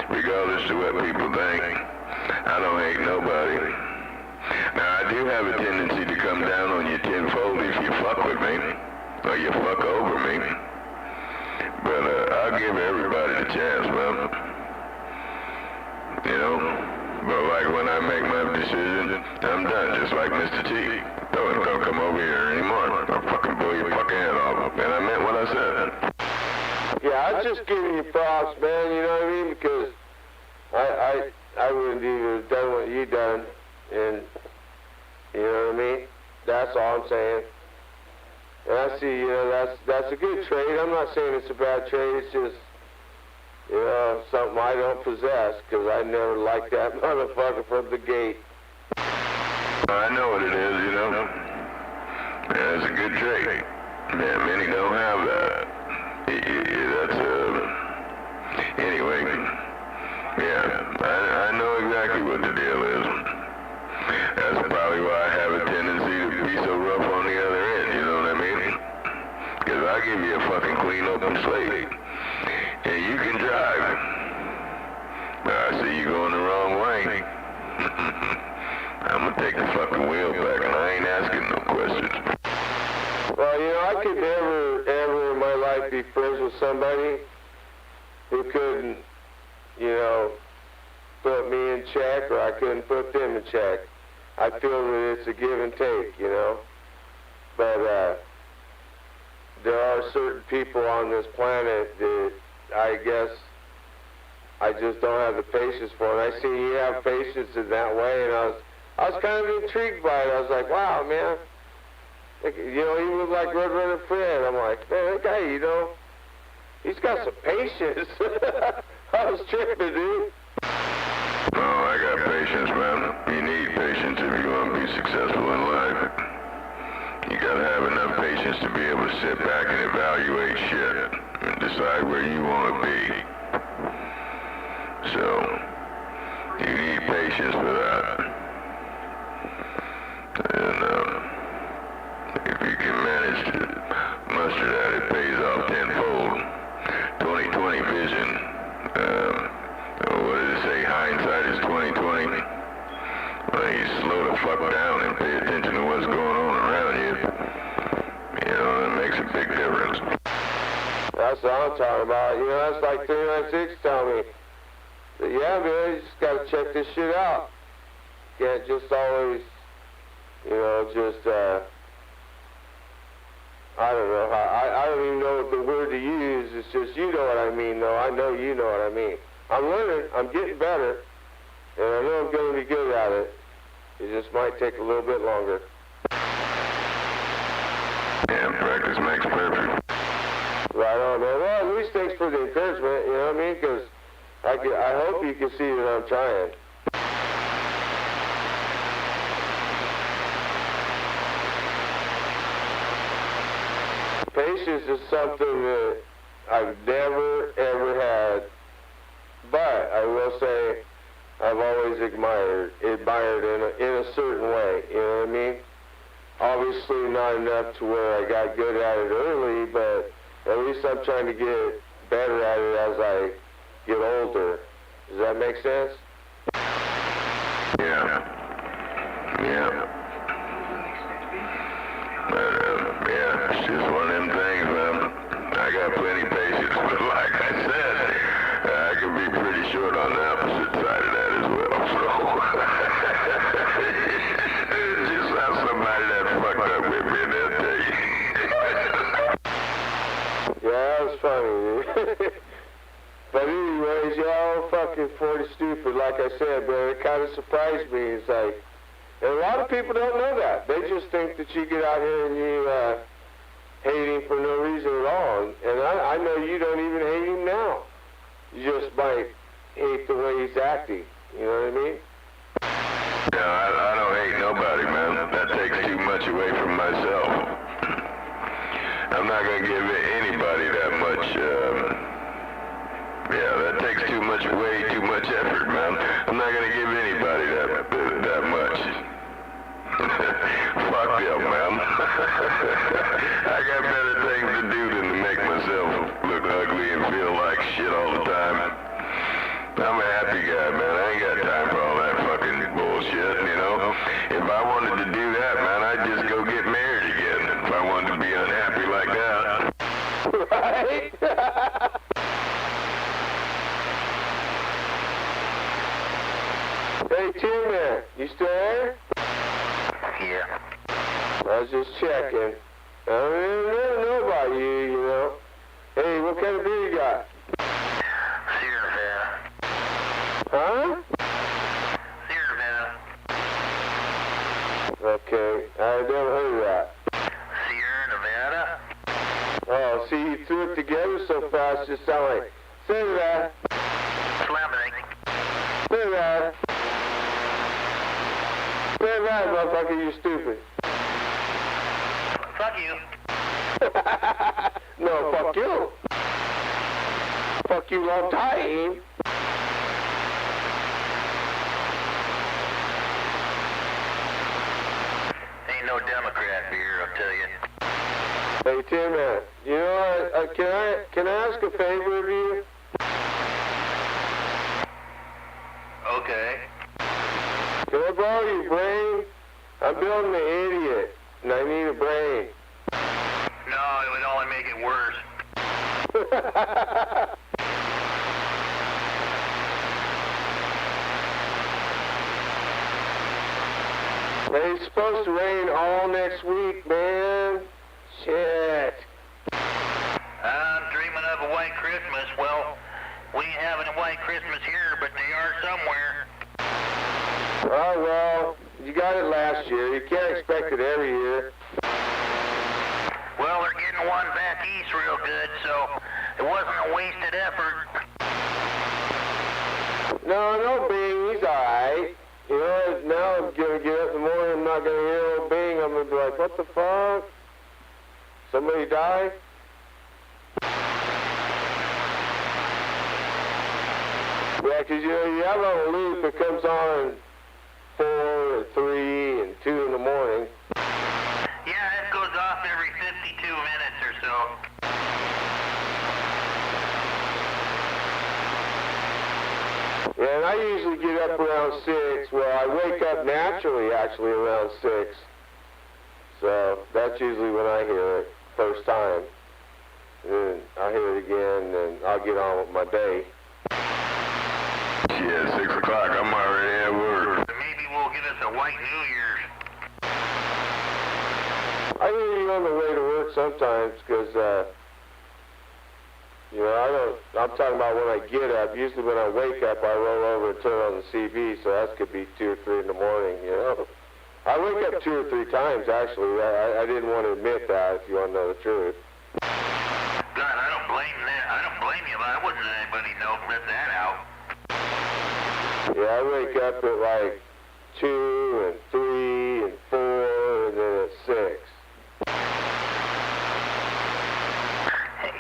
Regardless of what people think, I don't hate nobody. Now, I do have a tendency to come down on you tenfold if you fuck with me, or you fuck over me. But I'll give everybody a chance, man. You know? But like when I make my decision, I'm done, just like Mr. T. Don't come over here anymore. I'll fucking blow your fucking head off. And I meant what I said. Yeah, I was just giving you props, man, you know what I mean? Because I wouldn't even have done what you done. And, you know what I mean? That's all I'm saying. And I see, you know, that's a good trade. I'm not saying it's a bad trade. It's just, you know, something I don't possess, because I never liked that motherfucker from the gate. I know what it is, you know. Yeah, it's a good trade. Man, many don't have that. Anyway, yeah, I know exactly what the deal is. That's probably why I have a tendency to be so rough on the other end, you know what I mean? Because I give you a fucking clean open slate, and you can drive. But I see you going the wrong way. I'm gonna take the fucking wheel back, and I ain't asking no questions. Well, you know, I could never, ever in my life be friends with somebody who couldn't, you know, put me in check, or I couldn't put them in check. I feel that it's a give and take, you know. But there are certain people on this planet that I guess I just don't have the patience for. And I see you have patience in that way, and I was kind of intrigued by it. I was like, wow, man. You know, he was like Red Runner Fred. I'm like, man, that guy, you know, He's got some patience. I was tripping, dude. Oh, I got patience, man. You need patience if you want to be successful in life. You gotta have enough patience to be able to sit back and evaluate shit and decide where you want to be. So, you need patience for that. And if you can manage to muster that, it pays off tenfold. 20/20 vision. What did it say? Hindsight is 20/20. Well, you slow the fuck down and pay attention to what's going on around you. You know, that makes a big difference. That's what I'm talking about. You know, that's like 396 telling me that, yeah, man, you just got to check this shit out. Can't just always, you know, just, I don't know. I don't even know what the word to use. It's just, you know what I mean, though. I know you know what I mean. I'm learning. I'm getting better. And I know I'm going to be good at it. It just might take a little bit longer. Yeah, practice makes perfect. Right on, man. Well, at least thanks for the encouragement, you know what I mean? Because I hope you can see that I'm trying. Patience is something that I've never, ever had. But I will say I've always admired in a certain way, you know what I mean? Obviously not enough to where I got good at it early, but at least I'm trying to get better at it as I get older. Does that make sense? Yeah. But, yeah, it's just one of them things, man. I got plenty of patience, but like I said, I can be pretty short on the opposite side of that as well, so. Just have somebody that fucked up with me, and they'll tell you. Yeah, that was funny, dude. But anyways, y'all fucking 40 stupid, like I said, but it kind of surprised me. It's like, and a lot of people don't know that. They just think that you get out here and you hate him for no reason at all. And I know you don't even hate him now. You just might hate the way he's acting. You know what I mean? No, I don't hate nobody, man. That takes too much away from myself. I'm not going to give anybody that much, that takes way too much effort, man. I'm not going to give anybody that much. Fuck them, man. I got better things to do than to make myself look ugly and feel like shit all the time. I'm a happy guy, man. I ain't got time for all that fucking bullshit, you know? If I wanted to do that, man, I'd just go get married again if I wanted to be unhappy like that. Right? Hey, Tim, man, you still there? Yeah. I was just checking. I don't know about you, you know. Hey, what kind of beer you got? Sierra Nevada. Huh? Sierra Nevada. Okay, I never heard of that. Sierra Nevada? Oh, see, you threw it together so fast, it sounded like, say that, Slamming. say that. Say that, motherfucker, you stupid. Fuck you. No, fuck you. Fuck you long time. Ain't no Democrat beer, I'll tell you. Hey, Tim, man, you know, can I ask a favor of you? Okay. Can I borrow your brain? I'm building an idiot, and I need a brain. No, it would only make it worse. Hey, it's supposed to rain all next week, man. Shit. I'm dreaming of a white Christmas. Well, we ain't having a white Christmas here, but they are somewhere. Oh, well, you got it last year. You can't expect it every year. Well, they're getting one back east real good, so It wasn't a wasted effort. No, Bing, he's alright. You know, now I'm gonna get up in the morning, I'm not gonna hear old Bing, I'm gonna be like, what the fuck? Somebody die? Yeah, 'cause you know, you have on a loop that comes on 4 and 3 and 2 in the morning. Yeah, it goes off every 52 minutes or so. Yeah, and I usually get up around 6. Well, I wake up naturally, actually, around 6. So that's usually when I hear it, first time. And then I'll hear it again, and I'll get on with my day. Yeah, 6 o'clock, I'm already at work. Maybe we'll get us a white New Year's. I hear you on the way to work sometimes, because, you know, I'm talking about when I get up. Usually when I wake up, I roll over and turn on the CV, so that could be 2 or 3 in the morning, you know. I wake up 2 or 3 times, actually. I didn't want to admit that, if you want to know the truth. God, I don't blame that. I don't blame you, but I wouldn't let anybody know. Let that out. Yeah, I wake up at like 2 and 3 and 4 and then at 6.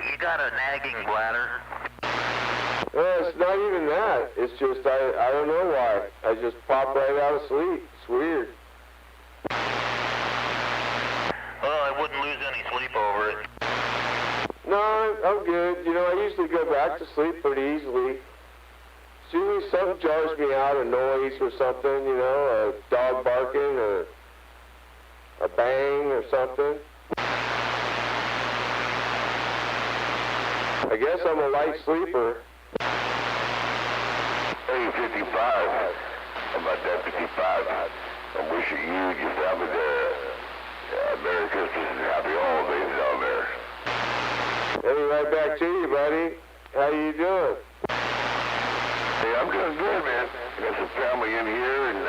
You got a nagging bladder. Well, it's not even that. It's just, I don't know why. I just pop right out of sleep. It's weird. Well, I wouldn't lose any sleep over it. No, I'm good. You know, I usually go back to sleep pretty easily. It's usually something jars me out, a noise or something, you know, a dog barking or a bang or something. I guess I'm a light sleeper. Hey, 55. How about that 55? I'm wishing you and your family there Merry Christmas and Happy Holidays down there. Hey, right back to you, buddy. How you doing? Hey, I'm doing good, man. I got some family in here and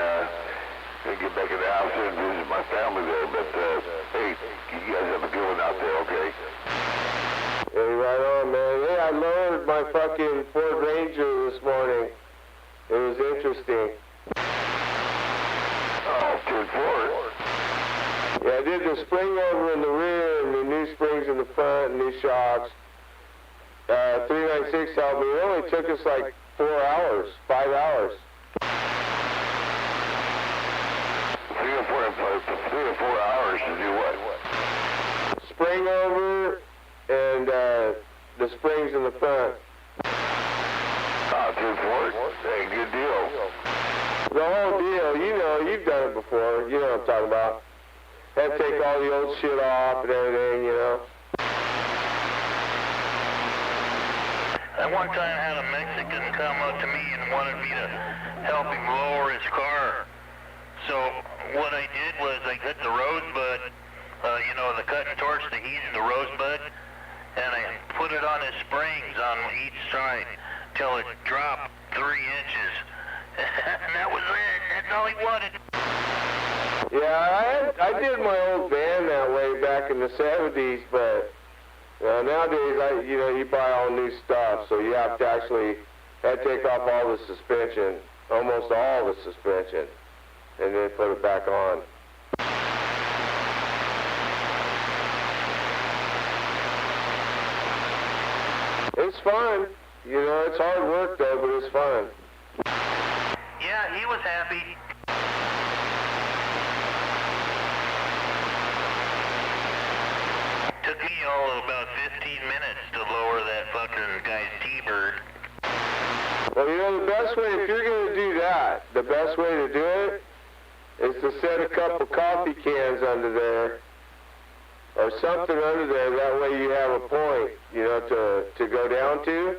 gonna get back in the house and visit my family there. But hey, you guys have a good one out there, okay? Hey, right on, man. Hey, I lowered my fucking Ford Ranger this morning. It was interesting. Oh, good for it. Yeah, I did the spring over in the rear and the new springs in the front and new shocks. 396 helped me. It only took us like 4 hours, 5 hours. 3 or 4 hours to do what? Spring over and the springs in the front. Oh, good for it. Hey, good deal. The whole deal, you know, you've done it before. You know what I'm talking about. Had to take all the old shit off and everything, you know. At one time I had a Mexican come up to me and wanted me to help him lower his car. So what I did was I cut the rosebud, you know, the cutting torch, the heat of the rosebud, and I put it on his springs on each side till it dropped 3 inches. And that was it. That's all he wanted. Yeah, I did my old van that way back in the 70s, but nowadays, you buy all new stuff, so you have to actually take off all the suspension, almost all the suspension, and then put it back on. It's fun. You know, it's hard work though, but it's fun. Yeah, he was happy. Took me all about 15 minutes to lower that fucking guy's T-bird. Well, you know, the best way, if you're going to do that, the best way to do it is to set a couple coffee cans under there or something under there. That way you have a point, you know, to go down to.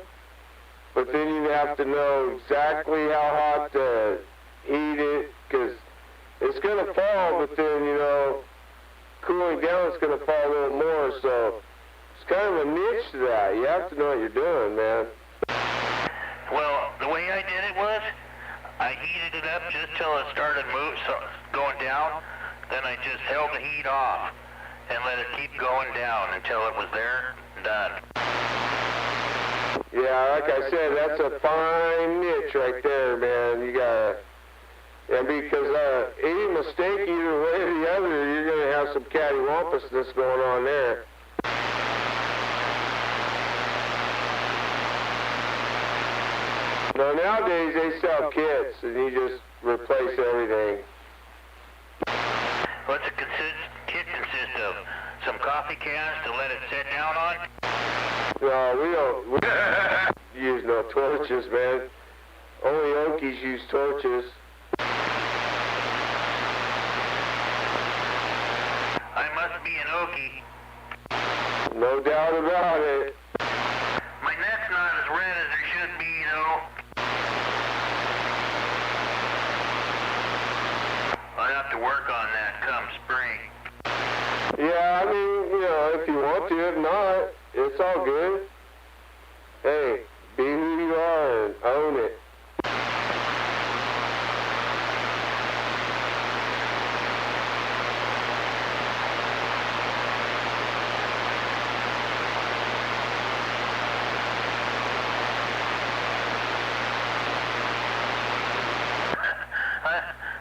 But then you have to know exactly how hot to heat it, because it's going to fall, but then, you know, cooling down, it's going to fall a little more, so it's kind of a niche to that. You have to know what you're doing, man. Well, the way I did it was, I heated it up just till it started going down, then I just held the heat off and let it keep going down until it was there, done. Yeah, like I said, that's a fine niche right there, man. You gotta, yeah, because any mistake either way or the other, you're gonna have some cattywampusness going on there. No, nowadays they sell kits and you just replace everything. What's a kit consist of? Some coffee cans to let it sit down on? No, we don't use no torches, man. Only Okies use torches. I must be an Okie. No doubt about it. My neck's not as red as it should be, you know. I'll have to work on that come spring. Yeah, I mean, you know, if you want to, if not, it's all good. Hey, be who you are and own it.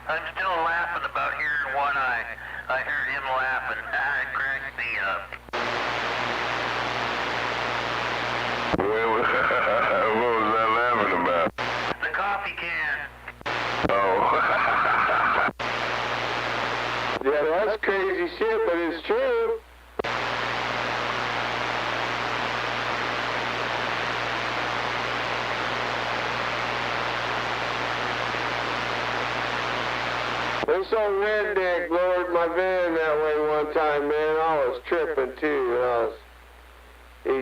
I'm still laughing about hearing One Eye. I heard him laughing. It cracked me up. What was I laughing about? The coffee can. Oh. Yeah, that's crazy shit, but it's true. This old redneck lowered my van that way one time, man. I was tripping too. He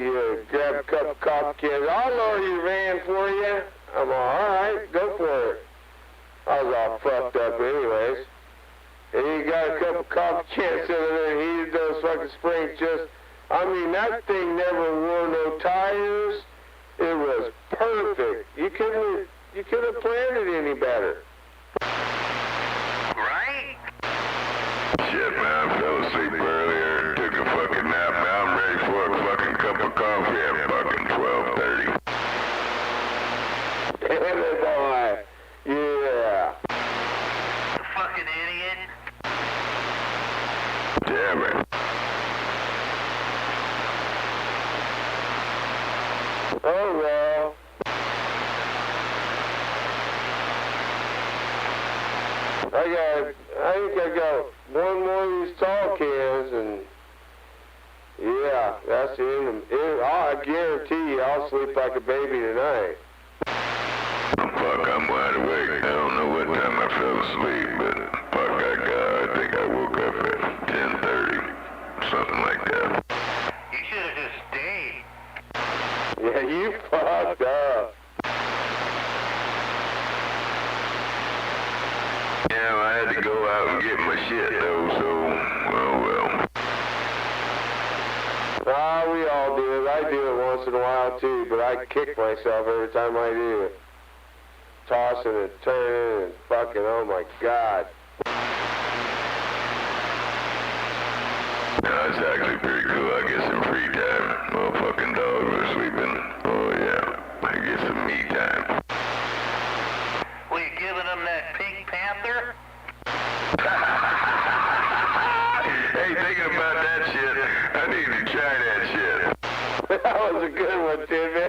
grabbed a couple coffee cans. I'll lower your van for you. I'm all right, go for it. I was all fucked up anyways. And he got a couple coffee cans in there and heated those fucking springs just, I mean, that thing never wore no tires. It was perfect. You couldn't have planned it any better. Right? Shit, man, I fell asleep earlier, took a fucking nap. Now I'm ready for a fucking cup of coffee at fucking 12:30. Damn it, boy. Yeah. The fucking idiot. Damn it. Oh, well. I think I got one more of these tall cans, and yeah, that's the end of it. I guarantee you I'll sleep like a baby tonight. Fuck, I'm wide awake. I don't know what time I fell asleep, but fuck, I think I woke up at 10:30, something like that. You should have just stayed. Yeah, you fucked up. Yeah, well, I had to go out and get my shit though, so, oh well. We all do it. I do it once in a while too, but I kick myself every time I do it. Tossing and turning and fucking, oh my God. No, it's actually pretty cool. I get some free time. Motherfucking dogs are sleeping. Oh yeah, I get some me time. Were you giving them that Pink Panther? Hey, thinking about that shit, I need to try that shit. That was a good one, Timmy.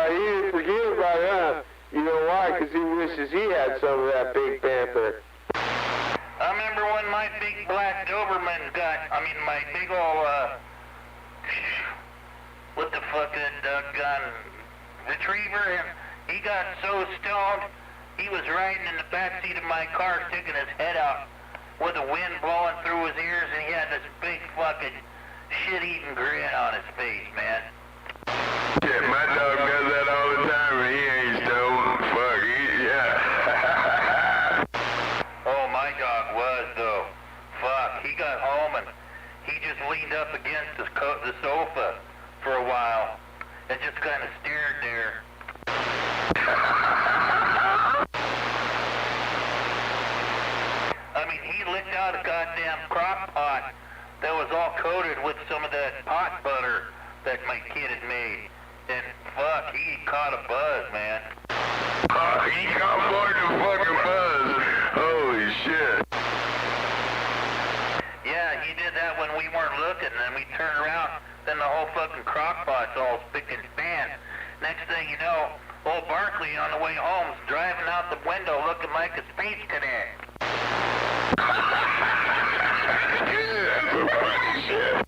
He didn't forget about it, huh? You know why? Because he wishes he had some of that Pink Panther. I remember when my big black Doberman my big old, what the fuck, gun retriever, and he got so stoned, he was riding in the backseat of my car, sticking his head out with the wind blowing through his ears, and he had this big fucking shit-eating grin on his face, man. Shit, my dog does that all the time, and he ain't stoned. Fuck, yeah. Oh, my dog was, though. Fuck, he got home and he just leaned up against the sofa for a while and just kind of stared there. I mean, he licked out a goddamn crock pot that was all coated with some of that pot butter that my kid had made. And fuck, he caught a buzz, man. He got more than fucking buzz. Holy shit. Yeah, he did that when we weren't looking, and we turned around, then the whole fucking crock pot's all spick and span. Next thing you know, old Barkley on the way home is driving out the window looking like a space cadet. That's some funny shit.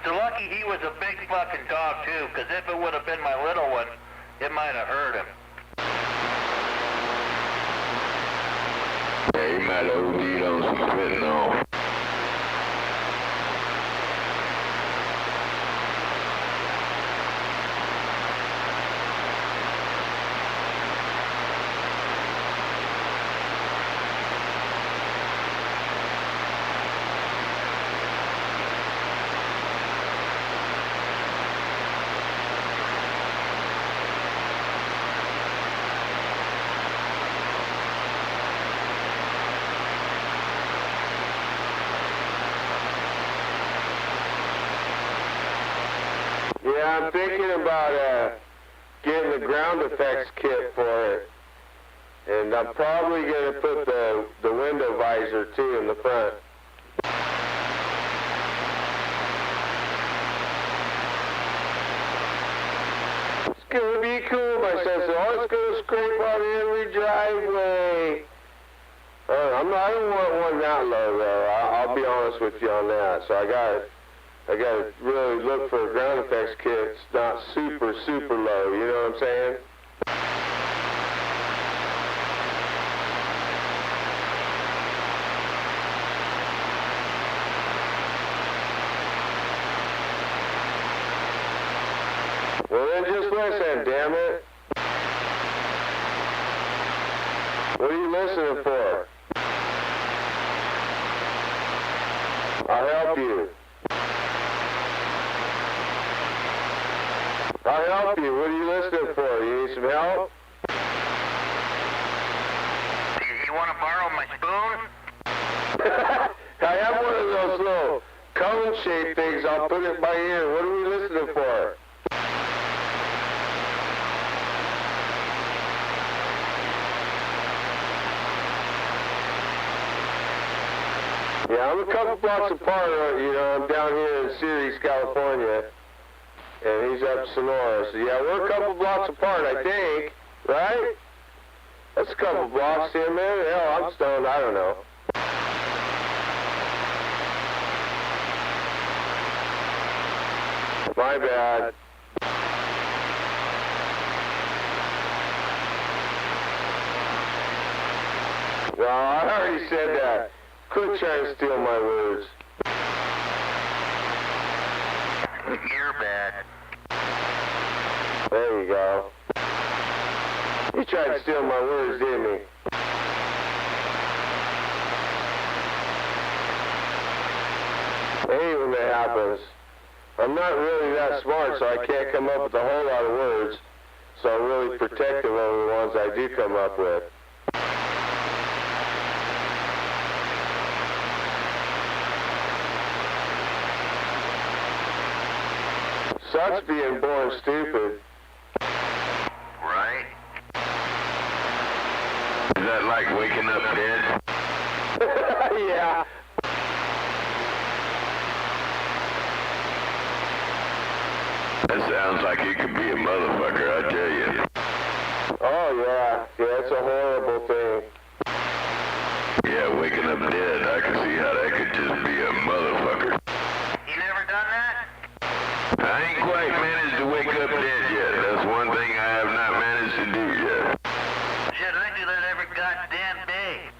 So lucky he was a big fucking dog too, because if it would have been my little one, it might have hurt him. Yeah, he might have OD'd on some fentanyl. Yeah, I'm thinking about getting the ground effects kit for it. And I'm probably going to put the window visor too in the front. It's going to be cool, my son said. Oh, it's going to scrape on every driveway. I don't want one that low, though. I'll be honest with you on that. So I got to really look for a ground effects kit. It's not super, super low. You know what I'm saying? Well, then just listen, damn it. What are you listening for? I'll help you. I'll help you. What are you listening for? You need some help? You want to borrow my spoon? I have one of those little cone-shaped things. I'll put it in my ear. What are we listening for? Yeah, I'm a couple blocks apart. I'm down here in Ceres, California. And he's up Sonora. So, yeah, we're a couple blocks apart, I think. Right? That's a couple blocks here, man. Hell, I'm stoned. I don't know. My bad. Well, I already said that. Quit trying to steal my words. You're bad. There you go. You tried to steal my words, didn't you? I hate when that happens. I'm not really that smart, so I can't come up with a whole lot of words. So I'm really protective over the ones I do come up with. Sucks being born stupid. Right? Is that like waking up dead? Yeah. That sounds like it could be a motherfucker, I tell you. Oh, yeah. Yeah, it's a horrible thing. Yeah, waking up dead, I can see how that could just be a motherfucker. You never done that? I ain't quite managed to wake up dead yet. That's one thing I have not managed to do yet. Shit, I do that every goddamn day.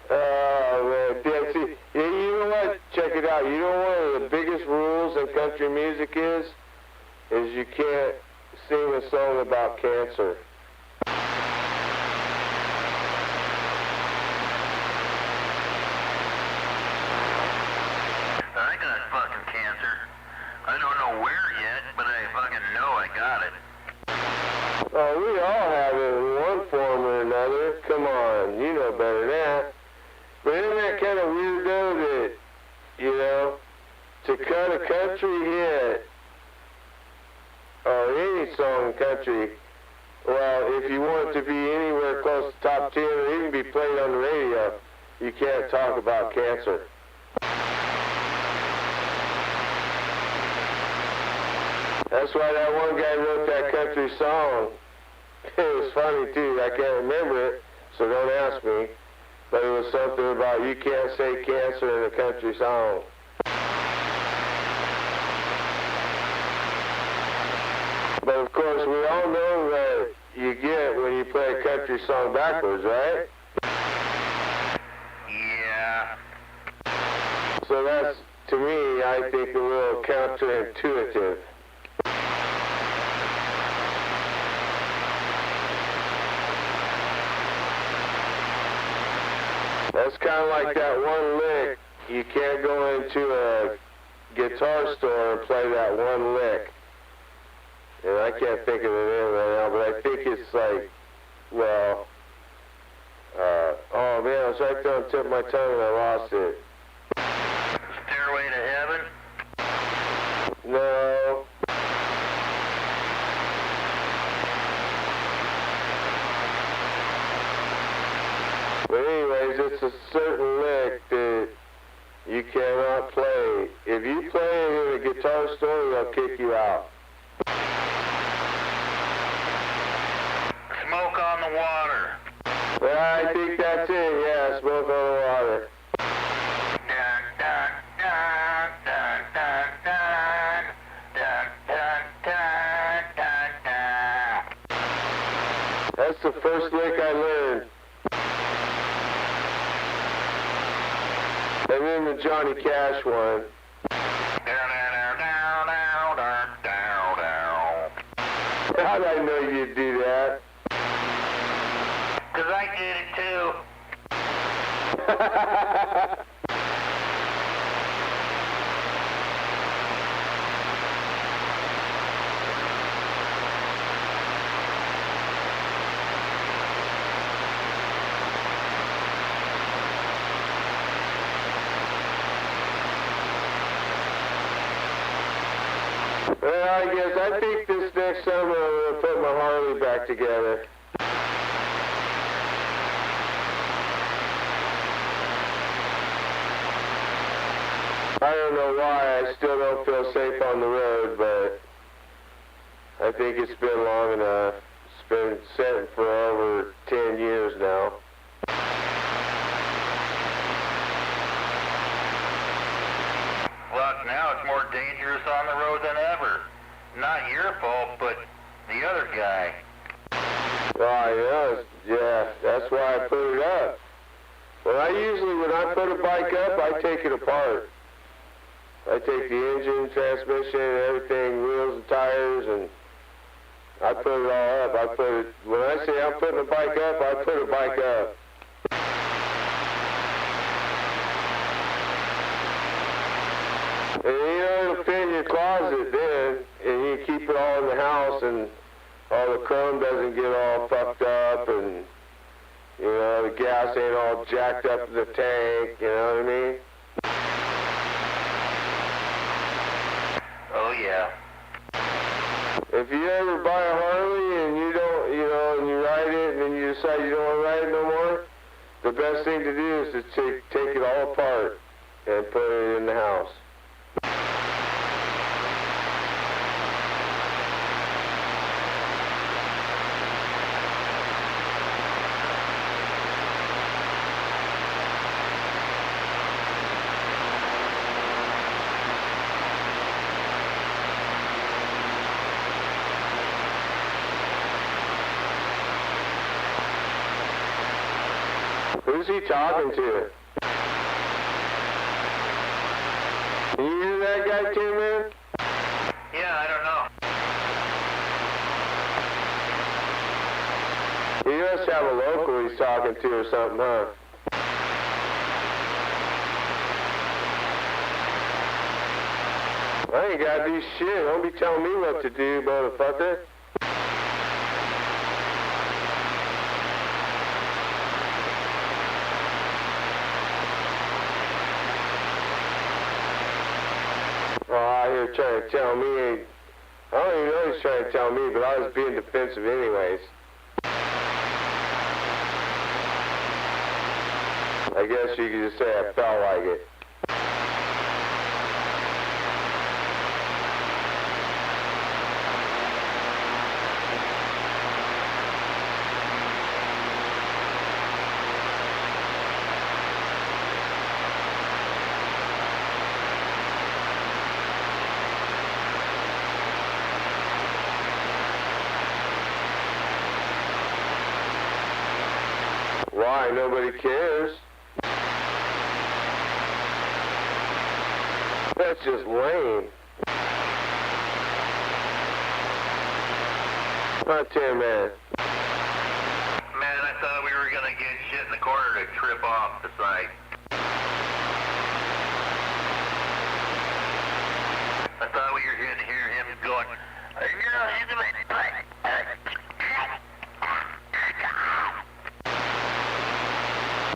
Oh, man. Damn, see, yeah, you know what? Check it out. You know one of the biggest rules in country music is you can't sing a song about cancer. I got fucking cancer. that, to cut a country hit, or any song in country, well, if you want it to be anywhere close to top 10 or even be played on the radio, you can't talk about cancer. That's why that one guy wrote that country song. It was funny too, I can't remember it, so don't ask me. But it was something about you can't say cancer in a country song. But of course, we all know that you get when you play a country song backwards, right? Yeah. So that's, to me, I think a little counterintuitive. That's kind of like that one lick. You can't go into a guitar store and play that one lick. And I can't think of the name right now, but I think it's like, well, oh man, I was right there on the tip of my tongue and I lost it. Stairway to Heaven? No. But anyways, it's a certain lick that you cannot play. If you play it in a guitar store, they'll kick you out. Smoke on the Water. I think that's it, yeah, Smoke on the Water. Dun, dun, dun, dun, dun, dun, dun, dun, dun, dun, dun. That's the first lick I learned. And then the Johnny Cash one. How'd I know you'd do that? 'Cause I did it too. Well, I think this next summer I'm going to put my Harley back together. I don't know why, I still don't feel safe on the road, but I think it's been long enough. It's been sitting for over 10 years now. Look, now it's more dangerous on the road than ever. Not your fault, but the other guy. Well, yeah, that's why I put it up. When I put a bike up, I take it apart. I take the engine, transmission, everything, wheels and tires, and I put it all up. When I say I'm putting a bike up, I put a bike up. And it'll fit in your closet then, and you keep it all in the house, and all the chrome doesn't get all fucked up, and the gas ain't all jacked up in the tank, you know what I mean? Oh, yeah. If you ever buy a Harley and you don't, and you ride it and then you decide you don't want to ride it no more, the best thing to do is to take it all apart and put it in the house. Who's he talking to? Can you hear that guy, Tim, man? Yeah, I don't know. He must have a local he's talking to or something, huh? I ain't gotta do shit. Don't be telling me what to do, motherfucker. here trying to tell me, I don't even know he's trying to tell me, but I was being defensive anyways. I guess you could just say I felt like it. Why? Nobody cares. That's just lame. Not Tim, man. Man, I thought we were gonna get shit in the corner to trip off the site. I thought we were gonna hear him going,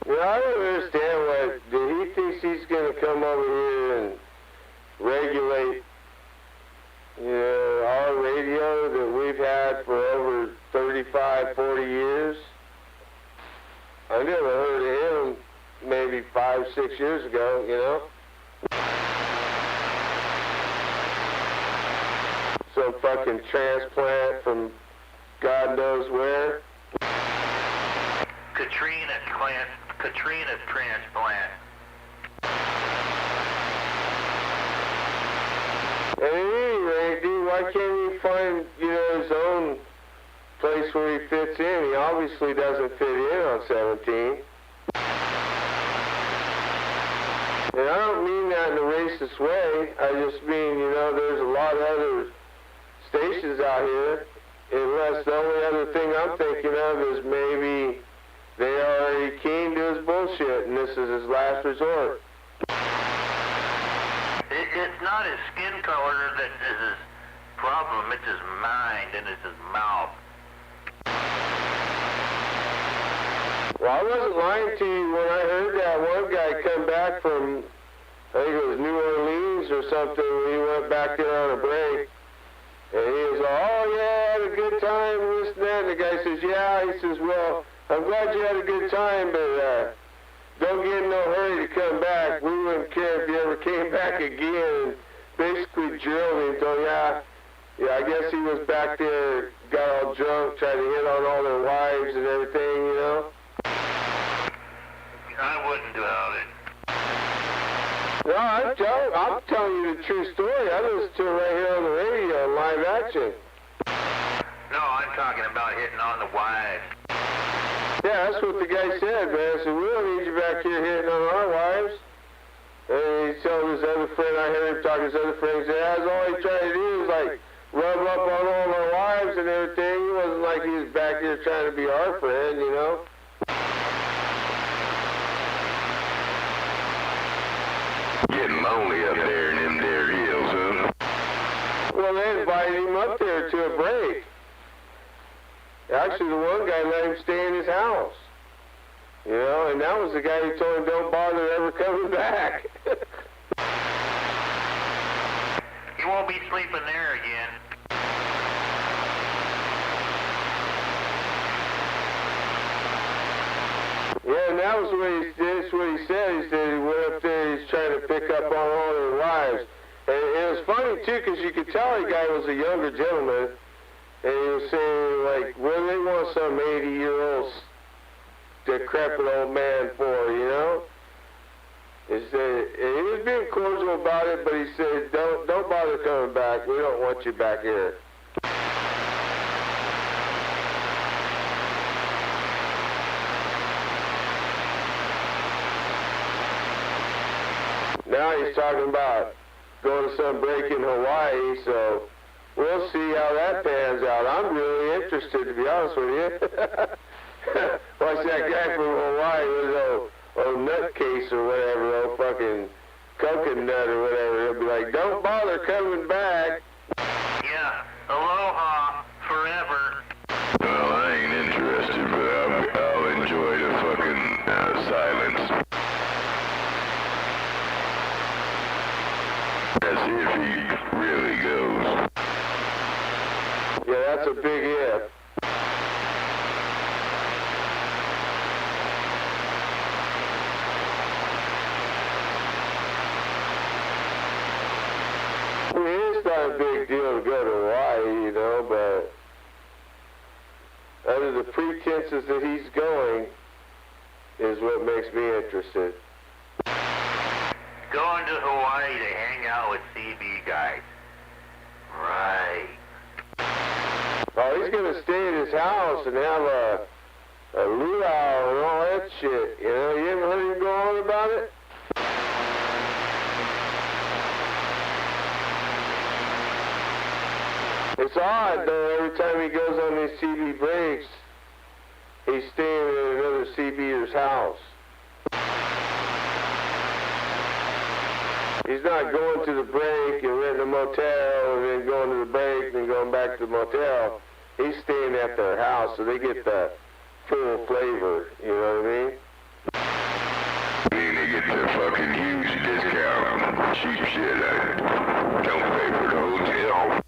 Well, I don't understand what, he thinks he's going to come over here and regulate, our radio that we've had for over 35, 40 years. I never heard of him maybe 5, 6 years ago, Some fucking transplant from God knows where. Katrina's transplant. At any rate, dude, why can't he find, his own place where he fits in? He obviously doesn't fit in on 17. And I don't mean that in a racist way. I just mean, there's a lot of other stations out here, unless the only other thing I'm thinking of is maybe they already keen to his bullshit, and this is his last resort. It's not his skin color that is his problem, it's his mind and it's his mouth. Well, I wasn't lying to you when I heard that one guy come back from, I think it was New Orleans or something, when he went back there on a break. And he was like, oh yeah, I had a good time, and this and that. And the guy says, yeah. He says, well, I'm glad you had a good time, but don't get in no hurry to come back. We wouldn't care if you ever came back again. Basically drilled him. So yeah, I guess he was back there, got all drunk, tried to hit on all their wives and everything, I wouldn't doubt it. No, I'm telling you the true story. I listened to it right here on the radio in live action. No, I'm talking about hitting on the wives. Yeah, that's what the guy said, man. I said, we don't need you back here hitting on our wives. And he told his other friend, I heard him talking to his other friend, he said, that's all he tried to do is rub up on all our wives and everything. It wasn't like he was back here trying to be our friend, Getting lonely up there in them there hills, huh? Well, they invited him up there to a break. Actually, the one guy let him stay in his house. And that was the guy who told him don't bother ever coming back. You won't be sleeping there again. Yeah, and that was what he said. He said he went up there, he's trying to pick up on all their wives. And it was funny, too, because you could tell the guy was a younger gentleman. And he was saying, what do they want some 80-year-old decrepit old man for, He said, and he was being cordial about it, but he said, don't bother coming back. We don't want you back here. Now he's talking about going to some break in Hawaii, so we'll see how that pans out. I'm really interested, to be honest with you. Watch that guy from Hawaii with old nutcase or whatever, old fucking coconut or whatever. He'll be like, don't bother coming back. Yeah, aloha forever. Well, I ain't interested, but I'll enjoy the fucking silence. As if he Yeah, that's a big if. I mean, it's not a big deal to go to Hawaii, you know, but under the pretenses that he's going is what makes me interested. Going to Hawaii to hang out with CB guys. Right. Oh, he's going to stay at his house and have a luau and all that shit. You know, you ever heard him go on about it? It's odd, though, every time he goes on these CB breaks, he's staying at another CBer's house. He's not going to the break and renting a motel and then going to the break and then going back to the motel. He's staying at their house, so they get the full flavor, you know what I mean? I mean, they get the fucking huge discount. Cheap shit. I don't pay for the hotel.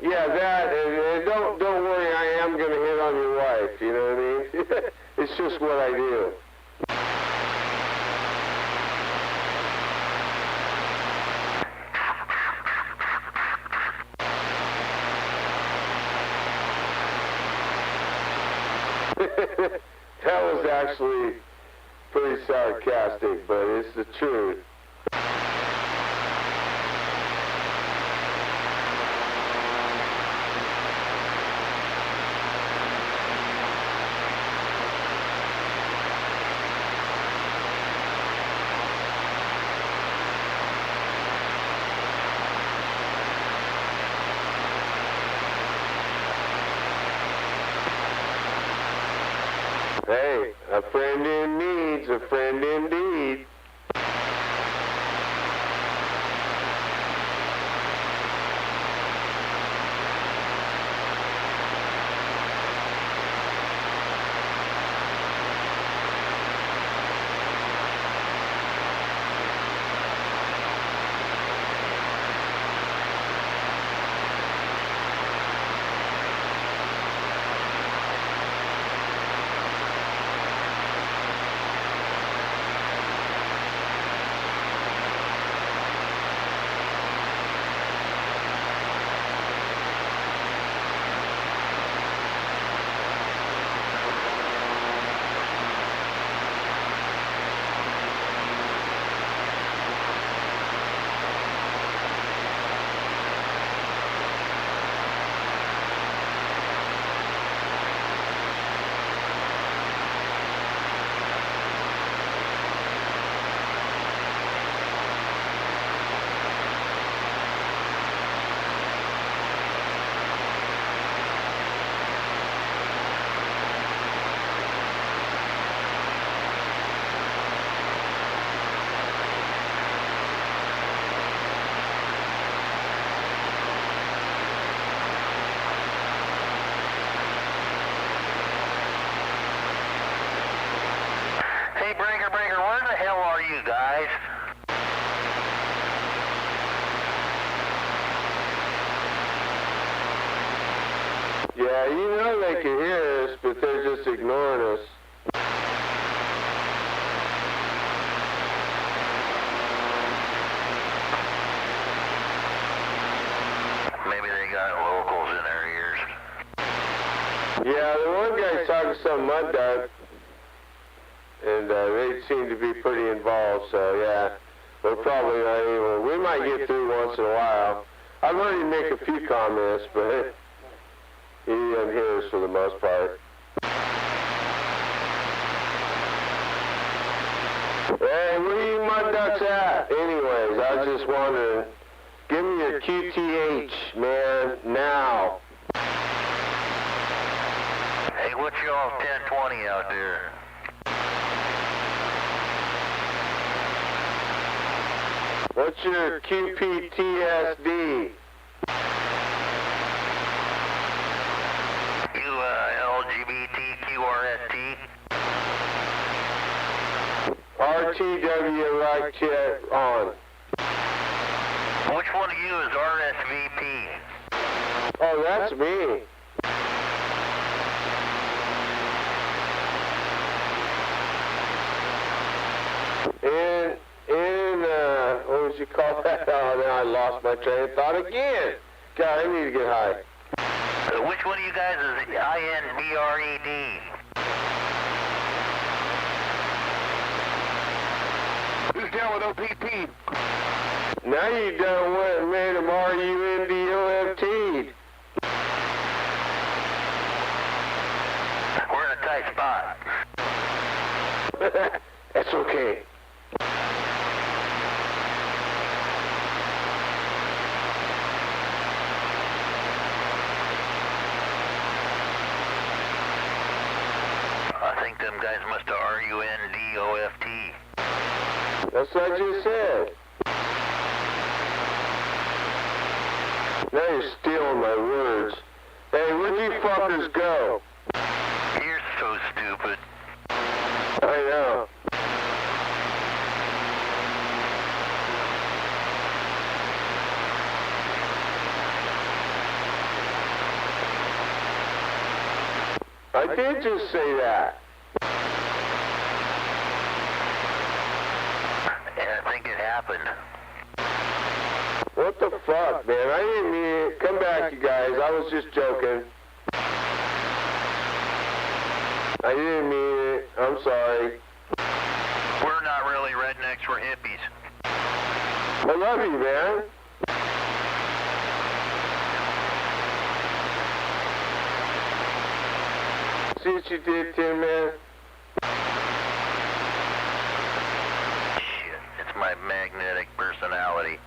Yeah, that, and don't worry, I am going to hit on your wife, you know what I mean? It's just what I do. That was actually pretty sarcastic, but it's the truth. Hey, a friend in need's a friend indeed. Hey, Breaker, where the hell are you guys? Yeah, you know they can hear us, but they're just ignoring us. Maybe they got locals in their ears. Yeah, the one guy's talking some mud dog, and they seem to be pretty involved, so yeah, we're probably not able. We might get through once in a while. I've heard him make a few comments, but he doesn't hear us for the most part. Hey, where are you mud ducks at? Anyways, I was just wondering. Give me your QTH, man, now. Hey, what's y'all's 1020 out there? What's your QPTSD? You, LGBTQRST? RTW right check on. Which one of you is RSVP? Oh, that's me. What would you call that? Oh, now I lost my train of thought again. God, I need to get high. Which one of you guys is INBRED? Who's down with OPP? Now you done what made him RUNDOFT. We're in a tight spot. That's okay. I think them guys must have RUNDOFT. That's what I just said. Now you're stealing my words. Hey, where'd you fuckers go? You're so stupid. I know. I did just say that. And I think it happened. What the fuck, man? I didn't mean it. Come back, you guys. I was just joking. I didn't mean it. I'm sorry. We're not really rednecks, we're hippies. I love you, man. See what you did, Tim, man? Shit, it's my magnetic personality.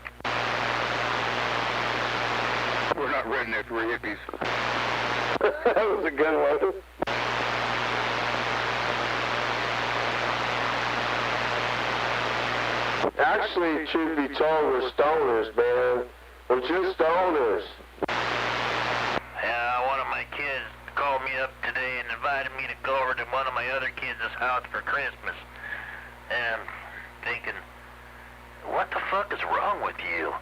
We're not rednecks, we're hippies. That was a good one. Actually, truth be told, we're stoners, man. We're just stoners. Yeah, one of my kids called me up today and invited me to go over to one of my other kids' house for Christmas. And I'm thinking, what the fuck is wrong with you?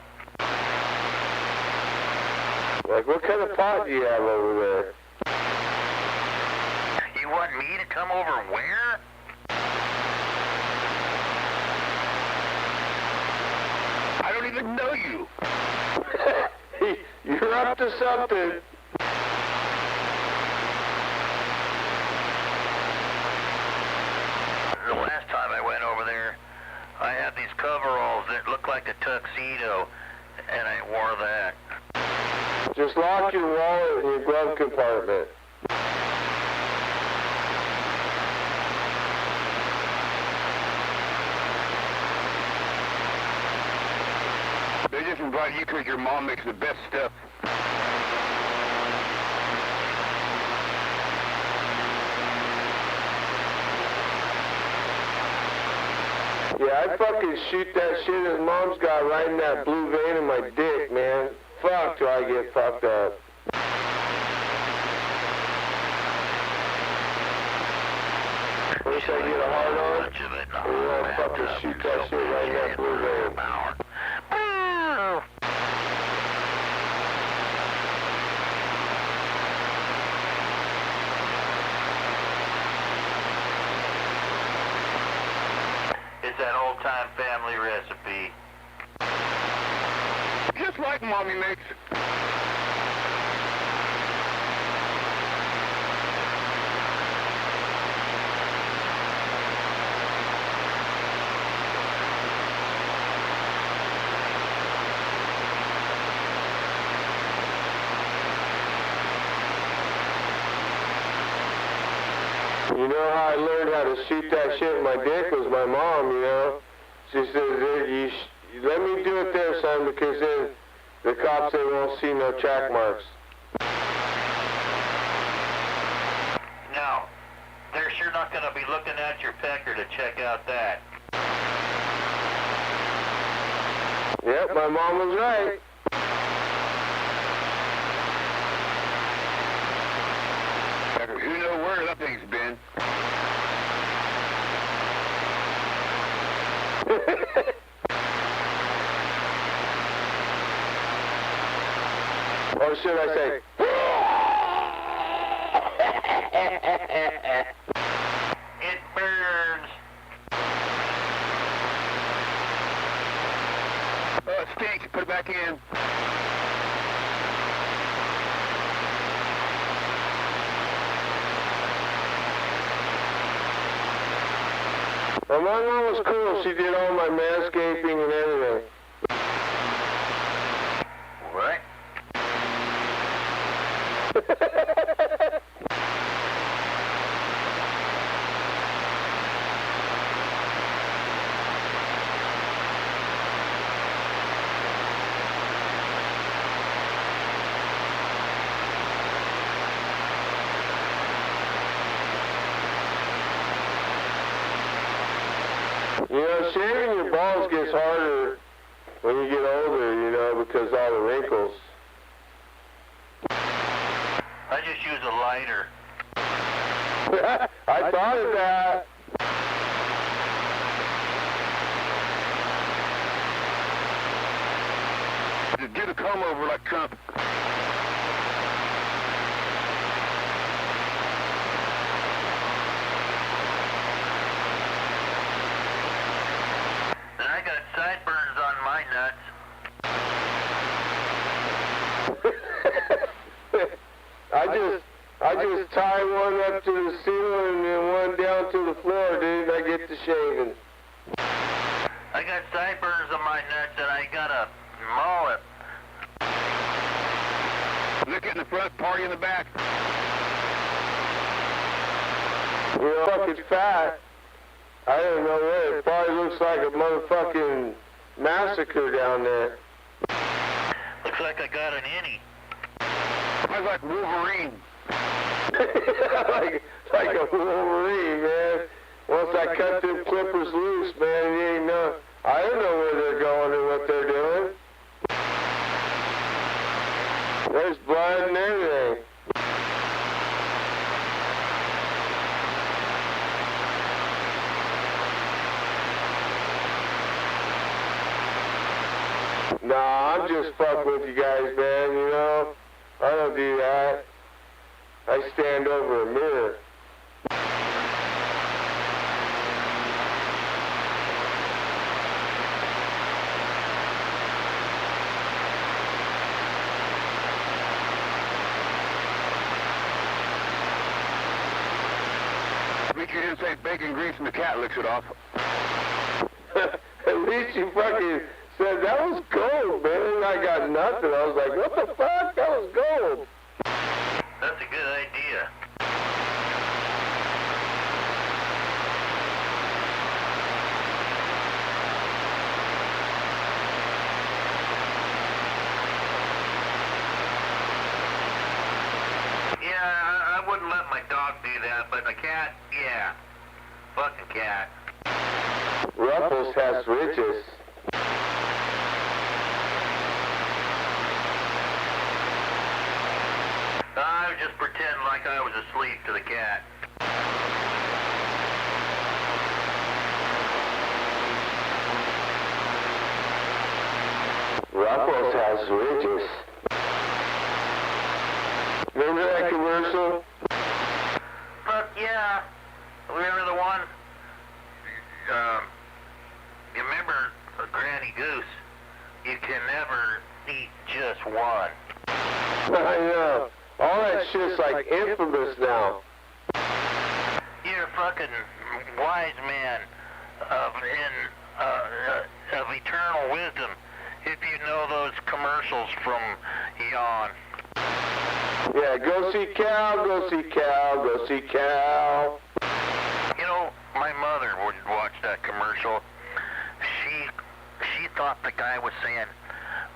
Like, what kind of pot do you have over there? You want me to come over where? I don't even know you. You're up to something. The last time I went over there, I had these coveralls that looked like a tuxedo, and I wore that. Just lock your wallet in your glove compartment. They just invite you because your mom makes the best stuff. Yeah, I'd fucking shoot that shit his mom's got right in that blue vein in my dick, man. Fuck, do I get fucked up. Wish I get a hard on. Or I'll fucking shoot that shit right in that blue vein. It's that old-time family recipe. Just like Mommy makes it. You know how I learned how to shoot that shit in my dick was my mom, you know. She said, let me do it there, son, because then the cops, they won't see no track marks. No, they're sure not going to be looking at your pecker to check out that. Yep, my mom was right. Who knows where that thing's been? Or should I say, It burns. Oh, it stinks. Put it back in. Well, my mom was cool. She did all my manscaping and everything. What? You know, shaving your balls gets harder when you get older, you know, because all the wrinkles. I just use a lighter. I thought of that. Just get a comb over like Trump. And I got sideburns on my nuts. I just tie one up to the ceiling and one down to the floor, dude. I get to shaving. I got sideburns on my nuts and I got a mullet. Lick it in the front, party in the back. You're fucking fat. I don't know what. It probably looks like a motherfucking massacre down there. Looks like I got an innie. Smells like Wolverine. like a Wolverine, man. Once I cut them clippers loose, man, you ain't know. I don't know where they're going and what they're doing. There's blood and everything. Nah, I'm just fucking with you guys, man, you know? I don't do that. I stand over a mirror. At least you didn't say bacon grease and the cat licks it off. At least you fucking said that was gold, man. I got nothing. I was like, what the fuck? That was gold. That's a good idea. Yeah, I wouldn't let my dog do that, but the cat, yeah. Fucking cat. Ruffles has riches. I would just pretend like I was asleep to the cat. Ruffles has riches. Remember that commercial? Fuck yeah. Remember the one? You remember Granny Goose? You can never eat just one. I know. All that shit's like infamous now. You're a fucking wise man of eternal wisdom if you know those commercials from Yawn. Yeah, go see Cal, go see Cal, go see Cal. You know, my mother would watch that commercial. She thought the guy was saying,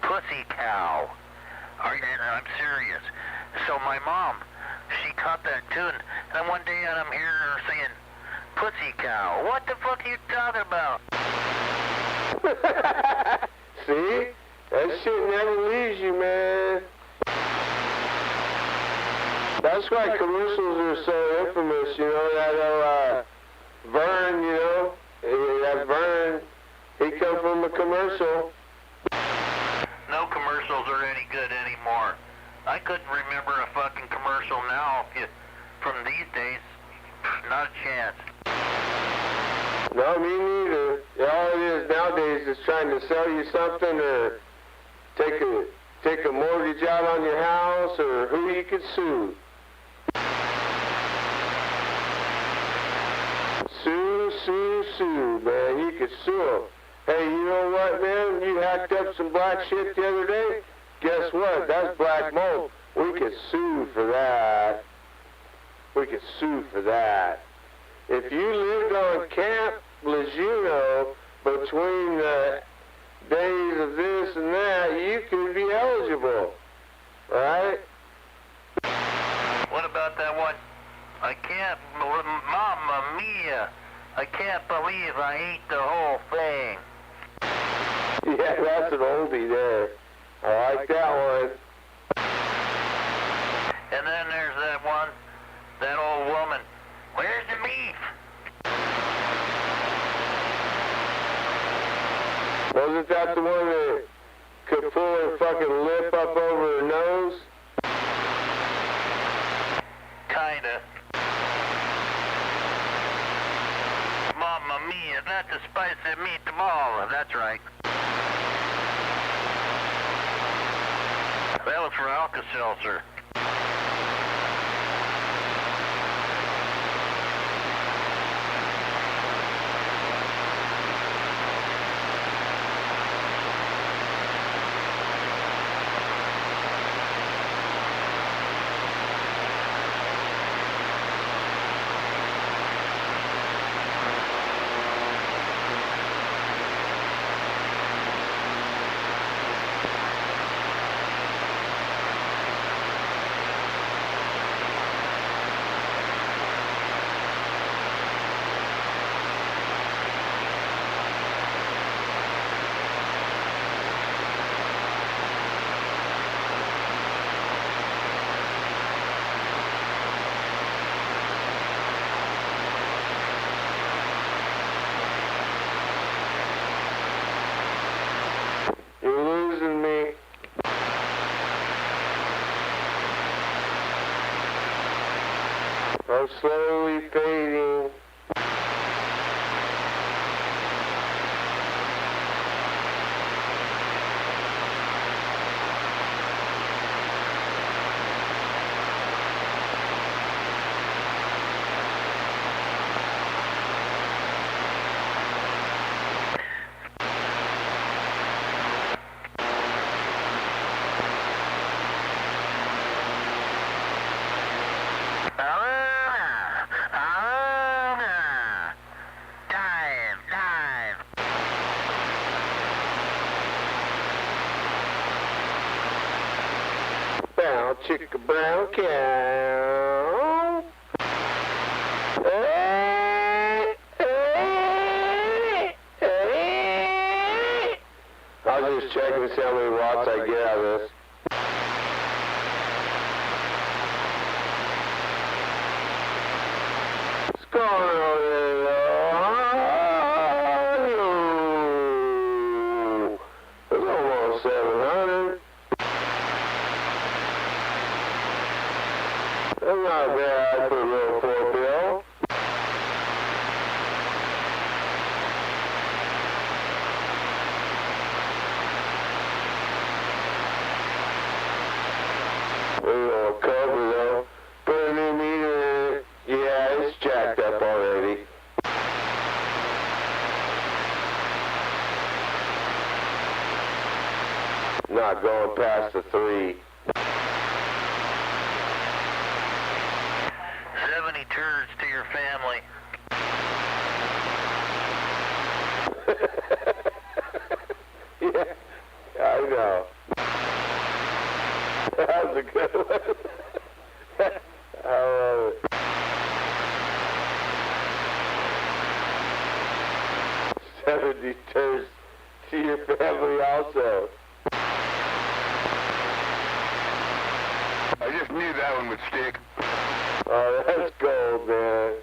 pussy cow. And I'm serious. So my mom, she caught that tune, and one day I'm hearing her saying, pussy cow. What the fuck are you talking about? See? That shit never leaves you, man. That's why commercials are so infamous, you know, that Vern, you know, that Vern, he come from a commercial. No commercials are any good anymore. I couldn't remember a fucking commercial now from these days. Not a chance. No, me neither. All it is nowadays is trying to sell you something or take a mortgage out on your house or who you could sue. Sue, man. You could sue them. Hey, you know what, man? You hacked up some black shit the other day. Guess what? That's black mold. We could sue for that. We could sue for that. If you lived on Camp Lejeune between the days of this and that, you could be eligible, right? What about that one? I can't, Mamma Mia, I can't believe I ate the whole thing. Yeah, that's an oldie there. I like that one. And then there's that one, that old woman. Where's the beef? Wasn't that the one that could pull her fucking lip up over her nose? Kinda. Mamma Mia, that's a spicy meatball. That's right. That was for Alka-Seltzer. I'm slowly fading. Chicka brown cow. Hey, hey, hey. I was just checking to see how many watts I get out of this. What's going on there? It's almost 700. That's not bad for a little 4-bill. A little cover though. Put a new meter in it. Yeah, it's jacked up already. Not going past the 3. 70 turds to your family. Yeah, I know. That was a good one. I love it. 70 turds to your family also. I just knew that one would stick. Oh, that's gold, man.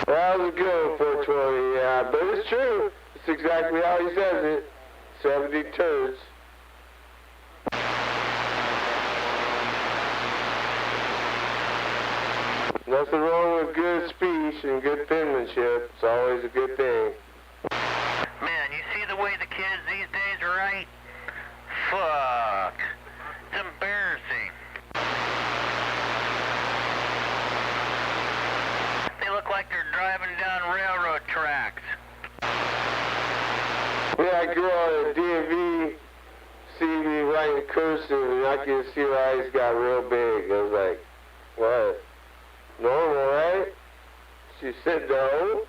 That was a good 420, yeah, but it's true. It's exactly how he says it. 70 turds. Nothing wrong with good speech and good penmanship. It's always a good thing. Man, you see the way the kids these days write? Fuck. It's embarrassing. They look like they're driving down railroad tracks. Yeah, I grew on a DMV, see me writing cursive, and I could see her eyes got real big. I was like, what? Normal, right? She said no.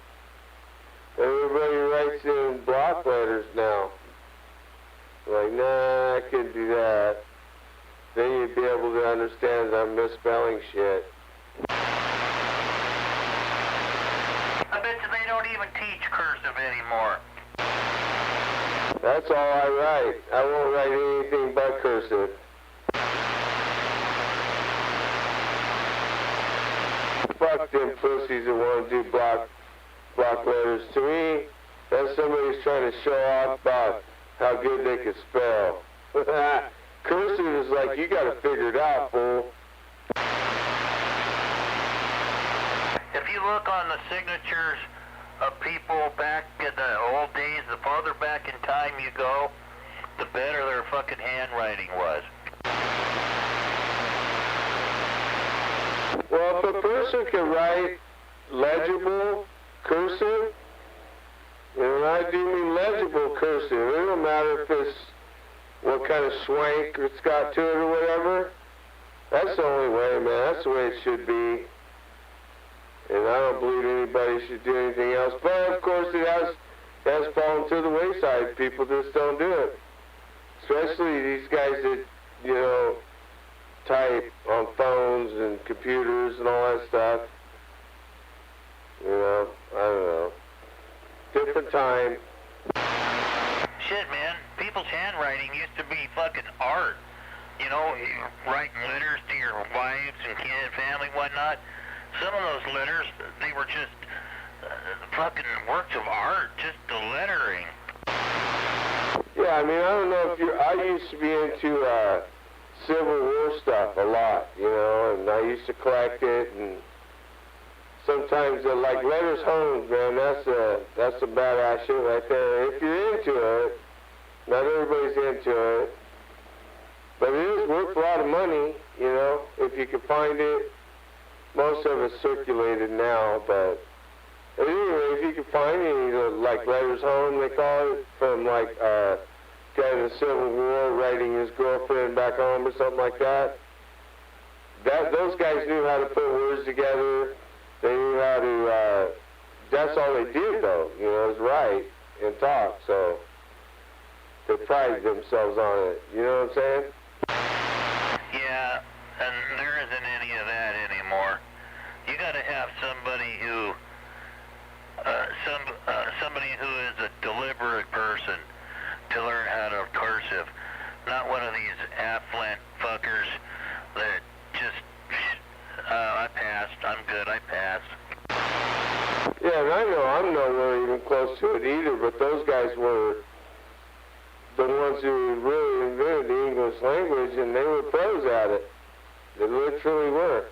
Everybody writes in block letters now. Like, nah, I couldn't do that. Then you'd be able to understand that I'm misspelling shit. I bet you they don't even teach cursive anymore. That's all I write. I won't write anything but cursive. Fuck them pussies that want to do block letters. To me, that's somebody's trying to show off about how good they can spell. Cursive is like, you gotta figure it out, fool. If you look on the signatures of people back in the old days, the farther back in time you go, the better their fucking handwriting was. Well, if a person can write legible cursive, and I do mean legible cursive, it don't matter if it's what kind of swank it's got to it or whatever. That's the only way, man. That's the way it should be. And I don't believe anybody should do anything else. But, of course, it has fallen to the wayside. People just don't do it. Especially these guys that, you know, type on phones and computers and all that stuff. You know, I don't know. Different time. Shit, man. People's handwriting used to be fucking art. You know, writing letters to your wives and kids, family, whatnot. Some of those letters, they were just fucking works of art, just the lettering. Yeah, I mean, I don't know if I used to be into Civil War stuff a lot, you know, and I used to collect it, and sometimes like letters home, man, that's a badass shit right there. If you're into it, not everybody's into it, but it is worth a lot of money, you know, if you can find it. Most of it's circulated now, but anyway, if you can find any, like letters home, they call it, from like guy in the Civil War writing his girlfriend back home or something like that. Those guys knew how to put words together. They knew how to. That's all they did, though. You know, is write and talk. So they prided themselves on it. You know what I'm saying? Yeah, and there isn't any of that anymore. You got to have somebody who, somebody who is a deliberate person to learn how to cursive, not one of these affluent fuckers that just, I passed, I'm good, I passed. Yeah, and I know I'm nowhere even close to it either, but those guys were the ones who really invented the English language, and they were pros at it. They literally were.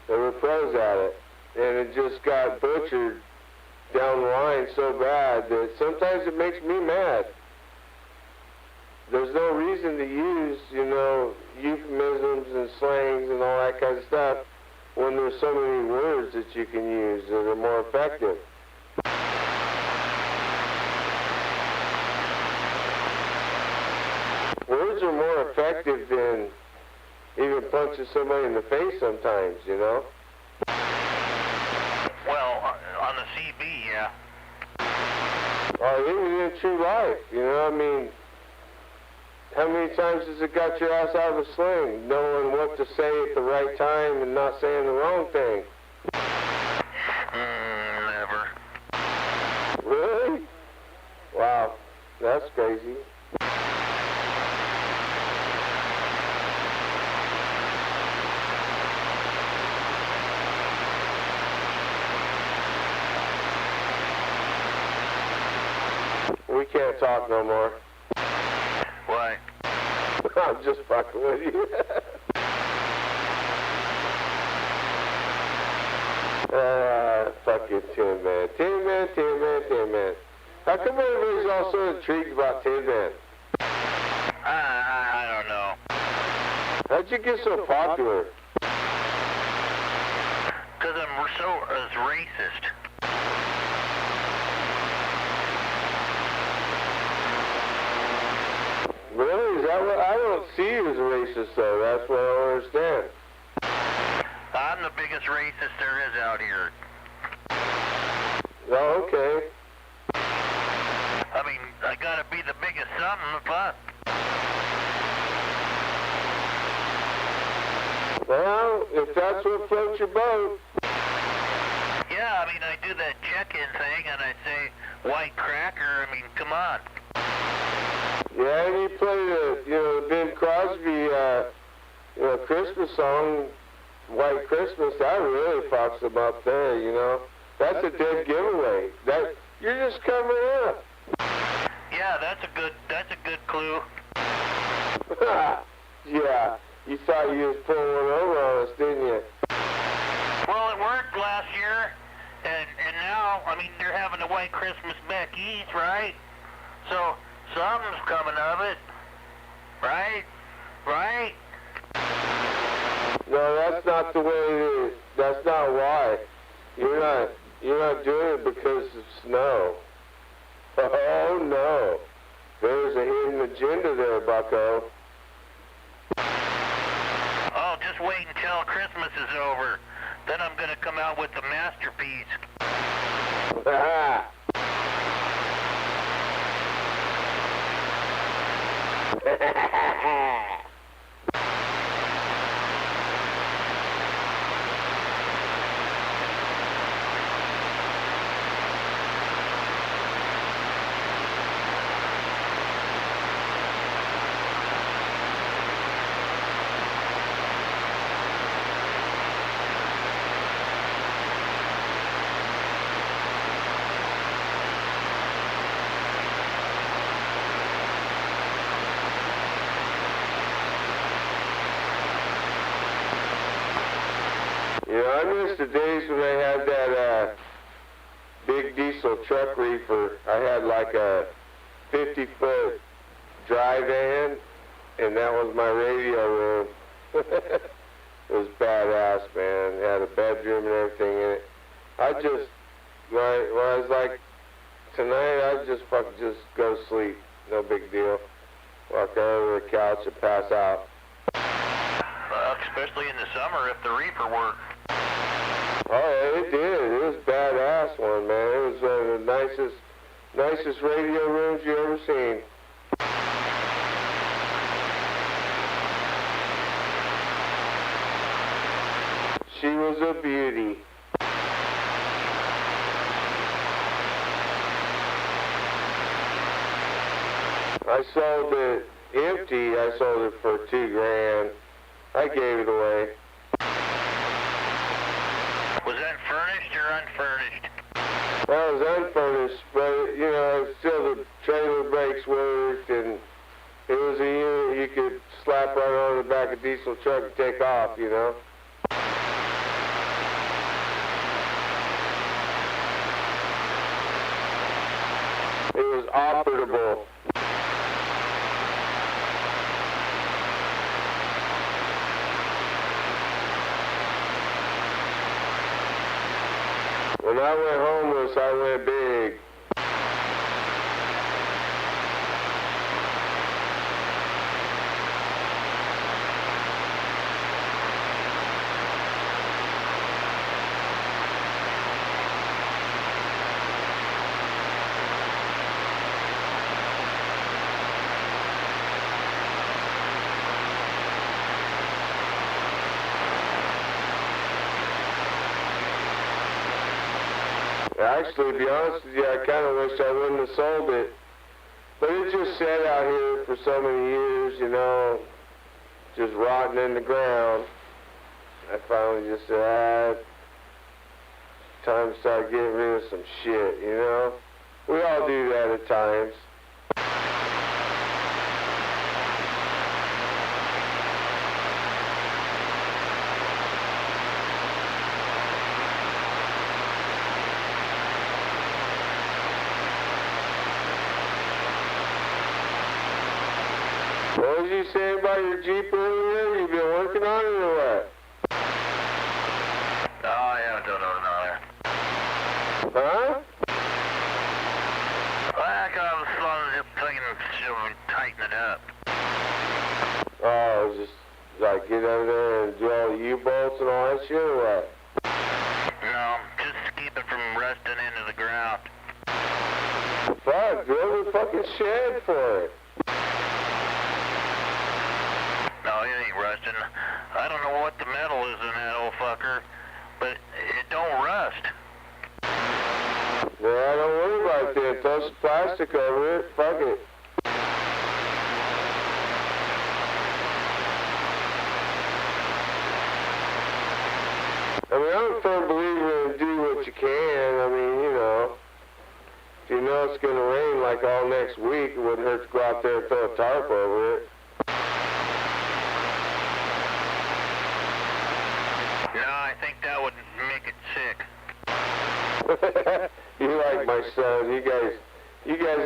They were pros at it. And it just got butchered down the line so bad that sometimes it makes me mad. There's no reason to use, you know, euphemisms and slangs and all that kind of stuff when there's so many words that you can use that are more effective. Words are more effective than even punching somebody in the face sometimes, you know? Well, on the CB, yeah. Or even in true life, you know? I mean, how many times has it got your ass out of a sling, knowing what to say at the right time and not saying the wrong thing? Never. Really? Wow, that's crazy. We can't talk no more. What? I'm just fucking with you. Fucking Tin Man. Tin Man, Tin Man, Tin Man. How come everybody's all so intrigued about Tin Man? I don't know. How'd you get so popular? Because I'm so racist. Really? Is that what? I don't see you as a racist, though. That's what I don't understand. I'm the biggest racist there is out here. Oh, okay. I mean, I gotta be the biggest something, but... Well, if that's what floats your boat. Yeah, I mean, I do that check-in thing, and I say, white cracker, I mean, come on. Yeah, and you play the Ben Crosby, Christmas song, White Christmas. That really fucks them up there, you know. That's a dead giveaway. You're just covering up. Yeah, that's a good clue. Yeah, you thought you was pulling one over on us, didn't you? Well, it worked last year, and now, I mean, they're having a White Christmas back east, right? So, something's coming of it, right? Right? No, that's not the way it is. That's not why. You're not doing it because of snow. Oh, no. There's a hidden agenda there, bucko. Oh, just wait until Christmas is over. Then I'm gonna come out with the masterpiece. I miss the days when I had that big diesel truck reefer. I had like a 50-foot dry van, and that was my radio room. It was badass, man. It had a bedroom and everything in it. When I was like, tonight, I'd just fucking just go to sleep. No big deal. Walk over to the couch and pass out. Especially in the summer if the reefer worked. Oh, it did. It was a badass one, man. It was one of the nicest radio rooms you ever seen. She was a beauty. I sold it empty. I sold it for $2,000. I gave it away. Was that furnished or unfurnished? Well, it was unfurnished, but, still the trailer brakes worked, and it was a unit you could slap right on the back of a diesel truck and take off, you know? It was operable. When I went homeless, I went big. Actually, to be honest with you, I kind of wish I wouldn't have sold it. But it just sat out here for so many years, just rotting in the ground. I finally just said, time to start getting rid of some shit, We all do that at times. What was you saying about your Jeep earlier? You been working on it or what? No, I haven't done another. Huh? Well, I was slowly just fucking tighten it up. Oh, just like get over there and do all the U-bolts and all that shit or what? No, just keep it from rusting into the ground. Fuck, go to the fucking shed for it. No, it ain't rusting. I don't know what the metal is in that old fucker, but it don't rust. Yeah, don't worry about that. Throw some plastic over it. Fuck it. I mean, I'm a firm believer in do what you can. I mean, you know, if you know it's going to rain like all next week, it wouldn't hurt to go out there and throw a tarp over it. No, I think that would make it sick. You like my son. You guys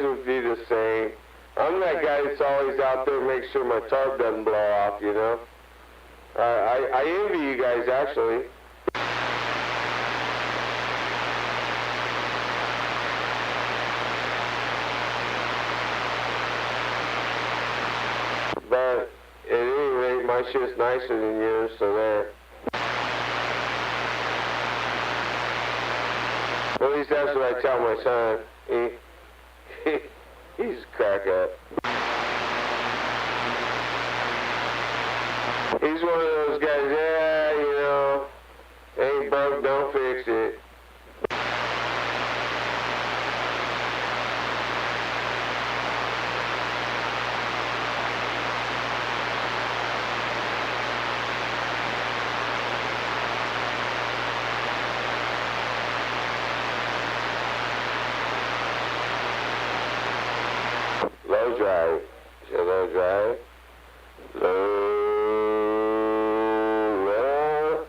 would be the same. I'm that guy that's always out there to make sure my tarp doesn't blow off, you know. I envy you guys, actually. But at any rate, my shit's nicer than yours, so there. At least that's what I tell my son. He's a crack up. He's one of those guys, yeah, you know, ain't broke, don't fix it. Low drive. Low drive. Well,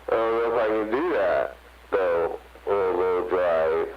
I don't know if I can do that, though, on a low drive.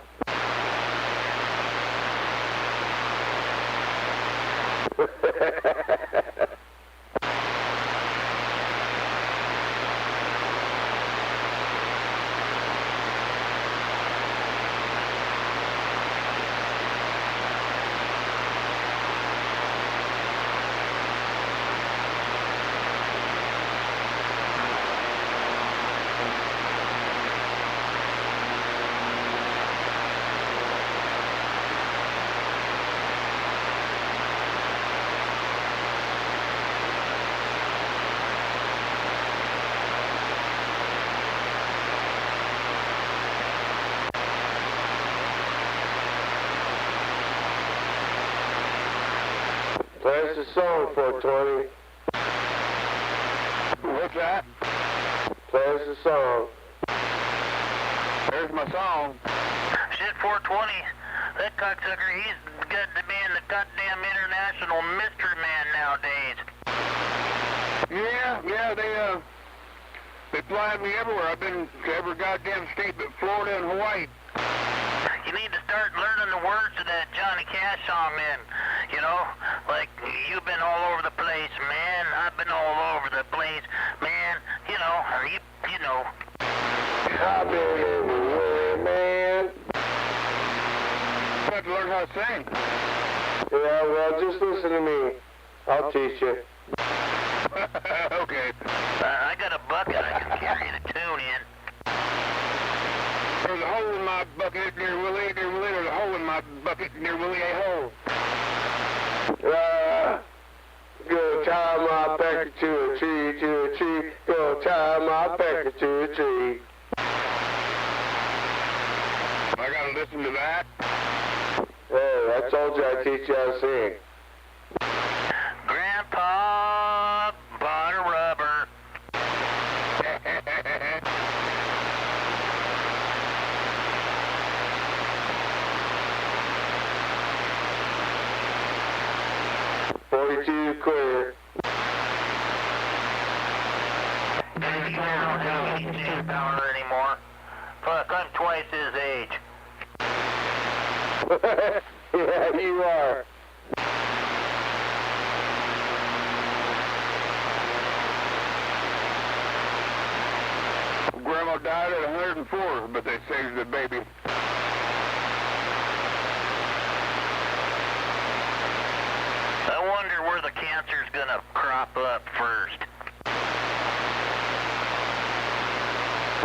Play us a song, 420. What's that? Play us a song. There's my song. Shit, 420. That cocksucker, he's got to be in the goddamn international mystery man nowadays. Yeah, they fly me everywhere. I've been to every goddamn state but Florida and Hawaii. You need to start learning the words to that Johnny Cash song, man. You know, like, you've been all over the place, man. I've been all over the place, man. You know, you know. I've been everywhere, man. I have to learn how to sing. Yeah, well, just listen to me. I'll teach you. Okay. I got a bucket I can carry the tune in. There's a hole in my bucket near Willie. There's a hole in my bucket near Willie A. Hole. Go tie my pecker to a tree, Go tie my pecker to a tree. I gotta listen to that. Hey, I told you I'd teach you how to sing. Grandpa bought a rubber. $42 clear. I don't have any steam power anymore. Fuck, I'm twice his age. Yeah, you are. died at 104, but they saved the baby. I wonder where the cancer's gonna crop up first.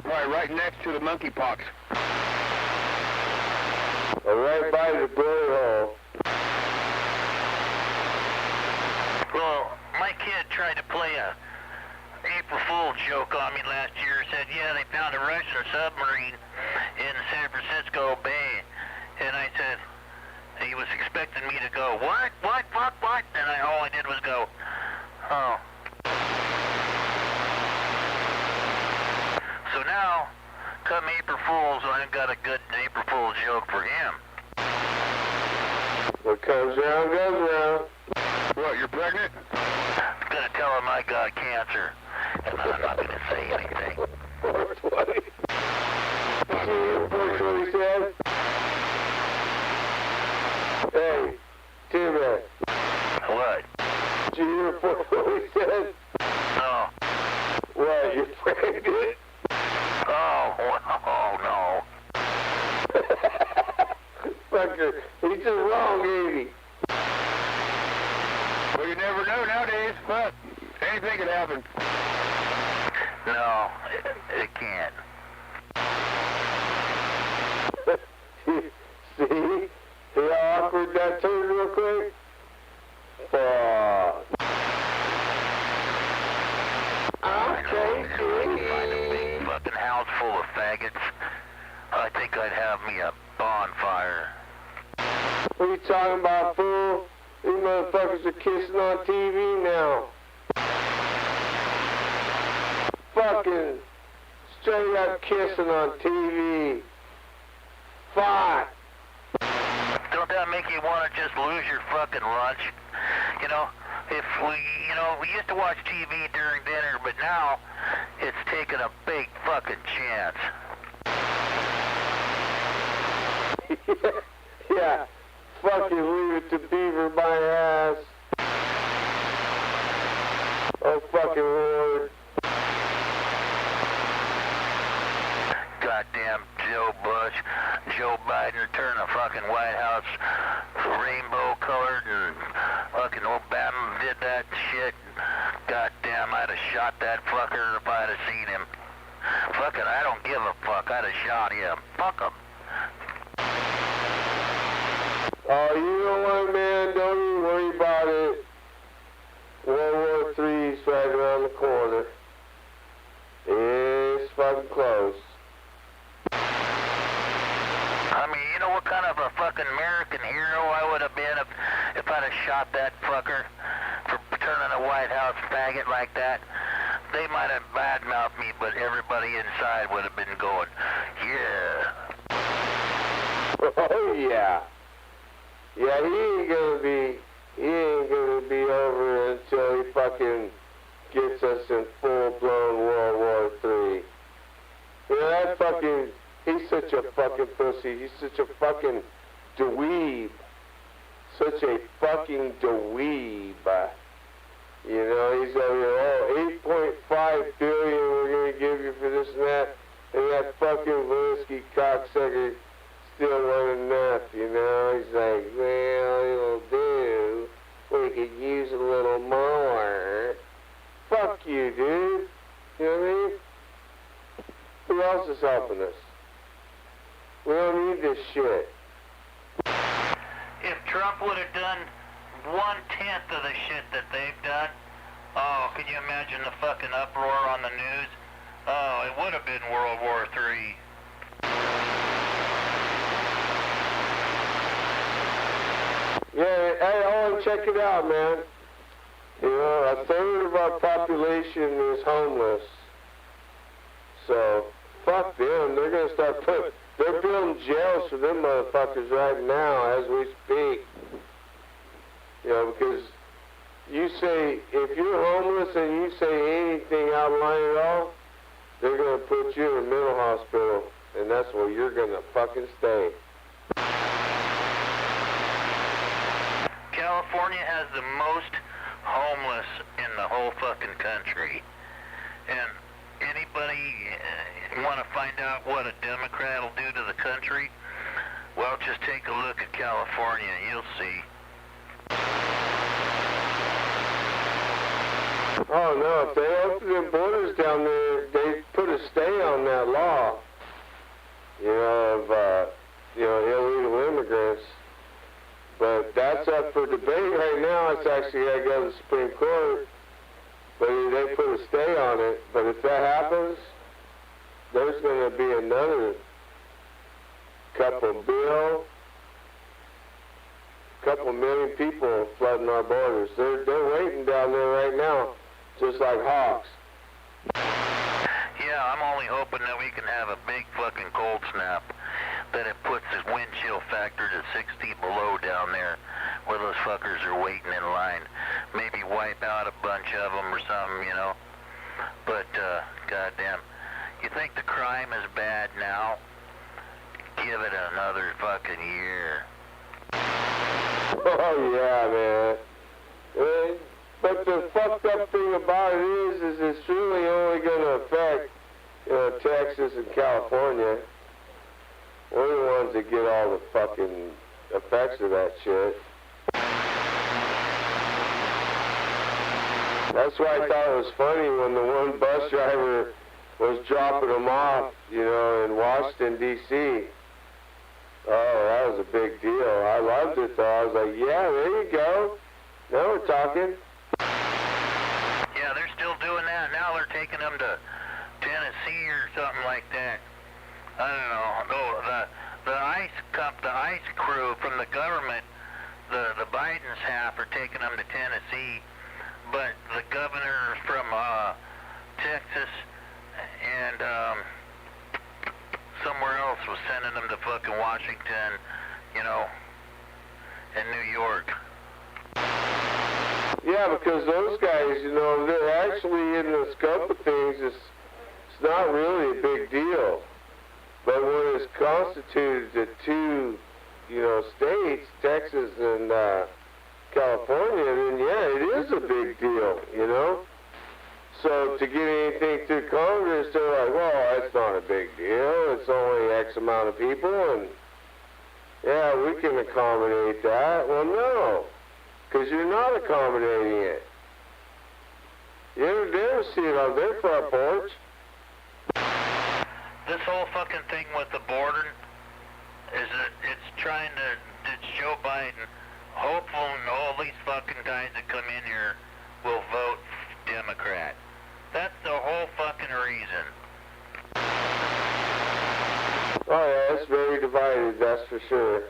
Right next to the monkeypox. Right by the glory hole. Well, my kid tried to play a April Fool's joke on me last year. Said, yeah, they found a Russian submarine in San Francisco Bay. And I said, he was expecting me to go, what? And all I did was go, oh. So now, come April Fool's, I've got a good April Fool's joke for him. What comes around goes around. What, you're pregnant? I'm gonna tell him I got cancer, and I'm not gonna say anything. 420. Did you hear 420 said? Hey, T-Man. What? Did you hear 420 said? No. What, you're pregnant? Oh, no. Fucker, he's just wrong, ain't he? Well, you never know nowadays, but anything could happen. No, it can't. See? See how awkward that turned real quick? Fuck. Okay, Find a big fucking house full of faggots. I think I'd have me a bonfire. What are you talking about, fool? These motherfuckers are kissing on TV now. Fucking straight up kissing on TV. Fuck. Don't that make you want to just lose your fucking lunch? You know, we used to watch TV during dinner, but now it's taking a big fucking chance. Yeah. Fucking leave it to Beaver my ass. Oh, fucking Lord. Goddamn Joe Bush, Joe Biden turned the fucking White House rainbow colored, and fucking Obama did that shit. Goddamn, I'd have shot that fucker if I'd have seen him. Fucking, I don't give a fuck. I'd have shot him. Fuck him. Oh, you know what, man? Don't even worry about it. World War III's right around the corner. It's fucking close. I mean, you know what kind of a fucking American hero I would have been if I'd have shot that fucker for turning a White House faggot like that? They might have badmouthed me, but everybody inside would have been going, yeah. Oh, yeah. Yeah, he ain't gonna be over until he fucking gets us in full-blown World War III. You know, that fucking, he's such a fucking pussy. He's such a fucking dweeb. Such a fucking dweeb. You know, he's over here, 8.5 billion we're gonna give you for this and that. And that fucking Zelensky cocksucker still wasn't enough, you know? He's like, well, it'll do. We could use a little more. Fuck you, dude. You know what I mean? Who else is helping us? We don't need this shit. If Trump would have done 1/10 of the shit that they've done, oh, can you imagine the fucking uproar on the news? Oh, it would have been World War III. Yeah, hey, oh, check it out, man. You know, 1/3 of our population is homeless. So, fuck them. They're gonna start they're building jails for them motherfuckers right now as we speak. You know, because you say, if you're homeless and you say anything out of line at all, they're gonna put you in a mental hospital, and that's where you're gonna fucking stay. California has the most homeless in the whole fucking country. And anybody, Want to find out what a Democrat will do to the country? Well, just take a look at California. You'll see. Oh no, if they open them borders down there, they put a stay on that law, of illegal immigrants. But that's up for debate right now. It's actually got to go to the Supreme Court, but they put a stay on it. But if that happens, there's going to be another couple million people flooding our borders. They're waiting down there right now, just like hawks. Yeah, I'm only hoping that we can have a big fucking cold snap, that it puts the wind chill factor to 60 below down there, where those fuckers are waiting in line. Maybe wipe out a bunch of them or something, But, goddamn, you think the crime is bad now? Give it another fucking year. Oh yeah, man. But the fucked up thing about it is it's really only going to affect, Texas and California. We're the ones that get all the fucking effects of that shit. That's why I thought it was funny when the one bus driver was dropping them off, in Washington, D.C. Oh, that was a big deal. I loved it, though. I was like, yeah, there you go. Now we're talking. Yeah, they're still doing that. Now they're taking them to Tennessee or something like that. I don't know. No, the ICE crew from the government, the Biden's half are taking them to Tennessee, but the governor from Texas and somewhere else was sending them to fucking Washington, and New York. Yeah, because those guys, they're actually in the scope of things. It's not really a big deal. But when it's constituted to two, states, Texas and California, then yeah, it is a big deal, So to get anything through Congress, they're like, well, that's not a big deal. It's only X amount of people, and yeah, we can accommodate that. Well, no, because you're not accommodating it. You never see it on their front porch. This whole fucking thing with the border is that it's Joe Biden hoping all these fucking guys that come in here will vote Democrat. That's the whole fucking reason. Oh yeah, it's very divided, that's for sure.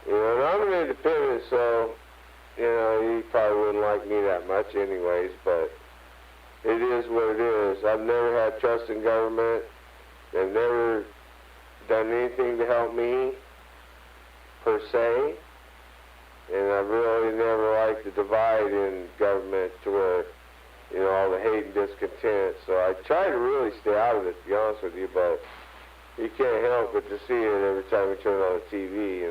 And I'm an independent, so, you probably wouldn't like me that much anyways, but it is what it is. I've never had trust in government. They've never done anything to help me, per se. And I've really never liked the divide in government to where, all the hate and discontent. So I try to really stay out of it, to be honest with you, but you can't help but to see it every time you turn on the TV,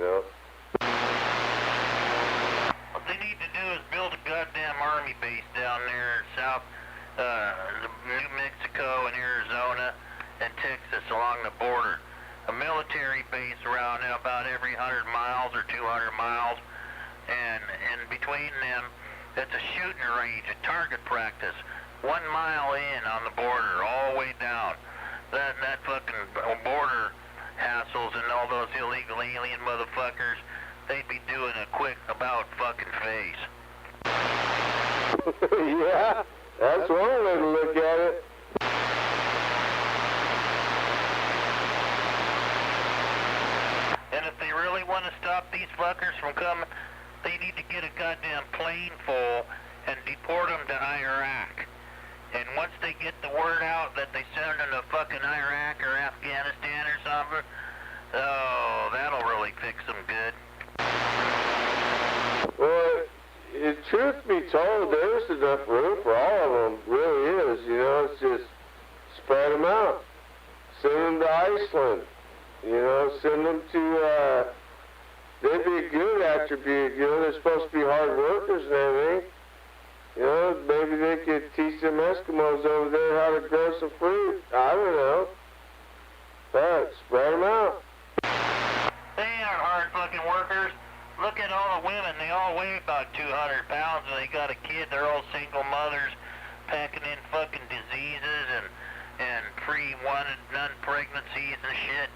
What they need to do is build a goddamn army base down there south New Mexico and Arizona and Texas along the border. A military base around about every 100 miles or 200 miles, and between them, it's a shooting range, a target practice, 1 mile in on the border, all the way down. That fucking border hassles and all those illegal alien motherfuckers, they'd be doing a quick about fucking face. Yeah, that's one way to look at it. And if they really want to stop these fuckers from coming, they need to get a goddamn plane full and deport them to Iraq. And once they get the word out that they send them to fucking Iraq or Afghanistan or something, oh, that'll really fix them good. Well, truth be told, there's enough room for all of them. Really is, It's just spread them out. Send them to Iceland. Send them to, they'd be a good attribute. They're supposed to be hard workers and everything. You know, maybe they could teach them Eskimos over there how to grow some fruit. I don't know. But spread them out. They are hard fucking workers. Look at all the women. They all weigh about 200 pounds and they got a kid. They're all single mothers packing in fucking diseases and pre-wanted non-pregnancies and shit.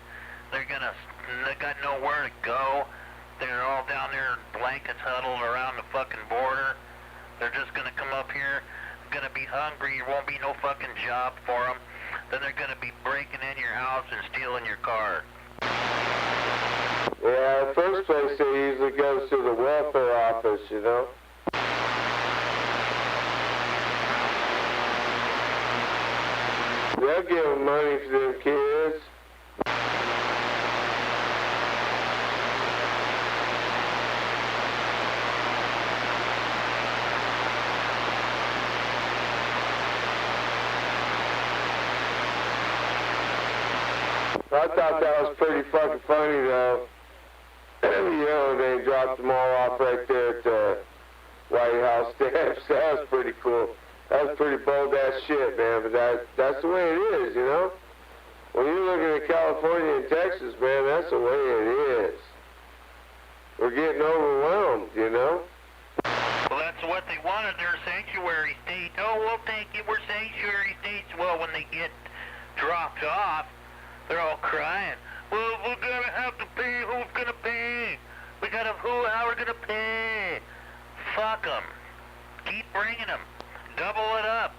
They got nowhere to go. They're all down there in blankets huddled around the fucking border. They're just gonna come up here, gonna be hungry. There won't be no fucking job for them. Then they're gonna be breaking in your house and stealing your car. Yeah, the first place they usually goes to the welfare office, you know. They'll give them money for them kids. I thought that was pretty fucking funny, though. You know, they dropped them all off right there at the White House steps. That was pretty cool. That was pretty bold-ass shit, man, but that's the way it is, you know? When you're looking at California and Texas, man, that's the way it is. We're getting overwhelmed, you know? Well, that's what they wanted, their sanctuary state. Oh, we'll take it, we're sanctuary states. Well, when they get dropped off, they're all crying. Well, we're gonna have to pay. Who's gonna pay? How we're gonna pay? Fuck them. Keep bringing them. Double it up.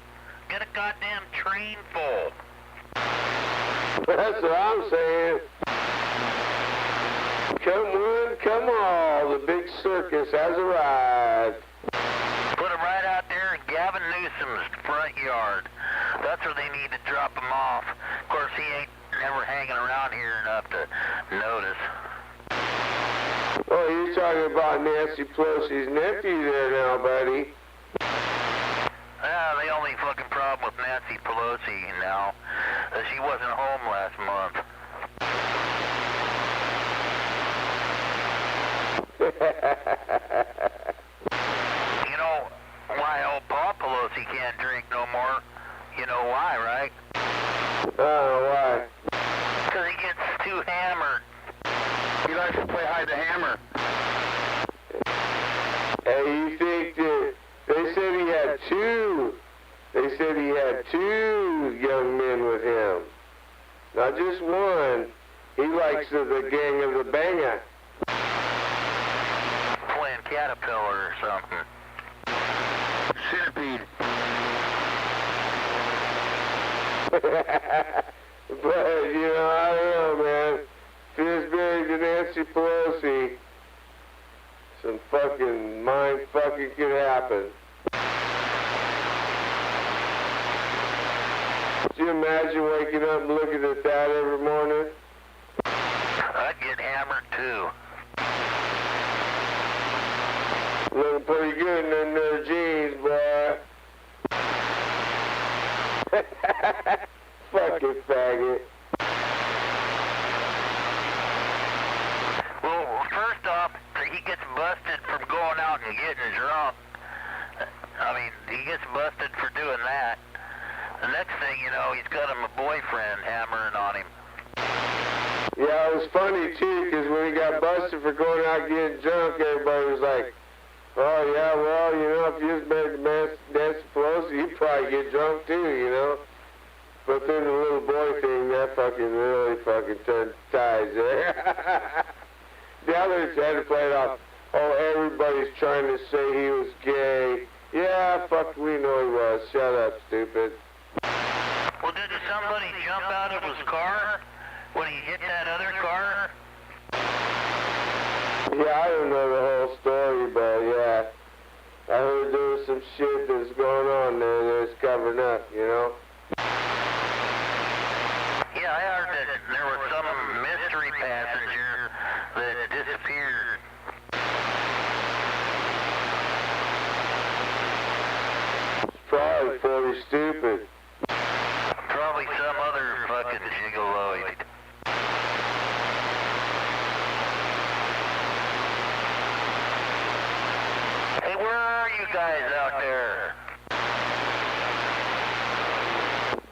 Get a goddamn train full. That's what I'm saying. Come one, come all. The big circus has arrived. Put them right out there in Gavin Newsom's front yard. That's where they need to drop them off. Of course, he ain't never hanging around here enough to notice. Oh, you're talking about Nancy Pelosi's nephew there now, buddy. The only fucking problem with Nancy Pelosi now is she wasn't home last month. You know why old Paul Pelosi can't drink no more? You know why, right? Why? Because he gets too hammered. He likes to play hide the hammer. Hey, you think that they said he had two? They said he had two young men with him. Not just one. He likes the gang of the banger. Playing Caterpillar or something. Centipede. But, you know, I don't know, man. Fishberry to Nancy Pelosi, some fucking mind fucking could happen. Could you imagine waking up and looking at that every morning? I'd get hammered too. Looking pretty good in them there jeans, boy. Fucking faggot. Well, first off, he gets busted from going out and getting drunk. I mean, he gets busted for doing that. The next thing you know, he's got him a boyfriend hammering on him. Yeah, it was funny, too, because when he got busted for going out getting drunk, everybody was like, oh, yeah, well, you know, if you was married to Nancy Pelosi, you'd probably get drunk, too, you know? But then the little boy thing, that fucking really fucking turned tides there. The others had to play it off. Oh, everybody's trying to say he was gay. Yeah, fuck, we know he was. Shut up, stupid. Well, did somebody jump out of his car when he hit that other car? Yeah, I don't know the whole story, but yeah. I heard there was some shit that's going on there that's covering up, you know? Yeah, I heard that there was some mystery passenger that disappeared. Probably pretty stupid. Probably some other fucking gigoloid. Hey, where are you, you guys out there?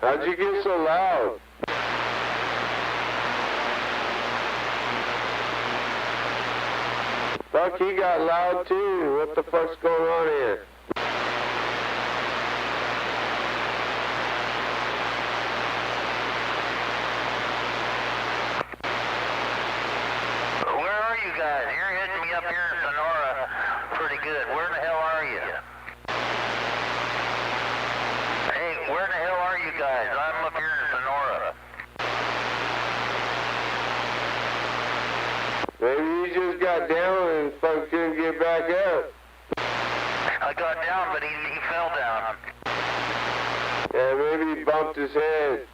How'd you get so loud? Fuck, he got loud too. What the fuck's going on here? Where are you guys? You're hitting me up here in Sonora pretty good. Where the hell are you? Hey, where the hell are you guys? I'm up here in Sonora. Maybe he just got down and fucking couldn't get back up. I got down, but he fell down. Yeah, maybe he bumped his head.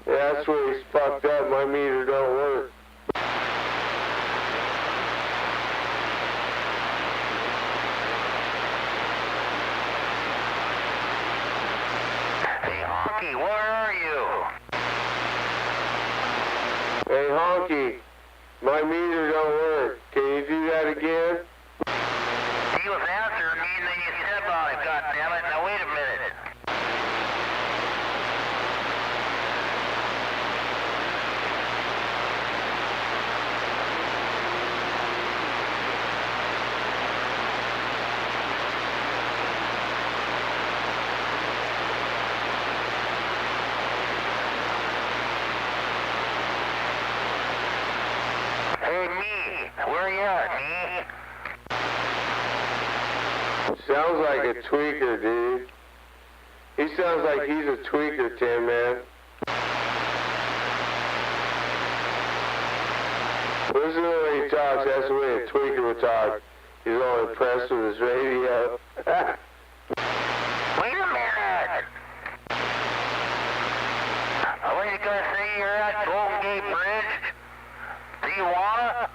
Yeah, that's where he's fucked up. My meter don't work. Hey, Honky, where are you? Hey, Honky, my meter don't work. Can you do that again? He was answering me, and then you stepped on him, goddammit. Now, wait a minute. Hey, me, where you at, me? Sounds like a tweaker, dude. He sounds like he's a tweaker, Tin Man. Listen to the way he talks. That's the way a tweaker would talk. He's all impressed with his radio. Wait a minute. Where you gonna say you're at Golden Gate Bridge? Do you wanna?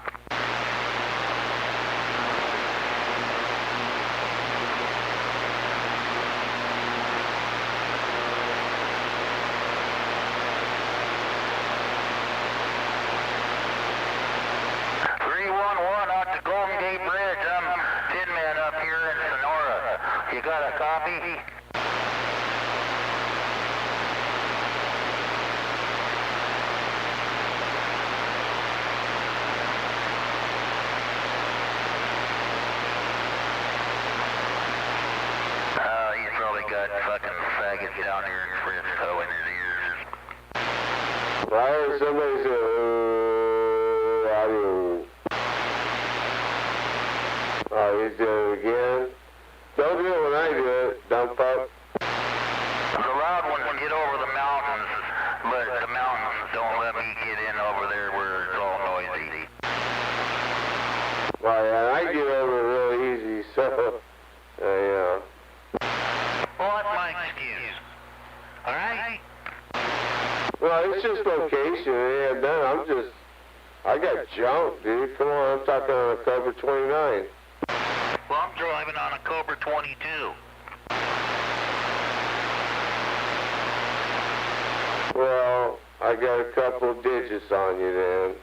Out to Golden Gate Bridge. I'm Tin Man up here in Sonora. You got a copy? He's probably got fucking faggots down here in Frisco in his ears. I heard somebody say, oh, he's doing it again. Don't do it when I do it, dump up. The loud ones get over the mountains, but the mountains don't let me get in over there where it's all noisy. Well, yeah, I get over it real easy, so, yeah. Well, that's my excuse. All right? Well, it's just location. Yeah, done. I got jumped, dude. Come on, I'm talking on a Cobra 29. Well, I'm driving on a Cobra 22. Well, I got a couple digits on you then.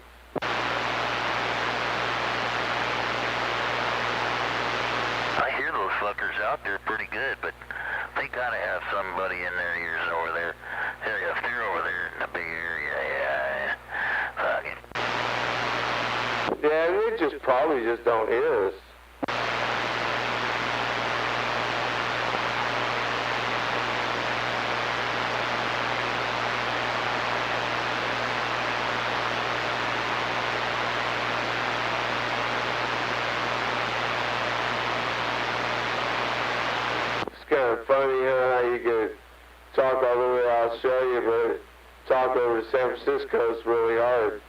I hear those fuckers out there pretty good, but they gotta have somebody in their ears over there. If they're over there in the Bay Area, yeah, fuck it. Yeah, they just probably just don't hear us. It's kind of funny how you can talk all the way to Australia, but talk over to San Francisco is really hard.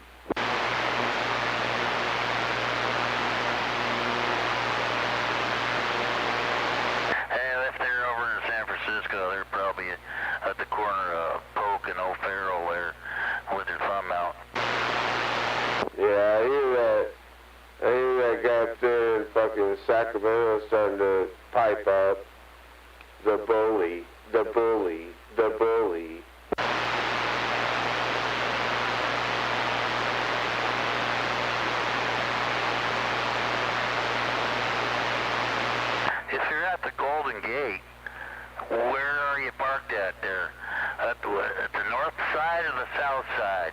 If they're over in San Francisco, they're probably at the corner of Polk and O'Farrell there with their thumb out. Yeah, I hear that guy up there in fucking Sacramento starting to pipe up. The bully. at there? At the north side or the south side?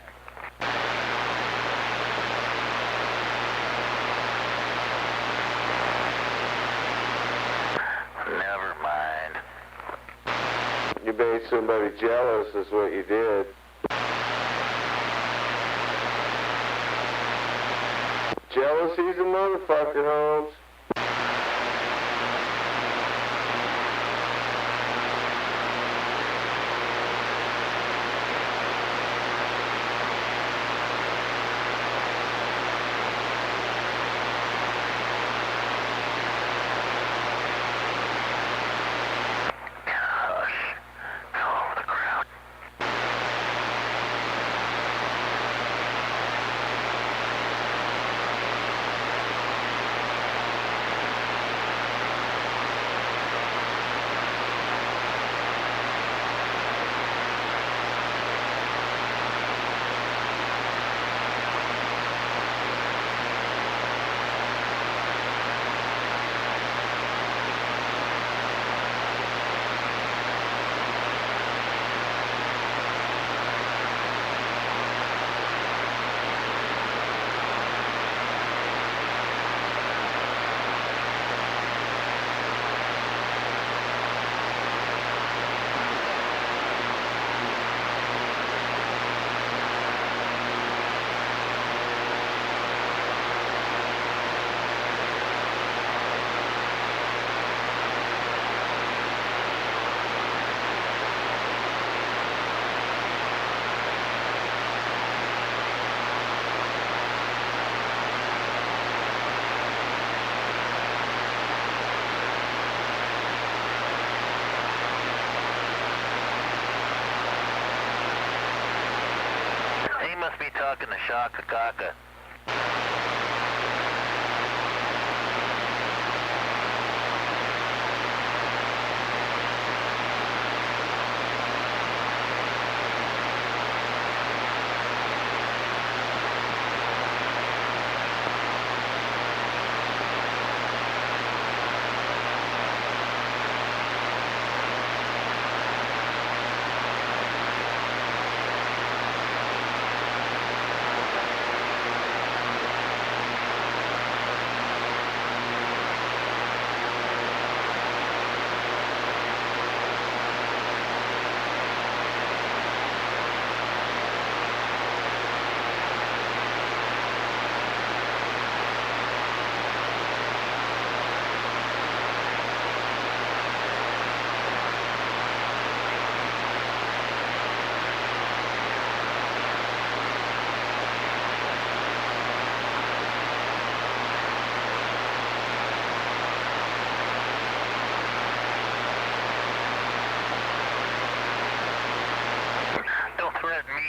Never mind. You made somebody jealous is what you did. Jealousy's a motherfucker, Holmes. Must be talking to Shaka Kaka.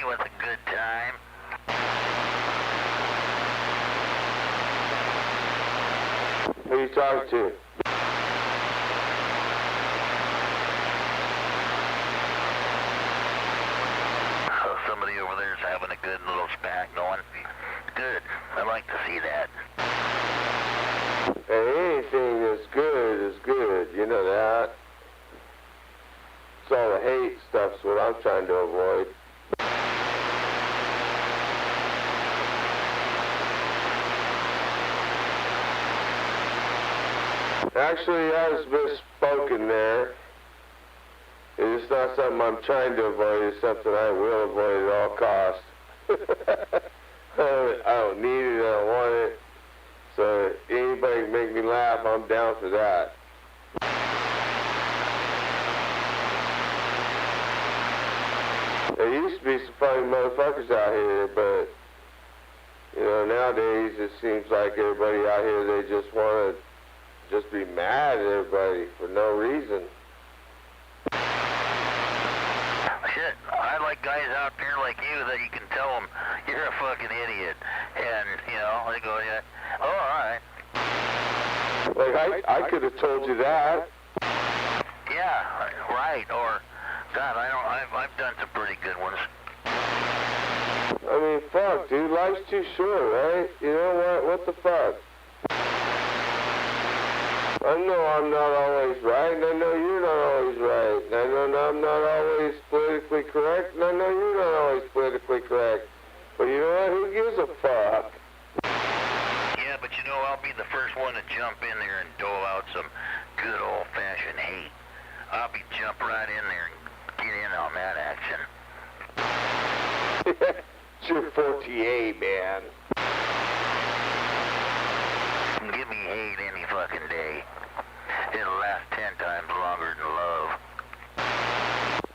With a good time. Who are you talking to? So somebody over there is having a good little spat going. Good. I like to see that. Hey, anything that's good is good. You know that. It's all the hate stuff's what I'm trying to avoid. Actually, I was misspoken there. It's not something I'm trying to avoid. It's something I will avoid at all costs. I don't need it. I don't want it. So anybody can make me laugh, I'm down for that. There used to be some funny motherfuckers out here, but you know, nowadays it seems like everybody out here, they just want to just be mad at everybody for no reason. Shit, I like guys out there like you that you can tell them you're a fucking idiot, and you know they go, yeah, oh, all right. Like I could have told you that. Yeah, right. Or God, I've done some pretty good ones. I mean, fuck, dude, life's too short, right? You know what? What the fuck? I know I'm not always right, and I know you're not always right. And I know I'm not always politically correct, and I know you're not always politically correct. But you know what? Who gives a fuck? Yeah, but you know, I'll be the first one to jump in there and dole out some good old-fashioned hate. I'll be jump right in there and get in on that action. It's your 48, man. Give me hate any fucking day. It'll last 10 times longer than love.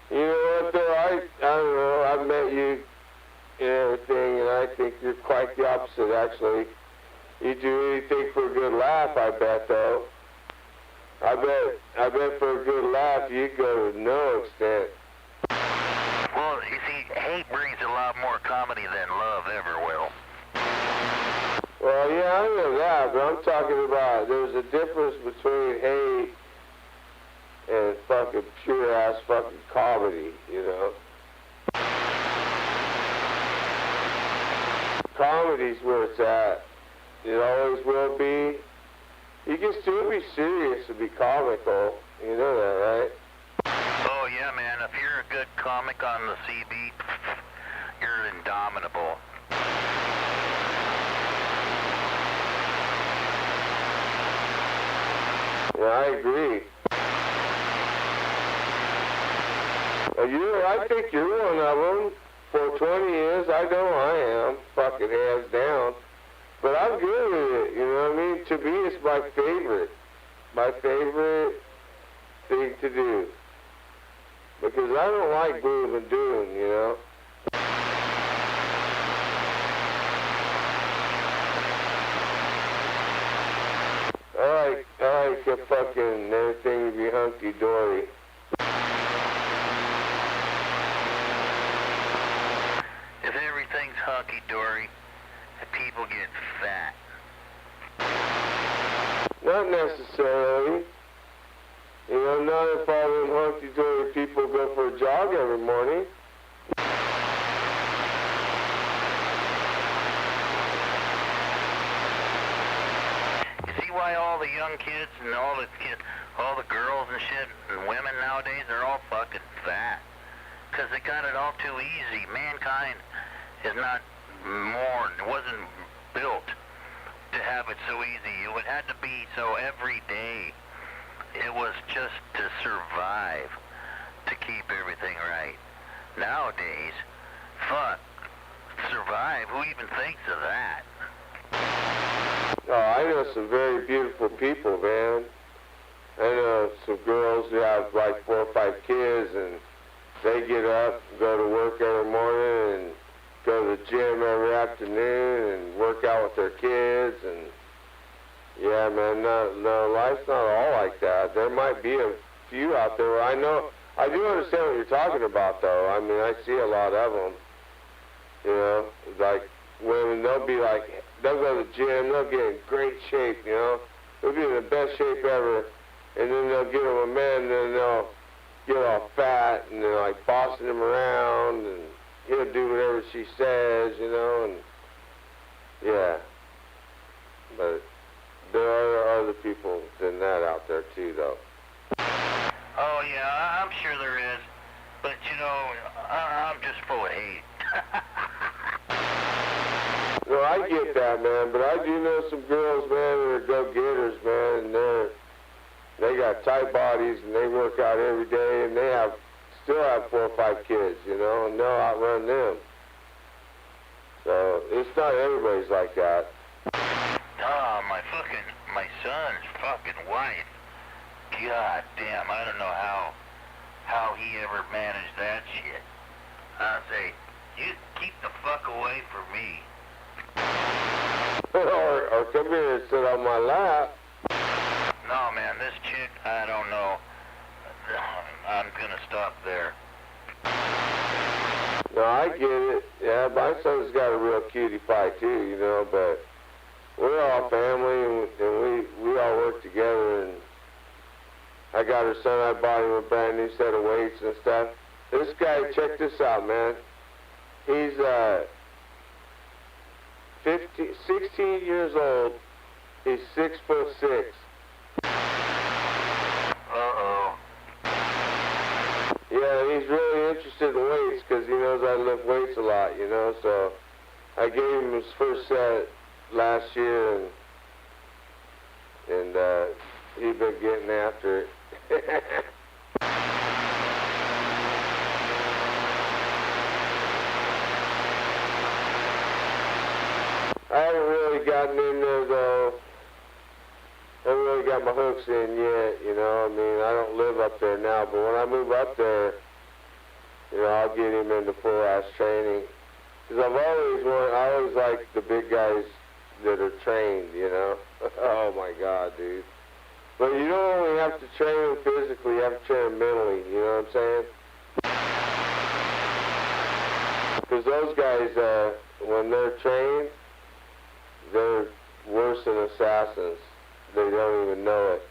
You know what, though? I don't know. I've met you and everything, and I think you're quite the opposite, actually. You do anything for a good laugh, I bet, though. I bet for a good laugh, you'd go to no extent. Well, you see, hate brings a lot more comedy than love ever will. Well, yeah, I know that, but I'm talking about there's a difference between hate and fucking pure-ass fucking comedy, you know? Comedy's where it's at. It always will be. You can still be serious and be comical. You know that, right? Oh, yeah, man. If you're a good comic on the CB, you're indomitable. Yeah, I agree. You know, I think you're one of them. For 20 years, I know I am. Fucking hands down. But I'm good with it, you know what I mean? To me, it's my favorite thing to do. Because I don't like gloom and doom, you know? I like a fucking everything to be hunky-dory. If everything's hunky-dory, people get fat. Not necessarily. You know, not if all them hunky-dory people go for a jog every morning. You see why all the young kids and all the girls and shit and women nowadays are all fucking fat? Because they got it all too easy. Mankind is not wasn't built to have it so easy. It had to be so every day. It was just to survive, to keep everything right. Nowadays, fuck, survive? Who even thinks of that? Oh, I know some very beautiful people, man. I know some girls who have like 4 or 5 kids, and they get up and go to work every morning and go to the gym every afternoon and work out with their kids. And yeah, man, no, life's not all like that. There might be a few out there. I do understand what you're talking about, though. I mean, I see a lot of them. You know, like women, they'll go to the gym, they'll get in great shape, you know. They'll be in the best shape ever, and then they'll get them a man, and then they'll get all fat, and they're like bossing him around, and he'll do whatever she says, you know, and yeah. But there are other people than that out there too, though. Oh yeah, I'm sure there is, but you know, I'm just full of hate. No, I get that, man, but I do know some girls, man, that are go-getters, man, and they got tight bodies, and they work out every day, and they still have 4 or 5 kids, you know, and they'll outrun them. So it's not everybody's like that. Oh, my son's fucking wife. God damn, I don't know how he ever managed that shit. I'll say, you keep the fuck away from me. or come here and sit on my lap. No, man, this chick, I don't know. I'm gonna stop there. No, I get it. Yeah, my son's got a real cutie pie too, you know, but we're all family, and we all work together, and I got her son, I bought him a brand new set of weights and stuff. This guy, check this out, man. He's 16 years old. He's 6'6". interested in weights because he knows I lift weights a lot, you know, so I gave him his first set last year, and he's been getting after it. I haven't really gotten in there, though. I haven't really got my hooks in yet, you know. I mean, I don't live up there now, but when I move up there, you know, I'll get him into full-ass training. Because I always like the big guys that are trained, you know. Oh, my God, dude. But you don't only have to train them physically, you have to train them mentally, you know what I'm saying? Because those guys, when they're trained, they're worse than assassins. They don't even know it.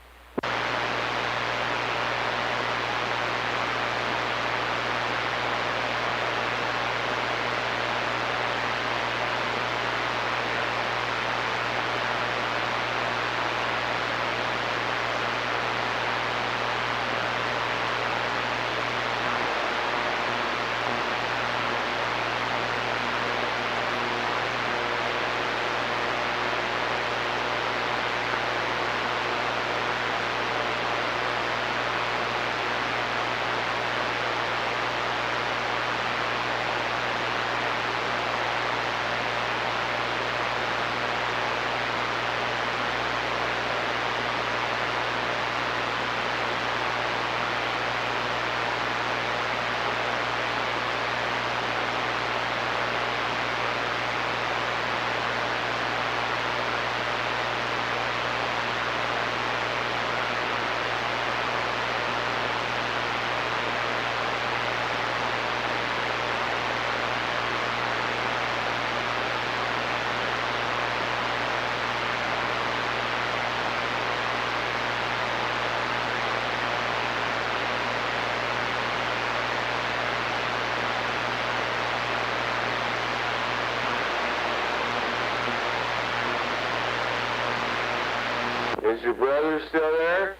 Is your brother still there?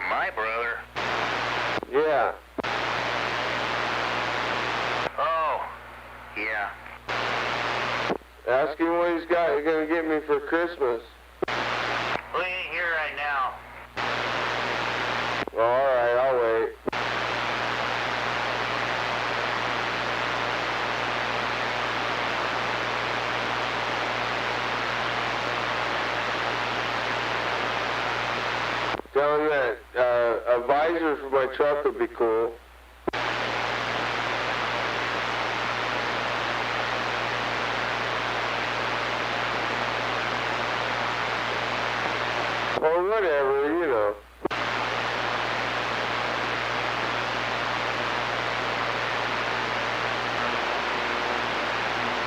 My brother? Yeah. Oh, yeah. Ask him what he's going to get me for Christmas. Well, he ain't here right now. Well, all right, I'll wait. Tell him that a visor for my truck would be cool. Or whatever, you know.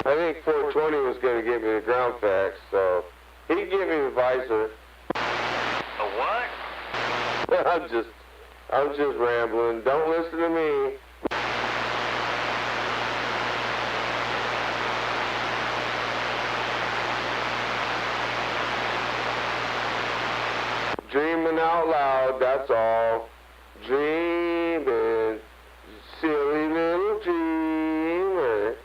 I think 420 was going to get me the ground facts, so he can get me the visor. A what? I'm just rambling. Don't listen to me. Dreaming out loud, that's all. Dreaming, silly little dreamer.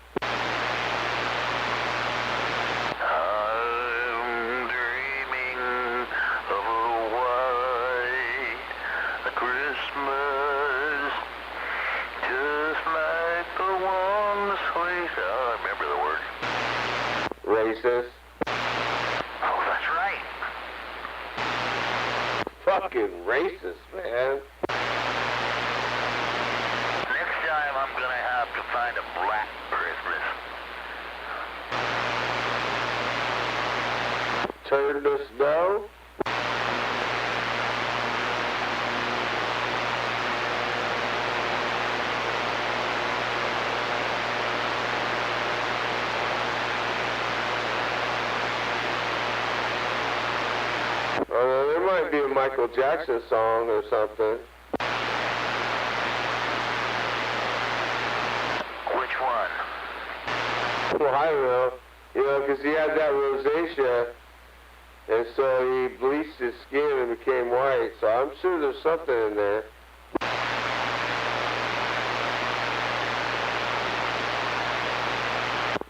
I'm dreaming of a white Christmas, just like the ones we saw. I remember the word. Racist. Oh, that's right. Fucking racist, man. Next time I'm gonna have to find a black Christmas. Turn to snow. There might be a Michael Jackson song or something. Which one? Well, I don't know. You know, because he had that rosacea, And so he bleached his skin and became white. So I'm sure there's something in there.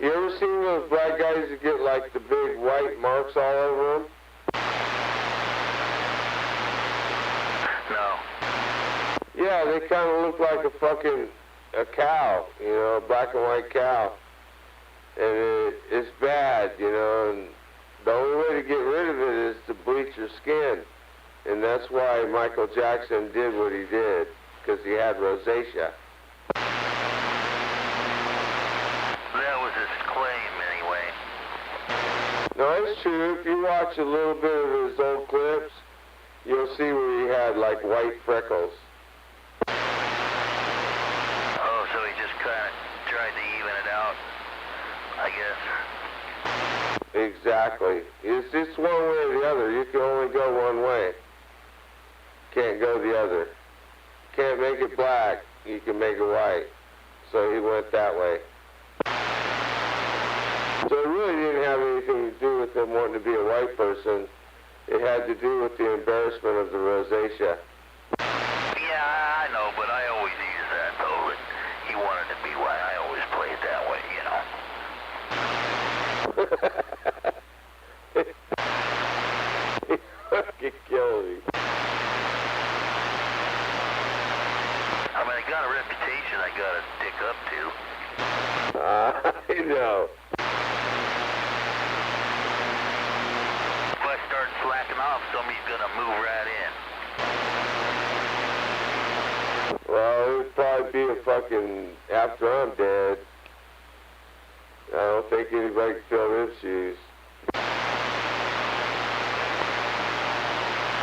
You ever seen those black guys that get like the big white marks all over them? No. Yeah, they kind of look like a cow, you know, a black and white cow. And it's bad, you know, and the only way to get rid of it is to bleach your skin. And that's why Michael Jackson did what he did, because he had rosacea. That was his claim, anyway. No, it's true. If you watch a little bit of his old clips, you'll see where he had like white freckles. Oh, so he just kind of tried to even it out, I guess. Exactly. It's just one way or the other. You can only go one way. Can't go the other. Can't make it black. You can make it white. So he went that way. So it really didn't have anything to do with him wanting to be a white person. It had to do with the embarrassment of the rosacea. Yeah, I know, but I always use that, though, that he wanted to be white. I always play it that way, you know. He fucking killed me. I mean, I got a reputation I gotta stick up to. I know. If I start slacking off, somebody's gonna move right in. Well, it would probably be a fucking, after I'm dead, I don't think anybody can fill his shoes.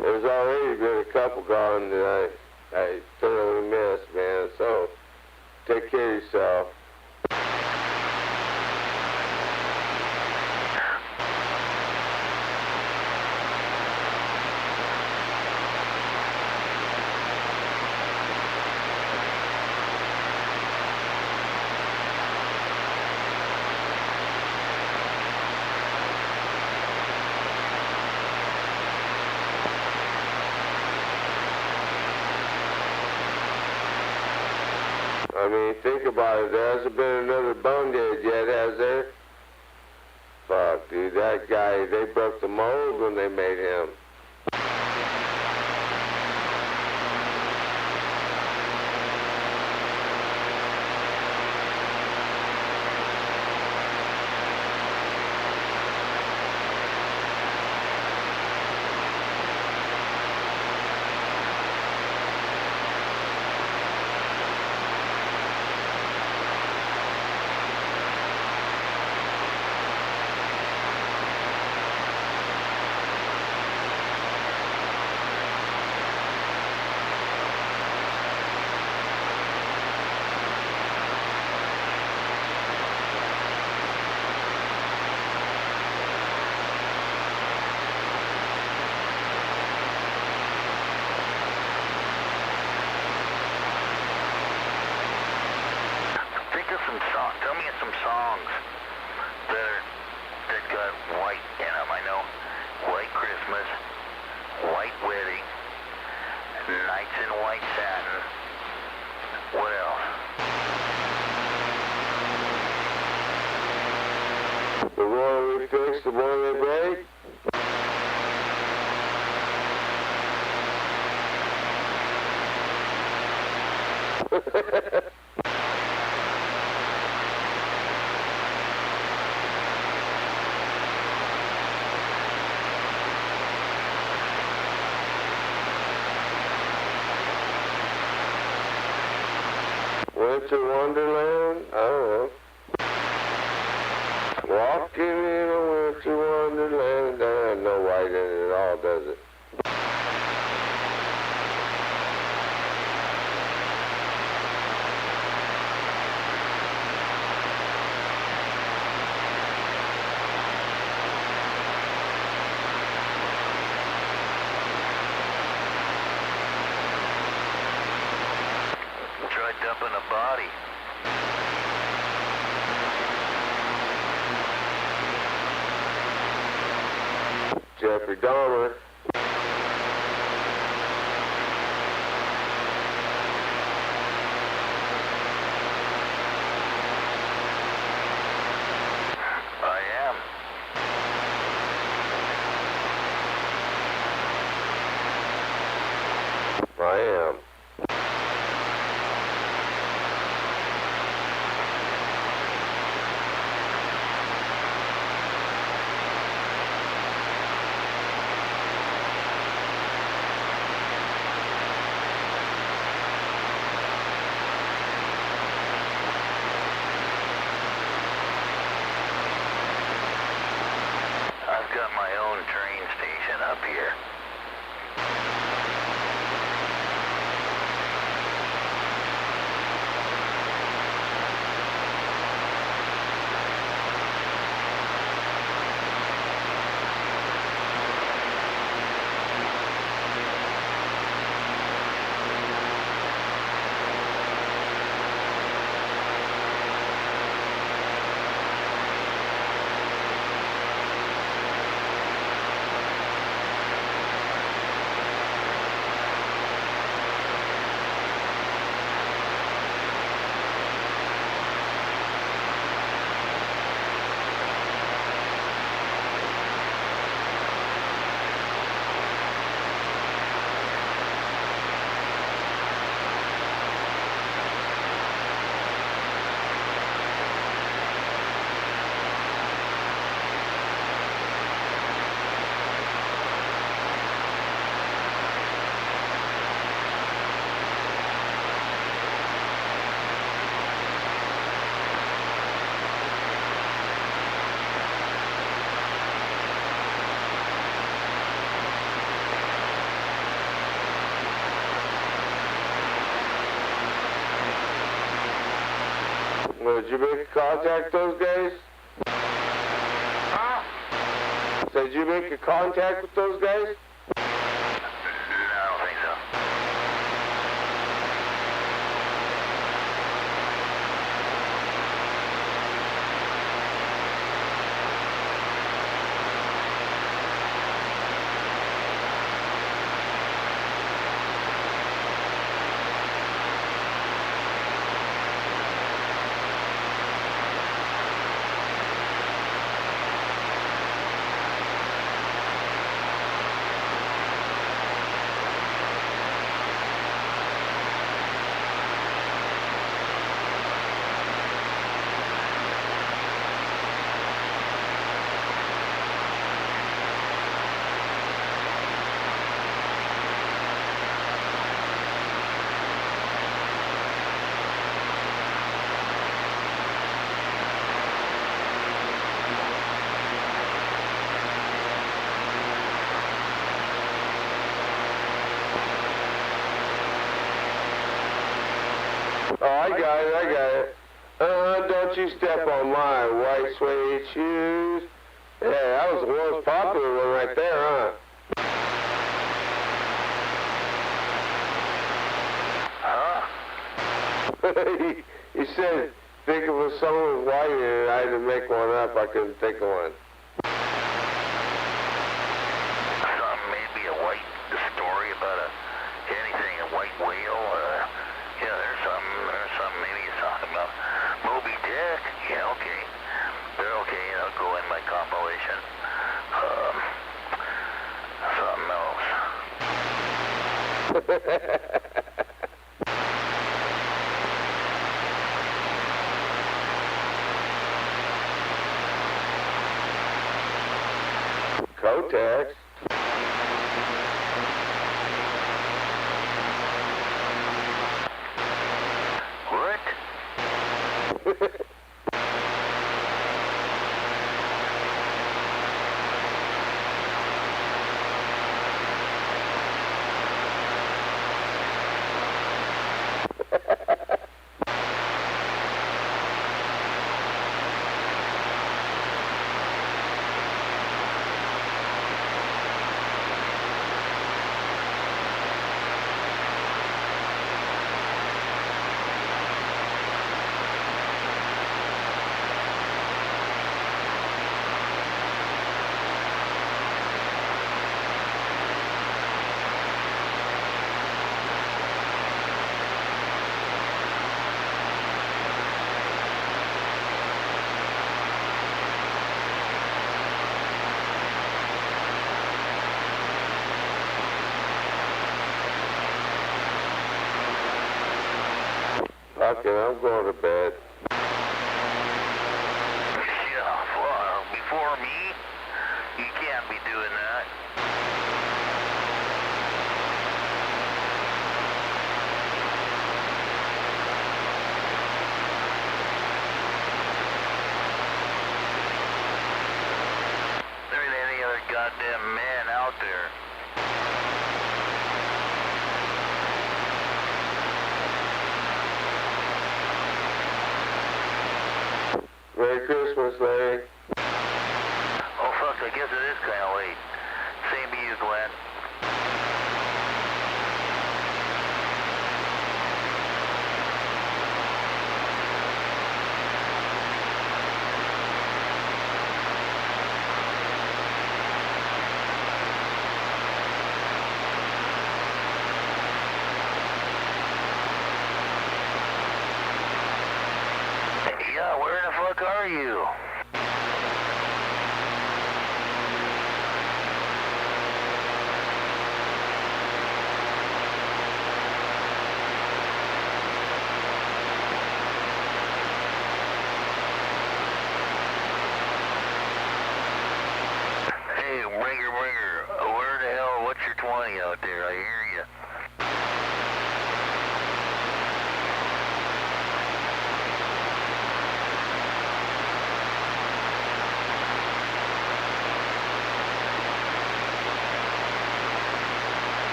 There's already been a couple gone that I thoroughly missed, man, so take care of yourself. I mean, think about it. There hasn't been another bonehead yet, has there? Fuck, dude, that guy, they broke the mold when they made him. Tell me some songs that got white in them. I know White Christmas, White Wedding, Nights in White Satin. What else? The more we fix, the more they break. Winter Wonderland? I don't know. Walking in a winter wonderland. That has no white in it at all, does it? Try dumping a body. Jeffrey Dahmer. I am. I am. I've got my own train station up here. Well, did you make a contact with those guys? Huh? So did you make a contact with those guys? No, I don't think so. Oh, I got it. Don't you step on my white suede shoes. Yeah, that was the most popular one right there, huh? Huh? You said, think of a song with white in it. I had to make one up. I couldn't think of one. Something, maybe a story about anything, a white whale. Yeah, there's something maybe you're talking about. Moby Dick. Yeah, okay. They're okay. They'll go in my compilation. Something else. Kotex. What? Okay, I'm going to bed. Yeah, well, before me, you can't be doing that. There ain't any other goddamn man out there. Merry Christmas, Larry. Oh fuck, I guess it is kinda late. Same to you, Glenn. Yeah, where the fuck are you? Hey, ringer, where the hell, what's your 20 out there? I hear you.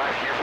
last year